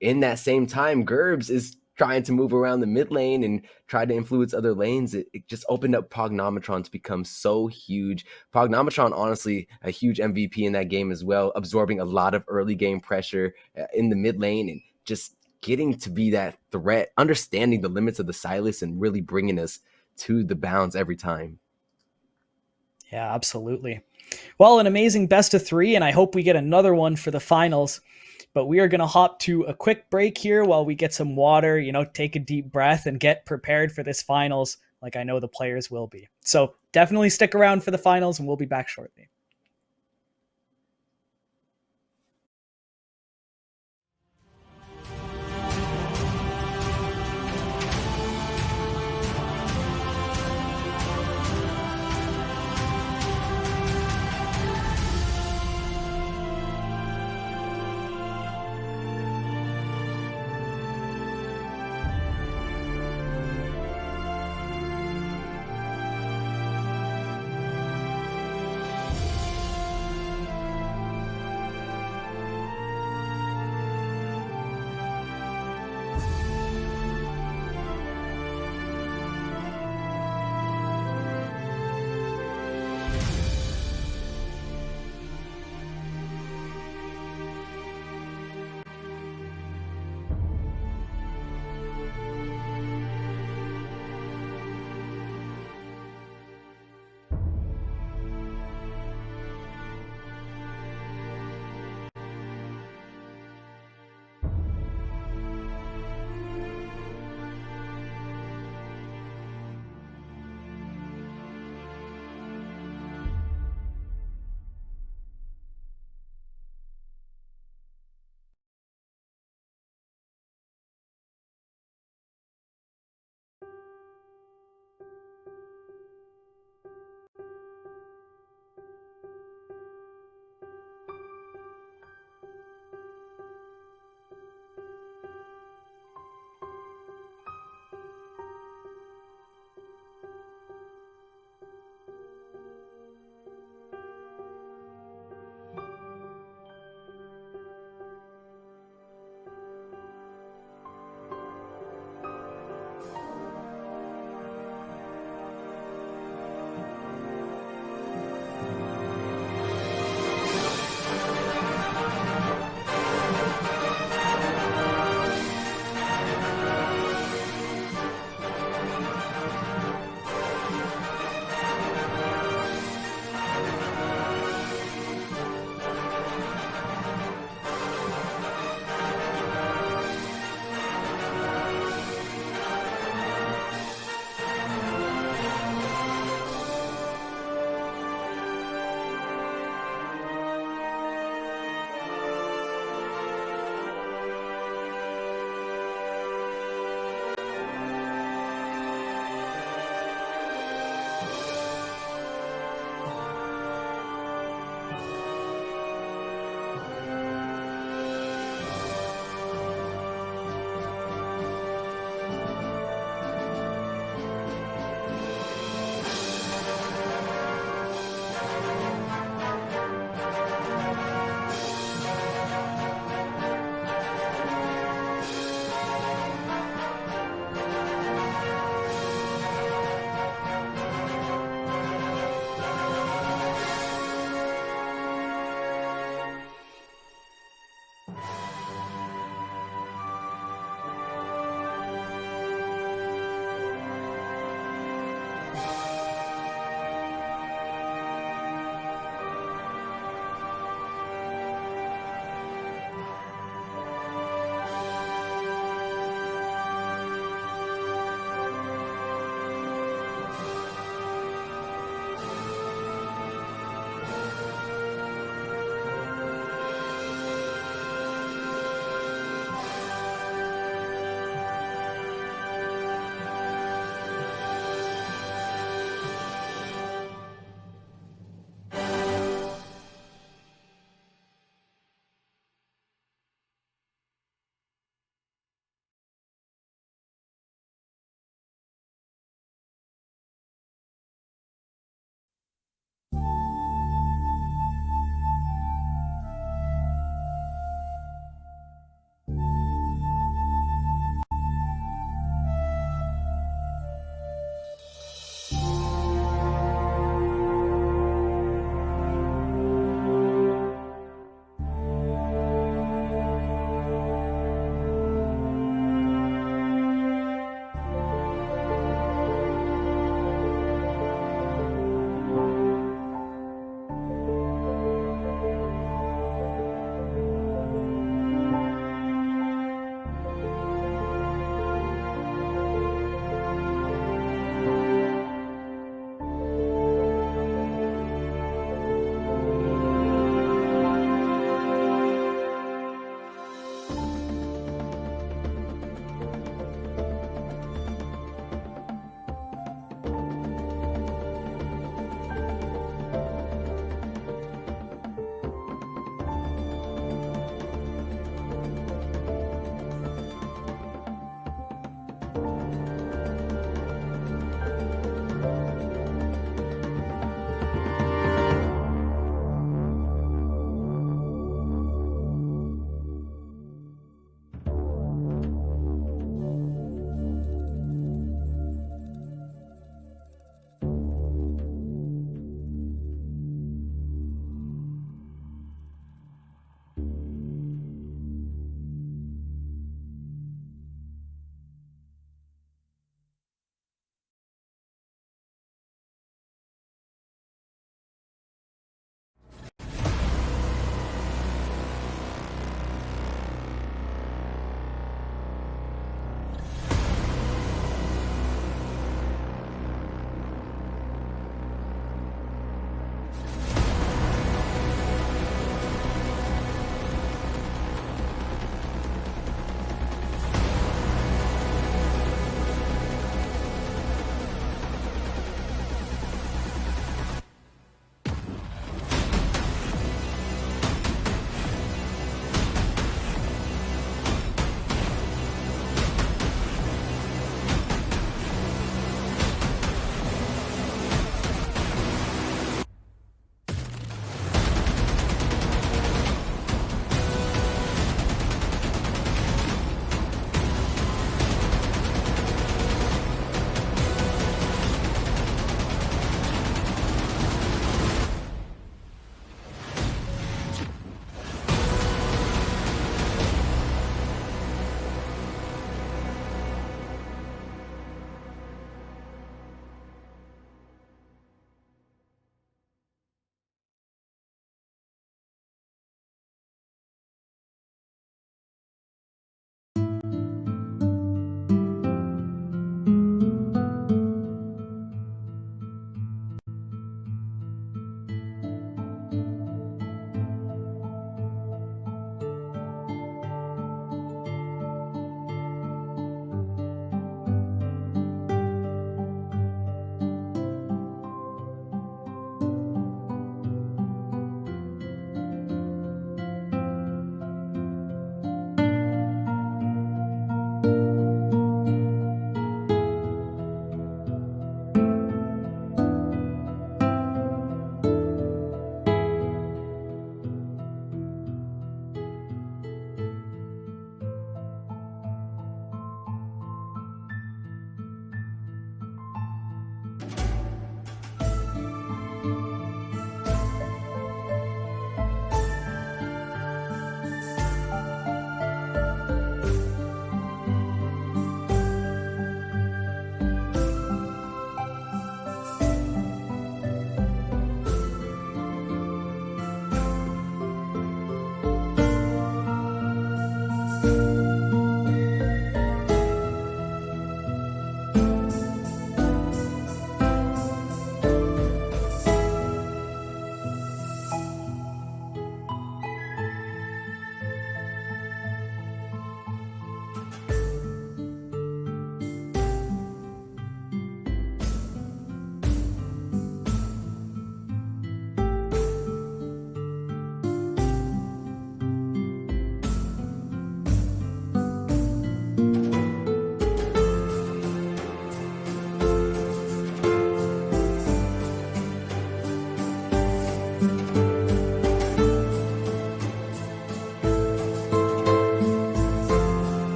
In that same time, Gerbs is trying to move around the mid lane and try to influence other lanes. It just opened up Prognometron to become so huge. Prognometron, honestly, a huge MVP in that game as well, absorbing a lot of early game pressure in the mid lane and just getting to be that threat, understanding the limits of the Sylas and really bringing us to the bounds every time. Yeah, absolutely. Well, an amazing best of 3, and I hope we get another one for the finals. But we are going to hop to a quick break here while we get some water, take a deep breath and get prepared for this finals like I know the players will be. So definitely stick around for the finals, and we'll be back shortly.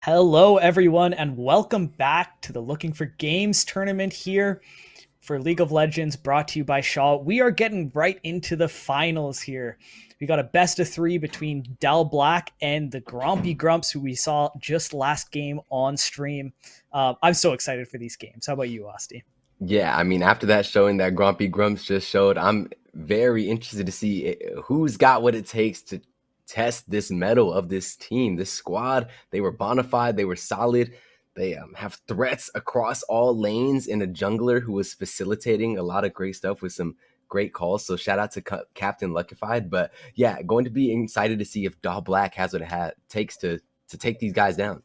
Hello, everyone, and welcome back to the Looking for Games tournament here for League of Legends, brought to you by Shaw. We are getting right into the finals here. We got a best of 3 between Dal Black and the Grompy Grumps, who we saw just last game on stream. I'm so excited for these games. How about you, Asti? Yeah, I mean, after that showing that Grumpy Grumps just showed, I'm very interested to see who's got what it takes to test this mettle of this team, this squad. They were bona fide, they were solid. They have threats across all lanes and a jungler who was facilitating a lot of great stuff with some great calls. So shout out to Captain Luckified. But yeah, going to be excited to see if Daw Black has what it takes to take these guys down.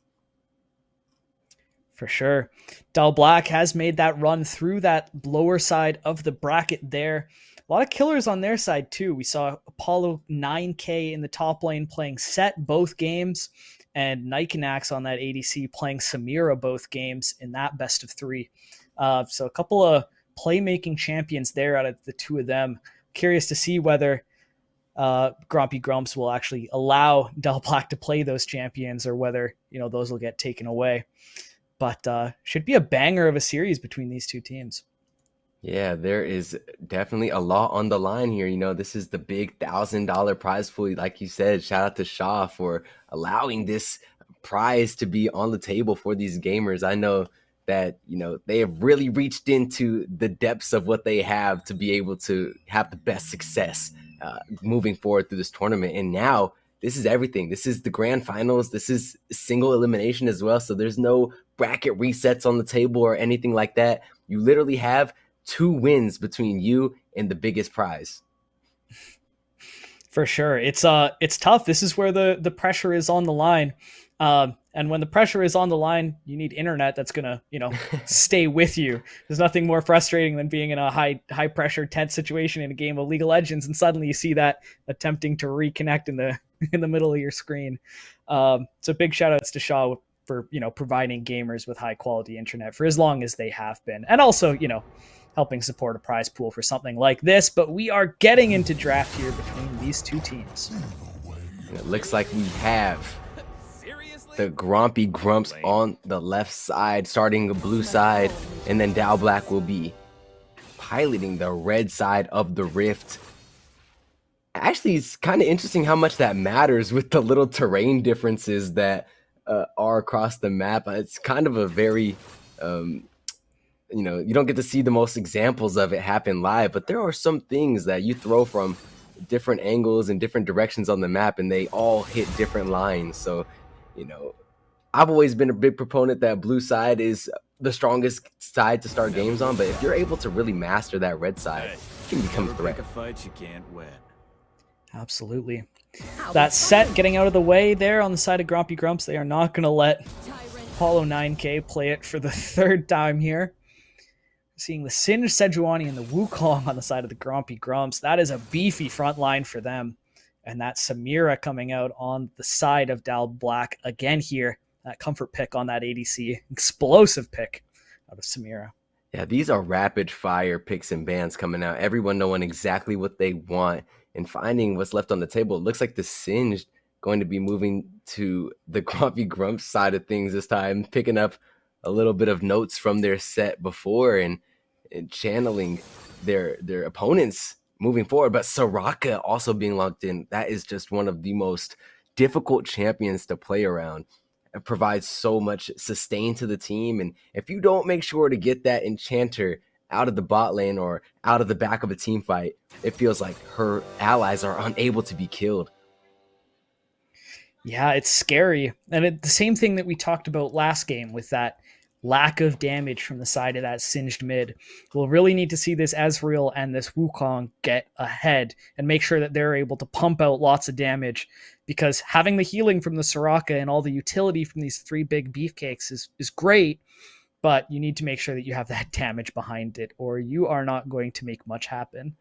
For sure. Dal Black has made that run through that lower side of the bracket there. A lot of killers on their side too. We saw Apollo 9K in the top lane playing Set both games, and Nikanax on that ADC playing Samira both games in that best of 3. So a couple of playmaking champions there out of the two of them. Curious to see whether Grumpy Grumps will actually allow Dal Black to play those champions, or whether those will get taken away. But should be a banger of a series between these two teams. Yeah, there is definitely a lot on the line here. This is the big $1,000 prize pool. Like you said, shout out to Shaw for allowing this prize to be on the table for these gamers. I know that, they have really reached into the depths of what they have to be able to have the best success moving forward through this tournament. And now this is everything. This is the grand finals. This is single elimination as well. So there's no bracket resets on the table or anything like that. You literally have 2 wins between you and the biggest prize. For sure. It's tough. This is where the pressure is on the line. And when the pressure is on the line, you need internet that's gonna, stay with you. There's nothing more frustrating than being in a high pressure, tense situation in a game of League of Legends, and suddenly you see that attempting to reconnect in the middle of your screen. So big shout outs to Shaw for providing gamers with high quality internet for as long as they have been, and also helping support a prize pool for something like this. But we are getting into draft here between these two teams. It looks like we have the Grompy Grumps on the left side, starting the blue side, and then Dal Black will be piloting the red side of the rift. Actually, it's kind of interesting how much that matters with the little terrain differences that are across the map. It's kind of a very you don't get to see the most examples of it happen live, but there are some things that you throw from different angles and different directions on the map, and they all hit different lines. So I've always been a big proponent that blue side is the strongest side to start games on, but if you're able to really master that red side, it can become a threat. Absolutely. That Set getting out of the way there on the side of Grumpy Grumps. They are not going to let Apollo 9K play it for the 3rd time here. Seeing the Singed Sejuani and the Wukong on the side of the Grumpy Grumps. That is a beefy front line for them. And that Samira coming out on the side of Dal Black again here. That comfort pick on that ADC. Explosive pick out of Samira. Yeah, these are rapid fire picks and bans coming out. Everyone knowing exactly what they want and finding what's left on the table. It looks like the Singed going to be moving to the Grumpy Grumps side of things this time, picking up a little bit of notes from their set before and channeling their opponents moving forward. But Soraka also being locked in. That is just one of the most difficult champions to play around. It provides so much sustain to the team. And if you don't make sure to get that enchanter out of the bot lane or out of the back of a team fight, it feels like her allies are unable to be killed. Yeah, it's scary. And the same thing that we talked about last game with that lack of damage from the side of that Singed mid. We'll really need to see this Ezreal and this Wukong get ahead and make sure that they're able to pump out lots of damage, because having the healing from the Soraka and all the utility from these 3 big beefcakes is great, but you need to make sure that you have that damage behind it, or you are not going to make much happen.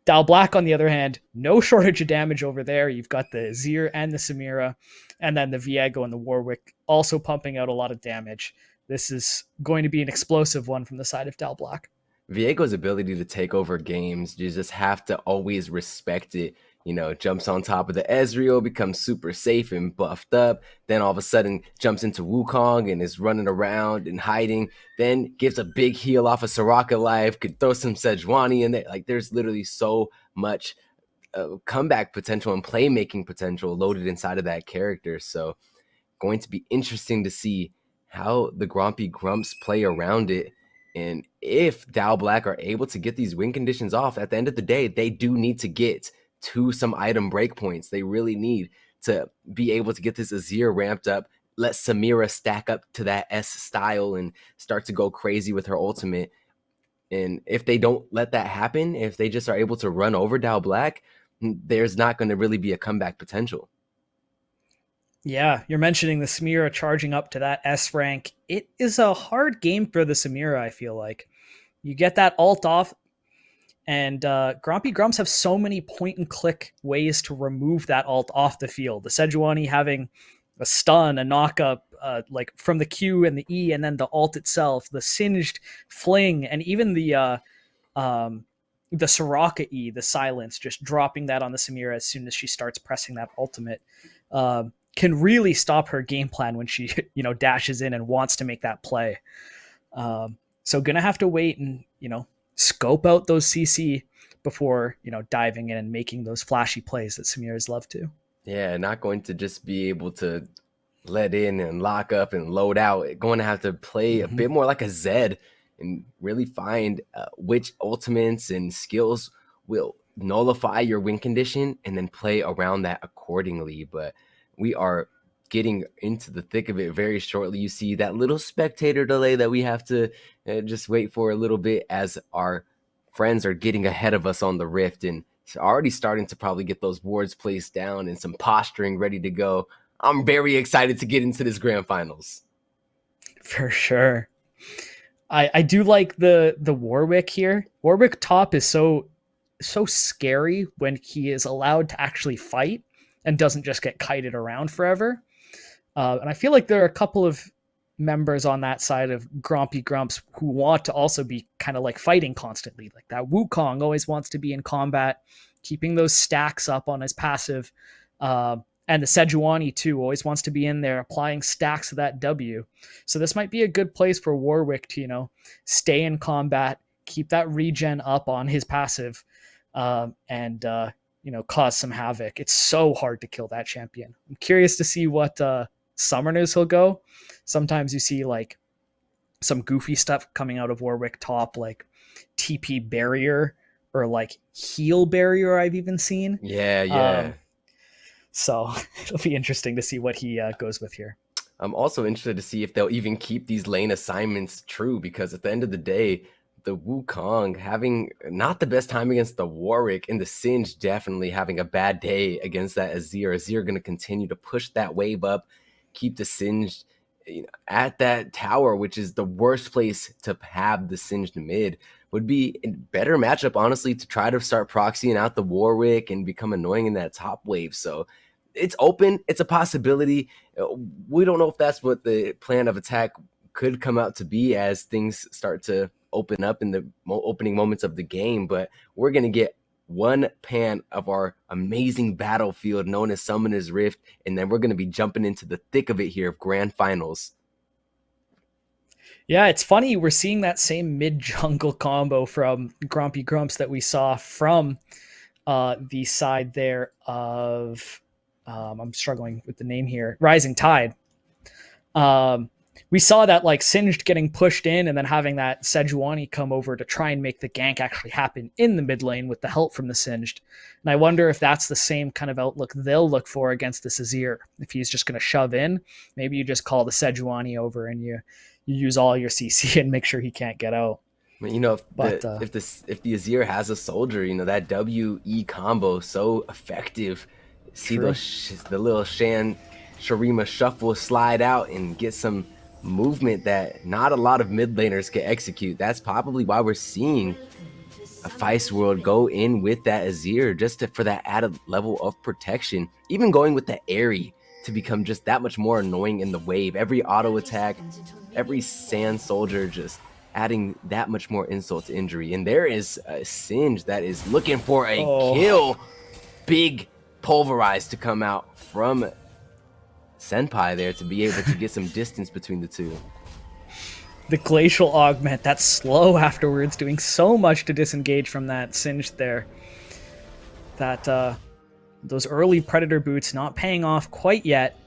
Dal Black, on the other hand, no shortage of damage over there. You've got the Azir and the Samira, and then the Viego and the Warwick also pumping out a lot of damage. This is going to be an explosive one from the side of Dal Black. Viego's ability to take over games, you just have to always respect it. you know, jumps on top of the Ezreal, becomes super safe and buffed up. Then all of a sudden jumps into Wukong and is running around and hiding. Then gives a big heal off of Soraka life, could throw some Sejuani in there. Like, there's literally so much comeback potential and playmaking potential loaded inside of that character. So going to be interesting to see how the Grompy Grumps play around it. And if Dow Black are able to get these win conditions off, at the end of the day, they do need to get to some item breakpoints. They really need to be able to get this Azir ramped up, let Samira stack up to that S style and start to go crazy with her ultimate. And if they don't let that happen, if they just are able to run over Dow Black, there's not going to really be a comeback potential. Yeah, you're mentioning the Samira charging up to that S rank. It is a hard game for the Samira, I feel like. You get that ult off, and Grompy Grumps have so many point-and-click ways to remove that ult off the field. The Sejuani having a stun, a knock-up, like from the Q and the E, and then the ult itself, the singed fling, and even the Soraka E, the silence, just dropping that on the Samira as soon as she starts pressing that ultimate. Can really stop her game plan when she, you know, dashes in and wants to make that play. So gonna have to wait and, you know, scope out those CC before, you know, diving in and making those flashy plays that Samira's love to. Yeah, not going to just be able to let in and lock up and load out. Going to have to play a bit more like a Zed and really find which ultimates and skills will nullify your win condition and then play around that accordingly. But we are getting into the thick of it very shortly. You see that little spectator delay that we have to just wait for a little bit as our friends are getting ahead of us on the Rift and already starting to probably get those wards placed down and some posturing ready to go. I'm very excited to get into this grand finals. For sure. I do like the Warwick here. Warwick top is so scary when he is allowed to actually fight and doesn't just get kited around forever. And I feel like there are a couple of members on that side of Grompy Grumps who want to also be kind of like fighting constantly. Like that Wukong always wants to be in combat, keeping those stacks up on his passive. And the Sejuani too always wants to be in there applying stacks of that W. So this might be a good place for Warwick to, you know, stay in combat, keep that regen up on his passive, and you know, cause some havoc. It's so hard to kill that champion. I'm curious to see what summoners he'll go. Sometimes you see like some goofy stuff coming out of Warwick top, like TP barrier or like heal barrier I've even seen. Yeah. So it'll be interesting to see what he goes with here. I'm also interested to see if they'll even keep these lane assignments true, because at the end of the day, the Wukong having not the best time against the Warwick, and the Singe definitely having a bad day against that Azir. Azir going to continue to push that wave up, keep the Singe, you know, at that tower, which is the worst place to have the Singed mid. Would be a better matchup, honestly, to try to start proxying out the Warwick and become annoying in that top wave. So it's open. It's a possibility. We don't know if that's what the plan of attack could come out to be as things start to open up in the opening moments of the game. But we're going to get one pan of our amazing battlefield known as Summoner's Rift, and then we're going to be jumping into the thick of it here of grand finals. Yeah, it's funny. We're seeing that same mid-jungle combo from Grompy Grumps that we saw from the side there of, I'm struggling with the name here, Rising Tide. We saw that like Singed getting pushed in and then having that Sejuani come over to try and make the gank actually happen in the mid lane with the help from the Singed. And I wonder if that's the same kind of outlook they'll look for against this Azir. If he's just going to shove in, maybe you just call the Sejuani over and you use all your CC and make sure he can't get out. You know, if the Azir has a soldier, you know, that WE combo so effective. See the little Sharima shuffle slide out and get some movement that not a lot of mid laners can execute. That's probably why we're seeing a Feist World go in with that Azir just for that added level of protection. Even going with the Airy to become just that much more annoying in the wave. Every auto attack, every sand soldier just adding that much more insult to injury. And there is a Singe that is looking for a kill. big pulverize to come out from Senpai there to be able to get some distance between the two. The glacial augment, that's slow afterwards, doing so much to disengage from that Singed there. That those early Predator boots not paying off quite yet,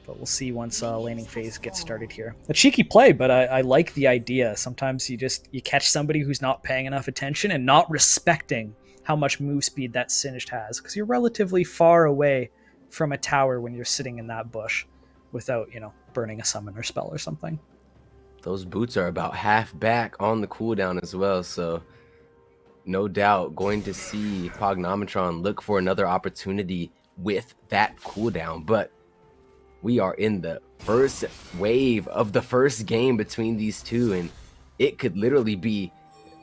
but we'll see once laning phase gets started here. A cheeky play, but I like the idea. Sometimes you catch somebody who's not paying enough attention and not respecting how much move speed that Singed has, because you're relatively far away from a tower when you're sitting in that bush without, burning a summoner spell or something. Those boots are about half back on the cooldown as well, so no doubt going to see Pognometron look for another opportunity with that cooldown. But we are in the first wave of the first game between these two, and it could literally be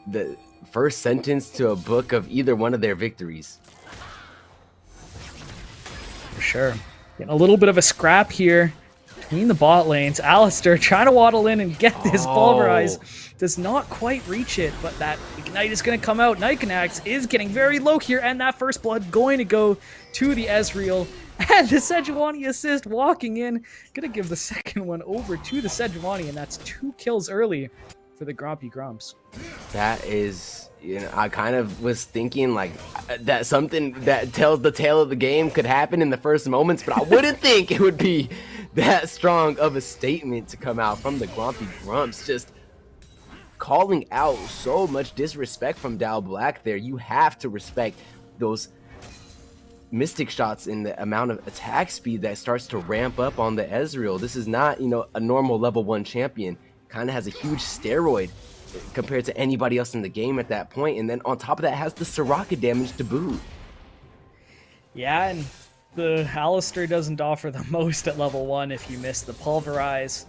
the first sentence to a book of either one of their victories. For sure. Getting a little bit of a scrap here between the bot lanes. Alistair trying to waddle in and get this pulverize. Does not quite reach it, but that Ignite is going to come out. Nikenax is getting very low here, and that first blood going to go to the Ezreal. And the Sejuani assist walking in. Going to give the second one over to the Sejuani, and that's 2 kills early for the Grompy Grumps. That is, I kind of was thinking like that something that tells the tale of the game could happen in the first moments, but I wouldn't think it would be that strong of a statement to come out from the Grompy Grumps, just calling out so much disrespect from Dal Black there. You have to respect those Mystic shots and the amount of attack speed that starts to ramp up on the Ezreal. This is not, a normal level 1 champion. Kind of has a huge steroid compared to anybody else in the game at that point, and then on top of that has the Soraka damage to boot. Yeah, and the Alistair doesn't offer the most at level 1 if you miss the pulverize.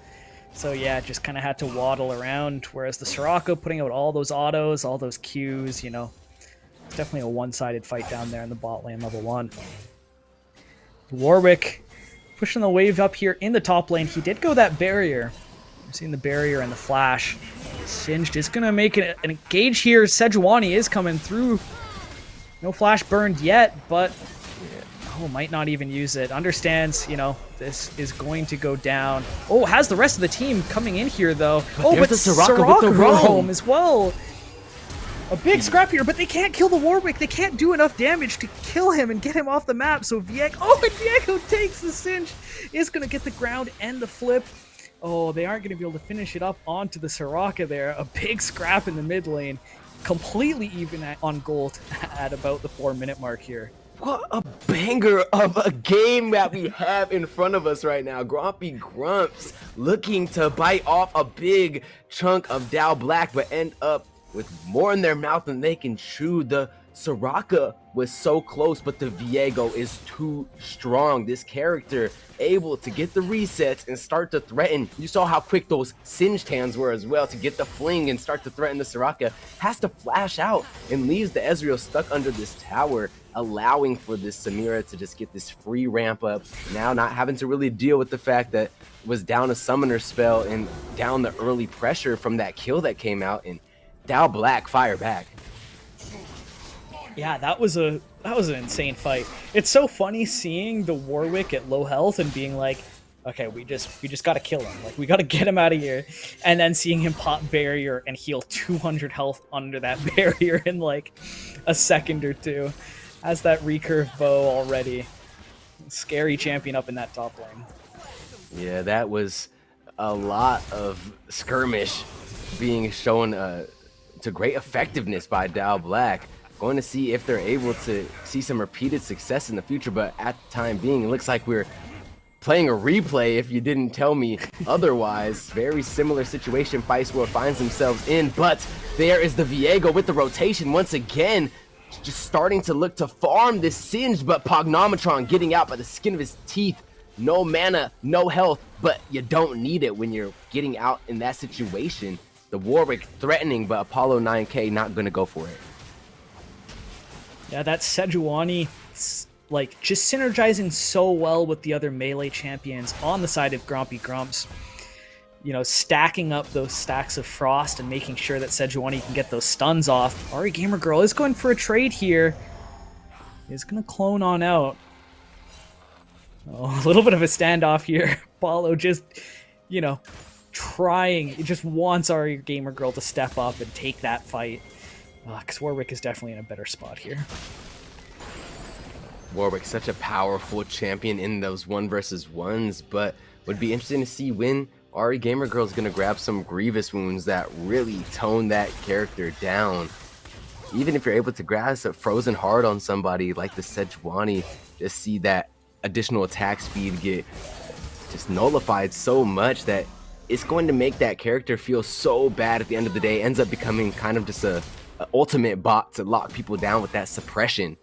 So yeah, just kind of had to waddle around, whereas the Soraka putting out all those autos, all those Qs, it's definitely a one-sided fight down there in the bot lane level 1. Warwick pushing the wave up here in the top lane. He did go that barrier. We've seen the barrier and the flash. Singed is going to make an engage here. Sejuani is coming through. No flash burned yet, but might not even use it. Understands, this is going to go down. Oh, has the rest of the team coming in here, though. But the Soraka with the roam as well. A big scrap here, but they can't kill the Warwick. They can't do enough damage to kill him and get him off the map. So Viego takes the Singed. Is going to get the ground and the flip. Oh, they aren't going to be able to finish it up onto the Soraka there. A big scrap in the mid lane. Completely even on gold at about the 4-minute mark here. What a banger of a game that we have in front of us right now. Grompy Grumps looking to bite off a big chunk of Dal Black, but end up with more in their mouth than they can chew. The Soraka was so close, but the Viego is too strong. This character able to get the resets and start to threaten. You saw how quick those Singed hands were as well to get the fling and start to threaten the Soraka. Has to flash out and leaves the Ezreal stuck under this tower, allowing for this Samira to just get this free ramp up. Now not having to really deal with the fact that it was down a summoner spell and down the early pressure from that kill that came out, and Dal Black fire back. Yeah, that was an insane fight. It's so funny seeing the Warwick at low health and being like, okay, we just gotta kill him. Like, we gotta get him out of here. And then seeing him pop barrier and heal 200 health under that barrier in like a second or two. Has that recurve bow already. Scary champion up in that top lane. Yeah, that was a lot of skirmish being shown to great effectiveness by Dal Black. Going to see if they're able to see some repeated success in the future, but at the time being, it looks like we're playing a replay if you didn't tell me otherwise. Very similar situation Feist World finds themselves in, but there is the Viego with the rotation once again, just starting to look to farm this Singed, but Pognometron getting out by the skin of his teeth. No mana, no health, but you don't need it when you're getting out in that situation. The Warwick threatening, but Apollo 9K not going to go for it. Yeah, that Sejuani, like, just synergizing so well with the other melee champions on the side of Grompy Grumps. Stacking up those stacks of Frost and making sure that Sejuani can get those stuns off. Ari Gamer Girl is going for a trade here. is going to clone on out. Oh, a little bit of a standoff here. Paulo just, you know, trying. He just wants our gamer girl to step up and take that fight. Because Warwick is definitely in a better spot here. Warwick, such a powerful champion in those 1v1s, but would be interesting to see when Ari Gamer Girl is going to grab some Grievous wounds that really tone that character down. Even if you're able to grab a Frozen Heart on somebody like the Sejuani, just see that additional attack speed get just nullified so much that it's going to make that character feel so bad at the end of the day. Ends up becoming kind of just a ultimate bot to lock people down with that suppression.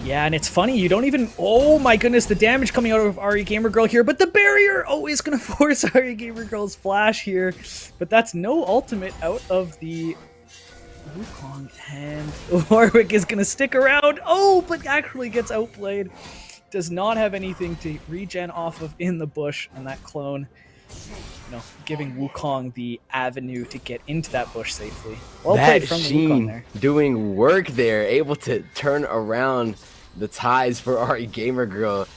Yeah, and it's funny, you don't even... Oh my goodness, the damage coming out of Ari Gamer Girl here, but the barrier always going to force Ari Gamer Girl's flash here. But that's no ultimate out of the Wukong, and Warwick is going to stick around. Oh, but actually gets outplayed. Does not have anything to regen off of in the bush, and that clone, you know, giving Wukong the avenue to get into that bush safely. Well played from the Wukong there. Doing work there, able to turn around the ties for Ari Gamer Girl.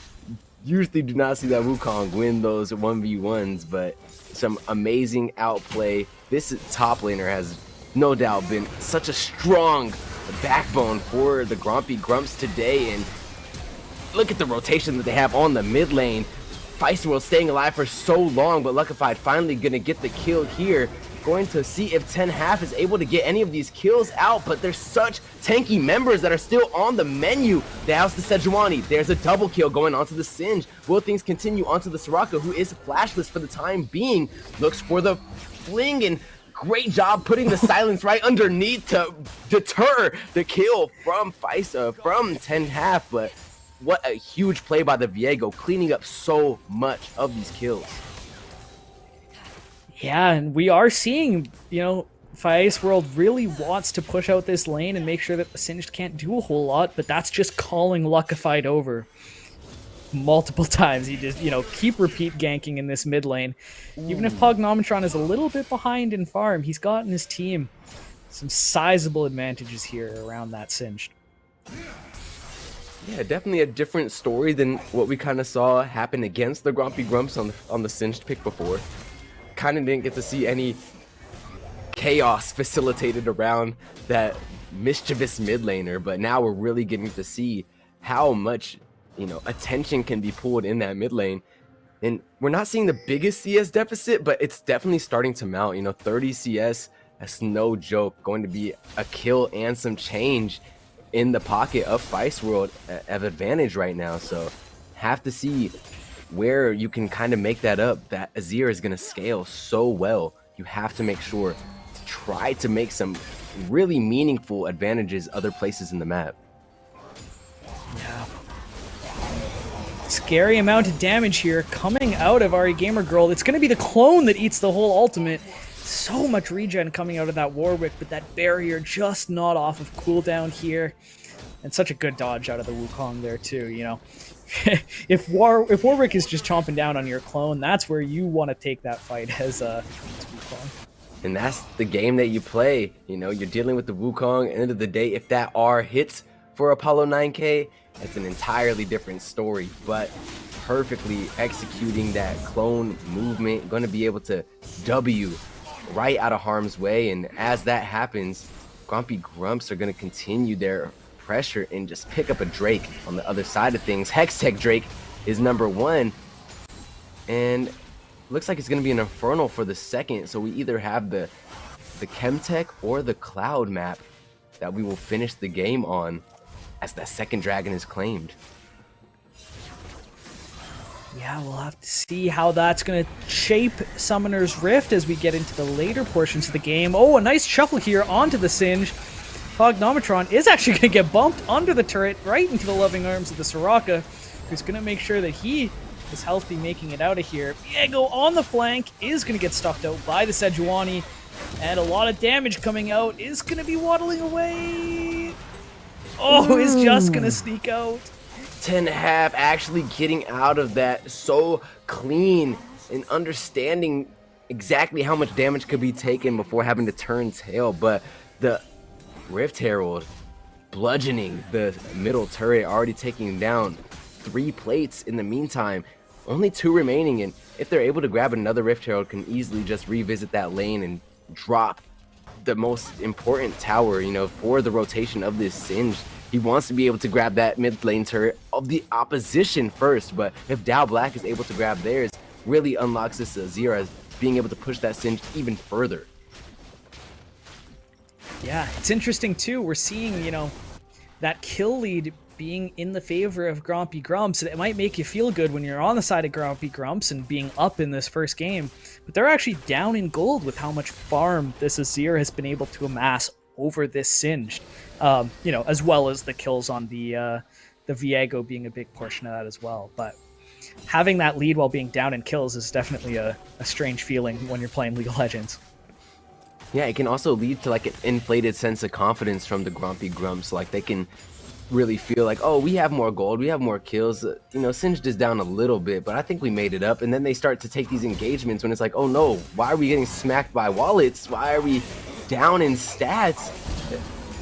Usually do not see that Wukong win those 1v1s, but some amazing outplay. This top laner has no doubt been such a strong backbone for the Grompy Grumps today, and look at the rotation that they have on the mid lane. Feisty staying alive for so long, but Luckified finally gonna get the kill here. Going to see if 10-Half is able to get any of these kills out, but there's such tanky members that are still on the menu. They house the Sejuani. There's a double kill going onto the Singe. Will things continue onto the Soraka, who is flashless for the time being? Looks for the fling, and great job putting the silence right underneath to deter the kill from Feisty, from 10-Half, but what a huge play by the Viego, cleaning up so much of these kills. Yeah, and we are seeing, you know, Ice World really wants to push out this lane and make sure that the Singed can't do a whole lot, but that's just calling Luckified over multiple times. He just, you know, keep repeat ganking in this mid lane. Even if Pognometron is a little bit behind in farm, he's gotten his team some sizable advantages here around that Singed. Yeah, definitely a different story than what we kind of saw happen against the Grompy Grumps on the Singed pick before. Kind of didn't get to see any chaos facilitated around that mischievous mid laner, but now we're really getting to see how much, you know, attention can be pulled in that mid lane. And we're not seeing the biggest CS deficit, but it's definitely starting to mount. You know, 30 CS, that's no joke, going to be a kill and some change in the pocket of Feist World of advantage right now. So have to see where you can kind of make that up. That Azir is going to scale so well. You have to make sure to try to make some really meaningful advantages other places in the map. Yeah. Scary amount of damage here coming out of Ari Gamer Girl. It's going to be the clone that eats the whole ultimate. So much regen coming out of that Warwick, but that barrier just not off of cooldown here. And such a good dodge out of the Wukong there too, you know. If Warwick is just chomping down on your clone, that's where you want to take that fight as Wukong. And that's the game that you play. You know, you're dealing with the Wukong. At the end of the day, if that R hits for Apollo 9K, it's an entirely different story. But perfectly executing that clone movement, going to be able to W right out of harm's way. And as that happens, Grumpy Grumps are going to continue their pressure and just pick up a Drake on the other side of things. Hextech Drake is number 1, and looks like it's going to be an Infernal for the second. So we either have the Chemtech or the Cloud map that we will finish the game on as that second dragon is claimed. Yeah, we'll have to see how that's going to shape Summoner's Rift as we get into the later portions of the game. Oh, a nice shuffle here onto the Singe. Pognometron is actually going to get bumped under the turret right into the loving arms of the Soraka, who's going to make sure that he is healthy making it out of here. Viego on the flank is going to get stuffed out by the Sejuani, and a lot of damage coming out is going to be waddling away. Oh, is just going to sneak out. 10-Half actually getting out of that so clean and understanding exactly how much damage could be taken before having to turn tail, but the Rift Herald bludgeoning the middle turret, already taking down 3 plates in the meantime. Only 2 remaining, and if they're able to grab another Rift Herald, can easily just revisit that lane and drop the most important tower, you know, for the rotation of this Singed. He wants to be able to grab that mid lane turret of the opposition first, but if Dow Black is able to grab theirs, really unlocks this Azir as being able to push that Singed even further. Yeah, it's interesting too. We're seeing, you know, that kill lead being in the favor of Grompy Grumps. It might make you feel good when you're on the side of Grompy Grumps and being up in this first game, but they're actually down in gold with how much farm this Azir has been able to amass over this Singed. You know, as well as the kills on the Viego being a big portion of that as well. But having that lead while being down in kills is definitely a strange feeling when you're playing League of Legends. Yeah, it can also lead to like an inflated sense of confidence from the Grumpy Grumps. Like they can really feel like, oh, we have more gold, we have more kills. You know, Singed is down a little bit, but I think we made it up. And then they start to take these engagements when it's like, oh no, why are we getting smacked by wallets? Why are we down in stats?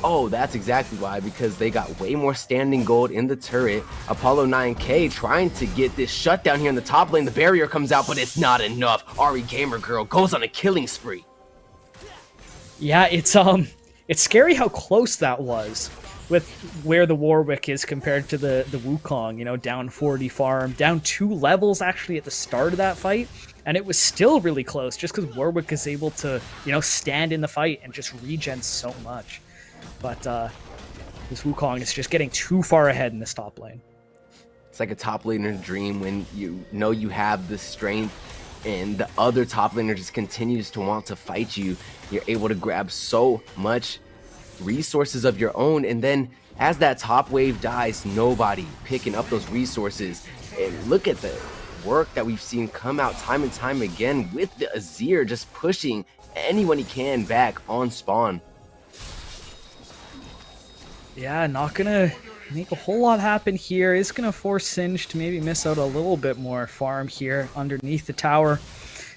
Oh, that's exactly why, because they got way more standing gold in the turret. Apollo 9K trying to get this shutdown here in the top lane. The barrier comes out, but it's not enough. Ari Gamer Girl goes on a killing spree. Yeah, it's scary how close that was with where the Warwick is compared to the Wukong, you know, down 40 farm, down 2 levels actually at the start of that fight, and it was still really close just because Warwick is able to, you know, stand in the fight and just regen so much. But this Wukong is just getting too far ahead in this top lane. It's like a top laner's dream when you know you have the strength and the other top laner just continues to want to fight you. You're able to grab so much resources of your own, and then as that top wave dies, nobody picking up those resources. And look at the work that we've seen come out time and time again with the Azir just pushing anyone he can back on spawn. Yeah, not gonna make a whole lot happen here. Is gonna force Singed to maybe miss out a little bit more farm here underneath the tower.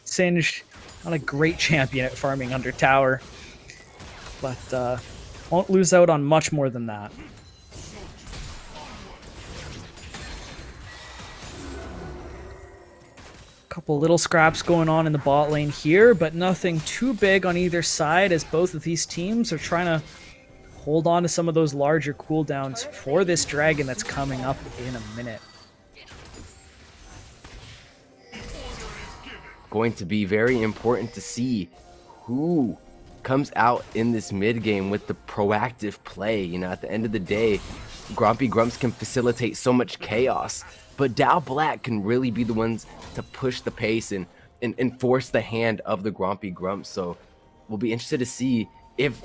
Singed, not a great champion at farming under tower, but won't lose out on much more than that. Couple little scraps going on in the bot lane here, but nothing too big on either side as both of these teams are trying to hold on to some of those larger cooldowns for this dragon that's coming up in a minute. Going to be very important to see who comes out in this mid game with the proactive play. You know, at the end of the day, Grumpy Grumps can facilitate so much chaos, but Dow Black can really be the ones to push the pace and enforce the hand of the Grumpy Grumps. So we'll be interested to see if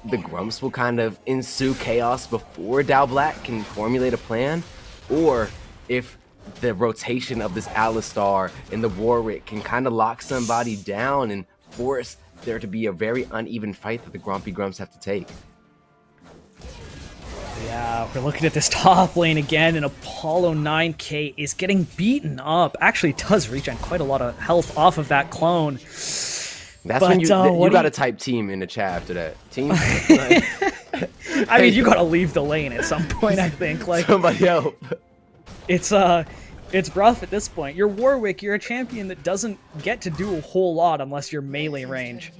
the Grumps will kind of ensue chaos before Dow Black can formulate a plan, or if the rotation of this Alistar and the Warwick can kind of lock somebody down and force there to be a very uneven fight that the Grumpy Grumps have to take. Yeah, we're looking at this top lane again, and Apollo 9K is getting beaten up. Actually does regen quite a lot of health off of that clone. That's when you got to type team in the chat after that. Team? I mean, you got to leave the lane at some point, I think. Like, somebody help. It's rough at this point. You're Warwick, you're a champion that doesn't get to do a whole lot unless you're melee range.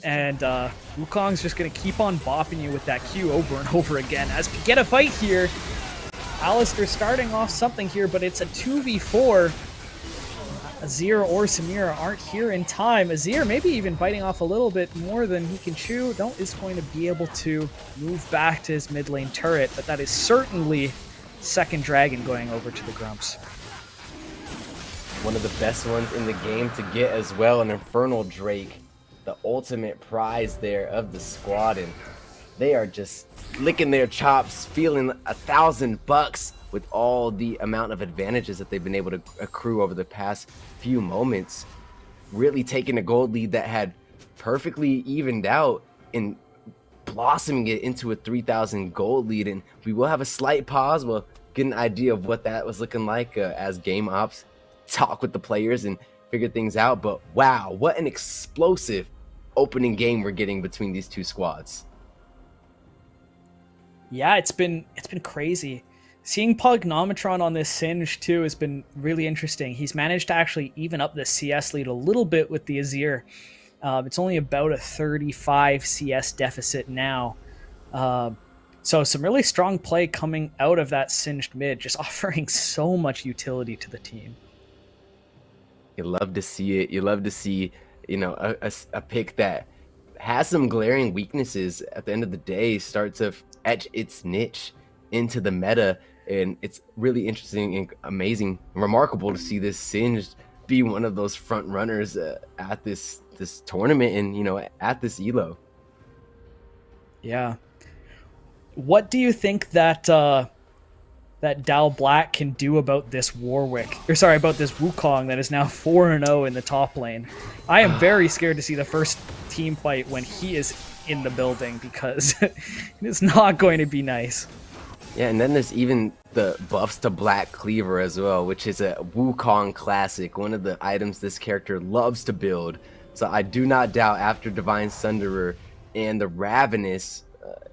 And Wukong's just going to keep on bopping you with that Q over and over again. As we get a fight here, Alistar starting off something here, but it's a 2v4. Azir or Samira aren't here in time. Azir maybe even biting off a little bit more than he can chew. Is going to be able to move back to his mid lane turret, but that is certainly second dragon going over to the Grumps. One of the best ones in the game to get as well, an Infernal Drake, the ultimate prize there of the squad, and they are just licking their chops, feeling $1,000 with all the amount of advantages that they've been able to accrue over the past few moments, really taking a gold lead that had perfectly evened out and blossoming it into a 3,000 gold lead. And we will have a slight pause. We'll get an idea of what that was looking like as game ops talk with the players and figure things out. But wow, what an explosive opening game we're getting between these two squads. Yeah, it's been crazy. Seeing Pognometron on this Singe too has been really interesting. He's managed to actually even up the CS lead a little bit with the Azir. It's only about a 35 CS deficit now. So some really strong play coming out of that Singed mid, just offering so much utility to the team. You love to see it. You love to see, you know, a pick that has some glaring weaknesses at the end of the day start to etch its niche into the meta. And it's really interesting and amazing and remarkable to see this Singed be one of those front runners at this tournament and, you know, at this elo. Yeah. What do you think that that Dal Black can do about this Warwick, or sorry, about this Wukong that is now 4-0 in the top lane? I am very scared to see the first team fight when he is in the building, because it's not going to be nice. Yeah, and then there's even the buffs to Black Cleaver as well, which is a Wukong classic, one of the items this character loves to build. So I do not doubt after Divine Sunderer and the Ravenous,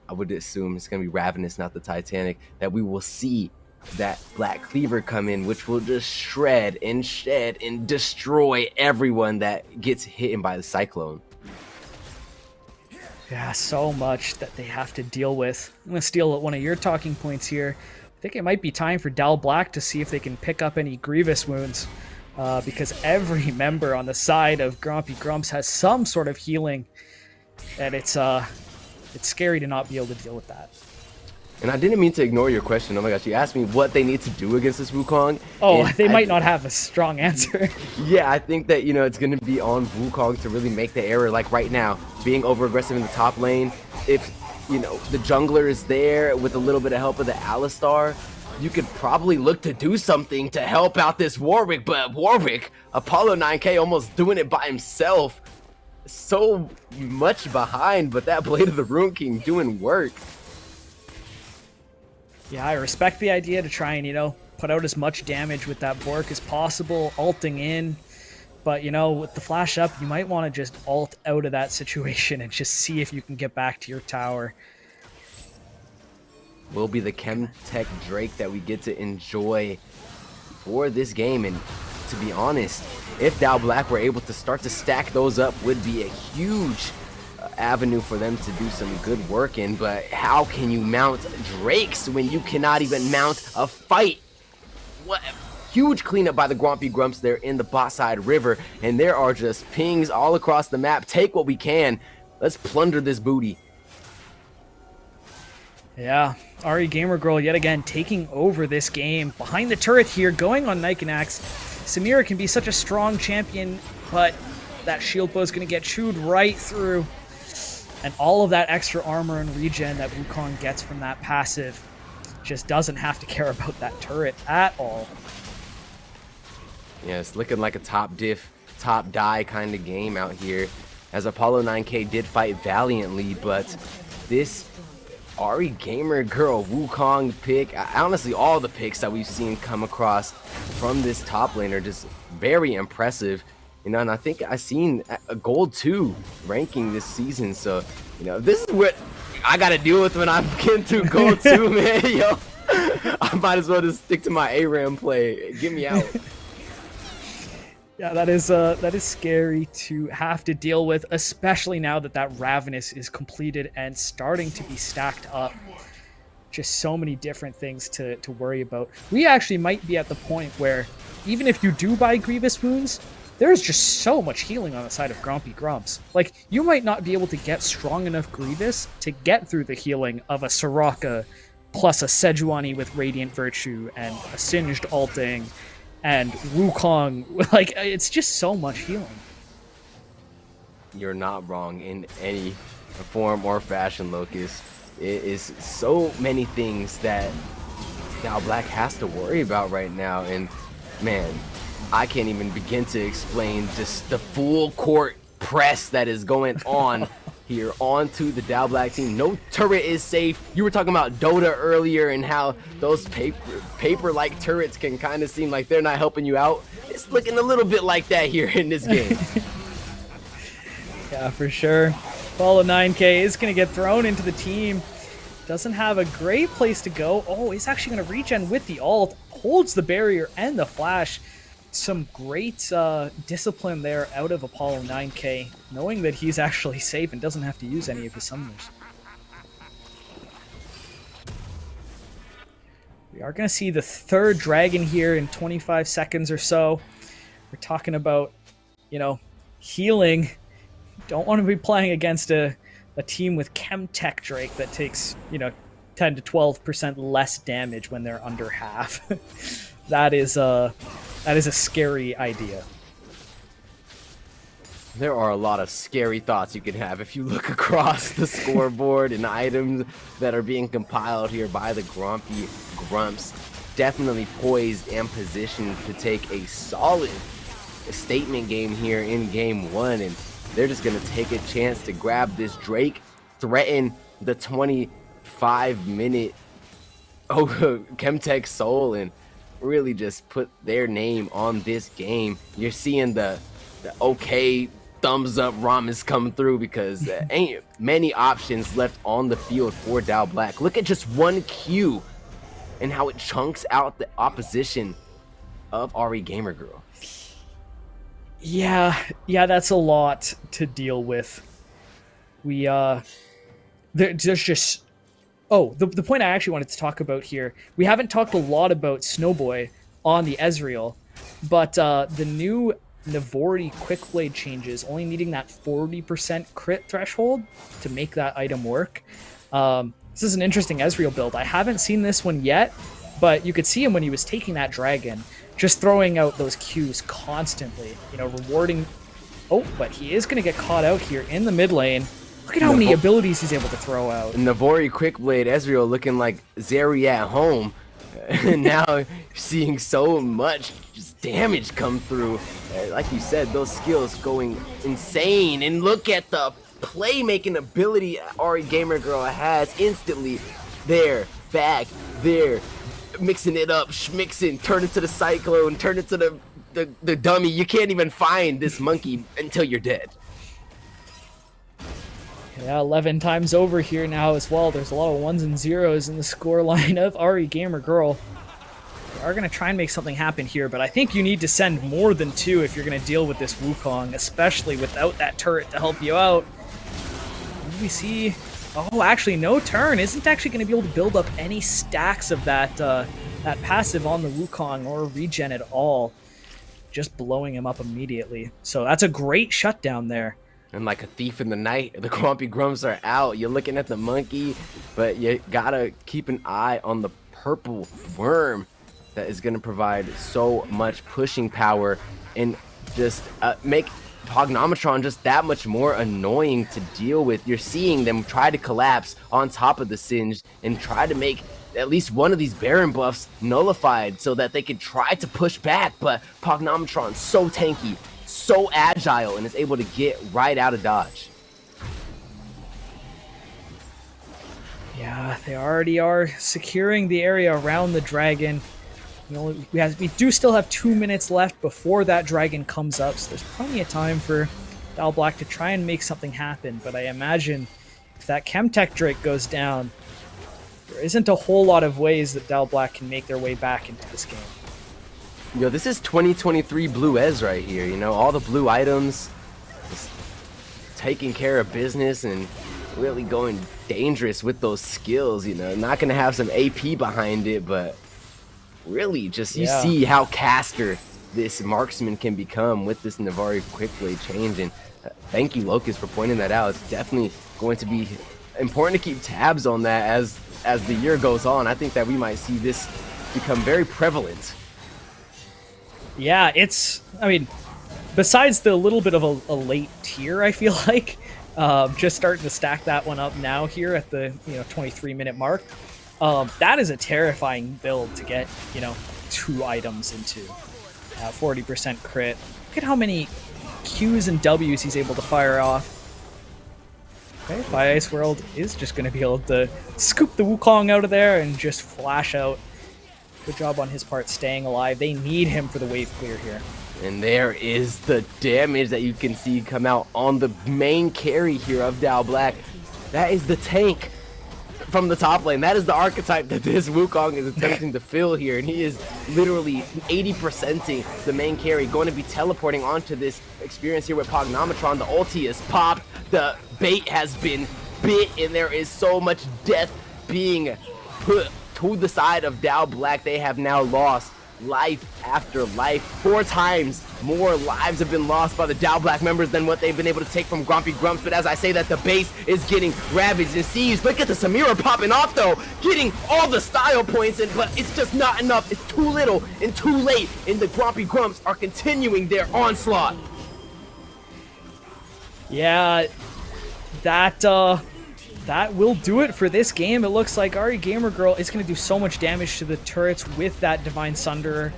I would assume it's going to be Ravenous, not the Titanic, that we will see that Black Cleaver come in, which will just shred and shed and destroy everyone that gets hit by the Cyclone. Yeah, so much that they have to deal with. I'm going to steal one of your talking points here. I think it might be time for Dal Black to see if they can pick up any Grievous wounds, because every member on the side of Grompy Grumps has some sort of healing, and it's scary to not be able to deal with that. And I didn't mean to ignore your question. Oh my gosh, you asked me what they need to do against this Wukong. Oh, they might not have a strong answer. Yeah, I think that, you know, it's going to be on Wukong to really make the error. Like right now, being over-aggressive in the top lane. If, you know, the jungler is there with a little bit of help of the Alistar, you could probably look to do something to help out this Warwick. But Warwick, Apollo 9K almost doing it by himself. So much behind, but that Blade of the Rune King doing work. Yeah, I respect the idea to try and, you know, put out as much damage with that Bork as possible, ulting in. But, you know, with the flash up, you might want to just ult out of that situation and just see if you can get back to your tower. Will be the Chemtech Drake that we get to enjoy for this game. And to be honest, if Dal Black were able to start to stack those up, would be a huge avenue for them to do some good work in. But how can you mount Drakes when you cannot even mount a fight? What huge cleanup by the Grompy Grumps there in the bot side river, and there are just pings all across the map. Take what we can. Let's plunder this booty. Yeah, Ari Gamer Girl yet again taking over this game. Behind the turret here, going on Nikenax. Samira can be such a strong champion, but that shield bow is going to get chewed right through. And all of that extra armor and regen that Wukong gets from that passive just doesn't have to care about that turret at all. Yeah, it's looking like a top diff, top die kind of game out here, as Apollo 9K did fight valiantly, but this Ari Gamer Girl Wukong pick, honestly all the picks that we've seen come across from this top lane are just very impressive. You know, and I think I've seen a gold 2 ranking this season. So, you know, this is what I got to deal with when I'm getting to gold 2, man. Yo, I might as well just stick to my ARAM play. Get me out. Yeah, that is scary to have to deal with, especially now that that Ravenous is completed and starting to be stacked up. Just so many different things to worry about. We actually might be at the point where even if you do buy Grievous wounds, there's just so much healing on the side of Grompy Grumps. Like, you might not be able to get strong enough Grievous to get through the healing of a Soraka plus a Sejuani with Radiant Virtue and a Singed ulting and Wukong. Like, it's just so much healing. You're not wrong in any form or fashion, Locust. It is so many things that Dal Black has to worry about right now, and man, I can't even begin to explain just the full court press that is going on here onto the Dal Black team. No turret is safe. You were talking about Dota earlier and how those paper-like turrets can kind of seem like they're not helping you out. It's looking a little bit like that here in this game. Yeah, for sure. Apollo 9K is going to get thrown into the team. doesn't have a great place to go. Oh, he's actually going to regen with the ult, holds the barrier and the flash. Some great discipline there out of Apollo 9K, knowing that he's actually safe and doesn't have to use any of his summoners. We are going to see the third dragon here in 25 seconds or so. We're talking about, you know, healing. Don't want to be playing against a team with Chemtech Drake that takes, you know, 10 to 12% less damage when they're under half. That is a scary idea. There are a lot of scary thoughts you can have if you look across the scoreboard and items that are being compiled here by the Grompy Grumps. Definitely poised and positioned to take a solid statement game here in game 1, and they're just going to take a chance to grab this Drake, threaten the 25-minute Chemtech Soul, and really just put their name on this game. You're seeing the okay thumbs up Ramas come through because there ain't many options left on the field for Dow Black. Look at just one Q and how it chunks out the opposition of RE Gamer Girl. Yeah, that's a lot to deal with. We there's just the point I actually wanted to talk about here. We haven't talked a lot about Snowboy on the Ezreal, but the new Navori Quick Blade changes, only needing that 40% crit threshold to make that item work. This is an interesting Ezreal build. I haven't seen this one yet, but you could see him when he was taking that dragon, just throwing out those Qs constantly, you know, rewarding. Oh, but he is going to get caught out here in the mid lane. Look at how many abilities he's able to throw out. Navori Quick Blade Ezreal looking like Zeri at home. And now seeing so much just damage come through. Like you said, those skills going insane. And look at the playmaking ability RE Gamer Girl has instantly. There, back, there. Mixing it up, schmixing, turn it to the Cyclone, turn it to the dummy. You can't even find this monkey until you're dead. Yeah, 11 times over here now as well. There's a lot of 1s and 0s in the score line of RE Gamer Girl. They are going to try and make something happen here, but I think you need to send more than 2 if you're going to deal with this Wukong, especially without that turret to help you out. What do we see? Oh, actually, no turn. Isn't actually going to be able to build up any stacks of that that passive on the Wukong or regen at all. Just blowing him up immediately. So that's a great shutdown there. And like a thief in the night, the Grumpy Grumps are out. You're looking at the monkey, but you gotta keep an eye on the purple worm that is gonna provide so much pushing power and just make Pognometron just that much more annoying to deal with. You're seeing them try to collapse on top of the Singed and try to make at least one of these Baron buffs nullified so that they can try to push back, but Pognometron's so tanky, so agile, and is able to get right out of dodge. Yeah, they already are securing the area around the dragon. We do still have 2 minutes left before that dragon comes up, so there's plenty of time for Dow Black to try and make something happen. But I imagine if that Chemtech Drake goes down, there isn't a whole lot of ways that Dow Black can make their way back into this game. Yo, this is 2023 Blue Ez right here. You know, all the blue items, just taking care of business and really going dangerous with those skills. You know, not gonna have some AP behind it, but really just you see how caster this marksman can become with this Navori Quick Blade change. And thank you, Locust, for pointing that out. It's definitely going to be important to keep tabs on that as the year goes on. I think that we might see this become very prevalent. Yeah, I mean, besides the little bit of a late tier, I feel like, just starting to stack that one up now here at the 23-minute mark. That is a terrifying build to get 2 items into. 40% crit. Look at how many Qs and Ws he's able to fire off. Okay, Fire Ice World is just going to be able to scoop the Wukong out of there and just flash out. Good job on his part staying alive. They need him for the wave clear here. And there is the damage that you can see come out on the main carry here of Dow Black. That is the tank. from the top lane. That is the archetype that this Wukong is attempting to fill here, and he is literally 80%ing the main carry, going to be teleporting onto this experience here with Pognometron. The ulti is popped, the bait has been bit, and there is so much death being put to the side of Dow Black. They have now lost life after life. 4 times more lives have been lost by the Dow Black members than what they've been able to take from Grompy Grumps. But as I say that, the base is getting ravaged and seized. Look at the Samira popping off though, getting all the style points in, but it's just not enough. It's too little and too late, and the Grompy Grumps are continuing their onslaught. Yeah, that will do it for this game. It looks like Ari Gamer Girl is going to do so much damage to the turrets with that Divine Sunderer,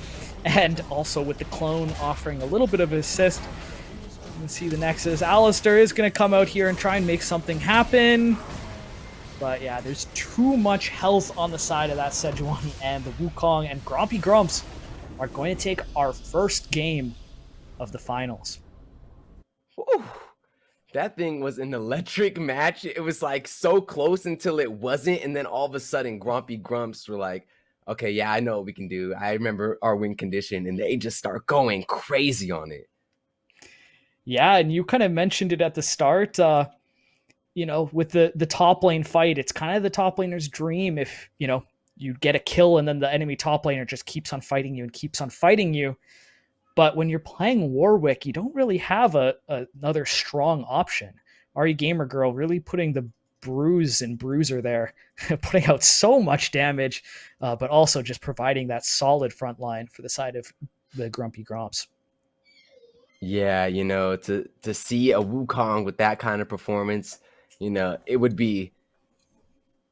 and also with the clone offering a little bit of assist. You can see the Nexus. Alistair is going to come out here and try and make something happen. But yeah, there's too much health on the side of that Sejuani, and the Wukong and Grompy Grumps are going to take our first game of the finals. Whew. That thing was an electric match. It was like so close until it wasn't, and then all of a sudden Grompy Grumps were like, okay, yeah, I know what we can do. I remember our win condition, and they just start going crazy on it. Yeah, and you kind of mentioned it at the start. You know, with the top lane fight, it's kind of the top laner's dream if, you know, you get a kill and then the enemy top laner just keeps on fighting you and keeps on fighting you. But when you're playing Warwick, you don't really have another strong option. Ari Gamer Girl really putting the bruise and bruiser there, putting out so much damage, but also just providing that solid front line for the side of the Grumpy Grumps. Yeah, you know, to see a Wukong with that kind of performance, you know, it would be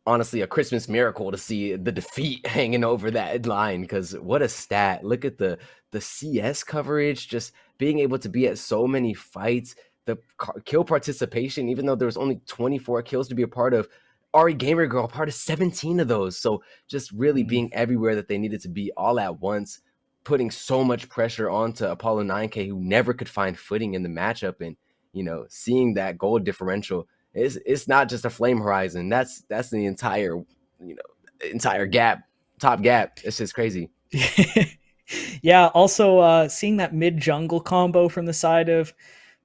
honestly a Christmas miracle to see the defeat hanging over that line, because what a stat. Look at the CS coverage, just being able to be at so many fights, the kill participation, even though there was only 24 kills to be a part of. Ari Gamer Girl, part of 17 of those. So just really being everywhere that they needed to be all at once, putting so much pressure onto Apollo 9K, who never could find footing in the matchup. And, you know, seeing that goal differential, it's not just a flame horizon. That's the entire, you know, entire gap, top gap. It's just crazy. Yeah, also seeing that mid jungle combo from the side of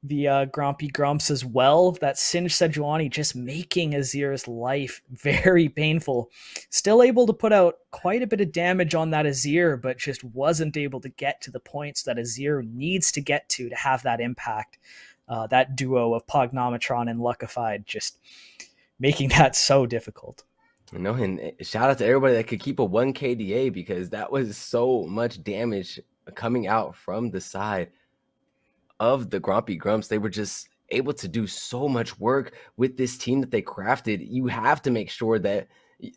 the Grompy Grumps as well. That Singe Sejuani just making Azir's life very painful. Still able to put out quite a bit of damage on that Azir, but just wasn't able to get to the points that Azir needs to get to have that impact. That duo of Pognometron and Luckified just making that so difficult. You know, and shout out to everybody that could keep a 1 KDA, because that was so much damage coming out from the side of the Grompy Grumps. They were just able to do so much work with this team that they crafted. You have to make sure that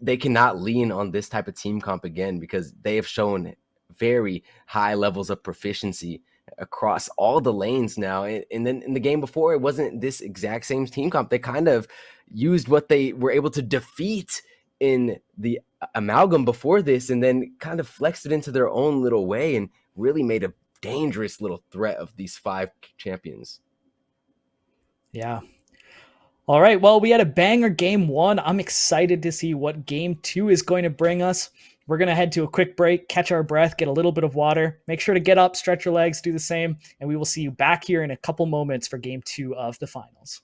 they cannot lean on this type of team comp again, because they have shown very high levels of proficiency across all the lanes now. And then in the game before, it wasn't this exact same team comp. They kind of used what they were able to defeat in the Amalgam before this, and then kind of flexed it into their own little way and really made a dangerous little threat of these 5 champions. Yeah. All right. Well, we had a banger game 1. I'm excited to see what game 2 is going to bring us. We're going to head to a quick break, catch our breath, get a little bit of water. Make sure to get up, stretch your legs, do the same, and we will see you back here in a couple moments for game 2 of the finals.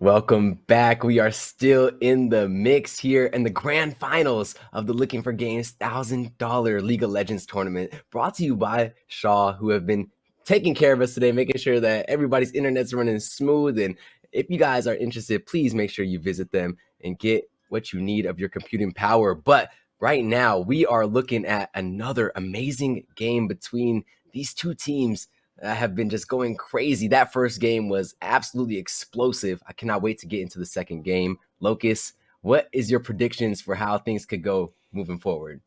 Welcome back. We are still in the mix here in the grand finals of the Looking for Games $1,000 League of Legends tournament, brought to you by Shaw, who have been taking care of us today, making sure that everybody's internet's running smooth. And if you guys are interested, please make sure you visit them and get what you need of your computing power. But right now, we are looking at another amazing game between these two teams. Have been just going crazy. That first game was absolutely explosive. I cannot wait to get into the second game. Locust, what is your predictions for how things could go moving forward?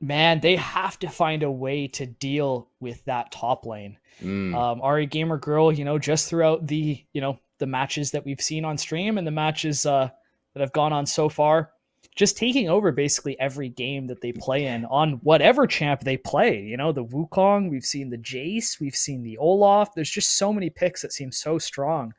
Man, they have to find a way to deal with that top lane. Ari Gamer Girl, just throughout the matches that we've seen on stream and the matches that have gone on so far, just taking over basically every game that they play in on whatever champ they play. The Wukong, we've seen the Jace, we've seen the Olaf. There's just so many picks that seem so strong.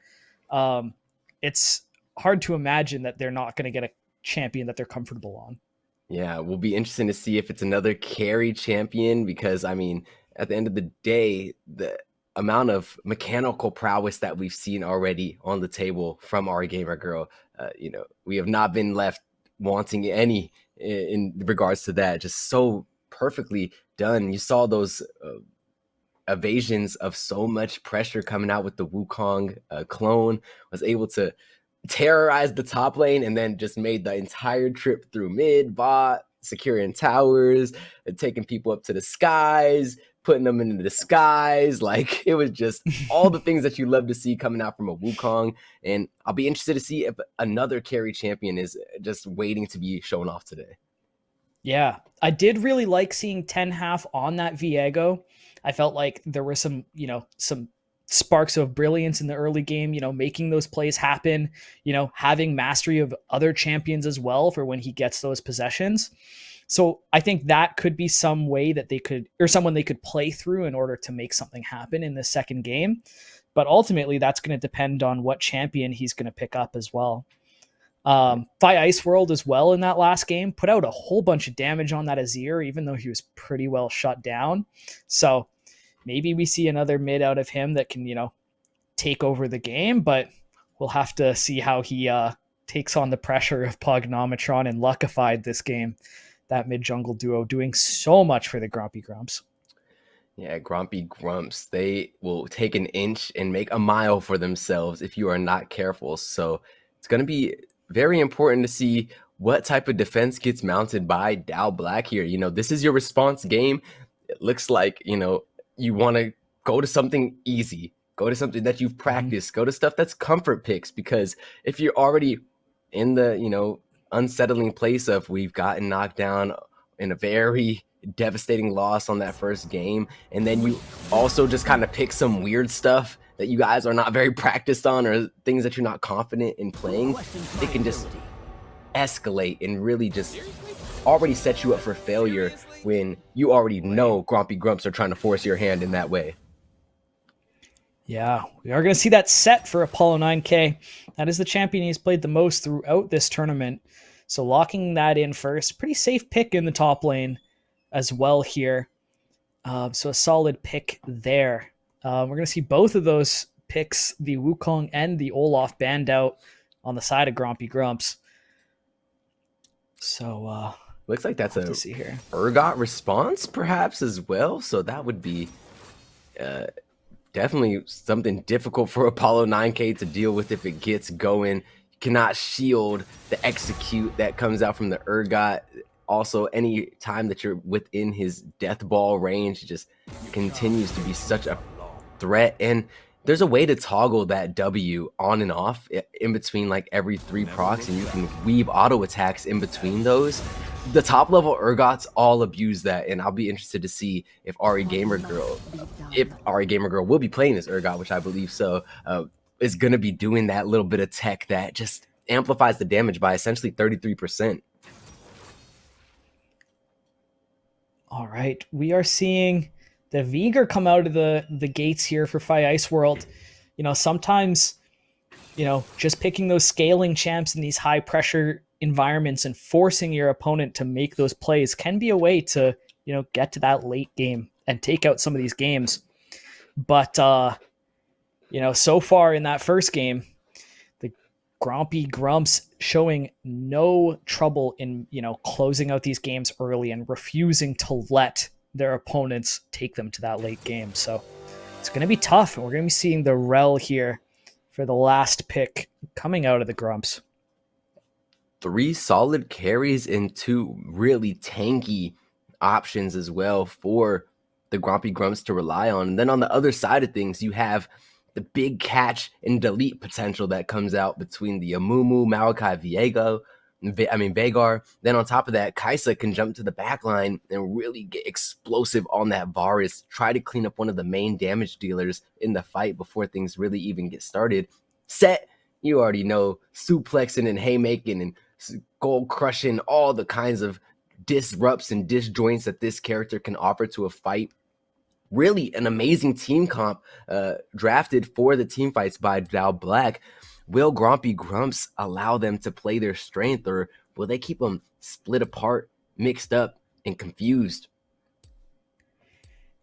It's hard to imagine that they're not going to get a champion that they're comfortable on. Yeah, we'll be interesting to see if it's another carry champion, because I mean, at the end of the day, the amount of mechanical prowess that we've seen already on the table from our gamer girl, we have not been left wanting any in regards to that. Just so perfectly done. You saw those evasions of so much pressure coming out with the Wukong clone, was able to terrorized the top lane and then just made the entire trip through mid, bot, securing towers, and taking people up to the skies, putting them into the skies. Like, it was just all the things that you love to see coming out from a Wukong. And I'll be interested to see if another carry champion is just waiting to be shown off today. Yeah, I did really like seeing 10-half on that Viego. I felt like there were some sparks of brilliance in the early game, making those plays happen, having mastery of other champions as well for when he gets those possessions. So I think that could be some way that someone they could play through in order to make something happen in the second game. But ultimately, that's going to depend on what champion he's going to pick up as well. Fi Ice World as well in that last game put out a whole bunch of damage on that Azir, even though he was pretty well shut down. So maybe we see another mid out of him that can, take over the game, but we'll have to see how he takes on the pressure of Pognometron and Luckified this game. That mid jungle duo doing so much for the Grompy Grumps. Yeah, Grumpy Grumps, they will take an inch and make a mile for themselves if you are not careful. So it's going to be very important to see what type of defense gets mounted by Dow Black here. This is your response game. It looks like, you want to go to something easy, go to something that you've practiced, go to stuff that's comfort picks, because if you're already in the, unsettling place of we've gotten knocked down in a very devastating loss on that first game, and then you also just kind of pick some weird stuff that you guys are not very practiced on, or things that you're not confident in playing, it can just escalate and really just already set you up for failure when you already know Grumpy Grumps are trying to force your hand in that way. Yeah, we are going to see that set for Apollo 9K. That is the champion he's played the most throughout this tournament. So locking that in first, pretty safe pick in the top lane as well here. So a solid pick there. We're going to see both of those picks, the Wukong and the Olaf, banned out on the side of Grompy Grumps. So looks like that's a see here. Urgot response perhaps as well. So that would be definitely something difficult for Apollo 9K to deal with if it gets going. You cannot shield the execute that comes out from the Urgot. Also, any time that you're within his death ball range, just continues to be such a threat. And there's a way to toggle that W on and off in between like every 3 procs, and you can weave auto attacks in between those. The top level Urgots all abuse that, and I'll be interested to see if Ari Gamer Girl will be playing this Urgot, which I believe so, is going to be doing that little bit of tech that just amplifies the damage by essentially 33%. All right, we are seeing the Veigar come out of the gates here for Fi Ice World. Sometimes, just picking those scaling champs in these high pressure environments and forcing your opponent to make those plays can be a way to, get to that late game and take out some of these games. But, so far in that first game, Grompy Grumps showing no trouble in, closing out these games early and refusing to let their opponents take them to that late game. So it's going to be tough. And we're going to be seeing the Rel here for the last pick coming out of the Grumps. 3 solid carries and 2 really tanky options as well for the Grompy Grumps to rely on. And then on the other side of things, you have the big catch and delete potential that comes out between the Amumu, Maokai, Veigar. Then on top of that, Kaisa can jump to the back line and really get explosive on that Varus, try to clean up one of the main damage dealers in the fight before things really even get started. Set, you already know, suplexing and haymaking and gold crushing, all the kinds of disrupts and disjoints that this character can offer to a fight. Really an amazing team comp drafted for the team fights by Dal Black. Will Grompy Grumps allow them to play their strength, or will they keep them split apart, mixed up, and confused?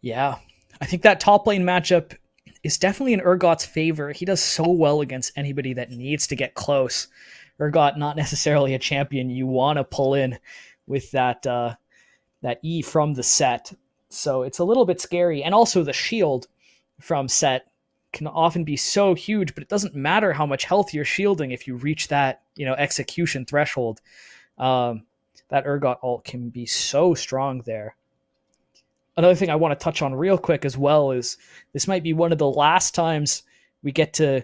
Yeah, I think that top lane matchup is definitely in Urgot's favor. He does so well against anybody that needs to get close. Urgot, not necessarily a champion you want to pull in with that E from the set. So it's a little bit scary. And also the shield from set can often be so huge, but it doesn't matter how much health you're shielding if you reach that, execution threshold. That Urgot ult can be so strong there. Another thing I want to touch on real quick as well is this might be one of the last times we get to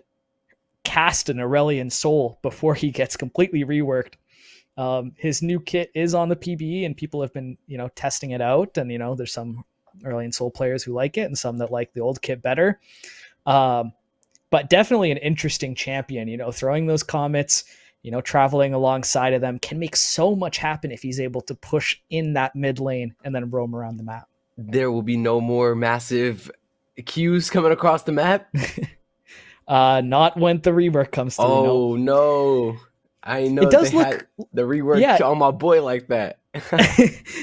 cast an Aurelion Soul before he gets completely reworked. His new kit is on the PBE and people have been, testing it out. And, there's some Aurelion Soul players who like it and some that like the old kit better. But definitely an interesting champion, throwing those comets, traveling alongside of them can make so much happen if he's able to push in that mid lane and then roam around the map. There will be no more massive queues coming across the map. Not when the rework comes through. Oh, no. I know it does they look had the rework on my boy like that.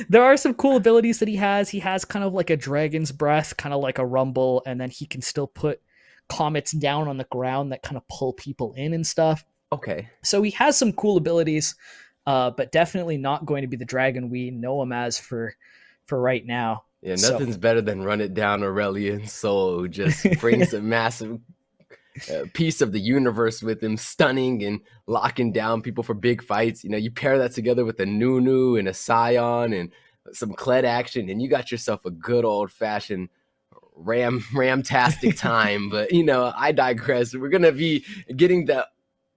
There are some cool abilities that he has. He has kind of like a dragon's breath, kind of like a rumble, and then he can still put comets down on the ground that kind of pull people in and stuff. Okay. So he has some cool abilities, but definitely not going to be the dragon we know him as for right now. Yeah, nothing's better than Run It Down Aurelion Soul, who just brings a massive piece of the universe with him, stunning and locking down people for big fights. You pair that together with a Nunu and a Scion and some Kled action, and you got yourself a good old-fashioned ramtastic time. But, I digress. We're going to be getting the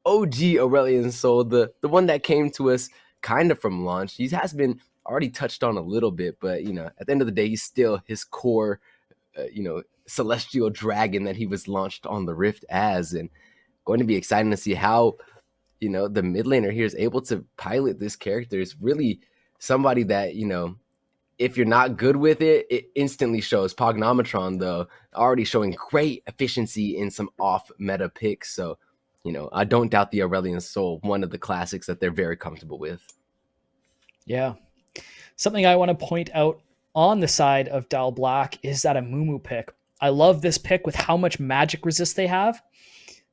OG Aurelion Soul, the one that came to us kind of from launch. He has been already touched on a little bit, but, at the end of the day, he's still his core, celestial dragon that he was launched on the Rift as, and going to be exciting to see how, the mid laner here is able to pilot this character. Is really somebody that, if you're not good with it, it instantly shows. Pognometron, though, already showing great efficiency in some off-meta picks. So, I don't doubt the Aurelion Soul, one of the classics that they're very comfortable with. Yeah. Something I want to point out on the side of Dal Black is that Amumu pick. I love this pick with how much magic resist they have.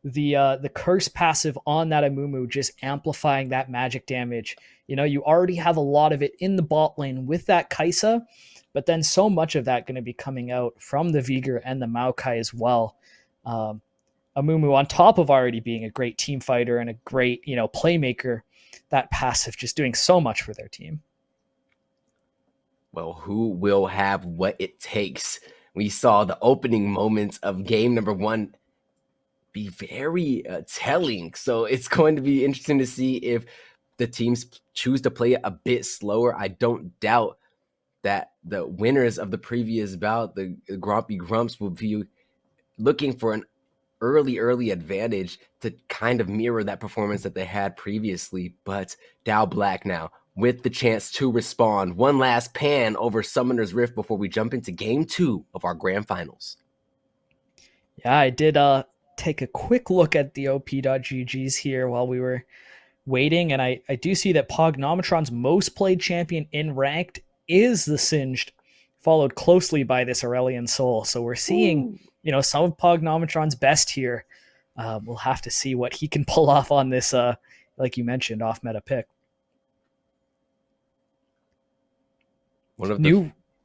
The curse passive on that Amumu just amplifying that magic damage. You already have a lot of it in the bot lane with that Kaisa, but then so much of that going to be coming out from the Veigar and the Maokai as well. Amumu, on top of already being a great team fighter and a great, playmaker, that passive just doing so much for their team. Well, who will have what it takes? We saw the opening moments of game number 1 be very telling. So it's going to be interesting to see if the teams choose to play it a bit slower. I don't doubt that the winners of the previous bout, the Grompy Grumps, will be looking for an early advantage to kind of mirror that performance that they had previously. But Dal Black now, with the chance to respond. One last pan over Summoner's Rift before we jump into game 2 of our grand finals. Yeah, I did take a quick look at the op.gg's here while we were waiting, and I do see that Pognometron's most played champion in ranked is the Singed, followed closely by this Aurelion Soul. So we're seeing, some of Pognometron's best here. We'll have to see what he can pull off on this, like you mentioned, off meta pick. One of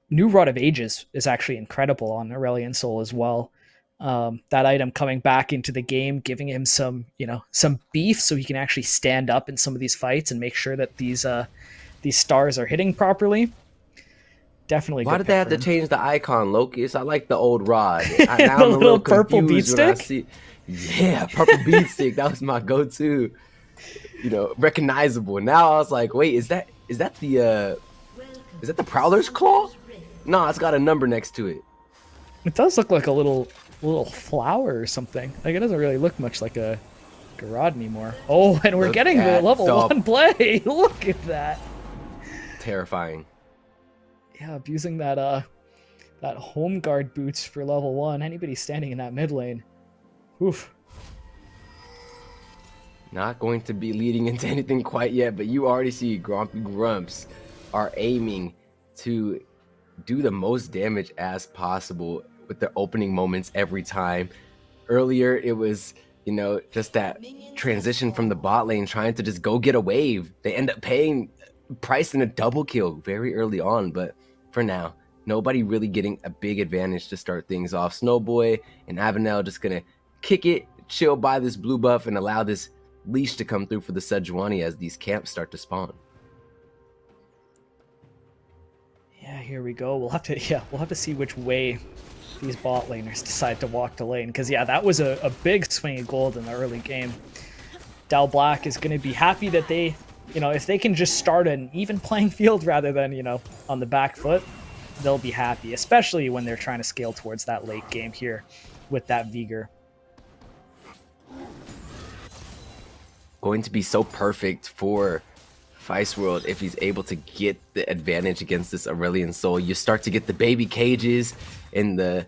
New Rod of Ages is actually incredible on Aurelion Sol as well. That item coming back into the game, giving him some beef, so he can actually stand up in some of these fights and make sure that these stars are hitting properly. Definitely. Why did they have to change the icon, Locust? I like the old Rod. Now the I'm a little purple beat stick. Yeah, purple beat stick. That was my go-to. Recognizable. Now I was like, wait, is that the Prowler's Claw? No, it's got a number next to it. It does look like a little flower or something. Like, it doesn't really look much like a Rod anymore. Oh, and we're getting the level 1 play. Look at that. Terrifying. Yeah, abusing that home guard boots for level 1. Anybody standing in that mid lane. Oof. Not going to be leading into anything quite yet, but you already see Grompy Grumps are aiming to do the most damage as possible with their opening moments every time. Earlier, it was, just that transition from the bot lane trying to just go get a wave. They end up paying price in a double kill very early on, but for now, nobody really getting a big advantage to start things off. Snowboy and Avenel just gonna kick it, chill by this blue buff, and allow this leash to come through for the Sejuani as these camps start to spawn. Yeah, here we go. We'll have to see which way these bot laners decide to walk the lane, because that was a big swing of gold in the early game. Dal Black is going to be happy that they, if they can just start an even playing field rather than, on the back foot, they'll be happy, especially when they're trying to scale towards that late game here with that Vigor. Going to be so perfect for Vice World if he's able to get the advantage against this Aurelion Sol. You start to get the baby cages and the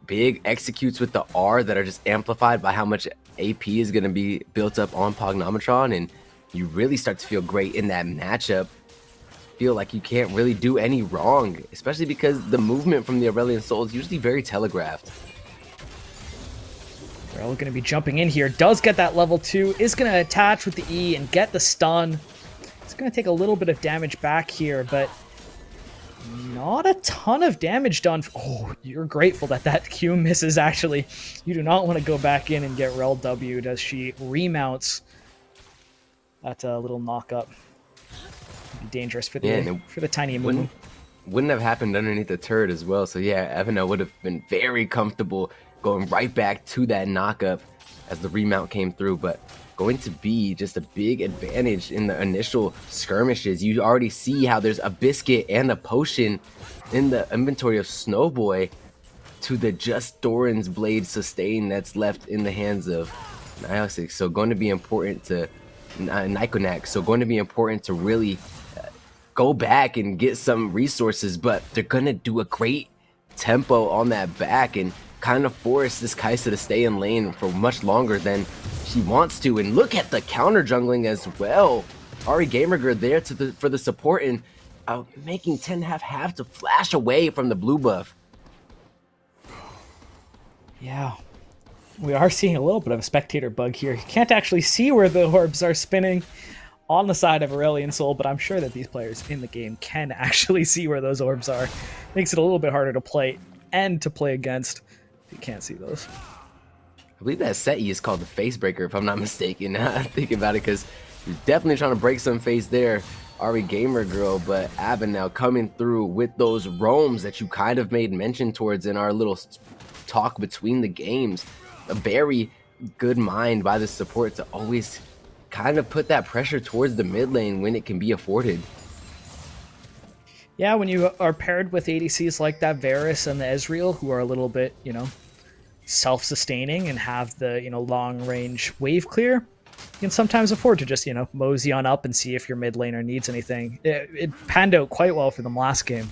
big executes with the R that are just amplified by how much AP is going to be built up on Pognometron, and you really start to feel great in that matchup. Feel like you can't really do any wrong, especially because the movement from the Aurelion Sol is usually very telegraphed. They're all going to be jumping in here. Does get that level 2, is going to attach with the E and get the stun. It's going to take a little bit of damage back here, but not a ton of damage done. Oh, you're grateful that Q misses, actually. You do not want to go back in and get Rel W'd as she remounts that little knock-up. Be dangerous for the tiny Amumu. Wouldn't have happened underneath the turret as well, so Avenel would have been very comfortable going right back to that knock-up as the remount came through, but going to be just a big advantage in the initial skirmishes. You already see how there's a biscuit and a potion in the inventory of Snowboy to the just Doran's blade sustain that's left in the hands of Niosix. So going to be important to Nikonak. So going to be important to really go back and get some resources, but they're going to do a great tempo on that back and kind of force this Kai'Sa to stay in lane for much longer than she wants to. And look at the counter jungling as well. Ari Gamerger there for the support and making 10 have to flash away from the blue buff. Yeah, we are seeing a little bit of a spectator bug here. You can't actually see where the orbs are spinning on the side of Aurelion Sol, but I'm sure that these players in the game can actually see where those orbs are. Makes it a little bit harder to play and to play against if you can't see those. I believe that set E is called the Face Breaker, if I'm not mistaken. I'm thinking about it because you're definitely trying to break some face there, Ari Gamer Girl, but Abenel coming through with those roams that you kind of made mention towards in our little talk between the games. A very good mind by the support to always kind of put that pressure towards the mid lane when it can be afforded. Yeah, when you are paired with ADCs like that Varus and the Ezreal, who are a little bit, self-sustaining and have the, long-range wave clear, you can sometimes afford to just, mosey on up and see if your mid laner needs anything. It panned out quite well for them last game.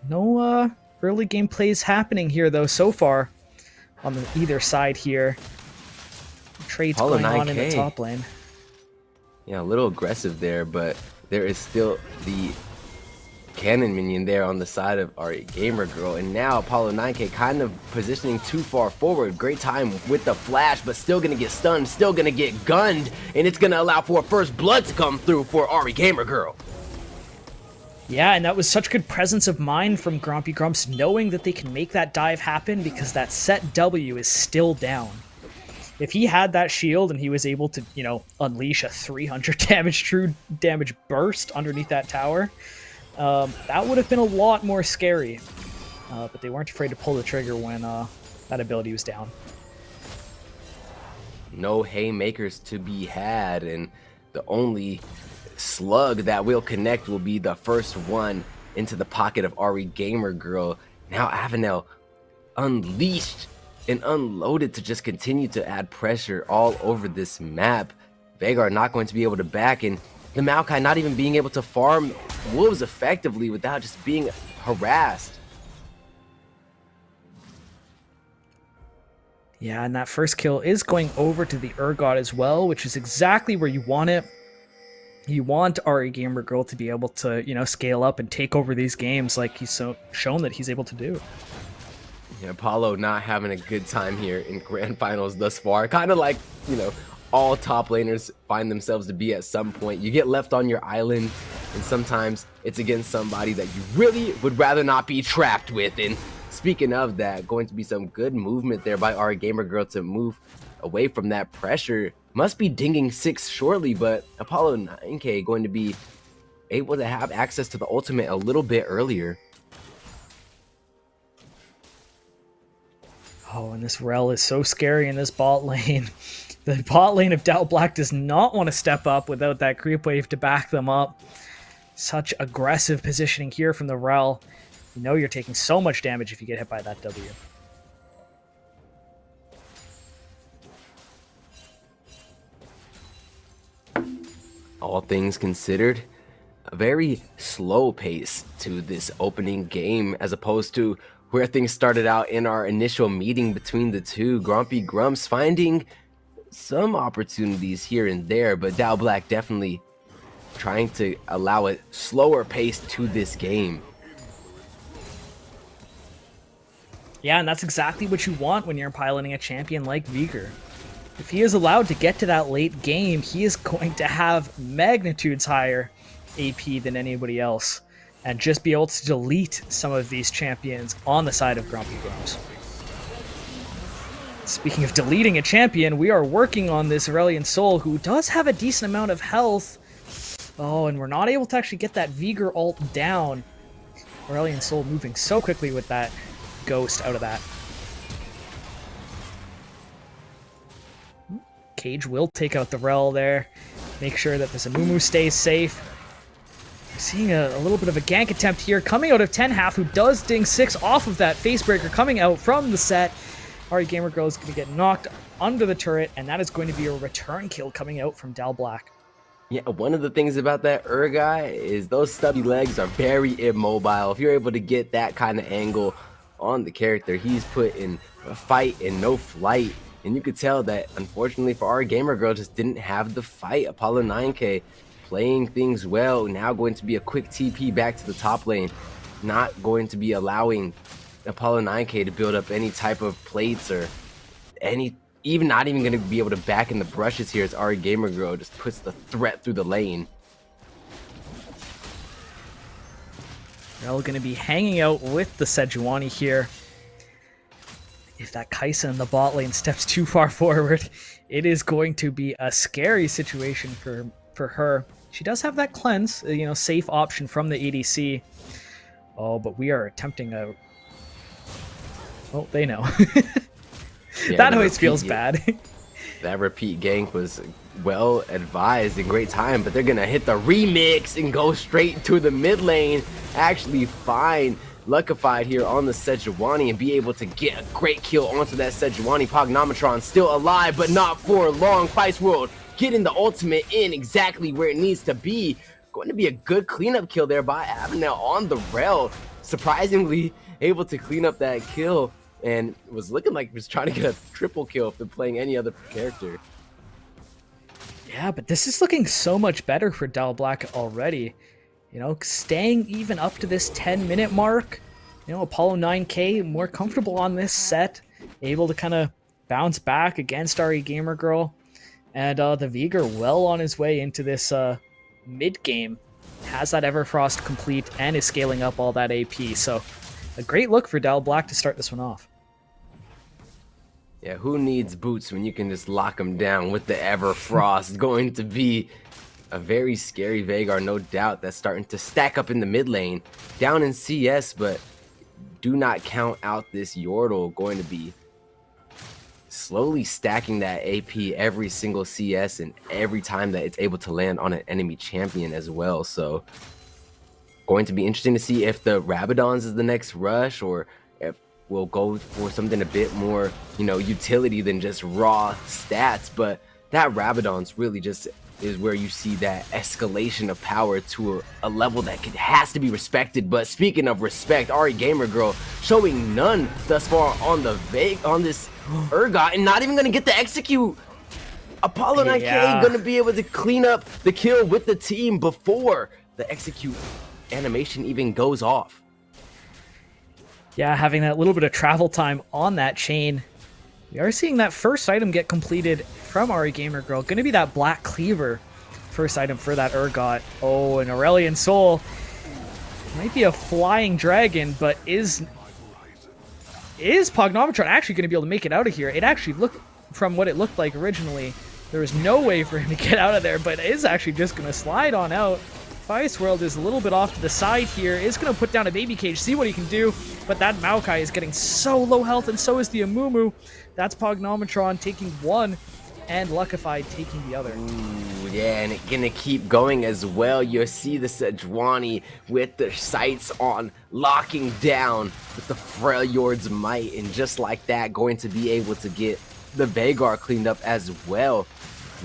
No early game plays happening here, though, so far on either side here. Trades going on in the top lane. Yeah, a little aggressive there, but there is still the cannon minion there on the side of our gamer girl, and now Apollo 9K kind of positioning too far forward. Great time with the flash, but still gonna get stunned, still gonna get gunned, and it's gonna allow for a first blood to come through for Ari gamer girl. Yeah, and that was such good presence of mind from Grompy Grumps, knowing that they can make that dive happen because that set W is still down. If he had that shield and he was able to, you know, unleash a 300 damage true damage burst underneath that tower, that would have been a lot more scary. But they weren't afraid to pull the trigger when that ability was down. No haymakers to be had, and the only slug that will connect will be the first one into the pocket of Ari gamer girl. Now Avenel unleashed and unloaded to just continue to add pressure all over this map. Veigar not going to be able to back, and the Maokai not even being able to farm wolves effectively without just being harassed. Yeah, and that first kill is going over to the Urgot as well, which is exactly where you want it. You want Ari gamer girl to be able to, you know, scale up and take over these games like he's shown that he's able to do. Yeah, Apollo not having a good time here in grand finals thus far. Kind of like, you know, all top laners find themselves to be at some point. You get left on your island, and sometimes it's against somebody that you really would rather not be trapped with. And speaking of that, going to be some good movement there by Ari gamer girl to move away from that pressure. Must be dinging 6 shortly, but Apollo 9K going to be able to have access to the ultimate a little bit earlier. Oh, and this Rel is so scary in this bot lane. The bot lane of Dow Black does not want to step up without that creep wave to back them up. Such aggressive positioning here from the Rel. You know you're taking so much damage if you get hit by that W. All things considered, a very slow pace to this opening game as opposed to where things started out in our initial meeting between the two. Grumpy Grumps finding some opportunities here and there, but Dow Black definitely trying to allow a slower pace to this game. Yeah, and that's exactly what you want when you're piloting a champion like Veigar. If he is allowed to get to that late game, he is going to have magnitudes higher AP than anybody else, and just be able to delete some of these champions on the side of Grumpy Grumps. Speaking of deleting a champion, we are working on this Aurelian Soul, who does have a decent amount of health. Oh, and we're not able to actually get that Veigar ult down. Aurelian Soul moving so quickly with that ghost out of that. Cage will take out the Rel there. Make sure that the Zamumu stays safe. We're seeing a little bit of a gank attempt here coming out of 10-half, who does ding 6 off of that facebreaker coming out from the set. Ari gamer girl is going to get knocked under the turret, and that is going to be a return kill coming out from Dow Black. Yeah, one of the things about that Urgai is those stubby legs are very immobile. If you're able to get that kind of angle on the character, he's put in a fight and no flight. And you could tell that, unfortunately for our gamer girl, just didn't have the fight. Apollo 9K playing things well. Now going to be a quick TP back to the top lane. Not going to be allowing Apollo 9K to build up any type of plates or any, even not even going to be able to back in the brushes here as Ari gamer girl just puts the threat through the lane. Rel going to be hanging out with the Sejuani here. If that Kaisa in the bot lane steps too far forward, it is going to be a scary situation for her. She does have that cleanse, you know, safe option from the ADC. Oh, but we are attempting a... Oh, they know. Yeah, that always feels bad. That repeat gank was well advised and great time, but they're gonna hit the remix and go straight to the mid lane. Actually find Luckified here on the Sejuani and be able to get a great kill onto that Sejuani. Pognometron still alive, but not for long. Spice World getting the ultimate in exactly where it needs to be. Going to be a good cleanup kill there by Avenel on the Rel. Surprisingly able to clean up that kill, and it was looking like he was trying to get a triple kill if they're playing any other character. Yeah, but this is looking so much better for Dow Black already. you know, staying even up to this 10-minute mark. You know, Apollo 9K more comfortable on this set, able to kind of bounce back against RE Gamer Girl. And the Vigor well on his way into this mid-game. Has that Everfrost complete and is scaling up all that AP. So a great look for Black to start this one off. Yeah, who needs boots when you can just lock them down with the Everfrost? Going to be a very scary Veigar, no doubt, that's starting to stack up in the mid lane. Down in CS, but do not count out this Yordle going to be slowly stacking that AP every single CS and every time that it's able to land on an enemy champion as well. So going to be interesting to see if the Rabadons is the next rush, or if we'll go for something a bit more, you know, utility than just raw stats. But that Rabadons really just is where you see that escalation of power to a level that has to be respected. But speaking of respect, RE Gamer Girl showing none thus far on this Urgot, and not even gonna get to execute. Apollo 9K gonna be able to clean up the kill with the team before the execute animation even goes off. Yeah, having that little bit of travel time on that chain. We are seeing that first item get completed from RE Gamer Girl. Going to be that Black Cleaver first item for that Urgot. Oh, an Aurelian Soul. Might be a flying dragon, but is Pognometron actually going to be able to make it out of here? It actually looked, from what it looked like originally, there was no way for him to get out of there, but is actually just going to slide on out. Vice World is a little bit off to the side here, is going to put down a baby cage, see what he can do, but that Maokai is getting so low health, and so is the Amumu. That's Pognometron taking one, and Luckified taking the other. Ooh, yeah, and it's gonna keep going as well. You see the Sejuani with the sights on, locking down with the Freljord's might, and just like that, going to be able to get the Veigar cleaned up as well.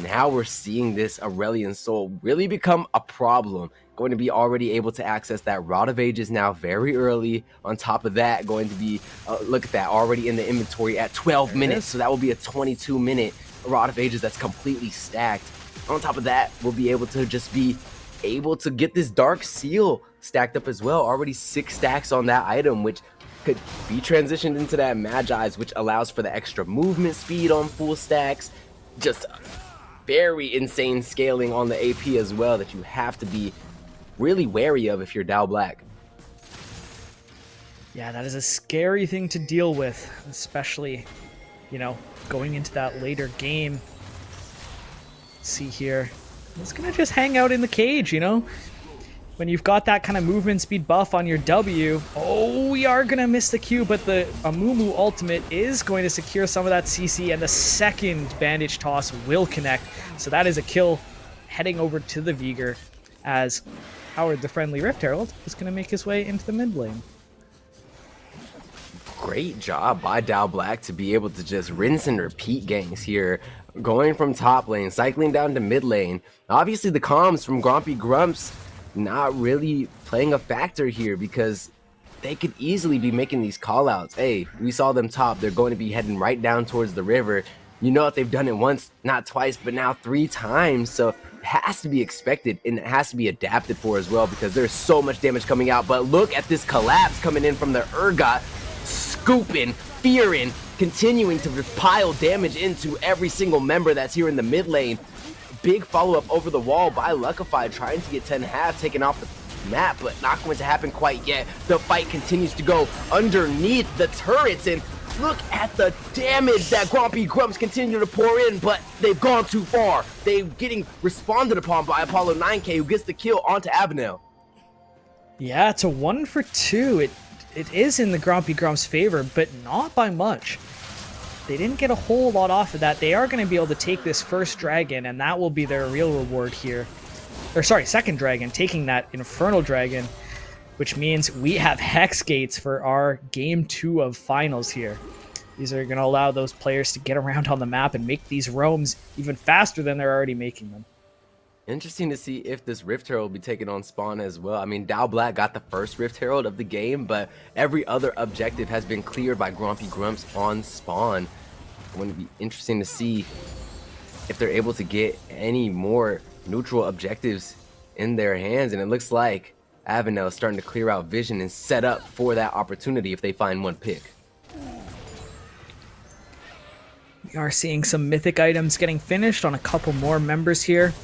Now we're seeing this Aurelian Soul really become a problem. Going to be already able to access that Rod of Ages now very early. On top of that, going to be, look at that, already in the inventory at 12 minutes. So that will be a 22-minute Rod of Ages that's completely stacked. On top of that, we'll be able to just be able to get this Dark Seal stacked up as well. Already 6 stacks on that item, which could be transitioned into that Magi's, which allows for the extra movement speed on full stacks. Just very insane scaling on the AP as well that you have to be really wary of if you're Black. Yeah, that is a scary thing to deal with, especially, you know, going into that later game. See here, it's gonna just hang out in the cage, you know? When you've got that kind of movement speed buff on your W, oh, we are gonna miss the Q, but the Amumu ultimate is going to secure some of that CC, and the second bandage toss will connect. So that is a kill heading over to the Vigor, as Howard, the friendly Rift Herald, is gonna make his way into the mid lane. Great job by Black to be able to just rinse and repeat ganks here. Going from top lane, cycling down to mid lane. Obviously the comms from Grompy Grumps not really playing a factor here, because they could easily be making these callouts. Hey, we saw them top, they're going to be heading right down towards the river. You know, if they've done it once, not twice, but now 3 times. So it has to be expected, and it has to be adapted for as well, because there's so much damage coming out. But look at this collapse coming in from the Urgot, scooping, fearing, continuing to pile damage into every single member that's here in the mid lane. Big follow-up over the wall by Luckified, trying to get 10.5 taken off the map, but not going to happen quite yet. The fight continues to go underneath the turrets, and look at the damage that Grompy Grumps continue to pour in, but they've gone too far. They're getting responded upon by Apollo 9K, who gets the kill onto Avenel. Yeah, it's a 1 for 2. It is in the Grompy Grumps' favor, but not by much. They didn't get a whole lot off of that. They are going to be able to take this first dragon, and that will be their real reward here. Or sorry, second dragon, taking that Infernal Dragon, which means we have Hex Gates for our Game 2 of Finals here. These are going to allow those players to get around on the map and make these roams even faster than they're already making them. Interesting to see if this Rift Herald will be taken on spawn as well. I mean, Black got the first Rift Herald of the game, but every other objective has been cleared by Grompy Grumps on spawn. It's going to be interesting to see if they're able to get any more neutral objectives in their hands, and it looks like Avenel is starting to clear out vision and set up for that opportunity if they find one pick. We are seeing some mythic items getting finished on a couple more members here.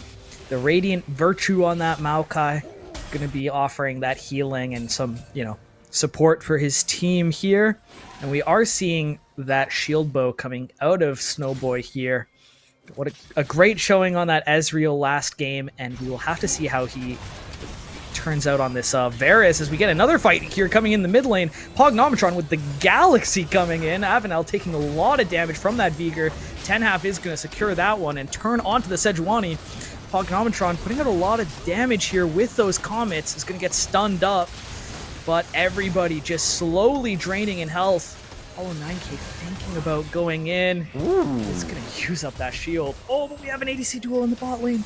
The Radiant Virtue on that Maokai, going to be offering that healing and some, support for his team here. And we are seeing that shield bow coming out of Snowboy here. What a great showing on that Ezreal last game, and we will have to see how he turns out on this Varus as we get another fight here coming in the mid lane. Pognometron with the Galaxy coming in. Avenel taking a lot of damage from that Vigor. Tenhaf is going to secure that one and turn onto the Sejuani. Pognometron putting out a lot of damage here with those Comets. Is going to get stunned up, but everybody just slowly draining in health. Oh, 9K thinking about going in. It's going to use up that shield. Oh, but we have an ADC duel in the bot lane.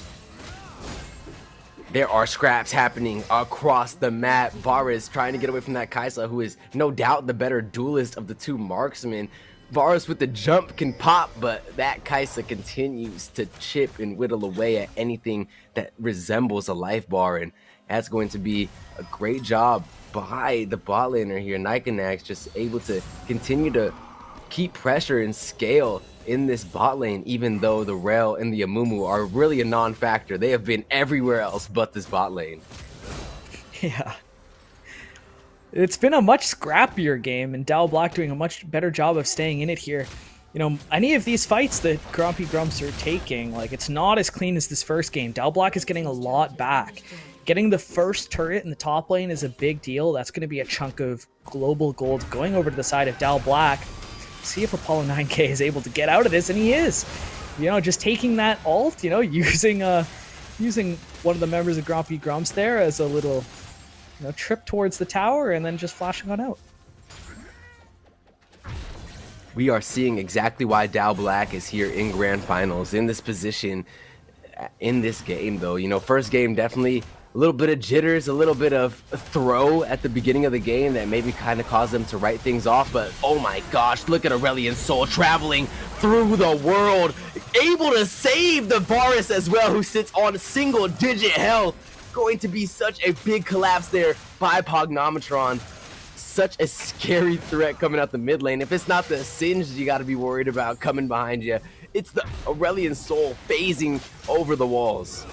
There are scraps happening across the map. Varus trying to get away from that Kaisa, who is no doubt the better duelist of the two marksmen. Varus with the jump can pop, but that Kaisa continues to chip and whittle away at anything that resembles a life bar, and that's going to be a great job by the bot laner here. Nikanax just able to continue to keep pressure and scale in this bot lane, even though the Rel and the Amumu are really a non-factor. They have been everywhere else but this bot lane. Yeah. It's been a much scrappier game, and Dow Black doing a much better job of staying in it here. Any of these fights that Grompy Grumps are taking, it's not as clean as this first game. Dow Black is getting a lot back. Getting the first turret in the top lane is a big deal. That's going to be a chunk of global gold going over to the side of Dow Black. See if Apollo 9K is able to get out of this, and he is. Just taking that ult, using one of the members of Grompy Grumps there as a little trip towards the tower, and then just flashing on out. We are seeing exactly why Dow Black is here in Grand Finals, in this position, in this game, though. First game, definitely a little bit of jitters, a little bit of a throw at the beginning of the game that maybe kind of caused them to write things off. But oh my gosh, look at Aurelion Sol traveling through the world, able to save the Varus as well, who sits on single-digit health. Going to be such a big collapse there by Pognometron. Such a scary threat coming out the mid lane. If it's not the Singed you got to be worried about coming behind you, it's the Aurelion Sol phasing over the walls.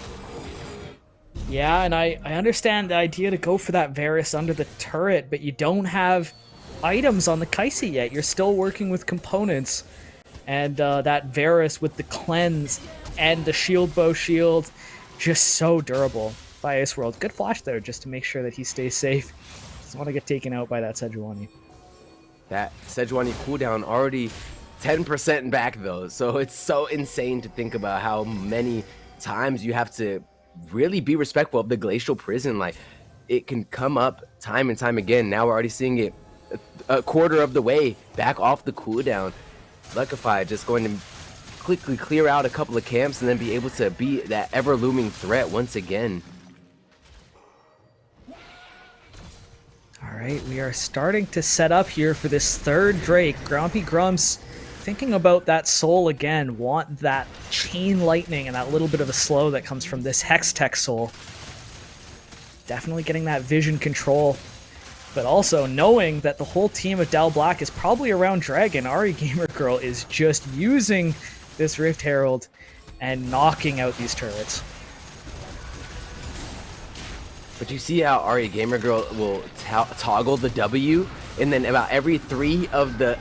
Yeah, and I understand the idea to go for that Varus under the turret, but you don't have items on the Kaisa yet. You're still working with components, and that Varus with the cleanse and the shield bow shield, just so durable by Ice World. Good flash there just to make sure that he stays safe. Doesn't want to get taken out by that Sejuani. That Sejuani cooldown already 10% back though, so it's so insane to think about how many times you have to really be respectful of the Glacial Prison. It can come up time and time again. Now we're already seeing it a quarter of the way back off the cooldown. Luckify just going to quickly clear out a couple of camps and then be able to be that ever-looming threat once again. All right, we are starting to set up here for this third Drake. Grompy Grumps thinking about that soul again, want that chain lightning and that little bit of a slow that comes from this Hextech soul. Definitely getting that vision control, but also knowing that the whole team of Dow Black is probably around Dragon. Ari Gamer Girl is just using this Rift Herald and knocking out these turrets. But you see how Ari Gamer Girl will toggle the W, and then about every 3 of the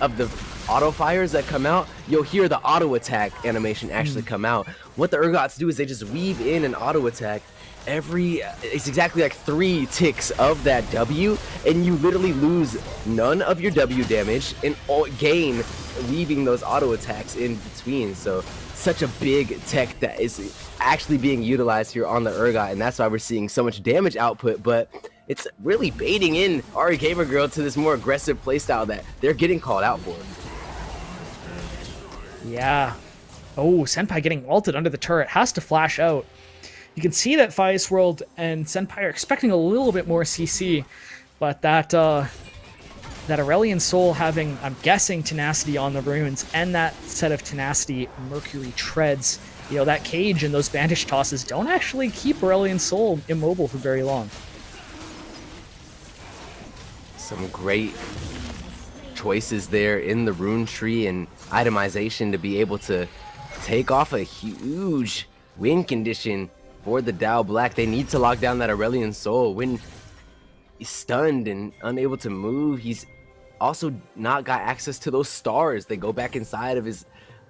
auto fires that come out, you'll hear the auto attack animation actually come out. What the Urgots do is they just weave in an auto attack it's exactly like 3 ticks of that W, and you literally lose none of your W damage and gain weaving those auto attacks in between. So such a big tech that is actually being utilized here on the Urgot, and that's why we're seeing so much damage output. But it's really baiting in Ari Gamer Girl to this more aggressive playstyle that they're getting called out for. Yeah. Oh, Senpai getting ulted under the turret. Has to flash out. You can see that Fias World and Senpai are expecting a little bit more CC, but that Aurelion Sol having, I'm guessing, Tenacity on the runes, and that set of Tenacity Mercury Treads, that cage and those bandage tosses don't actually keep Aurelion Sol immobile for very long. Some great choices there in the rune tree and itemization to be able to take off a huge win condition for the Dow Black. They need to lock down that Aurelion Soul. When he's stunned and unable to move, he's also not got access to those stars. They go back inside of his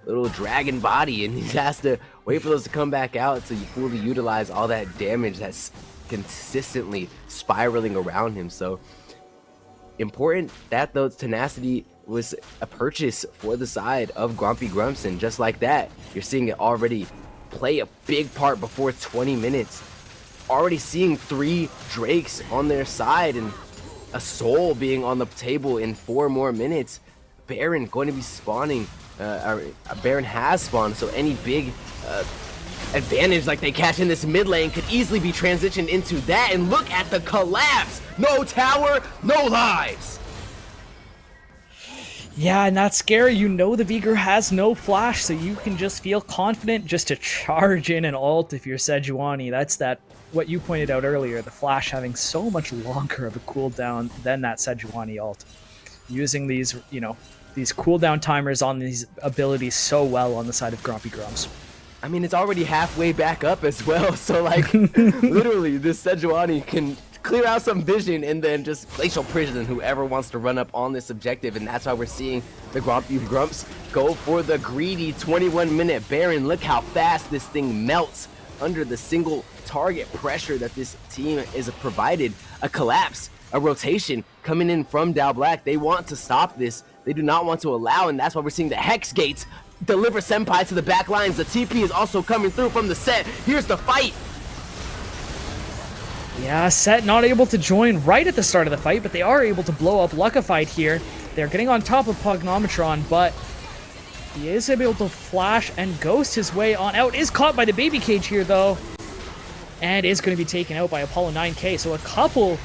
little dragon body, and he has to wait for those to come back out to fully utilize all that damage that's consistently spiraling around him. So important that the tenacity was a purchase for the side of Grompy Grumps, and just like that, you're seeing it already play a big part before 20 minutes. Already seeing 3 Drakes on their side and a soul being on the table in 4 more minutes. Baron going to be spawning. Baron has spawned, so any big advantage like they catch in this mid lane could easily be transitioned into that. And look at the collapse. No tower, no lives. Yeah, and that's scary. You know the Vigor has no flash, so you can just feel confident just to charge in and ult if you're Sejuani. That's what you pointed out earlier, the flash having so much longer of a cooldown than that Sejuani ult. Using these, these cooldown timers on these abilities so well on the side of Grompy Grumps. I mean, it's already halfway back up as well, so like literally this Sejuani can clear out some vision and then just Glacial Prison whoever wants to run up on this objective. And that's why we're seeing the Grompy Grumps go for the greedy 21-minute Baron. Look how fast this thing melts under the single target pressure that this team is provided. A collapse, a rotation coming in from Dow Black. They want to stop this. They do not want to allow, and that's why we're seeing the Hex Gates deliver Senpai to the back lines. The TP is also coming through from the Set. Here's the fight. Yeah, Set not able to join right at the start of the fight, but they are able to blow up Luckified here. They're getting on top of Pugnometron, but he is able to flash and ghost his way on out. Is caught by the baby cage here, though, and is going to be taken out by Apollo 9K. So a couple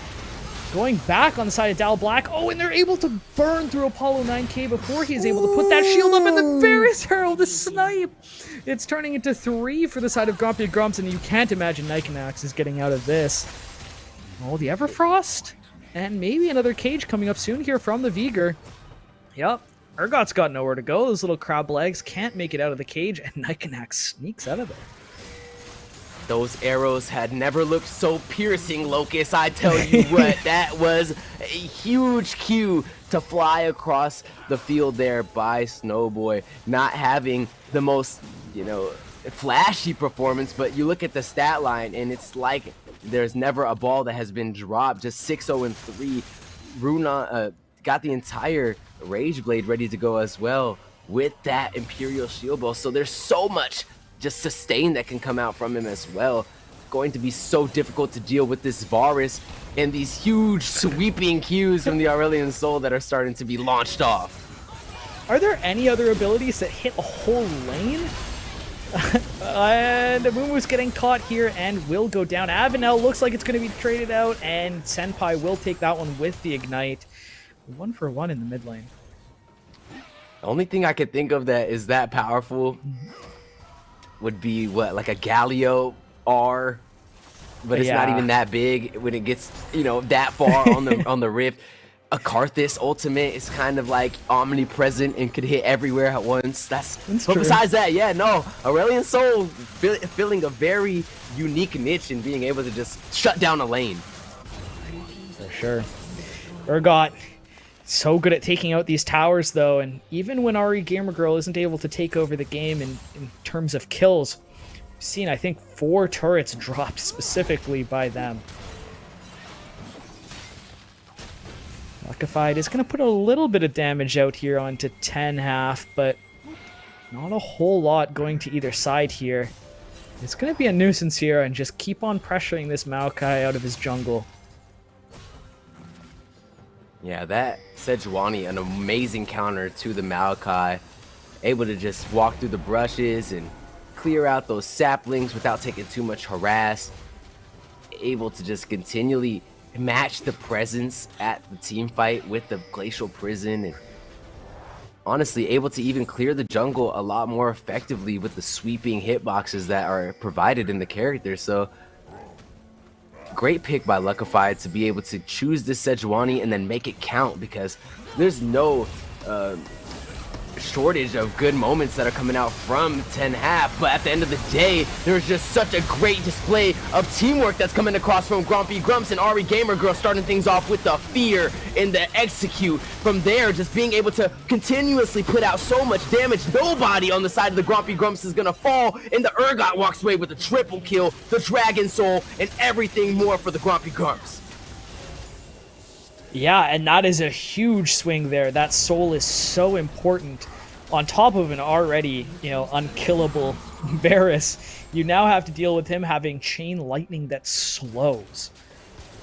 going back on the side of Dow Black. Oh, and they're able to burn through Apollo 9K before he is able to put that shield up, and the Varus Herald, the snipe. It's turning into 3 for the side of Grompy Grumps, and you can't imagine Nikanax is getting out of this. Oh, the Everfrost, and maybe another cage coming up soon here from the Vigor. Yep, Urgot's got nowhere to go. Those little crab legs can't make it out of the cage, and Nikanax sneaks out of there. Those arrows had never looked so piercing, Locust. I tell you what, that was a huge cue to fly across the field there by Snowboy. Not having the most, flashy performance, but you look at the stat line and it's like there's never a ball that has been dropped. Just 6-0-3. Runa got the entire Rage Blade ready to go as well with that Imperial Shield Bow. So there's so much just sustain that can come out from him as well. Going to be so difficult to deal with this Varus and these huge sweeping Qs from the Aurelion Soul that are starting to be launched off. Are there any other abilities that hit a whole lane? And Amumu's getting caught here and will go down. Avenel looks like it's going to be traded out, and Senpai will take that one with the Ignite. 1 for 1 in the mid lane. The only thing I could think of that is that powerful would be what, like a Galio R, but it's not even that big when it gets that far on the rift. A Karthus ultimate is kind of like omnipresent and could hit everywhere at once. That's but true. Besides that, Aurelion Soul filling a very unique niche and being able to just shut down a lane. For sure. Urgot, so good at taking out these towers, though, and even when Ari Gamergirl isn't able to take over the game in terms of kills, we've seen, I think, 4 turrets dropped specifically by them. Luckified is going to put a little bit of damage out here onto 10.5, but not a whole lot going to either side here. It's going to be a nuisance here and just keep on pressuring this Maokai out of his jungle. Yeah, that Sejuani, an amazing counter to the Maokai. Able to just walk through the brushes and clear out those saplings without taking too much harass. Able to just continually match the presence at the team fight with the Glacial Prison, and honestly able to even clear the jungle a lot more effectively with the sweeping hitboxes that are provided in the character. So great pick by Luckify to be able to choose this Sejuani and then make it count, because there's no shortage of good moments that are coming out from 10-half, but at the end of the day, there's just such a great display of teamwork that's coming across from Grompy, Grumps, and Ari Gamer Girl, starting things off with the fear and the execute. From there, just being able to continuously put out so much damage, nobody on the side of the Grompy Grumps is gonna fall, and the Urgot walks away with a triple kill, the Dragon Soul, and everything more for the Grompy Grumps. Yeah, and that is a huge swing there. That soul is so important. On top of an already, unkillable Varus, you now have to deal with him having chain lightning that slows.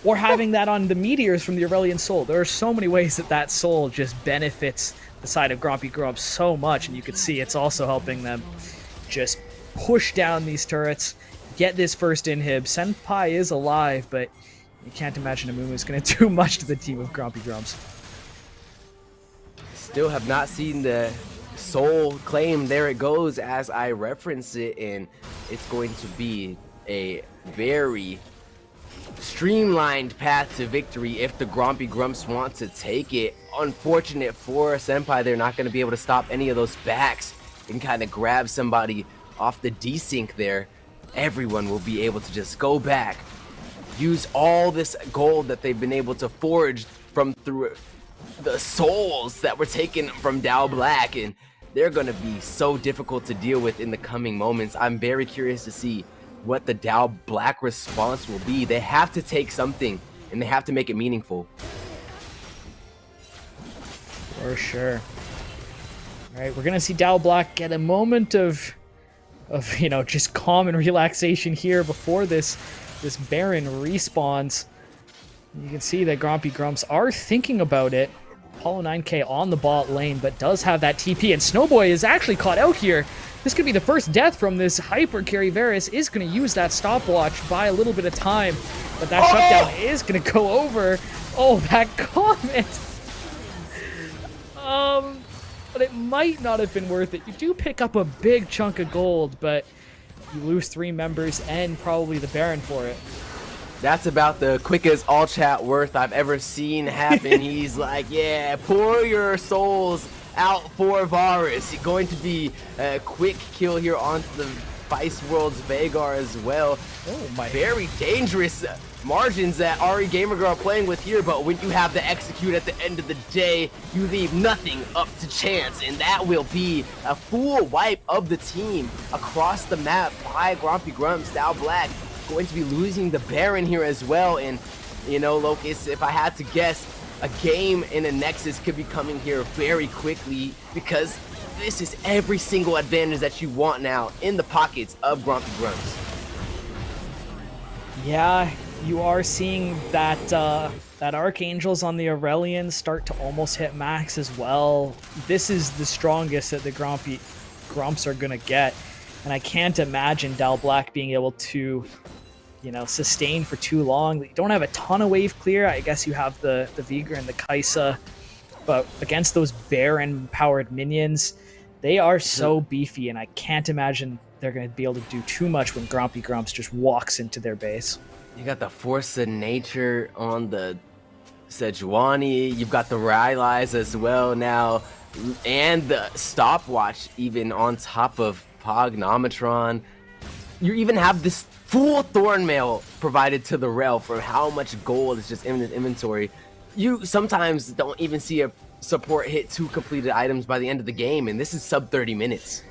Or having that on the meteors from the Aurelian Soul. There are so many ways that soul just benefits the side of Grompy Grumps so much, and you can see it's also helping them just push down these turrets, get this first inhib. Senpai is alive, but you can't imagine Amumu's going to do much to the team of Grompy Grumps. Still have not seen the soul claim. There it goes as I reference it, and it's going to be a very streamlined path to victory if the Grompy Grumps want to take it. Unfortunate for Senpai, they're not going to be able to stop any of those backs and kind of grab somebody off the desync there. Everyone will be able to just go back, use all this gold that they've been able to forge from through the souls that were taken from Dao Black, and they're going to be so difficult to deal with in the coming moments. I'm very curious to see what the Dao Black response will be. They have to take something, and they have to make it meaningful. For sure. All right, we're going to see Dao Black get a moment of just calm and relaxation here before this Baron respawns. You can see that Grompy Grumps are thinking about it. Apollo 9K on the bot lane, but does have that TP, and Snowboy is actually caught out here. This could be the first death from this hyper carry. Varus is going to use that stopwatch, buy a little bit of time, but that shutdown is going to go over. Oh, that comment! But it might not have been worth it. You do pick up a big chunk of gold, but you lose 3 members and probably the Baron for it. That's about the quickest all chat worth I've ever seen happen. He's like, yeah, pour your souls out for Varus. He's going to be a quick kill here onto the Vice World's Veigar as well. Oh my. Very dangerous margins that Ari Gamer Girl are playing with here, but when you have the execute at the end of the day, you leave nothing up to chance, and that will be a full wipe of the team across the map by Grompy Grumps. Dao Black going to be losing the Baron here as well, and Locust, if I had to guess, a game in a Nexus could be coming here very quickly, because this is every single advantage that you want now in the pockets of Grompy Grumps. Yeah, you are seeing that that Archangels on the Aurelian start to almost hit max as well. This is the strongest that the Grompy Grumps are gonna get, and I can't imagine Dao Black being able to sustain for too long. You don't have a ton of wave clear. I guess you have the Veigar and the Kaisa, but against those Baron powered minions, they are so beefy, and I can't imagine they're going to be able to do too much when Grompy Grumps just walks into their base. You got the Force of Nature on the Sejuani, you've got the Rylai's as well now, and the Stopwatch even on top of Pognometron. You even have this full Thornmail provided to the Rel for how much gold is just in the inventory. You sometimes don't even see a support hit 2 completed items by the end of the game, and this is sub 30 minutes.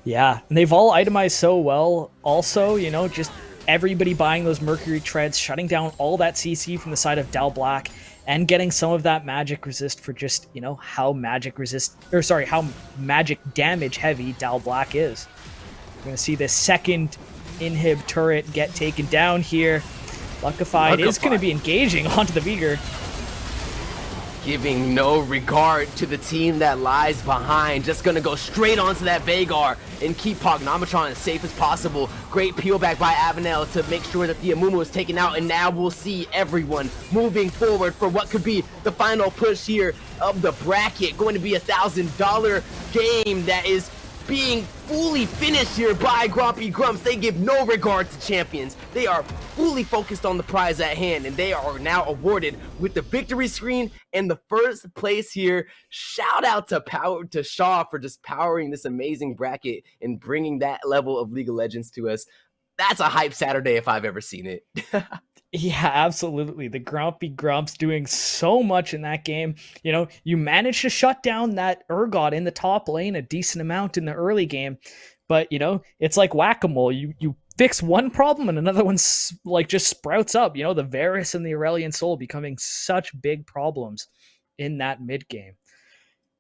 Yeah, and they've all itemized so well. Also, just everybody buying those Mercury Treads, shutting down all that CC from the side of Dao Black, and getting some of that magic resist for just, how magic damage heavy Dao Black is. We're going to see this second inhib turret get taken down here. Luckify is going to be engaging onto the Veigar. Giving no regard to the team that lies behind. Just going to go straight onto that Veigar and keep Pognometron as safe as possible. Great peel back by Avenel to make sure that the Amumu is taken out. And now we'll see everyone moving forward for what could be the final push here of the bracket. Going to be $1,000 game that is being fully finished here by Grompy Grumps. They give no regard to champions. They are fully focused on the prize at hand, and they are now awarded with the victory screen and the first place here. Shout out to Shaw for just powering this amazing bracket and bringing that level of League of Legends to us. That's a hype Saturday if I've ever seen it. Yeah, absolutely. The Grumpy Grumps doing so much in that game. You know, you managed to shut down that Urgot in the top lane a decent amount in the early game, but you know, it's like whack-a-mole. You fix one problem and another one's like just sprouts up. You know, the Varus and the Aurelion Soul becoming such big problems in that mid game.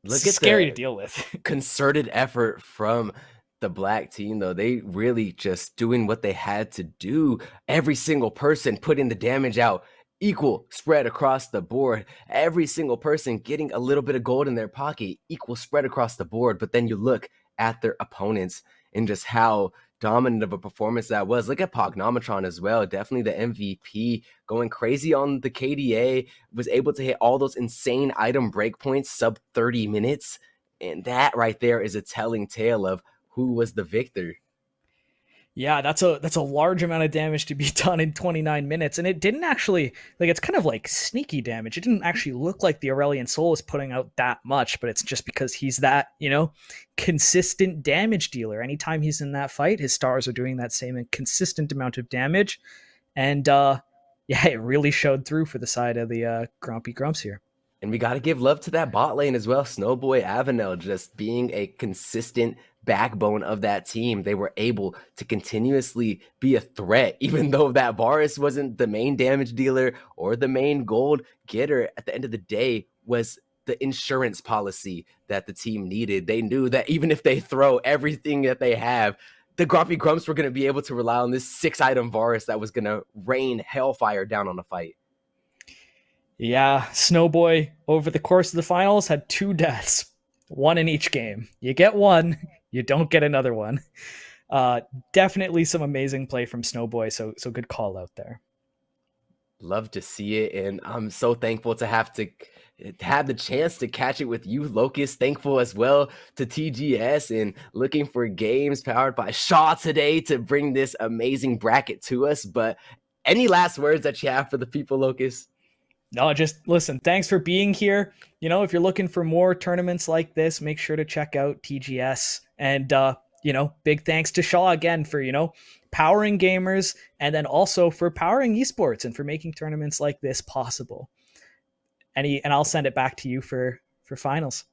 Look at scary the to deal with. concerted effort from the black team, though. They really just doing what they had to do. Every single person putting the damage out, equal spread across the board. Every single person getting a little bit of gold in their pocket, equal spread across the board. But then you look at their opponents and just how dominant of a performance that was. Look at Pognometron as well. Definitely the MVP, going crazy on the KDA, was able to hit all those insane item breakpoints sub 30 minutes. And that right there is a telling tale of who was the victor. Yeah, that's a large amount of damage to be done in 29 minutes. And it didn't actually, like, it's kind of like sneaky damage. It didn't actually look like the Aurelion Soul is putting out that much, but it's just because he's that, you know, consistent damage dealer. Anytime he's in that fight, his stars are doing that same and consistent amount of damage. And yeah, it really showed through for the side of the Grumpy Grumps here. And we got to give love to that bot lane as well. Snowboy Avenel just being a consistent backbone of that team. They were able to continuously be a threat, even though that Varus wasn't the main damage dealer or the main gold getter. At the end of the day, was the insurance policy that the team needed. They knew that even if they throw everything that they have, the Grompy Grumps were going to be able to rely on this 6-item Varus that was going to rain hellfire down on the fight. Yeah, Snowboy over the course of the finals had 2 deaths, 1 in each game. You get one, you don't get another one. Definitely some amazing play from Snowboy, so good call out there. Love to see it, and I'm so thankful to have the chance to catch it with you, Locust. Thankful as well to TGS and looking for games powered by Shaw today to bring this amazing bracket to us. But any last words that you have for the people, Locust? No, just listen, thanks for being here. You know, if you're looking for more tournaments like this, make sure to check out TGS. And, you know, big thanks to Shaw again for, you know, powering gamers and then also for powering esports and for making tournaments like this possible. And I'll send it back to you for finals.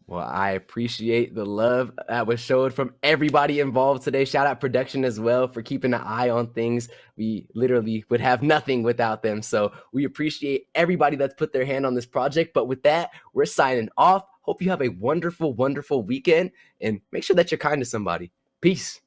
Well, I appreciate the love that was showed from everybody involved today. Shout out production as well for keeping an eye on things. We literally would have nothing without them. So we appreciate everybody that's put their hand on this project. But with that, we're signing off. Hope you have a wonderful, wonderful weekend and make sure that you're kind to somebody. Peace.